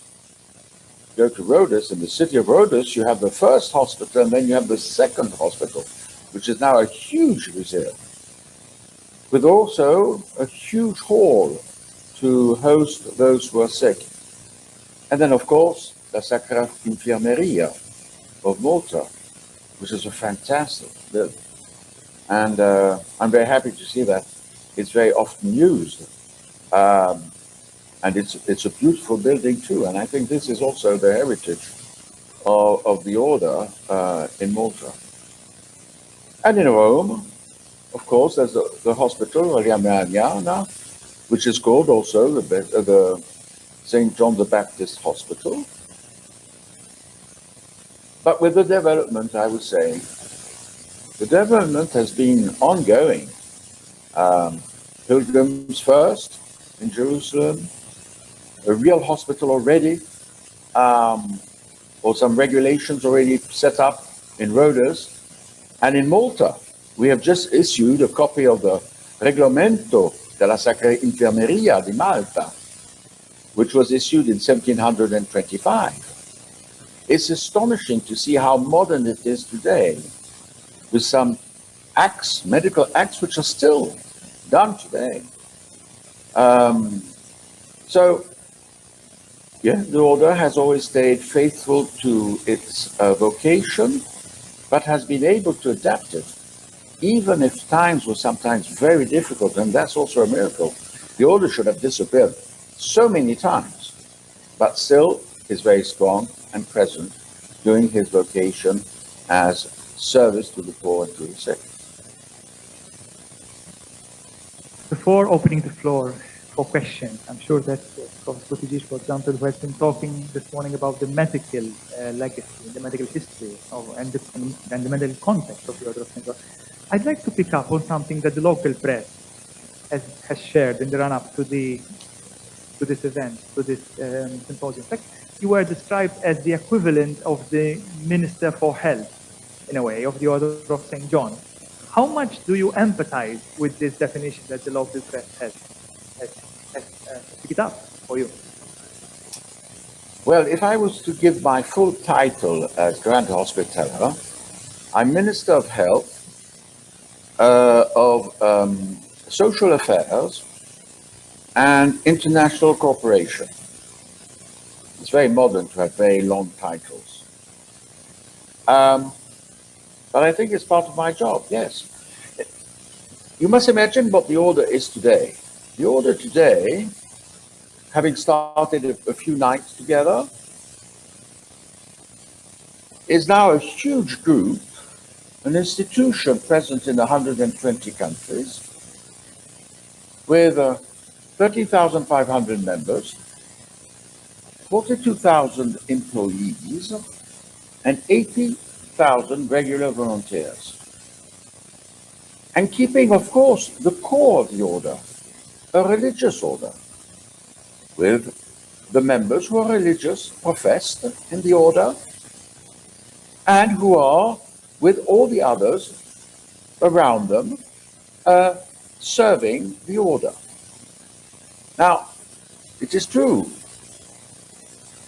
go to Rhodes, in the city of Rhodes, you have the first hospital and then you have the second hospital, which is now a huge museum, with also a huge hall to host those who are sick. And then, of course, the Sacra Infermeria, of Malta, which is a fantastic building. And I'm very happy to see that it's very often used. And it's a beautiful building too. And I think this is also the heritage of the order in Malta. And in Rome, of course, there's the hospital, which is called also the St. John the Baptist Hospital. But with the development, I would say, the development has been ongoing. Pilgrims First in Jerusalem, a real hospital already, or some regulations already set up in Rhodes. And in Malta, we have just issued a copy of the Regolamento della Sacra Infermeria di Malta, which was issued in 1725. It's astonishing to see how modern it is today, with some acts, medical acts, which are still done today. So, yeah, the order has always stayed faithful to its vocation, but has been able to adapt it, even if times were sometimes very difficult, and that's also a miracle. The order should have disappeared so many times, but still is very strong and present doing his vocation as service to the poor and to the sick. Before opening the floor for questions, I'm sure that Professor Kutijis, for example, who has been talking this morning about the medical legacy, the medical history and the medical context of the Order of St. John, I'd like to pick up on something that the local press has shared in the run-up to this event, to this symposium. In fact, you were described as the equivalent of the Minister for Health, in a way, of the Order of St. John. How much do you empathize with this definition that the local press has picked up for you? Well, if I was to give my full title as Grand Hospitaller, I'm Minister of Health, of Social Affairs, and International Cooperation. It's very modern to have very long titles. But I think it's part of my job, yes. You must imagine what the order is today. The order today, having started a few nights together, is now a huge group, an institution present in 120 countries, with 30,500 members, 42,000 employees, and 80,000 regular volunteers. And keeping, of course, the core of the order, a religious order, with the members who are religious, professed in the order, and who are, with all the others around them, serving the order. Now, it is true,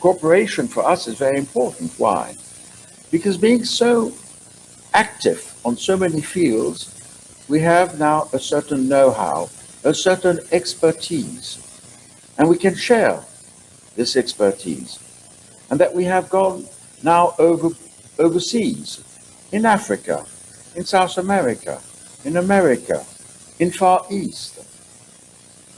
cooperation for us is very important. Why? Because being so active on so many fields, we have now a certain know-how, a certain expertise, and we can share this expertise. And that we have gone now overseas, in Africa, in South America, in Far East,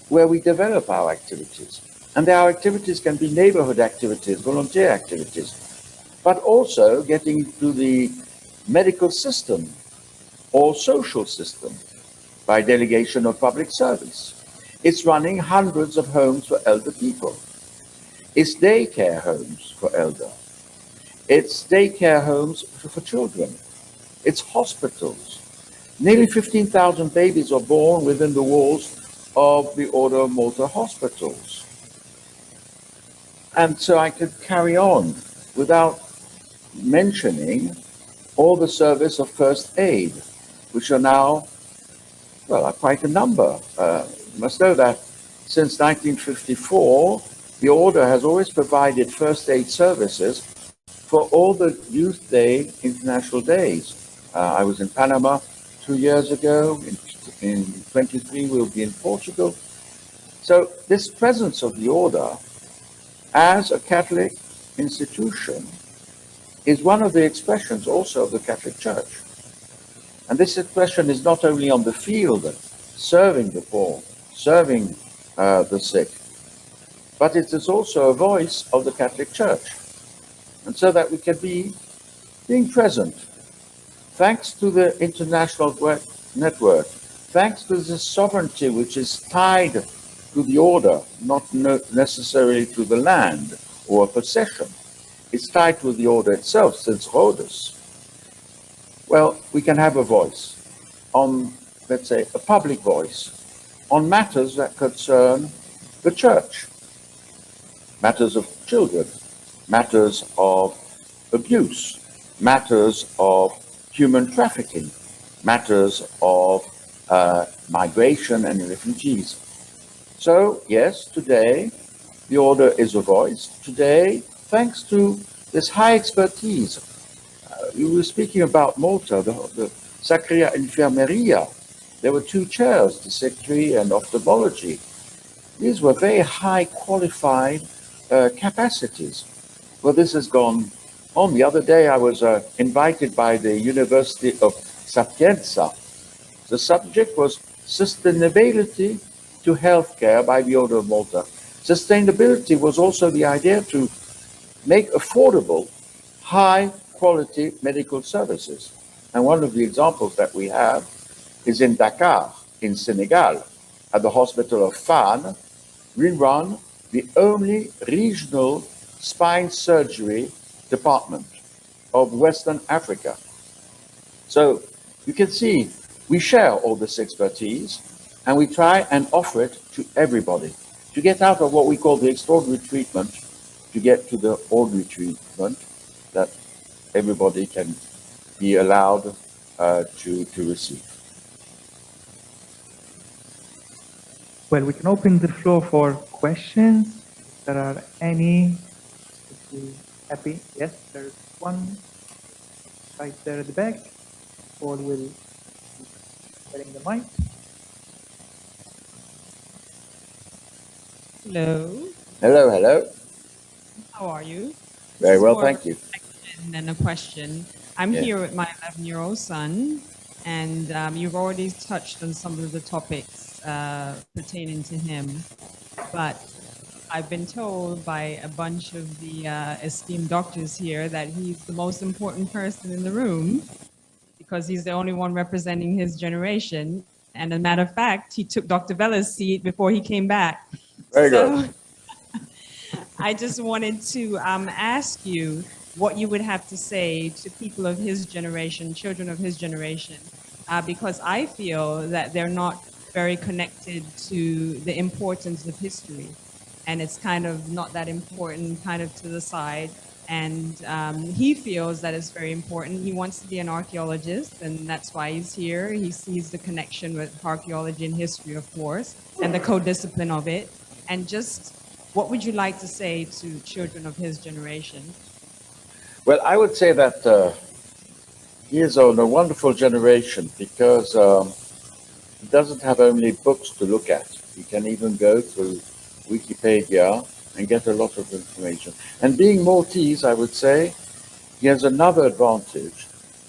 where we develop our activities. And our activities can be neighborhood activities, volunteer activities, but also getting to the medical system or social system by delegation of public service. It's running hundreds of homes for elder people. It's daycare homes for elder. It's daycare homes for children. It's hospitals. Nearly 15,000 babies are born within the walls of the Order of Malta hospitals. And so I could carry on without mentioning all the service of first aid, which are now, well, quite a number. You must know that since 1954, the Order has always provided first aid services for all the Youth Day international days. I was in Panama 2 years ago. In 23, we'll be in Portugal. So this presence of the Order as a Catholic institution is one of the expressions also of the Catholic Church. And this expression is not only on the field, serving the poor, serving the sick, but it is also a voice of the Catholic Church. And so that we can be being present, thanks to the international network, thanks to the sovereignty which is tied to the order, not necessarily to the land or a possession. It's tied to the order itself since Rhodes. Well, we can have a voice on, let's say, a public voice on matters that concern the church, matters of children, matters of abuse, matters of human trafficking, matters of migration and refugees. So, yes, today the order is a voice. Today, thanks to this high expertise, you were speaking about Malta, the Sacria Infermeria. There were two chairs, dissection and ophthalmology. These were very high qualified capacities. Well, this has gone on. The other day I was invited by the University of Sapienza. The subject was sustainability to healthcare by the Order of Malta. Sustainability was also the idea to make affordable, high quality medical services. And one of the examples that we have is in Dakar, in Senegal, at the hospital of Fan. We run the only regional spine surgery department of Western Africa. So you can see we share all this expertise and we try and offer it to everybody to get out of what we call the extraordinary treatment, to get to the ordinary treatment that everybody can be allowed to receive. Well, we can open the floor for questions. If there are any, if you're happy. Yes, there's one right there at the back. Paul will be getting the mic. Hello. Hello, hello. How are you? Very well, More thank you. than a question. I'm Yeah. here with my 11-year-old son, and you've already touched on some of the topics pertaining to him, but I've been told by a bunch of the esteemed doctors here that he's the most important person in the room because he's the only one representing his generation. And as a matter of fact, he took Dr. Vella's seat before he came back. Very good. I just wanted to ask you what you would have to say to people of his generation, children of his generation, because I feel that they're not very connected to the importance of history. And it's kind of not that important, kind of to the side. And he feels that it's very important. He wants to be an archaeologist, and that's why he's here. He sees the connection with archaeology and history, of course, and the co-discipline of it. And just what would you like to say to children of his generation? Well, I would say that he is on a wonderful generation because he doesn't have only books to look at. He can even go through Wikipedia and get a lot of information. And being Maltese, I would say, he has another advantage,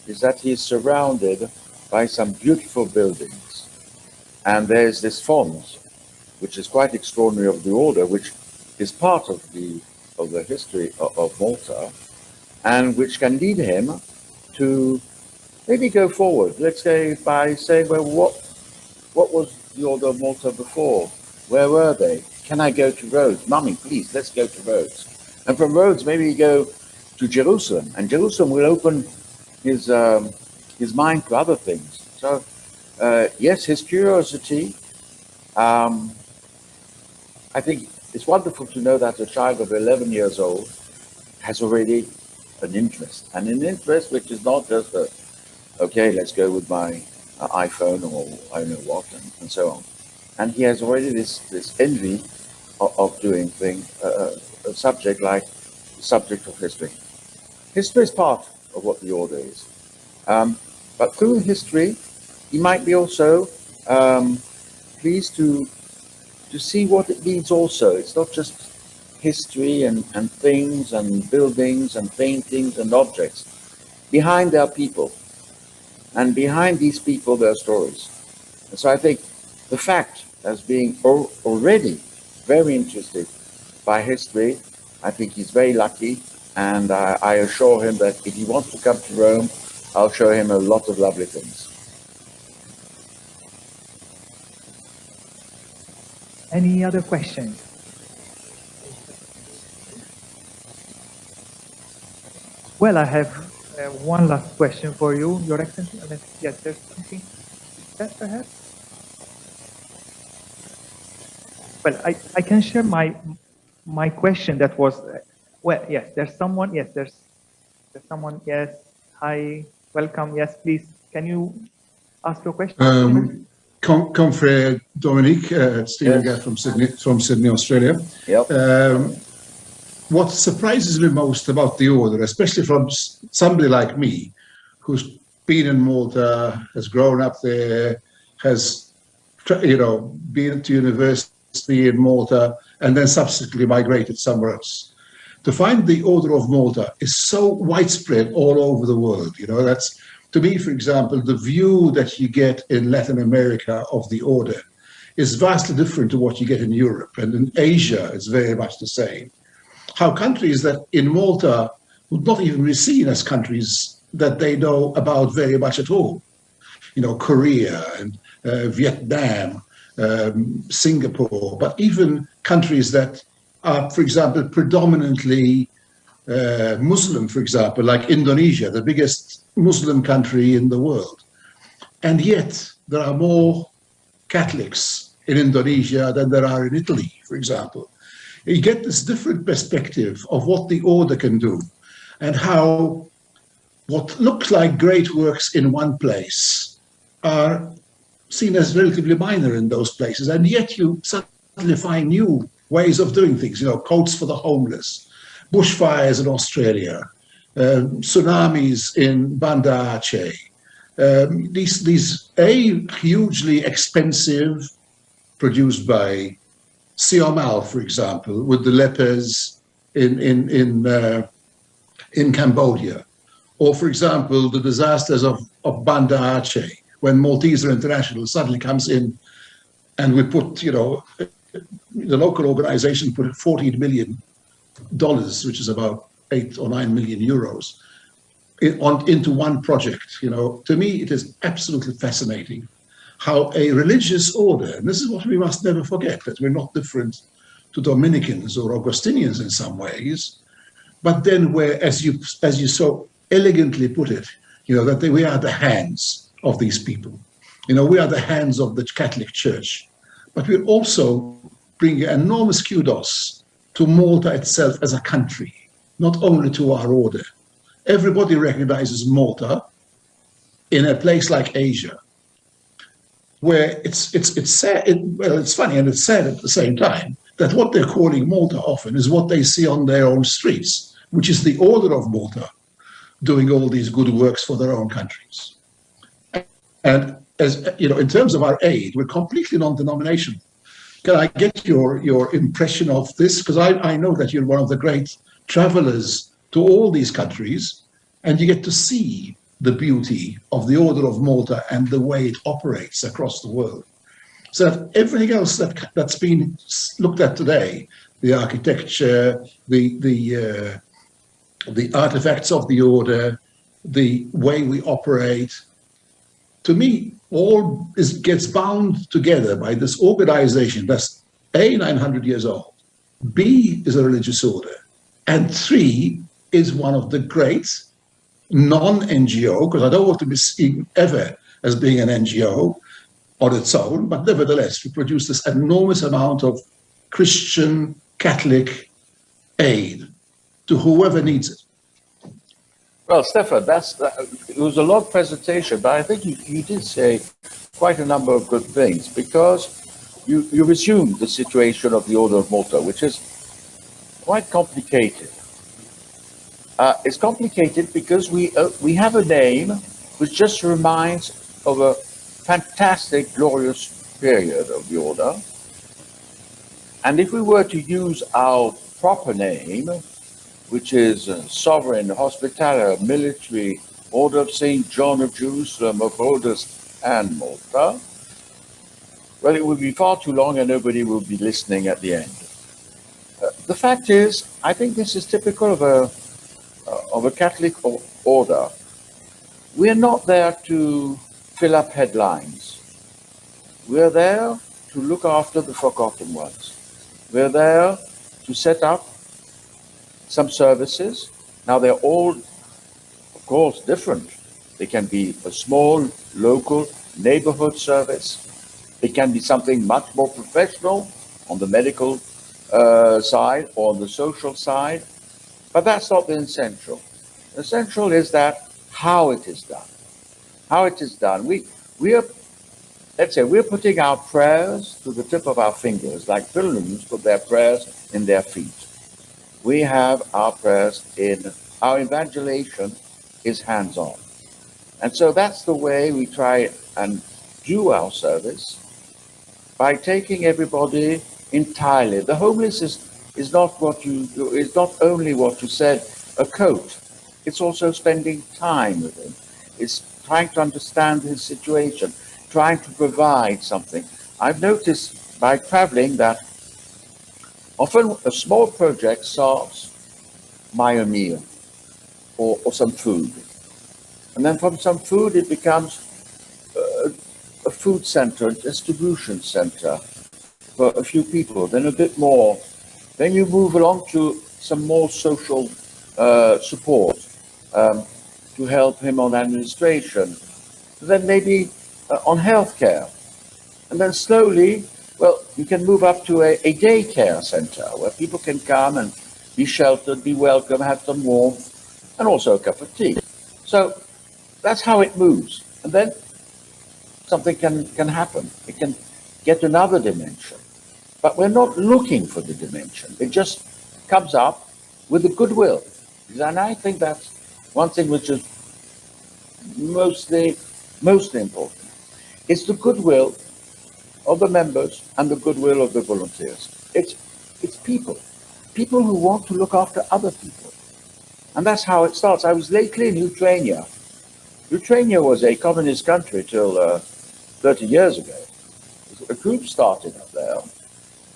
is that he is surrounded by some beautiful buildings. And there's this font, which is quite extraordinary of the order, which is part of the history of Malta, and which can lead him to maybe go forward. Let's say by saying, well, what was the Order of Malta before? Where were they? Can I go to Rhodes? Mummy, please, let's go to Rhodes. And from Rhodes, maybe go to Jerusalem, and Jerusalem will open his mind to other things. So, yes, his curiosity. I think it's wonderful to know that a child of 11 years old has already an interest which is not just okay, let's go with my iPhone or I don't know what, and so on. And he has already this envy of doing things, a subject like the subject of history. History is part of what the order is. But through history, he might be also pleased to see what it means also. It's not just history and things and buildings and paintings and objects. Behind there are people. And behind these people, there are stories. And so I think the fact as being already very interested by history, I think he's very lucky. And I assure him that if he wants to come to Rome, I'll show him a lot of lovely things. Any other questions? Well, I have one last question for you, Your Excellency. Yes, there's something. Yes, perhaps? Well, I can share my question that was, well, yes, there's someone, yes, there's someone, yes, hi, welcome, yes, please, can you ask your question? Confrere Dominique, Stephen Gadd from Sydney, Australia. Yep. What surprises me most about the order, especially from somebody like me, who's been in Malta, has grown up there, has, been to university in Malta, and then subsequently migrated somewhere else. To find the Order of Malta is so widespread all over the world. That's, to me, for example, the view that you get in Latin America of the order is vastly different to what you get in Europe. And in Asia, it's very much the same. How countries that in Malta would not even be seen as countries that they know about very much at all. Korea and Vietnam, Singapore, but even countries that are, for example, predominantly Muslim, for example, like Indonesia, the biggest Muslim country in the world. And yet there are more Catholics in Indonesia than there are in Italy, for example. You get this different perspective of what the order can do and how what looks like great works in one place are seen as relatively minor in those places. And yet you suddenly find new ways of doing things, coats for the homeless, bushfires in Australia, tsunamis in Banda Aceh, these hugely expensive, produced by Siamal, for example, with the lepers in Cambodia, or for example the disasters of Banda Aceh, when Maltese International suddenly comes in, and we put, the local organization put $14 million, which is about 8 or 9 million euros, into one project. To me, it is absolutely fascinating how a religious order, and this is what we must never forget, that we're not different to Dominicans or Augustinians in some ways, but then where, as you so elegantly put it, that we are the hands of these people. We are the hands of the Catholic Church, but we also bring enormous kudos to Malta itself as a country, not only to our order. Everybody recognizes Malta in a place like Asia, where it's sad. It's funny and it's sad at the same time that what they're calling Malta often is what they see on their own streets, which is the Order of Malta doing all these good works for their own countries. And as in terms of our aid, we're completely non-denominational. Can I get your impression of this? Because I know that you're one of the great travelers to all these countries, and you get to see the beauty of the Order of Malta and the way it operates across the world. So that everything else that's been looked at today, the architecture, the artifacts of the order, the way we operate, to me, all gets bound together by this organization that's A, 900 years old, B, is a religious order, and 3, is one of the great non-NGO, because I don't want to be seen ever as being an NGO on its own, but nevertheless, we produce this enormous amount of Christian, Catholic aid to whoever needs it. Well, Stefan, it was a long presentation, but I think you did say quite a number of good things, because you resumed the situation of the Order of Malta, which is quite complicated. It's complicated because we have a name which just reminds of a fantastic, glorious period of the order. And if we were to use our proper name, which is Sovereign Hospitaller Military Order of St. John of Jerusalem of Rhodes and Malta, well, it would be far too long and nobody will be listening at the end. The fact is, I think this is typical of a Catholic order. We're not there to fill up headlines. We're there to look after the forgotten ones. We're there to set up some services. Now they're all, of course, different. They can be a small, local, neighborhood service. It can be something much more professional on the medical side or on the social side. But that's not the essential. The essential is that how it is done. How it is done. We are, let's say, we're putting our prayers to the tip of our fingers, like pilgrims put their prayers in their feet. We have our prayers in, our evangelization is hands-on. And so that's the way we try and do our service, by taking everybody entirely. The homeless is not only what you said, a coat. It's also spending time with him. It's trying to understand his situation, trying to provide something. I've noticed by traveling that often a small project starts by a meal or some food. And then from some food it becomes a food center, a distribution center for a few people, then a bit more. Then you move along to some more social support to help him on administration. Then maybe on healthcare. And then slowly, well, you can move up to a daycare center where people can come and be sheltered, be welcome, have some warmth, and also a cup of tea. So that's how it moves. And then something can happen. It can get another dimension. But we're not looking for the dimension. It just comes up with a goodwill. And I think that's one thing which is mostly important. It's the goodwill of the members and the goodwill of the volunteers. It's people who want to look after other people. And that's how it starts. I was lately in Ukraine. Ukraine was a communist country till 30 years ago. A group started up there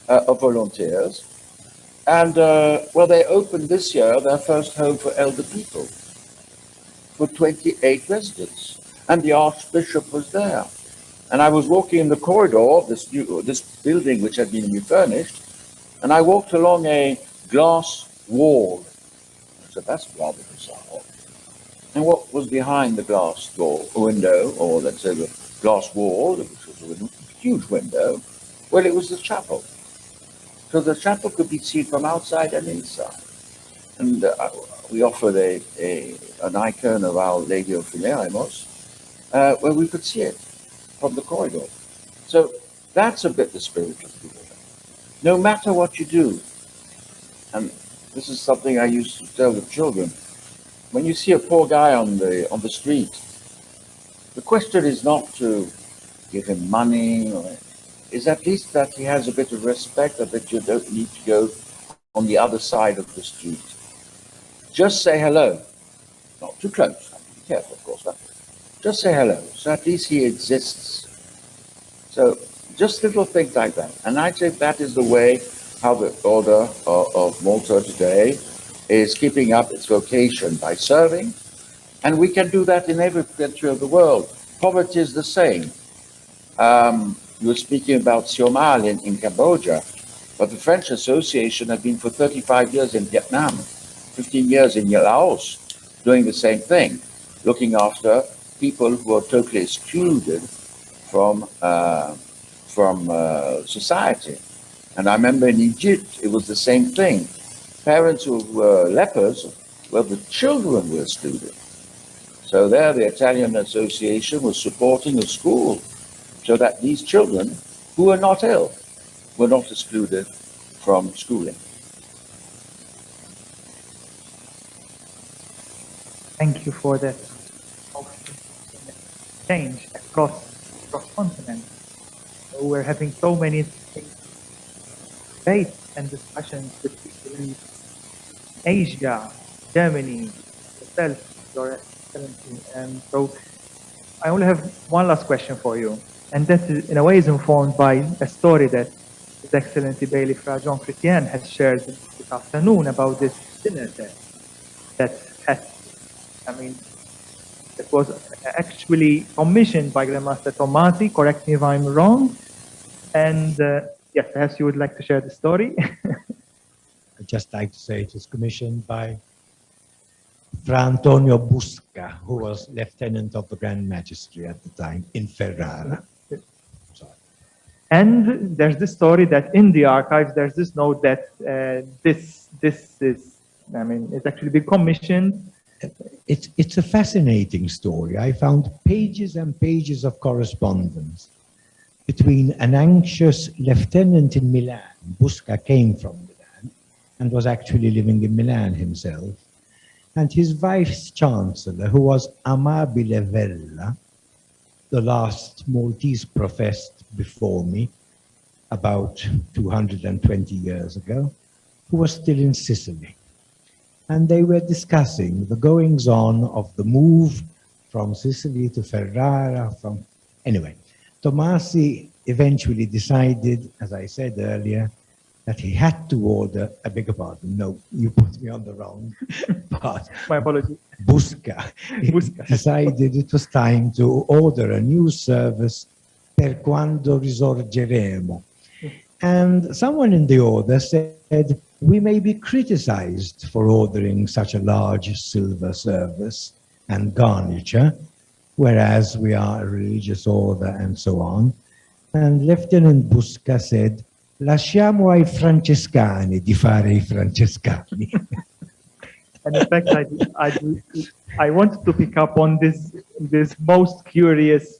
of volunteers. And, well, they opened this year their first home for elder people for 28 residents. And the Archbishop was there. And I was walking in the corridor of this building which had been refurnished, and I walked along a glass wall. I said, that's rather bizarre. And what was behind the glass window, or let's say the glass wall, which was a huge window, well, it was the chapel. So the chapel could be seen from outside and inside. And we offered an icon of Our Lady of Phileremos, where we could see it from the corridor. So that's a bit the spirit of the order. No matter what you do, and this is something I used to tell the children, when you see a poor guy on the street, the question is not to give him money, is at least that he has a bit of respect, that you don't need to go on the other side of the street. Just say hello, not too close, be careful of course, but just say hello, so at least he exists. So just little things like that. And I think that is the way how the Order of Malta today is keeping up its vocation by serving. And we can do that in every country of the world. Poverty is the same. You were speaking about Siomal in Cambodia, but the French Association has been for 35 years in Vietnam, 15 years in Laos, doing the same thing, looking after people who are totally excluded from society. And I remember in Egypt, it was the same thing. Parents who were lepers, well, the children were excluded. So there, the Italian Association was supporting a school so that these children who were not ill were not excluded from schooling. Thank you for that change across continents. So we're having so many things, faith and discussions with people in Asia, Germany, yourself, Your Excellency. And so I only have one last question for you. And that is, in a way is informed by a story that His Excellency Bailiff John Chrétien has shared this afternoon about this dinner that had, I mean, that was actually commissioned by Grandmaster Tomasi, correct me if I'm wrong. And yes, perhaps you would like to share the story. I'd just like to say it was commissioned by Fra Antonio Busca, who was Lieutenant of the Grand Magistracy at the time in Ferrara. And there's this story that in the archives, there's this note that this is, I mean, it's actually been commissioned. It's a fascinating story. I found pages and pages of correspondence between an anxious lieutenant in Milan. Busca came from Milan and was actually living in Milan himself, and his vice-chancellor, who was Amabile Vella, the last Maltese professed before me, about 220 years ago, who was still in Sicily. And they were discussing the goings-on of the move from Sicily to Ferrara. Anyway, Tomasi eventually decided, as I said earlier, that he had to order, I beg your pardon, no, you put me on the wrong part. My apologies. Busca decided it was time to order a new service, Per quando risorgeremo. And someone in the order said, we may be criticized for ordering such a large silver service and garniture, whereas we are a religious order and so on. And Lieutenant Busca said, lasciamo ai francescani di fare I francescani. And in fact, I wanted to pick up on this most curious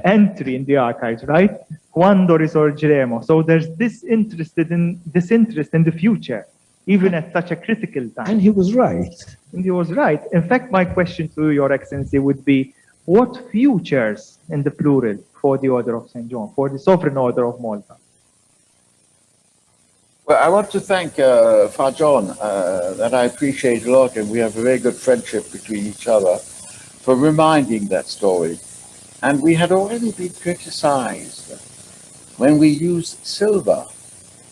entry in the archives, right? Quando risorgeremo. So there's this interest in the future, even at such a critical time. And he was right. And he was right. In fact, my question to Your Excellency would be, what futures, in the plural, for the Order of St. John, for the Sovereign Order of Malta? Well, I want to thank Fra John, that I appreciate a lot, and we have a very good friendship between each other, for reminding that story. And we had already been criticized when we used silver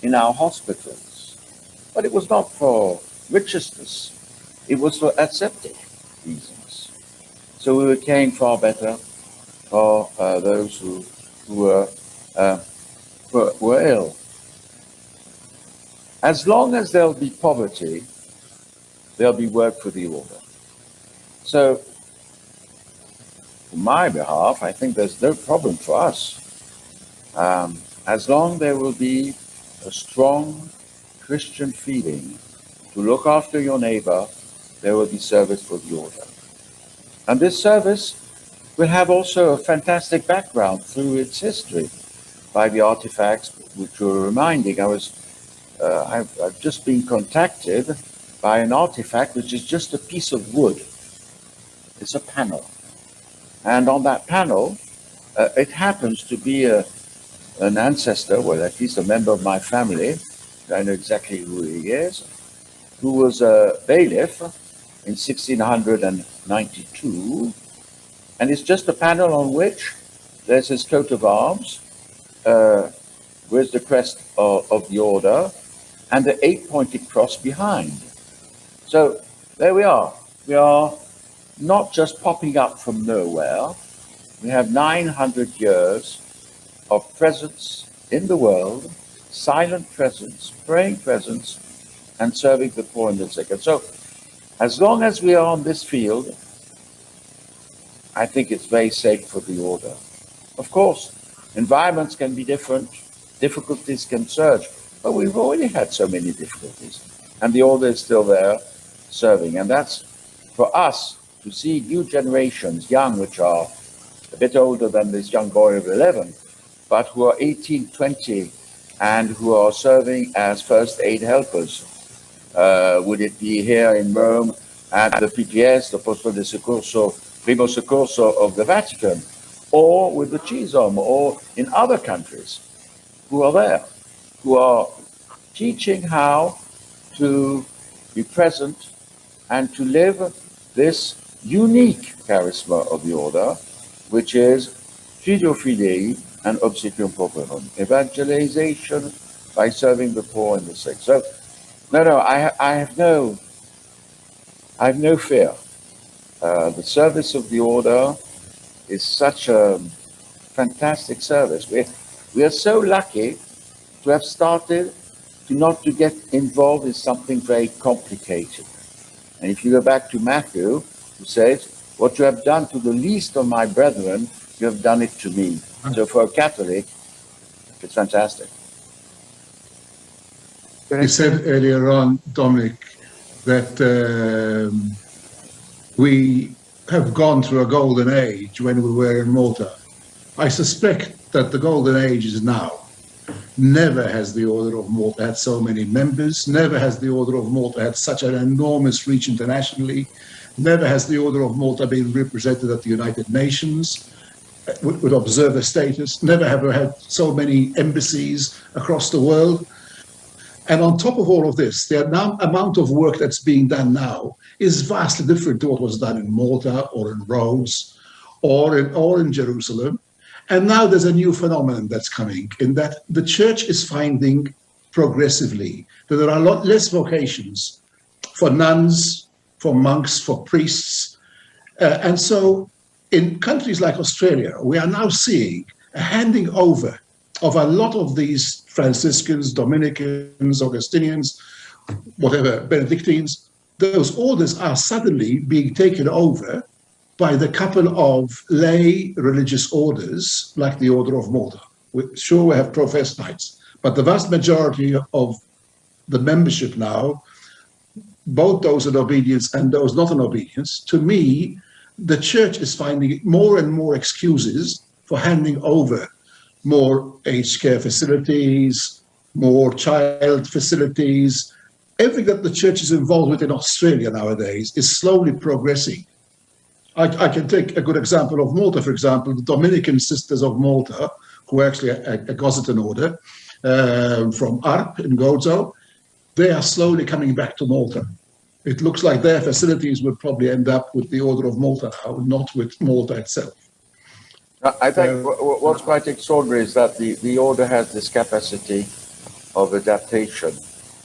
in our hospitals. But it was not for richness, it was for aseptic reasons. So we became far better for those who were ill. As long as there'll be poverty, there'll be work for the order. So, on my behalf, I think there's no problem for us. As long there will be a strong Christian feeling to look after your neighbor, there will be service for the order. And this service will have also a fantastic background through its history by the artifacts which you were reminding. I've just been contacted by an artifact which is just a piece of wood. It's a panel. And on that panel, it happens to be an ancestor, well, at least a member of my family, I know exactly who he is, who was a bailiff in 1692. And it's just a panel on which there's his coat of arms, with the crest of the order, and the 8-pointed cross behind. So there we are. We are not just popping up from nowhere. We have 900 years of presence in the world, silent presence, praying presence, and serving the poor and the sick. And so as long as we are on this field, I think it's very safe for the order. Of course, environments can be different, difficulties can surge, but we've already had so many difficulties, and the order is still there serving. And that's for us to see new generations, young, which are a bit older than this young boy of 11, but who are 18, 20, and who are serving as first aid helpers. Would it be here in Rome at the PPS, the Posto di Soccorso, Primo Soccorso of the Vatican, or with the CISOM, or in other countries who are there, who are teaching how to be present and to live this unique charisma of the order, which is Fido Fidei and Obsequium Pauperum, evangelization by serving the poor and the sick. So, no, I have no fear. The service of the order is such a fantastic service. We are so lucky to have started not to get involved in something very complicated. And if you go back to Matthew, who says, what you have done to the least of my brethren, you have done it to me. So for a Catholic, it's fantastic. You said earlier on, Dominic, that we have gone through a golden age when we were in Malta. I suspect that the golden age is now. Never has the Order of Malta had so many members. Never has the Order of Malta had such an enormous reach internationally. Never has the Order of Malta been represented at the United Nations with observer status. Never have we had so many embassies across the world. And on top of all of this, the amount of work that's being done now is vastly different to what was done in Malta or in Rhodes or in Jerusalem. And now there's a new phenomenon that's coming in that the church is finding progressively that there are a lot less vocations for nuns, for monks, for priests. And so in countries like Australia, we are now seeing a handing over of a lot of these Franciscans, Dominicans, Augustinians, whatever, Benedictines. Those orders are suddenly being taken over by the couple of lay religious orders, like the Order of Malta. Sure, we have professed knights, but the vast majority of the membership now, both those in obedience and those not in obedience, to me, the church is finding more and more excuses for handing over more aged care facilities, more child facilities. Everything that the church is involved with in Australia nowadays is slowly progressing. I can take a good example of Malta, for example, the Dominican Sisters of Malta, who are actually a Gosseton order from Arp in Gozo. They are slowly coming back to Malta. It looks like their facilities will probably end up with the Order of Malta now, not with Malta itself. I think what's quite extraordinary is that the order has this capacity of adaptation.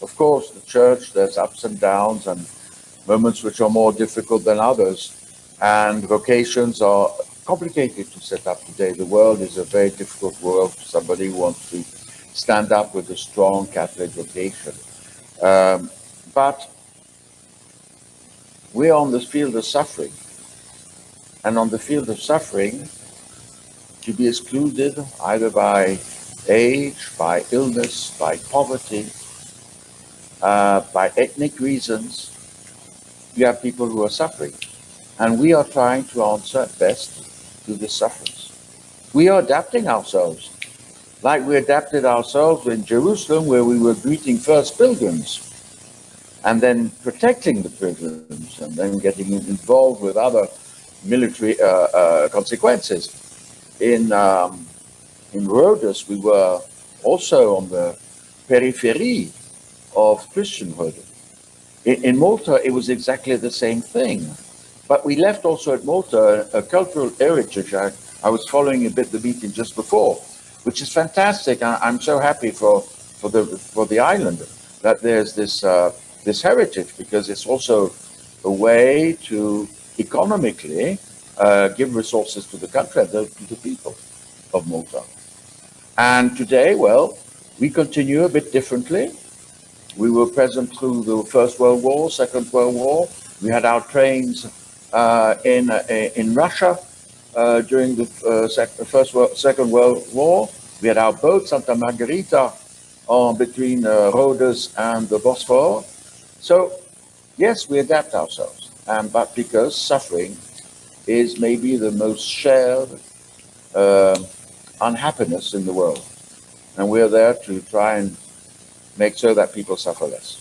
Of course, the church, there's ups and downs and moments which are more difficult than others. And vocations are complicated to set up today. The world is a very difficult world for somebody who wants to stand up with a strong Catholic vocation. But we're on the field of suffering. And on the field of suffering, to be excluded either by age, by illness, by poverty, by ethnic reasons, you have people who are suffering. And we are trying to answer best to the sufferers. We are adapting ourselves, like we adapted ourselves in Jerusalem, where we were greeting first pilgrims, and then protecting the pilgrims, and then getting involved with other military consequences. In Rhodes, we were also on the periphery of Christianhood. In Malta, it was exactly the same thing. But we left also at Malta a cultural heritage. I was following a bit the meeting just before, which is fantastic. I'm so happy for the island that there's this heritage, because it's also a way to economically give resources to the country and to the people of Malta. And today, well, we continue a bit differently. We were present through the First World War, Second World War. We had our trains in Russia during the Second World War. We had our boat, Santa Margherita, between Rhodes and the Bosphorus. So, yes, we adapt ourselves, but because suffering is maybe the most shared unhappiness in the world. And we're there to try and make sure that people suffer less.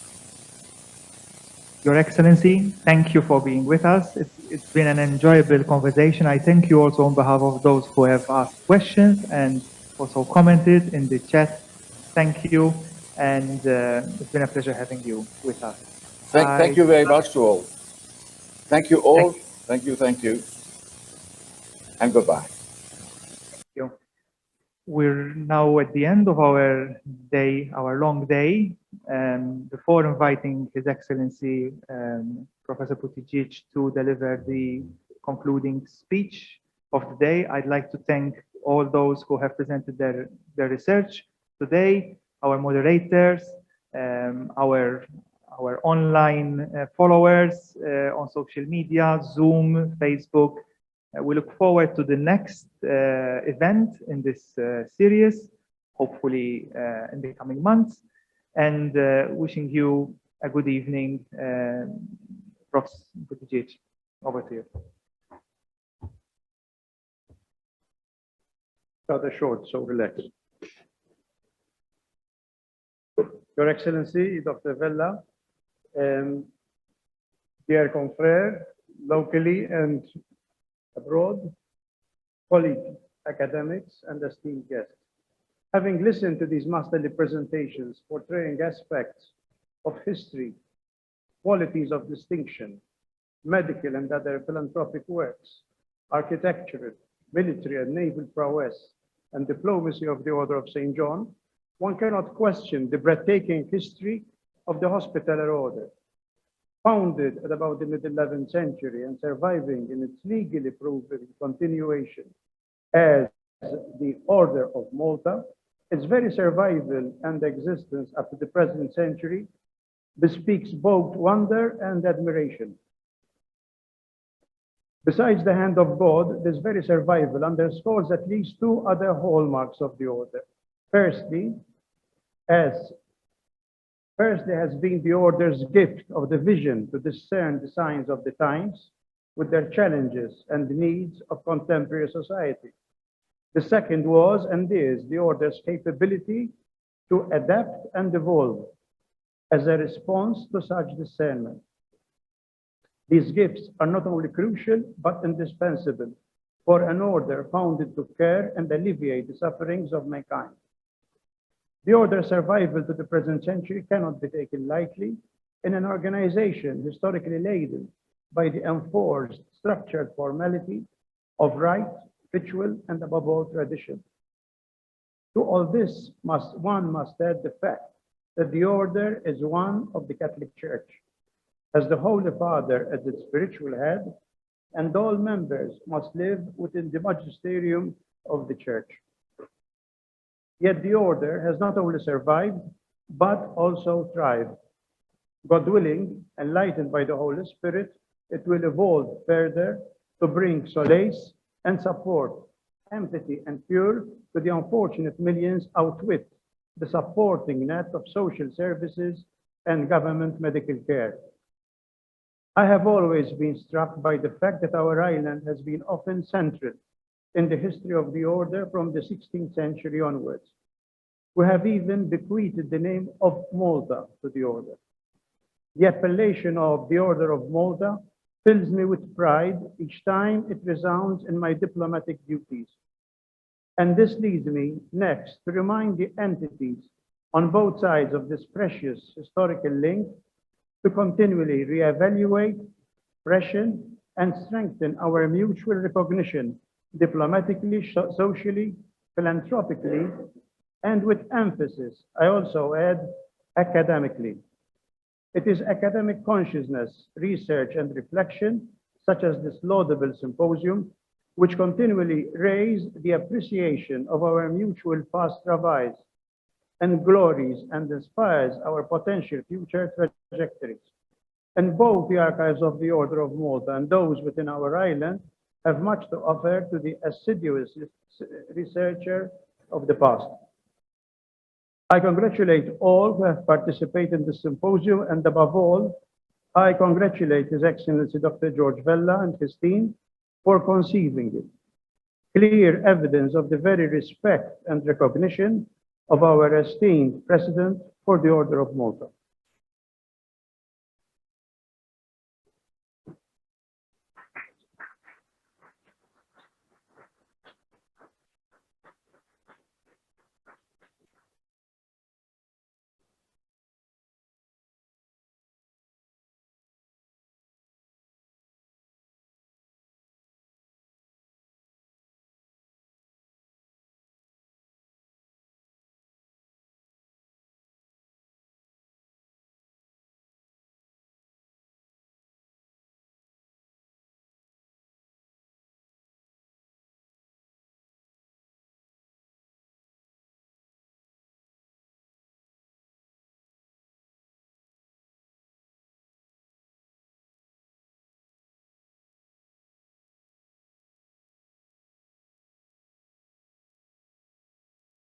Your Excellency, thank you for being with us. It's been an enjoyable conversation. I thank you also on behalf of those who have asked questions and also commented in the chat. Thank you. and it's been a pleasure having you with us. Thank you very much to all. Thank you all. Thank you. And goodbye. We're now at the end of our day, our long day. Before inviting His Excellency Professor Buttigieg to deliver the concluding speech of the day, I'd like to thank all those who have presented their research today, our moderators, our online followers on social media, Zoom, Facebook. We look forward to the next event in this series, hopefully in the coming months, and wishing you a good evening. Professor Buttigieg, over to you. Rather short, so relax. Your Excellency, Dr. Vella, dear confrère, locally and abroad, colleagues, academics, and esteemed guests. Having listened to these masterly presentations portraying aspects of history, qualities of distinction, medical and other philanthropic works, architectural, military and naval prowess, and diplomacy of the Order of St. John, one cannot question the breathtaking history of the Hospitaller Order. Founded at about the mid-11th century and surviving in its legally proven continuation as the Order of Malta, its very survival and existence up to the present century bespeaks both wonder and admiration. Besides the hand of God, this very survival underscores at least two other hallmarks of the order. Firstly, has been the order's gift of the vision to discern the signs of the times with their challenges and the needs of contemporary society. The second was and is the order's capability to adapt and evolve as a response to such discernment. These gifts are not only crucial, but indispensable for an order founded to care and alleviate the sufferings of mankind. The order's survival to the present century cannot be taken lightly in an organization historically laden by the enforced, structured formality of rite, ritual, and above all, tradition. To all this, one must add the fact that the order is one of the Catholic Church, has the Holy Father as its spiritual head, and all members must live within the magisterium of the Church. Yet the order has not only survived, but also thrived. God willing, enlightened by the Holy Spirit, it will evolve further to bring solace and support, empathy and cure to the unfortunate millions outwit the supporting net of social services and government medical care. I have always been struck by the fact that our island has been often central in the history of the order from the 16th century onwards. We have even bequeathed the name of Malta to the order. The appellation of the Order of Malta fills me with pride each time it resounds in my diplomatic duties. And this leads me next to remind the entities on both sides of this precious historical link to continually reevaluate, freshen, and strengthen our mutual recognition diplomatically, socially, philanthropically, and with emphasis, I also add, academically. It is academic consciousness, research, and reflection, such as this laudable symposium, which continually raise the appreciation of our mutual past travails and glories and inspires our potential future trajectories. And both the archives of the Order of Malta and those within our island have much to offer to the assiduous researcher of the past. I congratulate all who have participated in the symposium, and above all, I congratulate His Excellency Dr. George Vella and his team for conceiving it. Clear evidence of the very respect and recognition of our esteemed President for the Order of Malta.